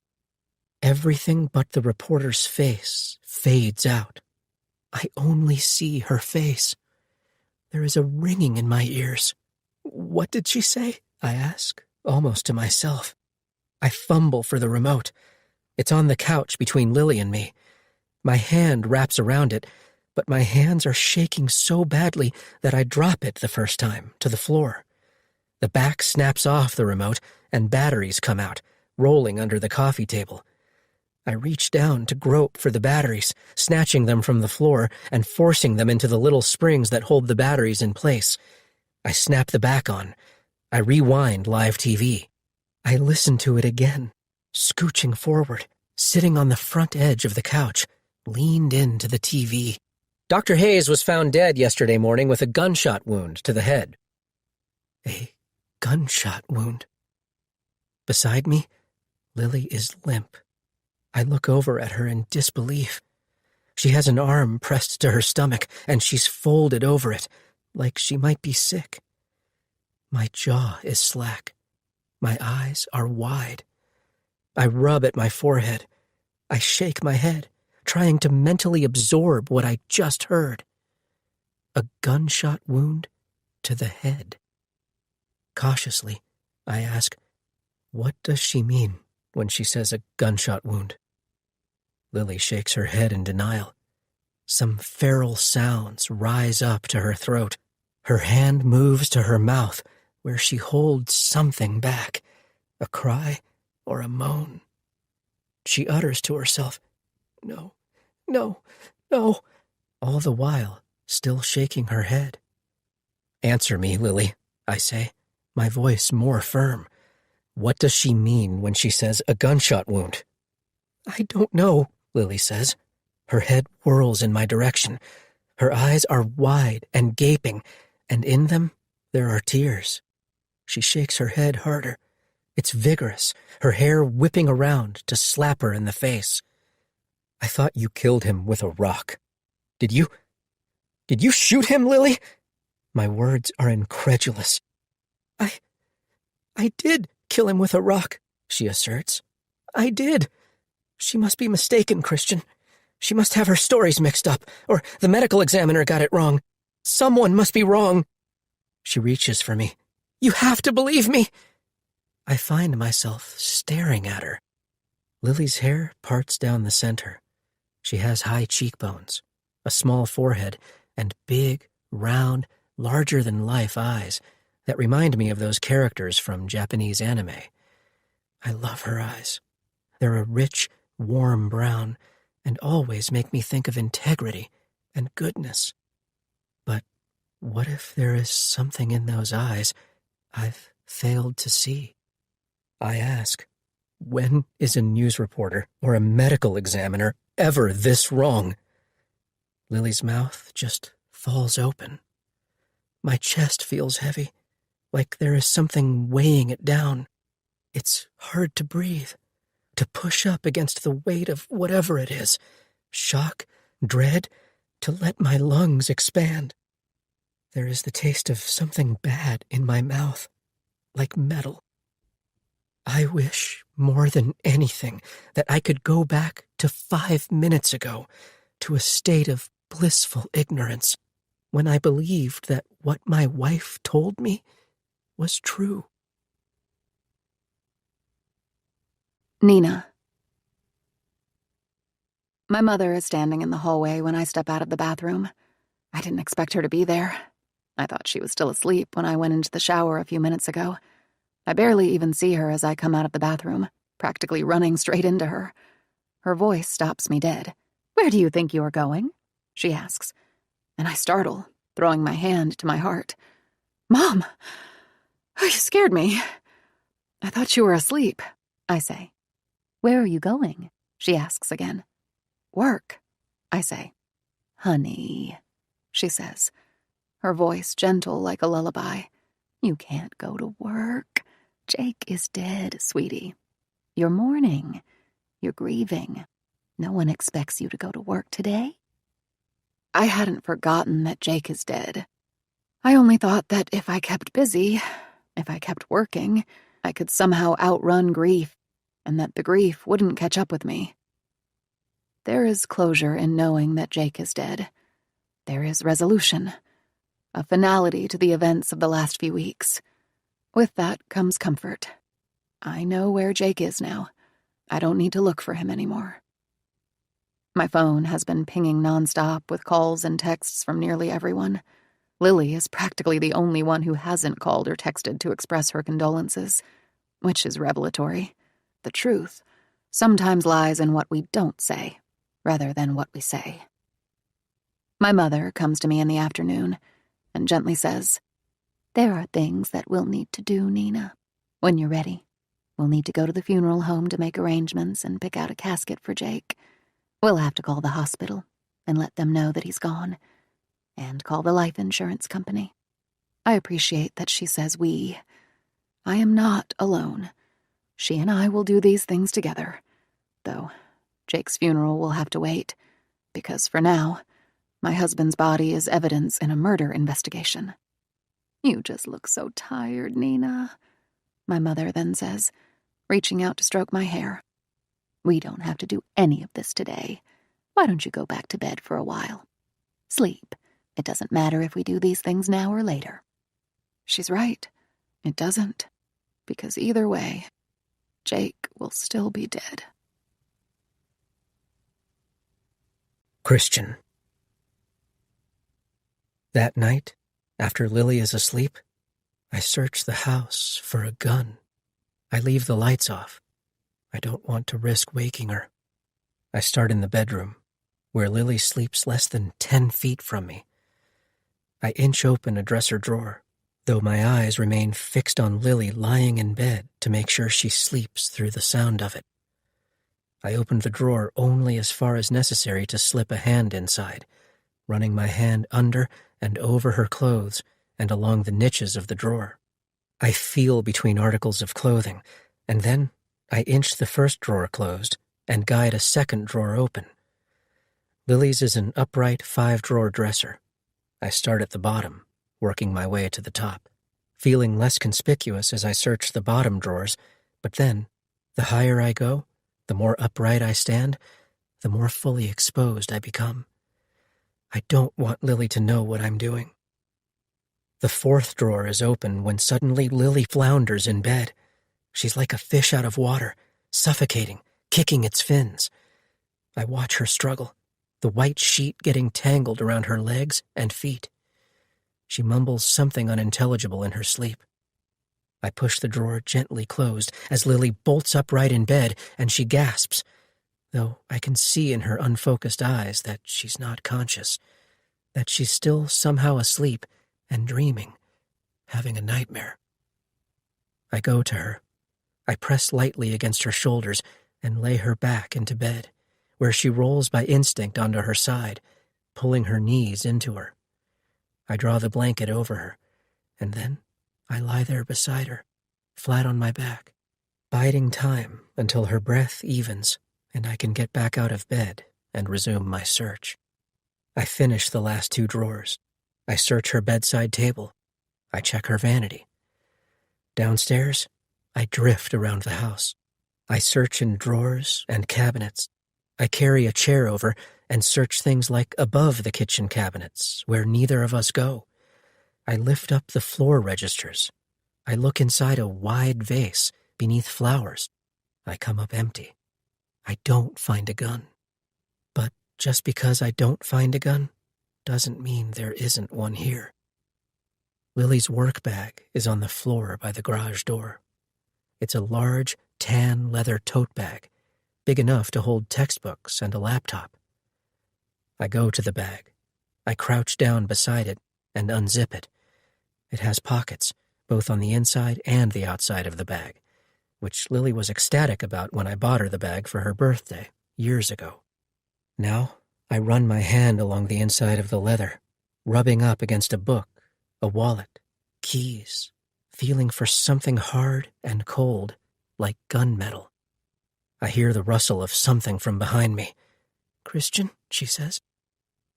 Everything but the reporter's face fades out. I only see her face. There is a ringing in my ears. "What did she say?" I ask, almost to myself. I fumble for the remote. It's on the couch between Lily and me. My hand wraps around it, but my hands are shaking so badly that I drop it the first time to the floor. The back snaps off the remote and batteries come out, rolling under the coffee table. I reach down to grope for the batteries, snatching them from the floor and forcing them into the little springs that hold the batteries in place. I snap the back on. I rewind live TV. I listen to it again, scooching forward, sitting on the front edge of the couch, leaned into the TV. "Dr. Hayes was found dead yesterday morning with a gunshot wound to the head." A gunshot wound. Beside me, Lily is limp. I look over at her in disbelief. She has an arm pressed to her stomach, and she's folded over it, like she might be sick. My jaw is slack. My eyes are wide. I rub at my forehead. I shake my head, trying to mentally absorb what I just heard. A gunshot wound to the head. Cautiously, I ask, what does she mean when she says a gunshot wound? Lily shakes her head in denial. Some feral sounds rise up to her throat. Her hand moves to her mouth, where she holds something back, a cry or a moan. She utters to herself, "No, no, no," all the while still shaking her head. "Answer me, Lily," I say, my voice more firm. "What does she mean when she says a gunshot wound?" "I don't know," Lily says. Her head whirls in my direction. Her eyes are wide and gaping, and in them there are tears. She shakes her head harder. It's vigorous, her hair whipping around to slap her in the face. "I thought you killed him with a rock. Did you shoot him, Lily?" My words are incredulous. I did kill him with a rock," she asserts. "I did. She must be mistaken, Christian. She must have her stories mixed up, or the medical examiner got it wrong. Someone must be wrong." She reaches for me. "You have to believe me." I find myself staring at her. Lily's hair parts down the center. She has high cheekbones, a small forehead, and big, round, larger-than-life eyes that remind me of those characters from Japanese anime. I love her eyes. They're a rich, warm brown, and always make me think of integrity and goodness. But what if there is something in those eyes I've failed to see? I ask, when is a news reporter or a medical examiner ever this wrong? Lily's mouth just falls open. My chest feels heavy, like there is something weighing it down. It's hard to breathe, to push up against the weight of whatever it is, shock, dread, to let my lungs expand. There is the taste of something bad in my mouth, like metal. I wish more than anything that I could go back to 5 minutes ago, to a state of blissful ignorance, when I believed that what my wife told me was true. Nina. My mother is standing in the hallway when I step out of the bathroom. I didn't expect her to be there. I thought she was still asleep when I went into the shower a few minutes ago. I barely even see her as I come out of the bathroom, practically running straight into her. Her voice stops me dead. "Where do you think you are going?" she asks, and I startle, throwing my hand to my heart. "Mom! You scared me. I thought you were asleep," I say. "Where are you going?" she asks again. "Work," I say. "Honey," she says, her voice gentle like a lullaby. "You can't go to work. Jake is dead, sweetie. You're mourning. You're grieving. No one expects you to go to work today." I hadn't forgotten that Jake is dead. I only thought that if I kept busy, if I kept working, I could somehow outrun grief, and that the grief wouldn't catch up with me. There is closure in knowing that Jake is dead. There is resolution, a finality to the events of the last few weeks. With that comes comfort. I know where Jake is now. I don't need to look for him anymore. My phone has been pinging nonstop with calls and texts from nearly everyone. Lily is practically the only one who hasn't called or texted to express her condolences, which is revelatory. The truth sometimes lies in what we don't say, rather than what we say. My mother comes to me in the afternoon and gently says, "There are things that we'll need to do, Nina. When you're ready, we'll need to go to the funeral home to make arrangements and pick out a casket for Jake. We'll have to call the hospital and let them know that he's gone, and call the life insurance company." I appreciate that she says we. I am not alone. She and I will do these things together, though Jake's funeral will have to wait, because for now, my husband's body is evidence in a murder investigation. "You just look so tired, Nina," my mother then says, reaching out to stroke my hair. "We don't have to do any of this today. Why don't you go back to bed for a while? Sleep. It doesn't matter if we do these things now or later." She's right. It doesn't. Because either way, Jake will still be dead. Christian. That night, after Lily is asleep, I search the house for a gun. I leave the lights off. I don't want to risk waking her. I start in the bedroom, where Lily sleeps less than 10 feet from me. I inch open a dresser drawer, though my eyes remain fixed on Lily lying in bed to make sure she sleeps through the sound of it. I open the drawer only as far as necessary to slip a hand inside, running my hand under and over her clothes and along the niches of the drawer. I feel between articles of clothing, and then I inch the first drawer closed and guide a second drawer open. Lily's is an upright 5-drawer dresser. I start at the bottom, working my way to the top, feeling less conspicuous as I search the bottom drawers, but then, the higher I go, the more upright I stand, the more fully exposed I become. I don't want Lily to know what I'm doing. The 4th drawer is open when suddenly Lily flounders in bed. She's like a fish out of water, suffocating, kicking its fins. I watch her struggle, the white sheet getting tangled around her legs and feet. She mumbles something unintelligible in her sleep. I push the drawer gently closed as Lily bolts upright in bed and she gasps, though I can see in her unfocused eyes that she's not conscious, that she's still somehow asleep and dreaming, having a nightmare. I go to her. I press lightly against her shoulders and lay her back into bed, where she rolls by instinct onto her side, pulling her knees into her. I draw the blanket over her, and then I lie there beside her, flat on my back, biding time until her breath evens and I can get back out of bed and resume my search. I finish the last 2 drawers. I search her bedside table. I check her vanity. Downstairs, I drift around the house. I search in drawers and cabinets. I carry a chair over and search things like above the kitchen cabinets, where neither of us go. I lift up the floor registers. I look inside a wide vase beneath flowers. I come up empty. I don't find a gun. But just because I don't find a gun doesn't mean there isn't one here. Lily's work bag is on the floor by the garage door. It's a large, tan leather tote bag, big enough to hold textbooks and a laptop. I go to the bag. I crouch down beside it and unzip it. It has pockets, both on the inside and the outside of the bag, which Lily was ecstatic about when I bought her the bag for her birthday, years ago. Now, I run my hand along the inside of the leather, rubbing up against a book, a wallet, keys, feeling for something hard and cold, like gunmetal. I hear the rustle of something from behind me. "Christian," she says.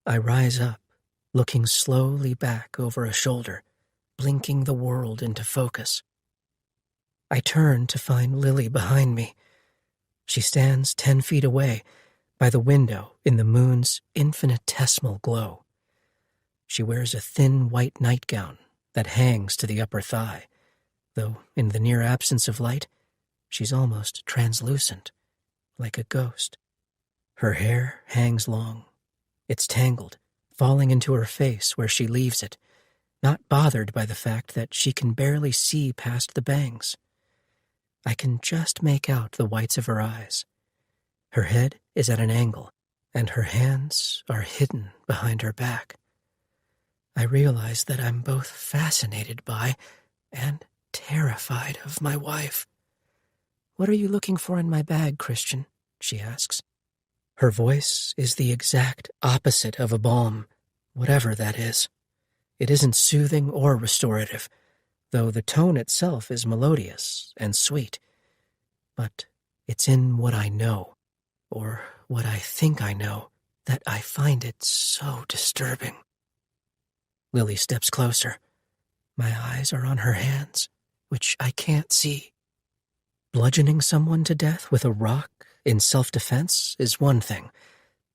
I rise up, looking slowly back over a shoulder, blinking the world into focus. I turn to find Lily behind me. She stands 10 feet away, by the window in the moon's infinitesimal glow. She wears a thin white nightgown that hangs to the upper thigh, though in the near absence of light, she's almost translucent, like a ghost. Her hair hangs long. It's tangled, falling into her face where she leaves it, not bothered by the fact that she can barely see past the bangs. I can just make out the whites of her eyes. Her head is at an angle, and her hands are hidden behind her back. I realize that I'm both fascinated by and terrified of my wife. "What are you looking for in my bag, Christian?" she asks. Her voice is the exact opposite of a balm, whatever that is. It isn't soothing or restorative, though the tone itself is melodious and sweet. But it's in what I know, or what I think I know, that I find it so disturbing. Lily steps closer. My eyes are on her hands, which I can't see. Bludgeoning someone to death with a rock in self-defense is one thing,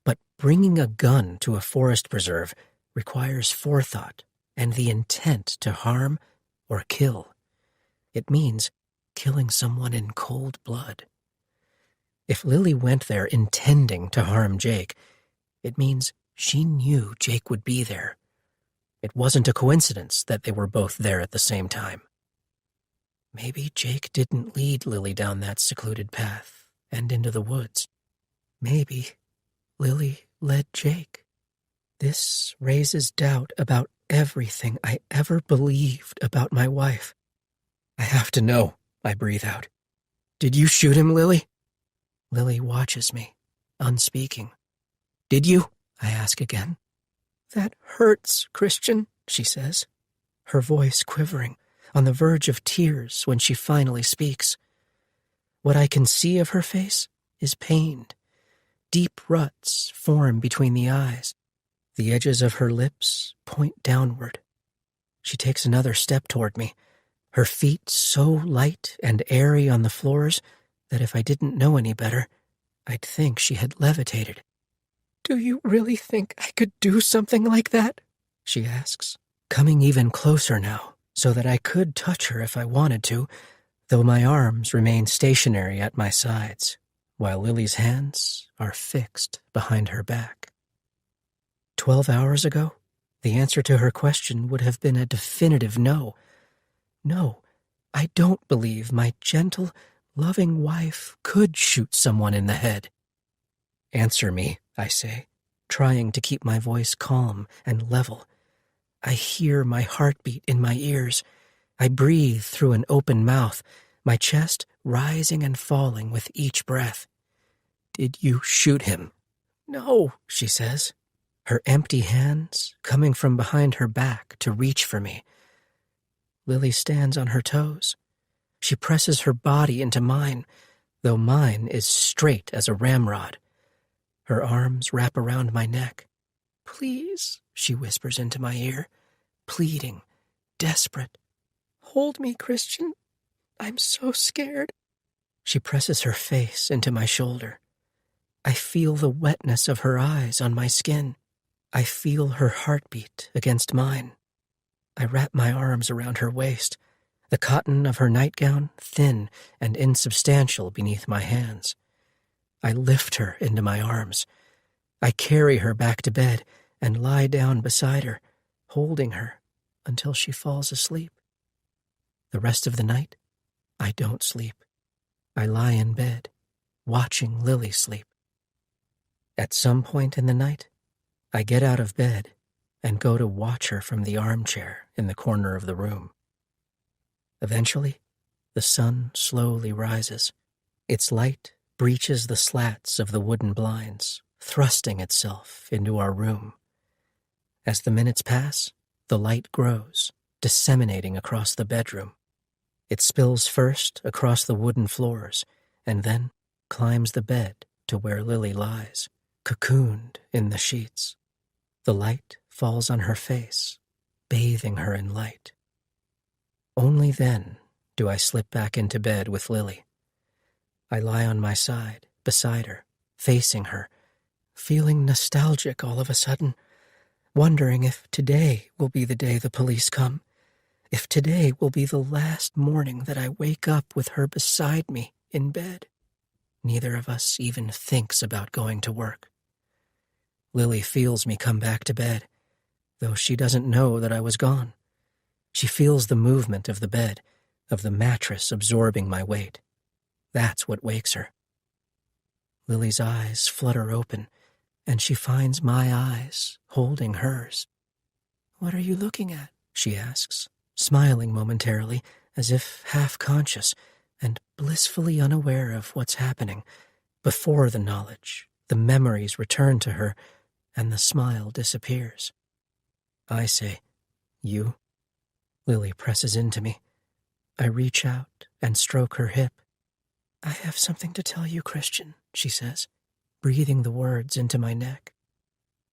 but bringing a gun to a forest preserve requires forethought and the intent to harm or kill. It means killing someone in cold blood. If Lily went there intending to harm Jake, it means she knew Jake would be there. It wasn't a coincidence that they were both there at the same time. Maybe Jake didn't lead Lily down that secluded path and into the woods. Maybe Lily led Jake. This raises doubt about everything I ever believed about my wife. "I have to know," I breathe out. "Did you shoot him, Lily?" Lily watches me, unspeaking. "Did you?" I ask again. "That hurts, Christian," she says, her voice quivering, on the verge of tears when she finally speaks. What I can see of her face is pained. Deep ruts form between the eyes. The edges of her lips point downward. She takes another step toward me, her feet so light and airy on the floors that if I didn't know any better, I'd think she had levitated. "Do you really think I could do something like that?" she asks, coming even closer now, so that I could touch her if I wanted to, though my arms remain stationary at my sides, while Lily's hands are fixed behind her back. 12 hours ago, the answer to her question would have been a definitive no. No, I don't believe my gentle, loving wife could shoot someone in the head. "Answer me," I say, trying to keep my voice calm and level. I hear my heartbeat in my ears. I breathe through an open mouth, my chest rising and falling with each breath. "Did you shoot him?" "No," she says, her empty hands coming from behind her back to reach for me. Lily stands on her toes. She presses her body into mine, though mine is straight as a ramrod. Her arms wrap around my neck. "Please," she whispers into my ear, pleading, desperate. "Hold me, Christian. I'm so scared." She presses her face into my shoulder. I feel the wetness of her eyes on my skin. I feel her heartbeat against mine. I wrap my arms around her waist, the cotton of her nightgown thin and insubstantial beneath my hands. I lift her into my arms. I carry her back to bed and lie down beside her, holding her until she falls asleep. The rest of the night, I don't sleep. I lie in bed, watching Lily sleep. At some point in the night, I get out of bed and go to watch her from the armchair in the corner of the room. Eventually, the sun slowly rises. Its light breaches the slats of the wooden blinds, thrusting itself into our room. As the minutes pass, the light grows, disseminating across the bedroom. It spills first across the wooden floors, and then climbs the bed to where Lily lies, cocooned in the sheets. The light falls on her face, bathing her in light. Only then do I slip back into bed with Lily. I lie on my side, beside her, facing her, feeling nostalgic all of a sudden, wondering if today will be the day the police come, if today will be the last morning that I wake up with her beside me in bed. Neither of us even thinks about going to work. Lily feels me come back to bed, though she doesn't know that I was gone. She feels the movement of the bed, of the mattress absorbing my weight. That's what wakes her. Lily's eyes flutter open, and she finds my eyes holding hers. "What are you looking at?" she asks, smiling momentarily, as if half-conscious and blissfully unaware of what's happening. Before the knowledge, the memories return to her, and the smile disappears. I say, "You?" Lily presses into me. I reach out and stroke her hip. "I have something to tell you, Christian," she says, breathing the words into my neck.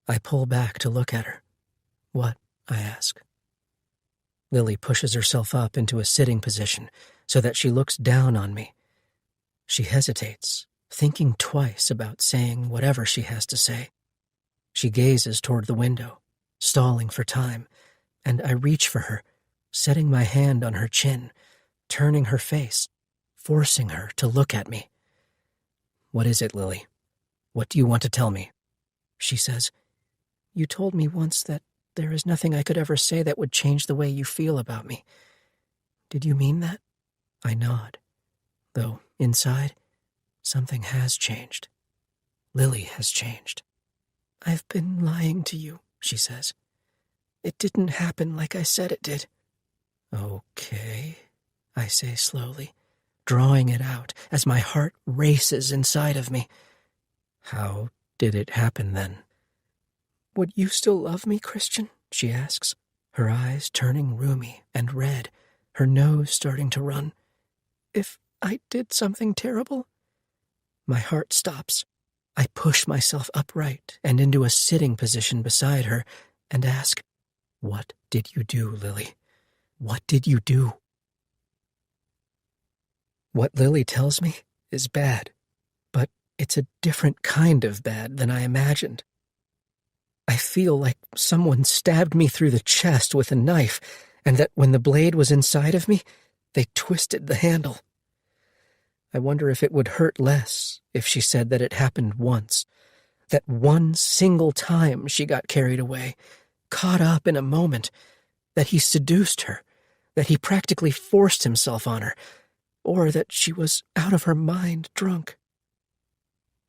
I pull back to look at her. "What?" I ask. Lily pushes herself up into a sitting position so that she looks down on me. She hesitates, thinking twice about saying whatever she has to say. She gazes toward the window, stalling for time, and I reach for her, setting my hand on her chin, turning her face, forcing her to look at me. "What is it, Lily? What do you want to tell me?" She says, "You told me once that there is nothing I could ever say that would change the way you feel about me. Did you mean that?" I nod, though inside, something has changed. Lily has changed. "I've been lying to you," she says. "It didn't happen like I said it did." "Okay," I say slowly, drawing it out as my heart races inside of me. "How did it happen then?" "Would you still love me, Christian?" she asks, her eyes turning rheumy and red, her nose starting to run. "If I did something terrible?" My heart stops. I push myself upright and into a sitting position beside her and ask, "What did you do, Lily? What did you do?" What Lily tells me is bad, but it's a different kind of bad than I imagined. I feel like someone stabbed me through the chest with a knife, and that when the blade was inside of me, they twisted the handle. I wonder if it would hurt less if she said that it happened once, that one single time she got carried away, caught up in a moment, that he seduced her, that he practically forced himself on her, or that she was out of her mind drunk.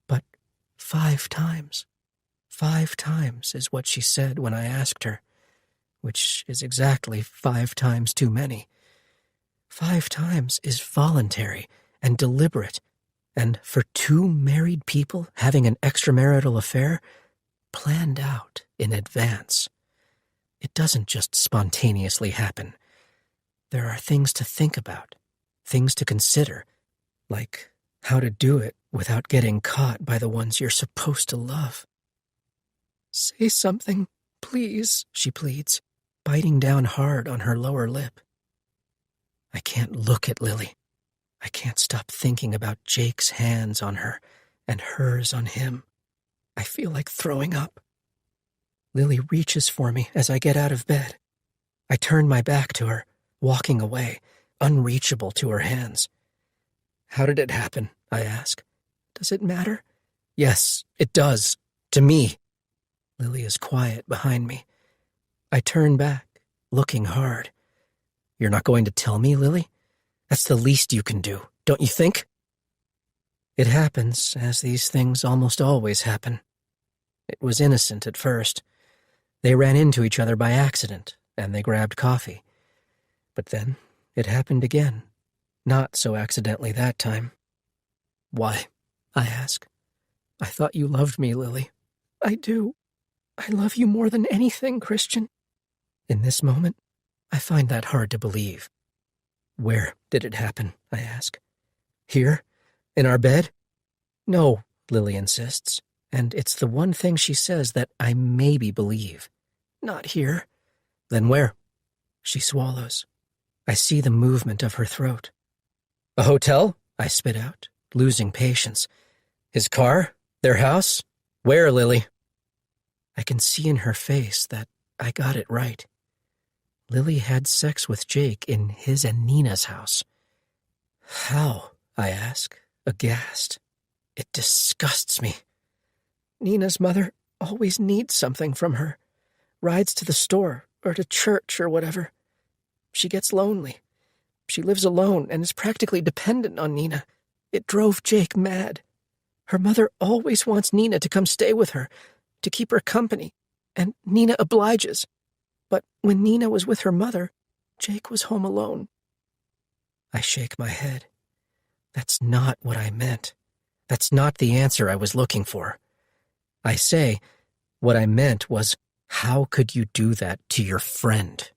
But 5 times. 5 times is what she said when I asked her, which is exactly 5 times too many. 5 times is voluntary and deliberate, and for 2 married people having an extramarital affair, planned out in advance. It doesn't just spontaneously happen. There are things to think about, things to consider, like how to do it without getting caught by the ones you're supposed to love. "Say something, please," she pleads, biting down hard on her lower lip. I can't look at Lily. I can't stop thinking about Jake's hands on her and hers on him. I feel like throwing up. Lily reaches for me as I get out of bed. I turn my back to her, walking away, unreachable to her hands. "How did it happen?" I ask. "Does it matter?" "Yes, it does. To me. Lily is quiet behind me. I turn back, looking hard. You're not going to tell me, Lily? That's the least you can do, don't you think? It happens, as these things almost always happen. It was innocent at first. They ran into each other by accident, and they grabbed coffee. But then it happened again. Not so accidentally that time. Why? I ask. I thought you loved me, Lily. I do. I love you more than anything, Christian. In this moment, I find that hard to believe. Where did it happen? I ask. Here? In our bed? No, Lily insists, and it's the one thing she says that I maybe believe. Not here. Then where? She swallows. I see the movement of her throat. A hotel? I spit out, losing patience. His car? Their house? Where, Lily? I can see in her face that I got it right. Lily had sex with Jake in his and Nina's house. How? I ask, aghast. It disgusts me. Nina's mother always needs something from her. Rides to the store or to church or whatever. She gets lonely. She lives alone and is practically dependent on Nina. It drove Jake mad. Her mother always wants Nina to come stay with her, to keep her company, and Nina obliges. But when Nina was with her mother, Jake was home alone. I shake my head. That's not what I meant. That's not the answer I was looking for. I say, what I meant was, how could you do that to your friend?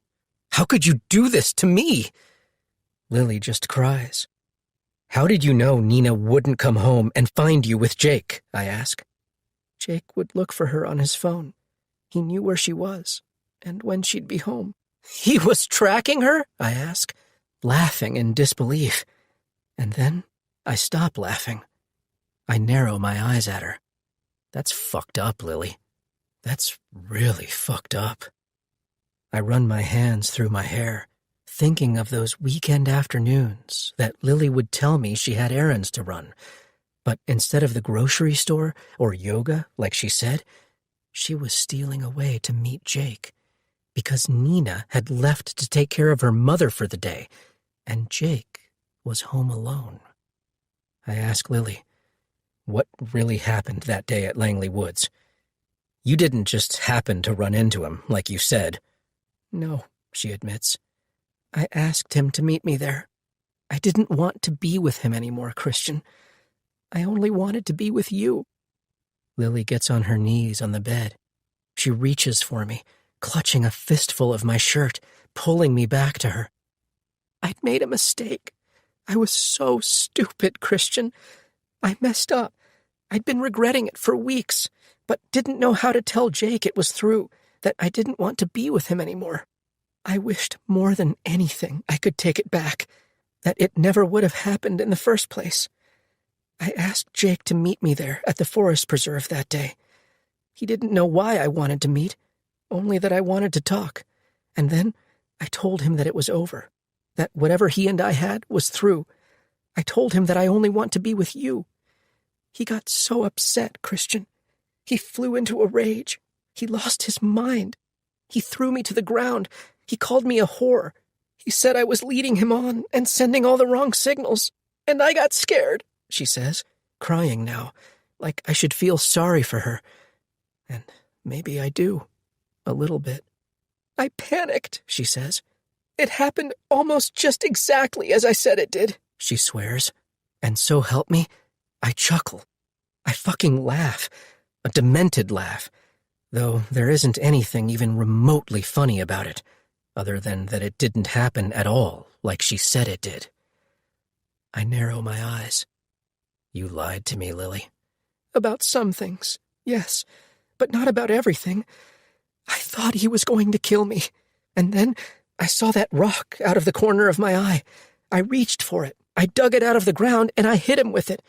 How could you do this to me? Lily just cries. How did you know Nina wouldn't come home and find you with Jake? I ask. Jake would look for her on his phone. He knew where she was and when she'd be home. He was tracking her? I ask, laughing in disbelief. And then I stop laughing. I narrow my eyes at her. That's fucked up, Lily. That's really fucked up. I run my hands through my hair, thinking of those weekend afternoons that Lily would tell me she had errands to run. But instead of the grocery store or yoga, like she said, she was stealing away to meet Jake because Nina had left to take care of her mother for the day, and Jake was home alone. I ask Lily, what really happened that day at Langley Woods? You didn't just happen to run into him, like you said. No, she admits. I asked him to meet me there. I didn't want to be with him anymore, Christian. I only wanted to be with you. Lily gets on her knees on the bed. She reaches for me, clutching a fistful of my shirt, pulling me back to her. I'd made a mistake. I was so stupid, Christian. I messed up. I'd been regretting it for weeks, but didn't know how to tell Jake it was through, that I didn't want to be with him anymore. I wished more than anything I could take it back, that it never would have happened in the first place. I asked Jake to meet me there at the forest preserve that day. He didn't know why I wanted to meet, only that I wanted to talk. And then I told him that it was over, that whatever he and I had was through. I told him that I only want to be with you. He got so upset, Christian. He flew into a rage. He lost his mind. He threw me to the ground. He called me a whore. He said I was leading him on and sending all the wrong signals. And I got scared, she says, crying now, like I should feel sorry for her. And maybe I do, a little bit. I panicked, she says. It happened almost just exactly as I said it did, she swears. And so help me, I chuckle. I fucking laugh, a demented laugh, though there isn't anything even remotely funny about it, other than that it didn't happen at all like she said it did. I narrow my eyes. You lied to me, Lily. About some things, yes, but not about everything. I thought he was going to kill me, and then I saw that rock out of the corner of my eye. I reached for it. I dug it out of the ground, and I hit him with it.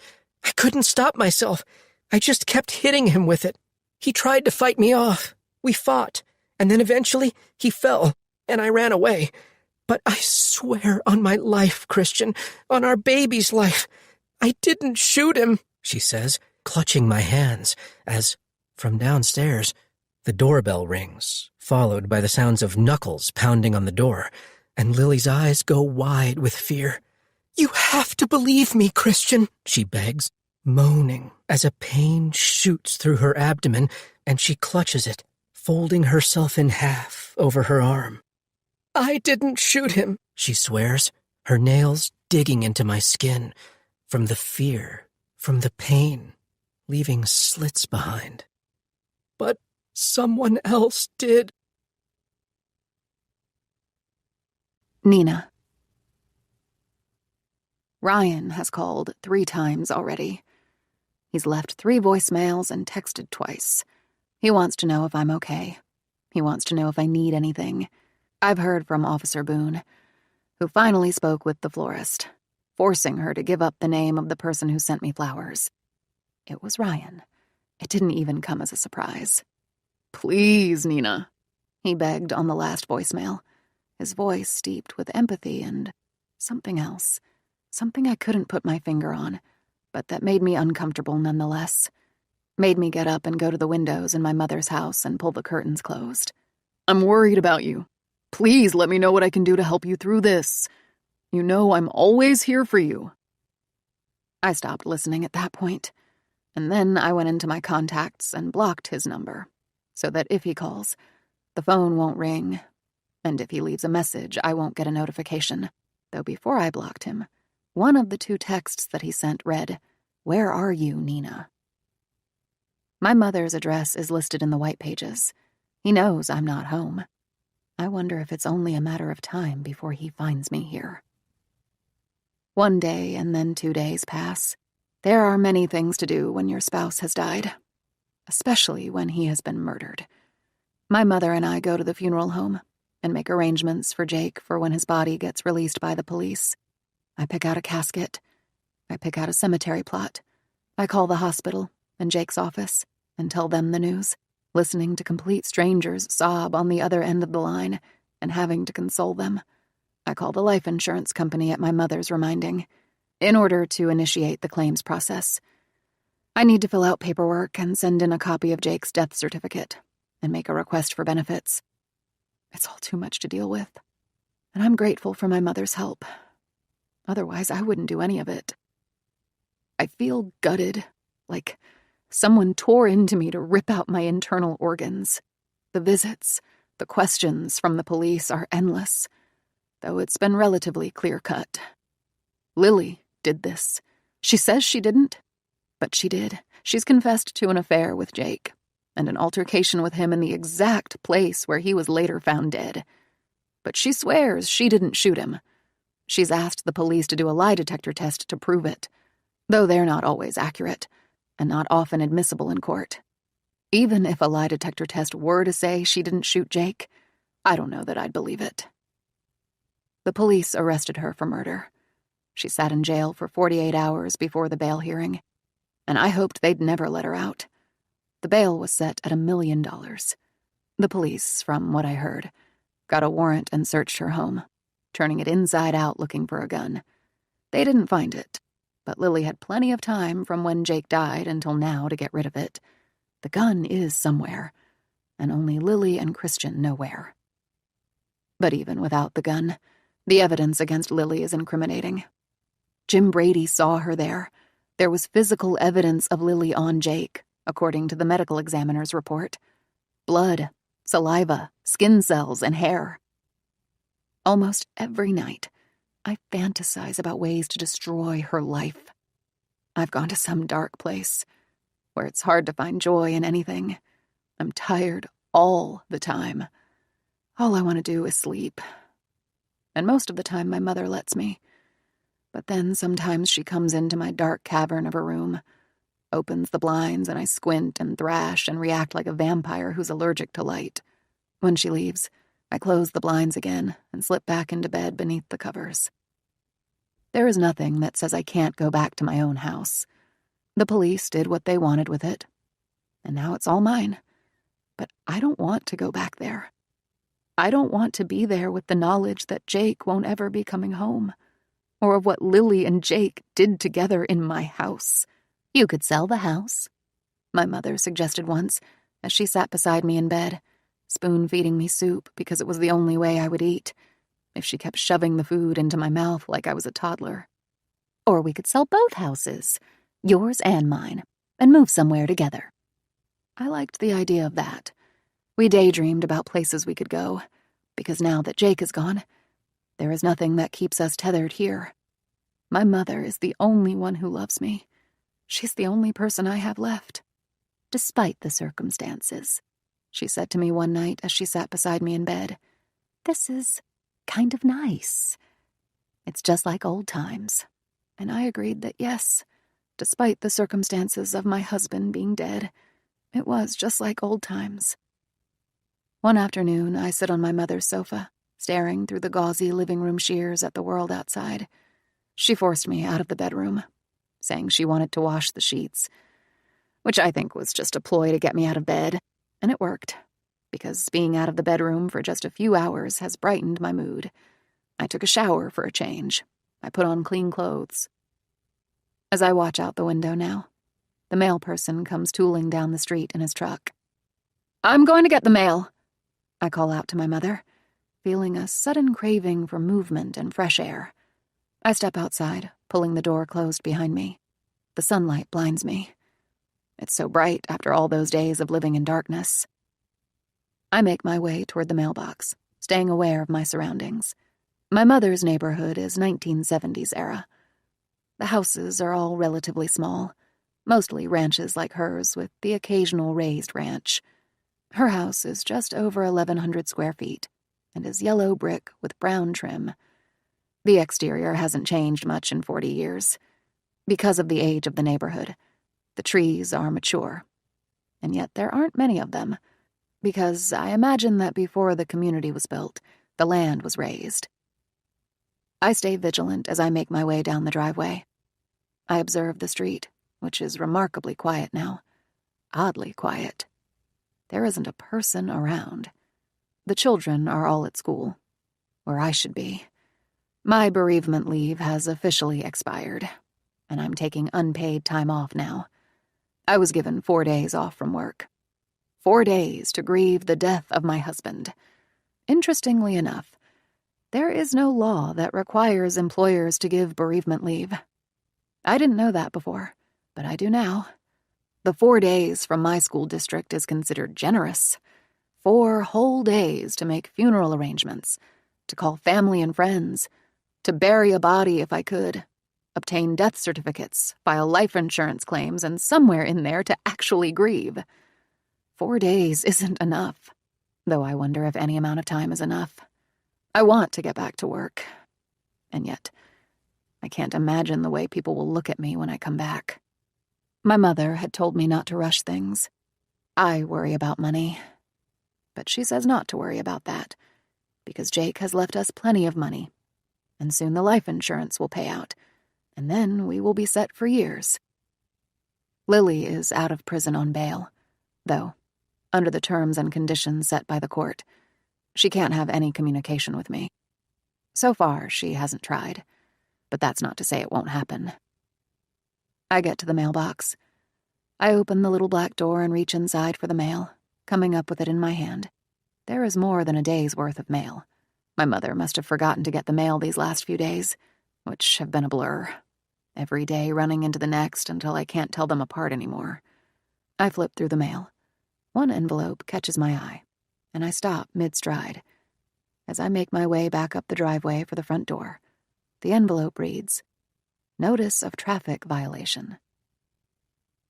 I couldn't stop myself. I just kept hitting him with it. He tried to fight me off. We fought, and then eventually he fell, and I ran away. But I swear on my life, Christian, on our baby's life, I didn't shoot him, she says, clutching my hands as, From downstairs, the doorbell rings, followed by the sounds of knuckles pounding on the door, and Lily's eyes go wide with fear. "You have to believe me, Christian," she begs, moaning as a pain shoots through her abdomen and she clutches it, folding herself in half over her arm. "I didn't shoot him," she swears, her nails digging into my skin, from the fear, from the pain, leaving slits behind. "But someone else did." Nina. Ryan has called 3 times already. He's left 3 voicemails and texted twice. He wants to know if I'm okay. He wants to know if I need anything. I've heard from Officer Boone, who finally spoke with the florist, forcing her to give up the name of the person who sent me flowers. It was Ryan. It didn't even come as a surprise. Please, Nina, he begged on the last voicemail, his voice steeped with empathy and something else, something I couldn't put my finger on, but that made me uncomfortable nonetheless, made me get up and go to the windows in my mother's house and pull the curtains closed. I'm worried about you. Please let me know what I can do to help you through this. You know I'm always here for you. I stopped listening at that point, and then I went into my contacts and blocked his number, so that if he calls, the phone won't ring, and if he leaves a message, I won't get a notification. Though before I blocked him, one of the 2 texts that he sent read, "Where are you, Nina?" My mother's address is listed in the white pages. He knows I'm not home. I wonder if it's only a matter of time before he finds me here. 1 day and then 2 days pass. There are many things to do when your spouse has died, especially when he has been murdered. My mother and I go to the funeral home and make arrangements for Jake for when his body gets released by the police. I pick out a casket. I pick out a cemetery plot. I call the hospital and Jake's office and tell them the news, listening to complete strangers sob on the other end of the line and having to console them. I call the life insurance company at my mother's reminding, in order to initiate the claims process. I need to fill out paperwork and send in a copy of Jake's death certificate and make a request for benefits. It's all too much to deal with, and I'm grateful for my mother's help. Otherwise, I wouldn't do any of it. I feel gutted, like someone tore into me to rip out my internal organs. The visits, the questions from the police are endless, though it's been relatively clear-cut. Lily did this. She says she didn't, but she did. She's confessed to an affair with Jake, and an altercation with him in the exact place where he was later found dead. But she swears she didn't shoot him. She's asked the police to do a lie detector test to prove it, though they're not always accurate, and not often admissible in court. Even if a lie detector test were to say she didn't shoot Jake, I don't know that I'd believe it. The police arrested her for murder. She sat in jail for 48 hours before the bail hearing, and I hoped they'd never let her out. The bail was set at $1 million. The police, from what I heard, got a warrant and searched her home, turning it inside out looking for a gun. They didn't find it, but Lily had plenty of time from when Jake died until now to get rid of it. The gun is somewhere, and only Lily and Christian know where. But even without the gun, the evidence against Lily is incriminating. Jim Brady saw her there. There was physical evidence of Lily on Jake, according to the medical examiner's report. Blood, saliva, skin cells, and hair. Almost every night, I fantasize about ways to destroy her life. I've gone to some dark place where it's hard to find joy in anything. I'm tired all the time. All I want to do is sleep. And most of the time my mother lets me. But then sometimes she comes into my dark cavern of a room, opens the blinds, and I squint and thrash and react like a vampire who's allergic to light. When she leaves, I close the blinds again and slip back into bed beneath the covers. There is nothing that says I can't go back to my own house. The police did what they wanted with it, and now it's all mine. But I don't want to go back there. I don't want to be there with the knowledge that Jake won't ever be coming home, or of what Lily and Jake did together in my house. You could sell the house. my mother suggested once, as she sat beside me in bed, spoon-feeding me soup because it was the only way I would eat, if she kept shoving the food into my mouth like I was a toddler. Or we could sell both houses, yours and mine, and move somewhere together. I liked the idea of that. We daydreamed about places we could go, because now that Jake is gone, there is nothing that keeps us tethered here. My mother is the only one who loves me. She's the only person I have left. Despite the circumstances, she said to me one night as she sat beside me in bed, "This is kind of nice. It's just like old times." And I agreed that yes, despite the circumstances of my husband being dead, it was just like old times. One afternoon, I sit on my mother's sofa, staring through the gauzy living room sheers at the world outside. She forced me out of the bedroom, saying she wanted to wash the sheets, which I think was just a ploy to get me out of bed, and it worked, because being out of the bedroom for just a few hours has brightened my mood. I took a shower for a change. I put on clean clothes. As I watch out the window now, the mail person comes tooling down the street in his truck. "I'm going to get the mail," I call out to my mother, feeling a sudden craving for movement and fresh air. I step outside, pulling the door closed behind me. The sunlight blinds me. It's so bright after all those days of living in darkness. I make my way toward the mailbox, staying aware of my surroundings. My mother's neighborhood is 1970s era. The houses are all relatively small, mostly ranches like hers with the occasional raised ranch. Her house is just over 1,100 square feet and is yellow brick with brown trim. The exterior hasn't changed much in 40 years. Because of the age of the neighborhood, the trees are mature. And yet there aren't many of them, because I imagine that before the community was built, the land was raised. I stay vigilant as I make my way down the driveway. I observe the street, which is remarkably quiet now. Oddly quiet. There isn't a person around. The children are all at school, where I should be. My bereavement leave has officially expired, and I'm taking unpaid time off now. I was given 4 days off from work. 4 days to grieve the death of my husband. Interestingly enough, there is no law that requires employers to give bereavement leave. I didn't know that before, but I do now. The 4 days from my school district is considered generous. 4 whole days to make funeral arrangements, to call family and friends, to bury a body if I could, obtain death certificates, file life insurance claims, and somewhere in there to actually grieve. 4 days isn't enough, though I wonder if any amount of time is enough. I want to get back to work, and yet I can't imagine the way people will look at me when I come back. My mother had told me not to rush things. I worry about money, but she says not to worry about that, because Jake has left us plenty of money, and soon the life insurance will pay out, and then we will be set for years. Lily is out of prison on bail, though, under the terms and conditions set by the court. She can't have any communication with me. So far, she hasn't tried, but that's not to say it won't happen. I get to the mailbox. I open the little black door and reach inside for the mail, coming up with it in my hand. There is more than a day's worth of mail. My mother must have forgotten to get the mail these last few days, which have been a blur. Every day running into the next until I can't tell them apart anymore. I flip through the mail. One envelope catches my eye, and I stop mid-stride. As I make my way back up the driveway for the front door, the envelope reads, "Notice of traffic violation."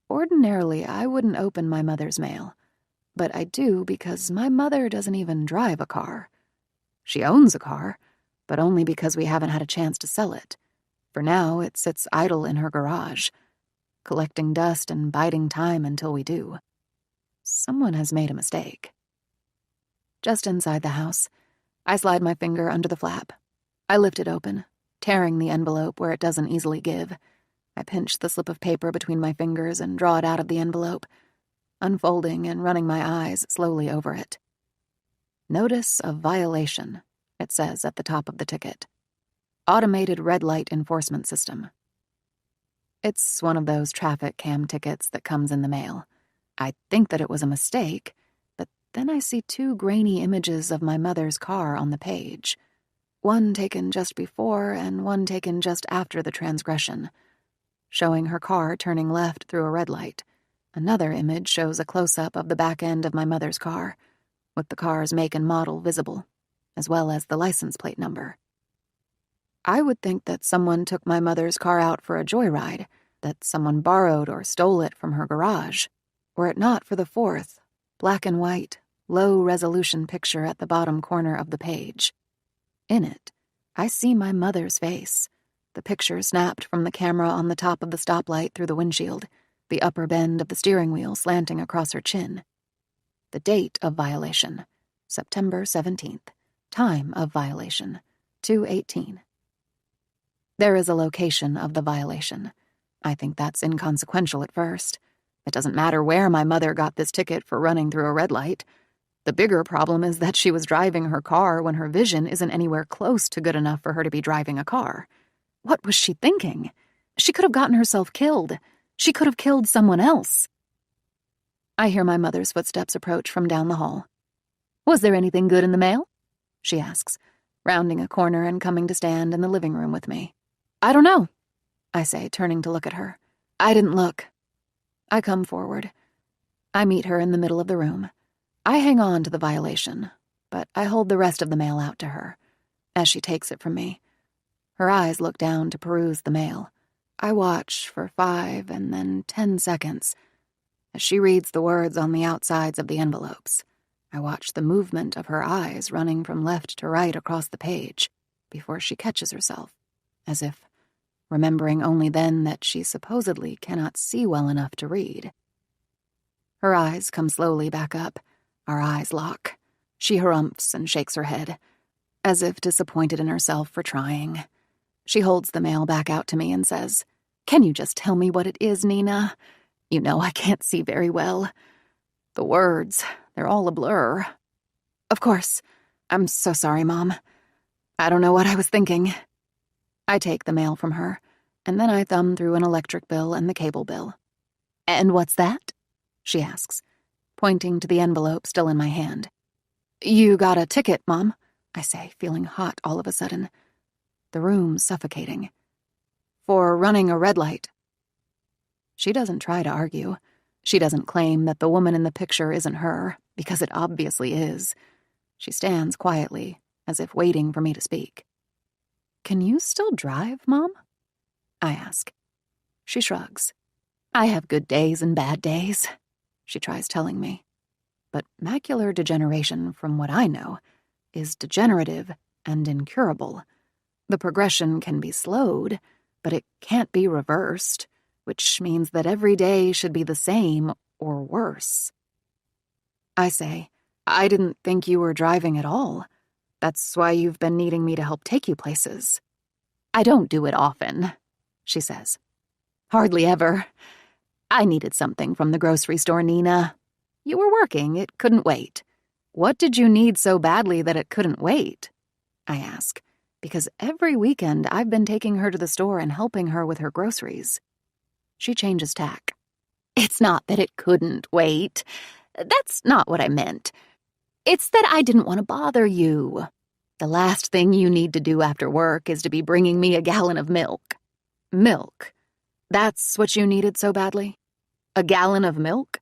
Ordinarily, I wouldn't open my mother's mail, but I do because my mother doesn't even drive a car. She owns a car, but only because we haven't had a chance to sell it. For now, it sits idle in her garage, collecting dust and biding time until we do. Someone has made a mistake. Just inside the house, I slide my finger under the flap. I lift it open, tearing the envelope where it doesn't easily give. I pinch the slip of paper between my fingers and draw it out of the envelope, unfolding and running my eyes slowly over it. Notice of violation, it says at the top of the ticket. Automated red light enforcement system. It's one of those traffic cam tickets that comes in the mail. I think that it was a mistake, but then I see 2 grainy images of my mother's car on the page. One taken just before and one taken just after the transgression, showing her car turning left through a red light. Another image shows a close-up of the back end of my mother's car, with the car's make and model visible, as well as the license plate number. I would think that someone took my mother's car out for a joyride, that someone borrowed or stole it from her garage, were it not for the 4th, black and white, low-resolution picture at the bottom corner of the page. In it, I see my mother's face, the picture snapped from the camera on the top of the stoplight through the windshield, the upper bend of the steering wheel slanting across her chin. The date of violation, September 17th. Time of violation, 2:18. There is a location of the violation. I think that's inconsequential at first. It doesn't matter where my mother got this ticket for running through a red light. The bigger problem is that she was driving her car when her vision isn't anywhere close to good enough for her to be driving a car. What was she thinking? She could have gotten herself killed. She could have killed someone else. I hear my mother's footsteps approach from down the hall. "Was there anything good in the mail?" she asks, rounding a corner and coming to stand in the living room with me. "I don't know," I say, turning to look at her. "I didn't look." I come forward. I meet her in the middle of the room. I hang on to the violation, but I hold the rest of the mail out to her. As she takes it from me, her eyes look down to peruse the mail. I watch for 5 and then 10 seconds. As she reads the words on the outsides of the envelopes, I watch the movement of her eyes running from left to right across the page before she catches herself, as if remembering only then that she supposedly cannot see well enough to read. Her eyes come slowly back up. Our eyes lock. She harumphs and shakes her head, as if disappointed in herself for trying. She holds the mail back out to me and says, "Can you just tell me what it is, Nina? You know I can't see very well. The words, they're all a blur." "Of course. I'm so sorry, Mom. I don't know what I was thinking." I take the mail from her, and then I thumb through an electric bill and the cable bill. "And what's that?" she asks, pointing to the envelope still in my hand. "You got a ticket, Mom," I say, feeling hot all of a sudden. The room suffocating. "For running a red light." She doesn't try to argue. She doesn't claim that the woman in the picture isn't her, because it obviously is. She stands quietly, as if waiting for me to speak. "Can you still drive, Mom?" I ask. She shrugs. "I have good days and bad days," she tries telling me. But macular degeneration, from what I know, is degenerative and incurable. The progression can be slowed, but it can't be reversed, which means that every day should be the same or worse. I say, "I didn't think you were driving at all. That's why you've been needing me to help take you places." "I don't do it often," she says. "Hardly ever. I needed something from the grocery store, Nina. You were working, it couldn't wait." "What did you need so badly that it couldn't wait?" I ask, because every weekend I've been taking her to the store and helping her with her groceries. She changes tack. "It's not that it couldn't wait. That's not what I meant. It's that I didn't want to bother you. The last thing you need to do after work is to be bringing me a gallon of milk." "Milk? That's what you needed so badly? A gallon of milk?"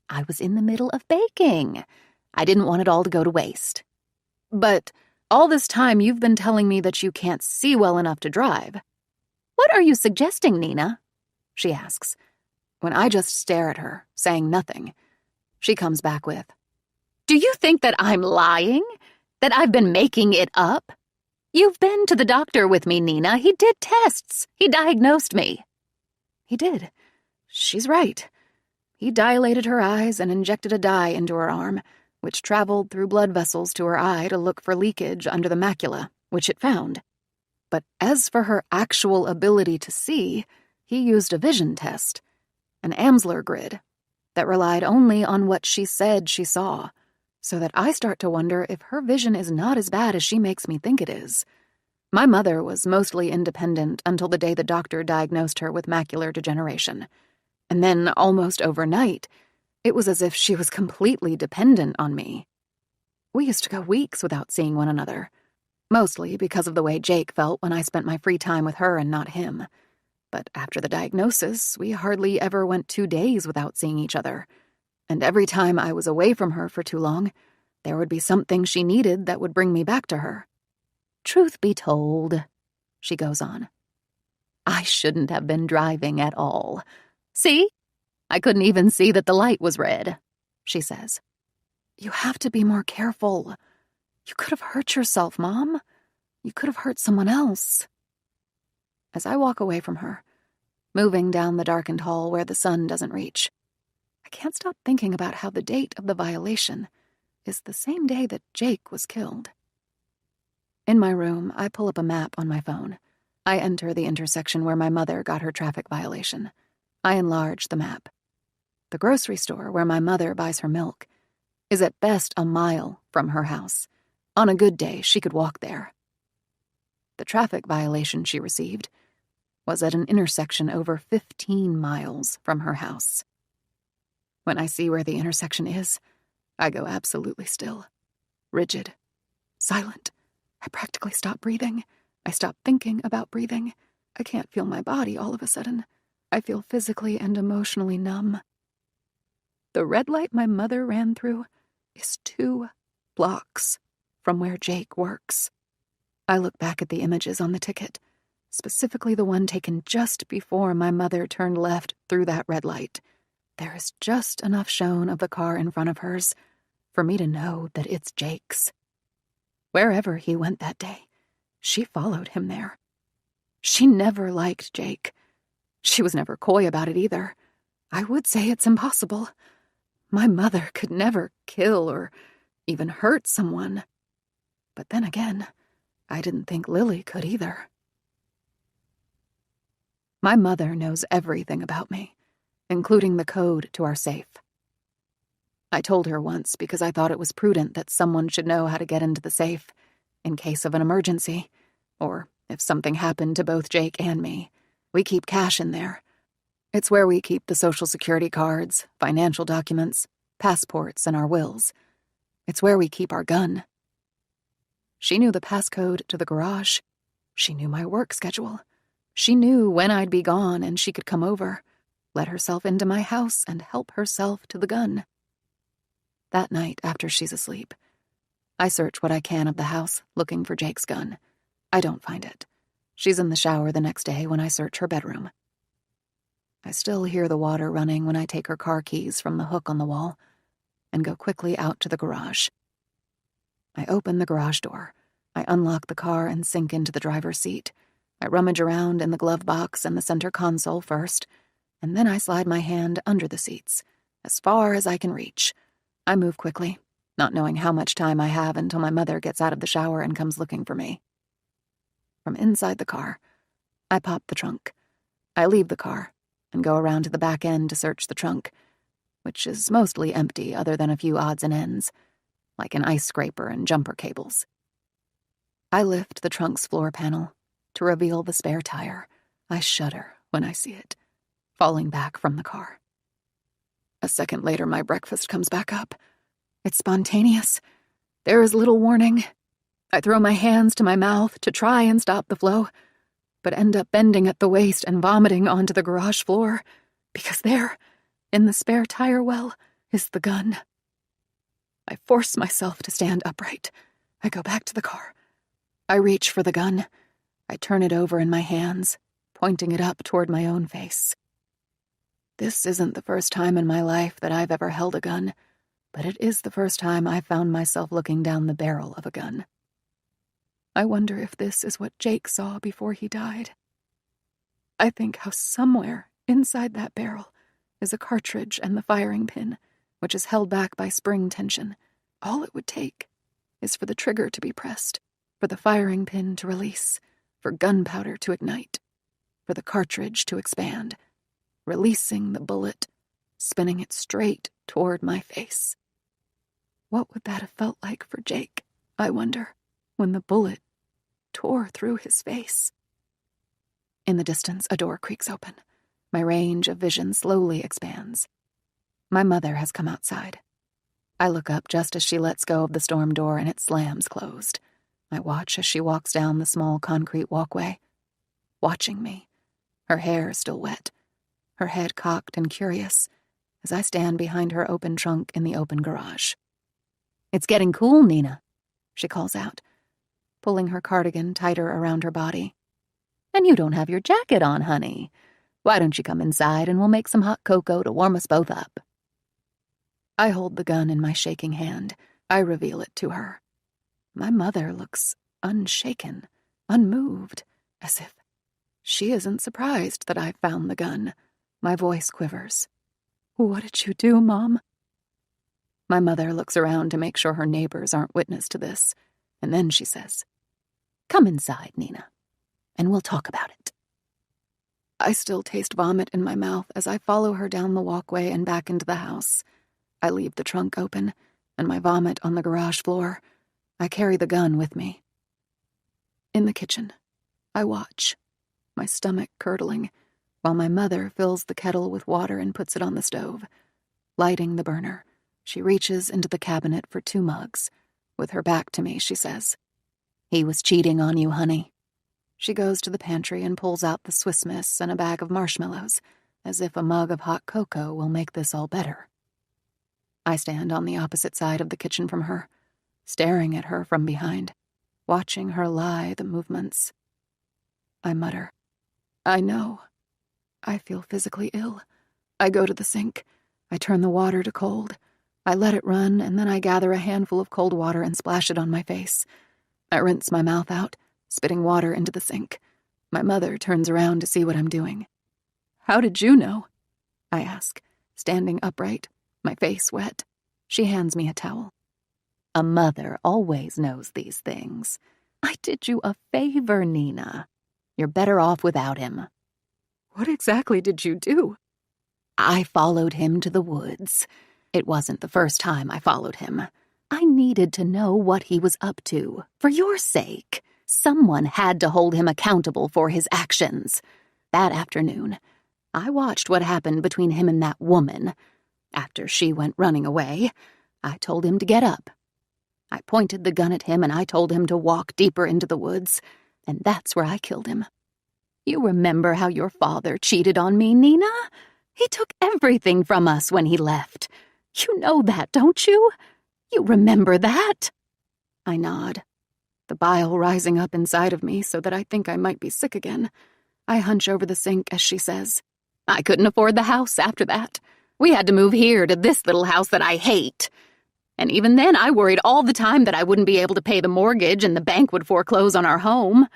"I was in the middle of baking. I didn't want it all to go to waste." "But all this time you've been telling me that you can't see well enough to drive. What are you suggesting, Nina?" she asks. When I just stare at her, saying nothing, she comes back with, "Do you think that I'm lying? That I've been making it up? You've been to the doctor with me, Nina. He did tests. He diagnosed me." He did. She's right. He dilated her eyes and injected a dye into her arm, which traveled through blood vessels to her eye to look for leakage under the macula, which it found. But as for her actual ability to see, he used a vision test, an Amsler grid, that relied only on what she said she saw, so that I start to wonder if her vision is not as bad as she makes me think it is. My mother was mostly independent until the day the doctor diagnosed her with macular degeneration. And then, almost overnight, It was as if she was completely dependent on me. We used to go weeks without seeing one another, mostly because of the way Jake felt when I spent my free time with her and not him. But after the diagnosis, we hardly ever went 2 days without seeing each other. And every time I was away from her for too long, there would be something she needed that would bring me back to her. Truth be told, she goes on, I shouldn't have been driving at all. See? I couldn't even see that the light was red, she says. You have to be more careful. You could have hurt yourself, Mom. You could have hurt someone else. As I walk away from her, moving down the darkened hall where the sun doesn't reach, I can't stop thinking about how the date of the violation is the same day that Jake was killed. In my room, I pull up a map on my phone. I enter the intersection where my mother got her traffic violation. I enlarge the map. The grocery store where my mother buys her milk is at best a mile from her house. On a good day, she could walk there. The traffic violation she received was at an intersection over 15 miles from her house. When I see where the intersection is, I go absolutely still, rigid, silent. I practically stop breathing. I stop thinking about breathing. I can't feel my body all of a sudden. I feel physically and emotionally numb. The red light my mother ran through is 2 blocks from where Jake works. I look back at the images on the ticket, specifically the one taken just before my mother turned left through that red light. There is just enough shown of the car in front of hers for me to know that it's Jake's. Wherever he went that day, she followed him there. She never liked Jake. She was never coy about it either. I would say it's impossible. My mother could never kill or even hurt someone. But then again, I didn't think Lily could either. My mother knows everything about me, including the code to our safe. I told her once because I thought it was prudent that someone should know how to get into the safe in case of an emergency, or if something happened to both Jake and me. We keep cash in there. It's where we keep the Social Security cards, financial documents, passports, and our wills. It's where we keep our gun. She knew the passcode to the garage. She knew my work schedule. She knew when I'd be gone and she could come over, let herself into my house, and help herself to the gun. That night, after she's asleep, I search what I can of the house, looking for Jake's gun. I don't find it. She's in the shower the next day when I search her bedroom. I still hear the water running when I take her car keys from the hook on the wall and go quickly out to the garage. I open the garage door. I unlock the car and sink into the driver's seat. I rummage around in the glove box and the center console first, and then I slide my hand under the seats, as far as I can reach. I move quickly, not knowing how much time I have until my mother gets out of the shower and comes looking for me. From inside the car, I pop the trunk. I leave the car and go around to the back end to search the trunk, which is mostly empty other than a few odds and ends, like an ice scraper and jumper cables. I lift the trunk's floor panel to reveal the spare tire. I shudder when I see it, falling back from the car. A second later, my breakfast comes back up. It's spontaneous. There is little warning. I throw my hands to my mouth to try and stop the flow, but end up bending at the waist and vomiting onto the garage floor, because there, in the spare tire well, is the gun. I force myself to stand upright. I go back to the car. I reach for the gun. I turn it over in my hands, pointing it up toward my own face. This isn't the first time in my life that I've ever held a gun, but it is the first time I found myself looking down the barrel of a gun. I wonder if this is what Jake saw before he died. I think how somewhere inside that barrel is a cartridge and the firing pin, which is held back by spring tension. All it would take is for the trigger to be pressed, for the firing pin to release, for gunpowder to ignite, for the cartridge to expand, releasing the bullet, spinning it straight toward my face. What would that have felt like for Jake, I wonder, when the bullet tore through his face? In the distance, a door creaks open. My range of vision slowly expands. My mother has come outside. I look up just as she lets go of the storm door and it slams closed. I watch as she walks down the small concrete walkway, watching me, her hair still wet, her head cocked and curious, as I stand behind her open trunk in the open garage. It's getting cool, Nina, she calls out, pulling her cardigan tighter around her body. and you don't have your jacket on, honey. Why don't you come inside and we'll make some hot cocoa to warm us both up? I hold the gun in my shaking hand. I reveal it to her. My mother looks unshaken, unmoved, as if she isn't surprised that I found the gun. My voice quivers. What did you do, Mom? My mother looks around to make sure her neighbors aren't witness to this, and then she says, Come inside, Nina, and we'll talk about it. I still taste vomit in my mouth as I follow her down the walkway and back into the house. I leave the trunk open, and my vomit on the garage floor. I carry the gun with me. In the kitchen, I watch, my stomach curdling, while my mother fills the kettle with water and puts it on the stove. Lighting the burner, she reaches into the cabinet for 2 mugs. With her back to me, she says, He was cheating on you, honey. She goes to the pantry and pulls out the Swiss Miss and a bag of marshmallows, as if a mug of hot cocoa will make this all better. I stand on the opposite side of the kitchen from her, staring at her from behind, watching her lithe movements. I mutter, I know. I feel physically ill. I go to the sink. I turn the water to cold. I let it run, and then I gather a handful of cold water and splash it on my face. I rinse my mouth out, spitting water into the sink. My mother turns around to see what I'm doing. How did you know? I ask, standing upright, my face wet. She hands me a towel. A mother always knows these things. I did you a favor, Nina. You're better off without him. What exactly did you do? I followed him to the woods. It wasn't the first time I followed him. I needed to know what he was up to, for your sake. Someone had to hold him accountable for his actions. That afternoon, I watched what happened between him and that woman. After she went running away, I told him to get up. I pointed the gun at him and I told him to walk deeper into the woods, and that's where I killed him. You remember how your father cheated on me, Nina? He took everything from us when he left. You know that, don't you? You remember that? I nod, the bile rising up inside of me so that I think I might be sick again. I hunch over the sink as she says, I couldn't afford the house after that. We had to move here to this little house that I hate. And even then, I worried all the time that I wouldn't be able to pay the mortgage and the bank would foreclose on our home.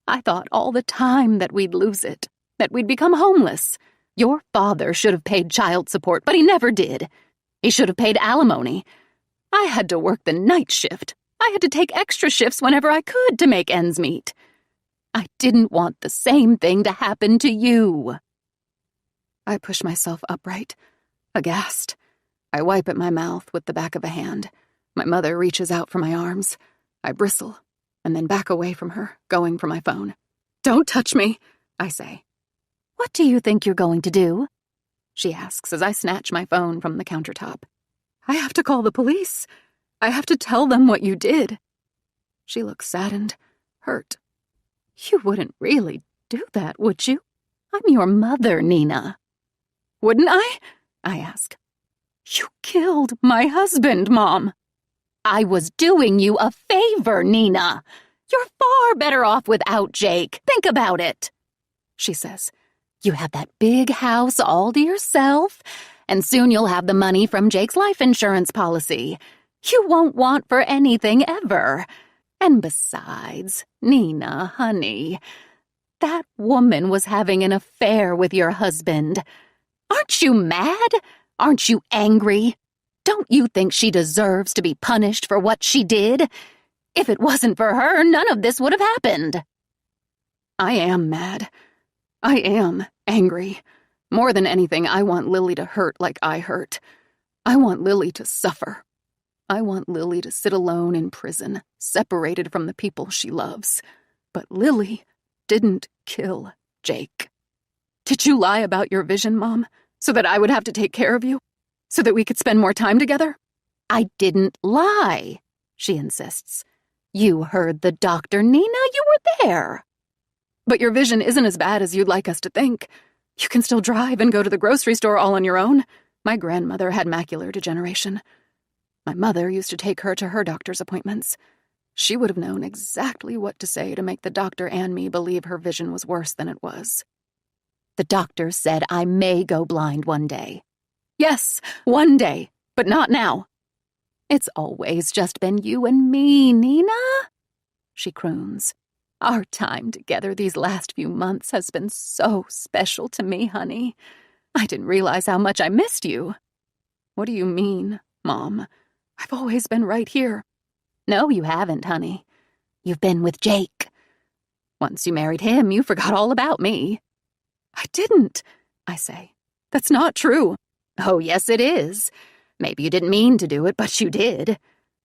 I thought all the time that we'd lose it, that we'd become homeless. Your father should have paid child support, but he never did. He should have paid alimony. I had to work the night shift. I had to take extra shifts whenever I could to make ends meet. I didn't want the same thing to happen to you. I push myself upright, aghast. I wipe at my mouth with the back of a hand. My mother reaches out for my arms. I bristle, and then back away from her, going for my phone. Don't touch me, I say. What do you think you're going to do? She asks as I snatch my phone from the countertop. I have to call the police. I have to tell them what you did. She looks saddened, hurt. You wouldn't really do that, would you? I'm your mother, Nina. Wouldn't I? I ask. You killed my husband, Mom. I was doing you a favor, Nina. You're far better off without Jake. Think about it. She says, You have that big house all to yourself, and soon you'll have the money from Jake's life insurance policy. You won't want for anything ever. And besides, Nina, honey, that woman was having an affair with your husband. Aren't you mad? Aren't you angry? Don't you think she deserves to be punished for what she did? If it wasn't for her, none of this would have happened. I am mad. I am angry. More than anything, I want Lily to hurt like I hurt. I want Lily to suffer. I want Lily to sit alone in prison, separated from the people she loves. But Lily didn't kill Jake. Did you lie about your vision, Mom, so that I would have to take care of you? So that we could spend more time together? I didn't lie, she insists. You heard the doctor, Nina. You were there. But your vision isn't as bad as you'd like us to think. You can still drive and go to the grocery store all on your own. My grandmother had macular degeneration. My mother used to take her to her doctor's appointments. She would have known exactly what to say to make the doctor and me believe her vision was worse than it was. The doctor said I may go blind one day. Yes, one day, but not now. It's always just been you and me, Nina, she croons. Our time together these last few months has been so special to me, honey. I didn't realize how much I missed you. What do you mean, Mom? I've always been right here. No, you haven't, honey. You've been with Jake. Once you married him, you forgot all about me. I didn't, I say. That's not true. Oh, yes, it is. Maybe you didn't mean to do it, but you did.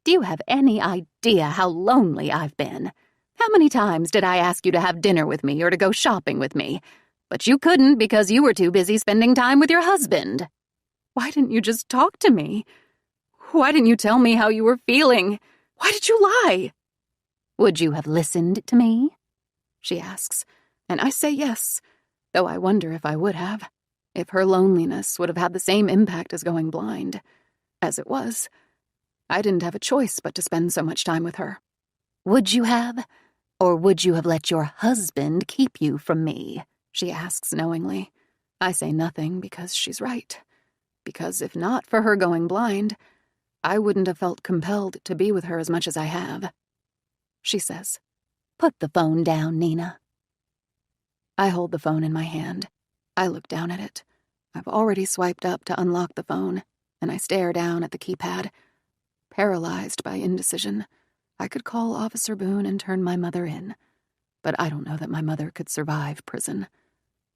Do you have any idea how lonely I've been? How many times did I ask you to have dinner with me or to go shopping with me? But you couldn't because you were too busy spending time with your husband. Why didn't you just talk to me? Why didn't you tell me how you were feeling? Why did you lie? Would you have listened to me? She asks, and I say yes, though I wonder if I would have, if her loneliness would have had the same impact as going blind. As it was, I didn't have a choice but to spend so much time with her. Would you have? Or would you have let your husband keep you from me? She asks knowingly. I say nothing because she's right. Because if not for her going blind, I wouldn't have felt compelled to be with her as much as I have. She says, "Put the phone down, Nina." I hold the phone in my hand. I look down at it. I've already swiped up to unlock the phone, and I stare down at the keypad. Paralyzed by indecision, I could call Officer Boone and turn my mother in, but I don't know that my mother could survive prison.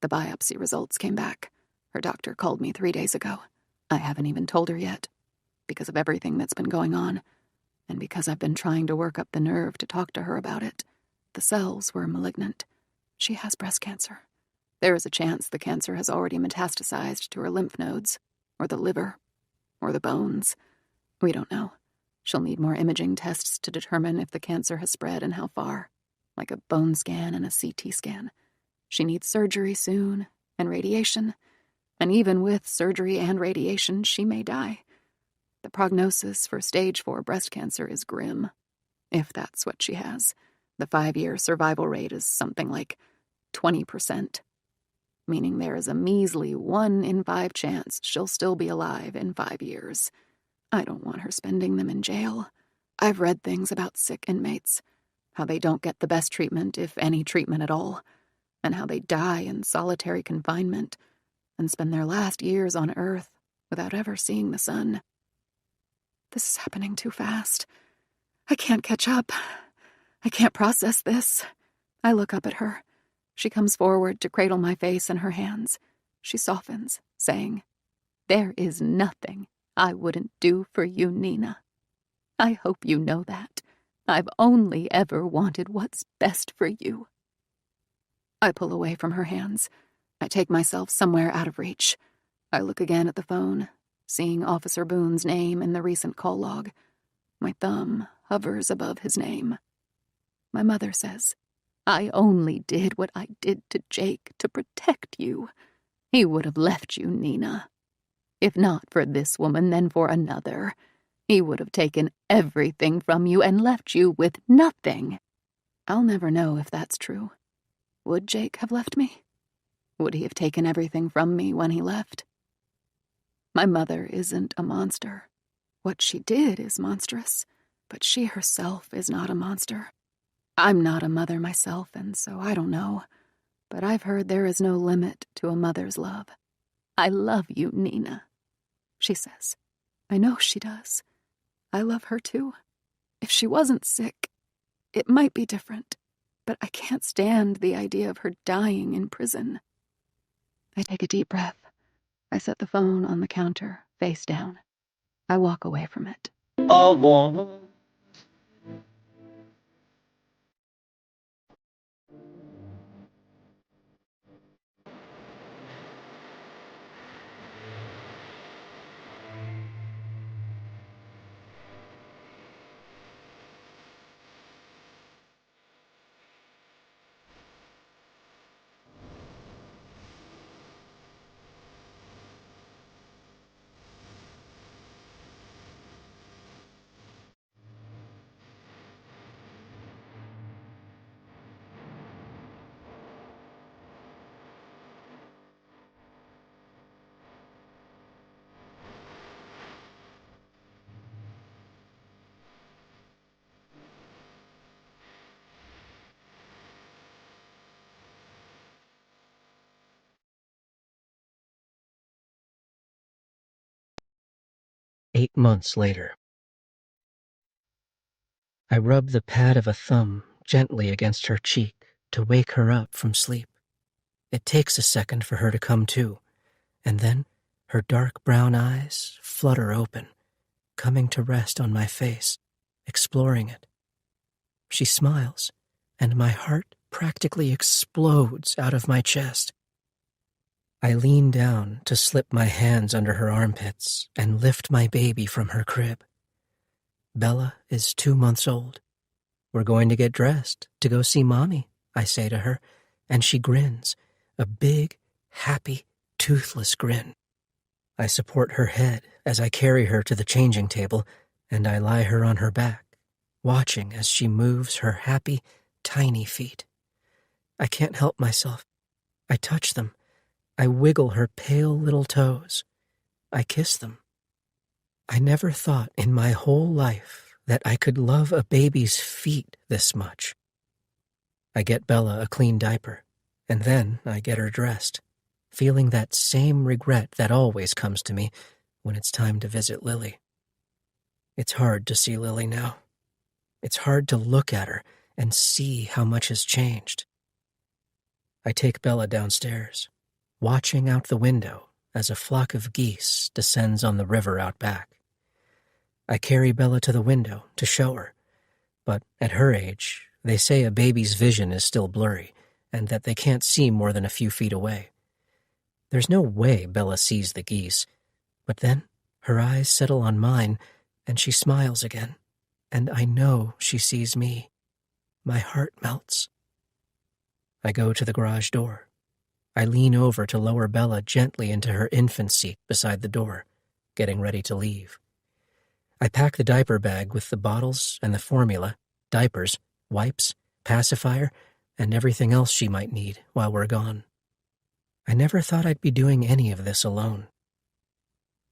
The biopsy results came back. Her doctor called me 3 days ago. I haven't even told her yet, because of everything that's been going on, and because I've been trying to work up the nerve to talk to her about it. The cells were malignant. She has breast cancer. There is a chance the cancer has already metastasized to her lymph nodes, or the liver, or the bones. We don't know. She'll need more imaging tests to determine if the cancer has spread and how far, like a bone scan and a CT scan. She needs surgery soon, and radiation, and even with surgery and radiation, she may die. The prognosis for stage 4 breast cancer is grim, if that's what she has. The 5-year survival rate is something like 20%, meaning there is a measly 1 in 5 chance she'll still be alive in 5 years. I don't want her spending them in jail. I've read things about sick inmates, how they don't get the best treatment, if any treatment at all, and how they die in solitary confinement and spend their last years on Earth without ever seeing the sun. This is happening too fast. I can't catch up. I can't process this. I look up at her. She comes forward to cradle my face in her hands. She softens, saying, "There is nothing I wouldn't do for you, Nina. I hope you know that. I've only ever wanted what's best for you." I pull away from her hands. I take myself somewhere out of reach. I look again at the phone, seeing Officer Boone's name in the recent call log. My thumb hovers above his name. My mother says, "I only did what I did to Jake to protect you. He would have left you, Nina. If not for this woman, then for another. He would have taken everything from you and left you with nothing." I'll never know if that's true. Would Jake have left me? Would he have taken everything from me when he left? My mother isn't a monster. What she did is monstrous, but she herself is not a monster. I'm not a mother myself, and so I don't know. But I've heard there is no limit to a mother's love. "I love you, Nina," she says. I know she does. I love her too. If she wasn't sick, it might be different, but I can't stand the idea of her dying in prison. I take a deep breath. I set the phone on the counter, face down. I walk away from it. 8 months later. I rub the pad of a thumb gently against her cheek to wake her up from sleep. It takes a second for her to come to, and then her dark brown eyes flutter open, coming to rest on my face, exploring it. She smiles, and my heart practically explodes out of my chest. I lean down to slip my hands under her armpits and lift my baby from her crib. Bella is 2 months old. We're going to get dressed to go see Mommy, I say to her, and she grins, a big, happy, toothless grin. I support her head as I carry her to the changing table, and I lie her on her back, watching as she moves her happy, tiny feet. I can't help myself. I touch them. I wiggle her pale little toes. I kiss them. I never thought in my whole life that I could love a baby's feet this much. I get Bella a clean diaper, and then I get her dressed, feeling that same regret that always comes to me when it's time to visit Lily. It's hard to see Lily now. It's hard to look at her and see how much has changed. I take Bella downstairs, watching out the window as a flock of geese descends on the river out back. I carry Bella to the window to show her, but at her age, they say a baby's vision is still blurry and that they can't see more than a few feet away. There's no way Bella sees the geese, but then her eyes settle on mine and she smiles again, and I know she sees me. My heart melts. I go to the garage door. I lean over to lower Bella gently into her infant seat beside the door, getting ready to leave. I pack the diaper bag with the bottles and the formula, diapers, wipes, pacifier, and everything else she might need while we're gone. I never thought I'd be doing any of this alone.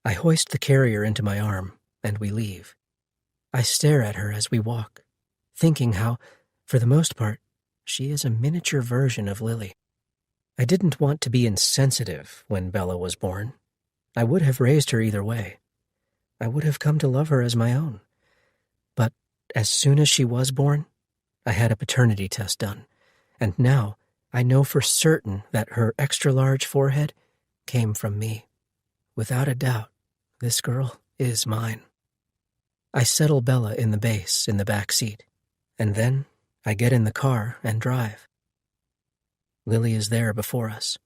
I hoist the carrier into my arm, and we leave. I stare at her as we walk, thinking how, for the most part, she is a miniature version of Lily. I didn't want to be insensitive when Bella was born. I would have raised her either way. I would have come to love her as my own. But as soon as she was born, I had a paternity test done, and now I know for certain that her extra-large forehead came from me. Without a doubt, this girl is mine. I settle Bella in the base in the back seat, and then I get in the car and drive. Lily is there before us.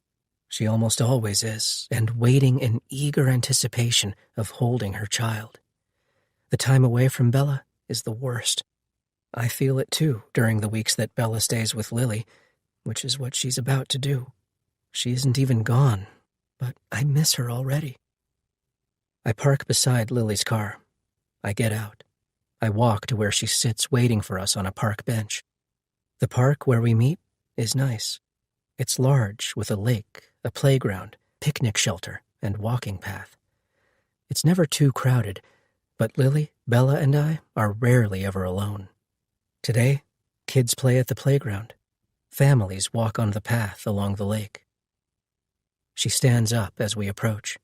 She almost always is, and waiting in eager anticipation of holding her child. The time away from Bella is the worst. I feel it too during the weeks that Bella stays with Lily, which is what she's about to do. She isn't even gone, but I miss her already. I park beside Lily's car. I get out. I walk to where she sits waiting for us on a park bench. The park where we meet is nice. It's large with a lake, a playground, picnic shelter, and walking path. It's never too crowded, but Lily, Bella, and I are rarely ever alone. Today, kids play at the playground. Families walk on the path along the lake. She stands up as we approach.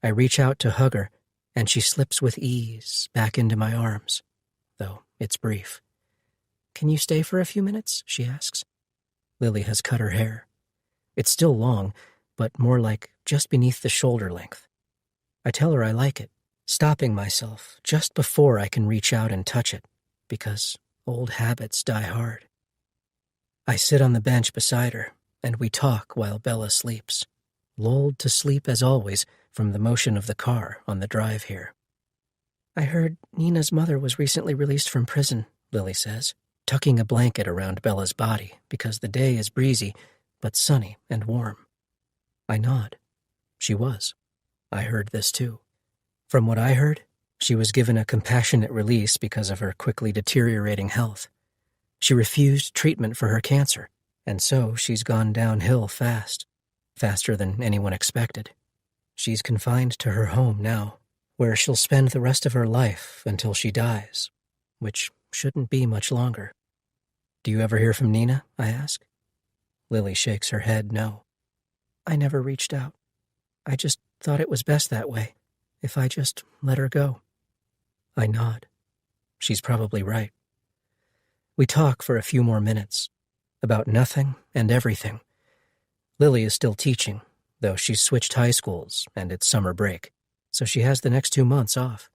I reach out to hug her, and she slips with ease back into my arms, though it's brief. "Can you stay for a few minutes?" she asks. Lily has cut her hair. It's still long, but more like just beneath the shoulder length. I tell her I like it, stopping myself just before I can reach out and touch it, because old habits die hard. I sit on the bench beside her, and we talk while Bella sleeps, lulled to sleep as always from the motion of the car on the drive here. "I heard Nina's mother was recently released from prison," Lily says, tucking a blanket around Bella's body because the day is breezy, but sunny and warm. I nod. She was. I heard this too. From what I heard, she was given a compassionate release because of her quickly deteriorating health. She refused treatment for her cancer, and so she's gone downhill fast, faster than anyone expected. She's confined to her home now, where she'll spend the rest of her life until she dies, which shouldn't be much longer. "Do you ever hear from Nina?" I ask. Lily shakes her head no. "I never reached out. I just thought it was best that way. if I just let her go. I nod. She's probably right. We talk for a few more minutes, about nothing and everything. Lily is still teaching, though she's switched high schools and it's summer break, so she has the next 2 months off.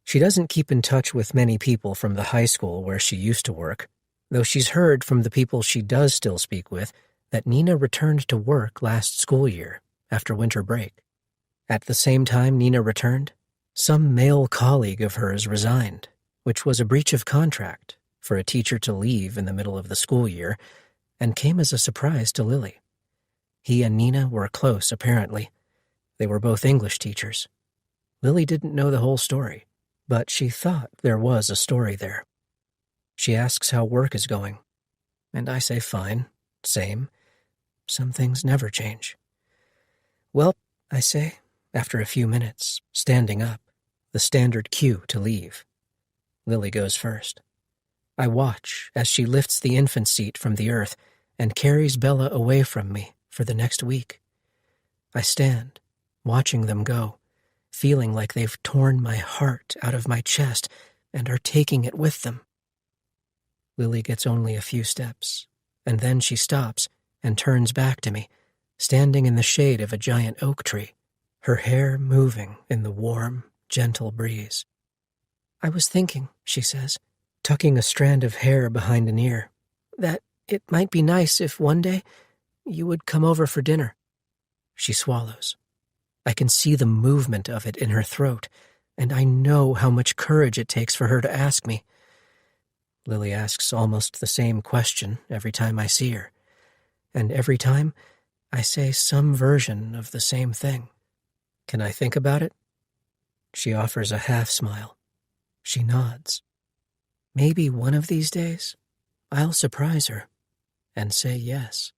She doesn't keep in touch with many people from the high school where she used to work, though she's heard from the people she does still speak with that Nina returned to work last school year after winter break. At the same time Nina returned, some male colleague of hers resigned, which was a breach of contract for a teacher to leave in the middle of the school year, and came as a surprise to Lily. He and Nina were close, apparently. They were both English teachers. Lily didn't know the whole story, but she thought there was a story there. She asks how work is going, and I say fine, same. Some things never change. Well, I say, after a few minutes, standing up, the standard cue to leave. Lily goes first. I watch as she lifts the infant seat from the earth and carries Bella away from me for the next week. I stand, watching them go, feeling like they've torn my heart out of my chest and are taking it with them. Lily gets only a few steps, and then she stops and turns back to me, standing in the shade of a giant oak tree, her hair moving in the warm, gentle breeze. I was thinking, she says, tucking a strand of hair behind an ear, that it might be nice if one day you would come over for dinner. She swallows. I can see the movement of it in her throat, and I know how much courage it takes for her to ask me. Lily asks almost the same question every time I see her, and every time I say some version of the same thing. Can I think about it? She offers a half-smile. She nods. Maybe one of these days, I'll surprise her and say yes.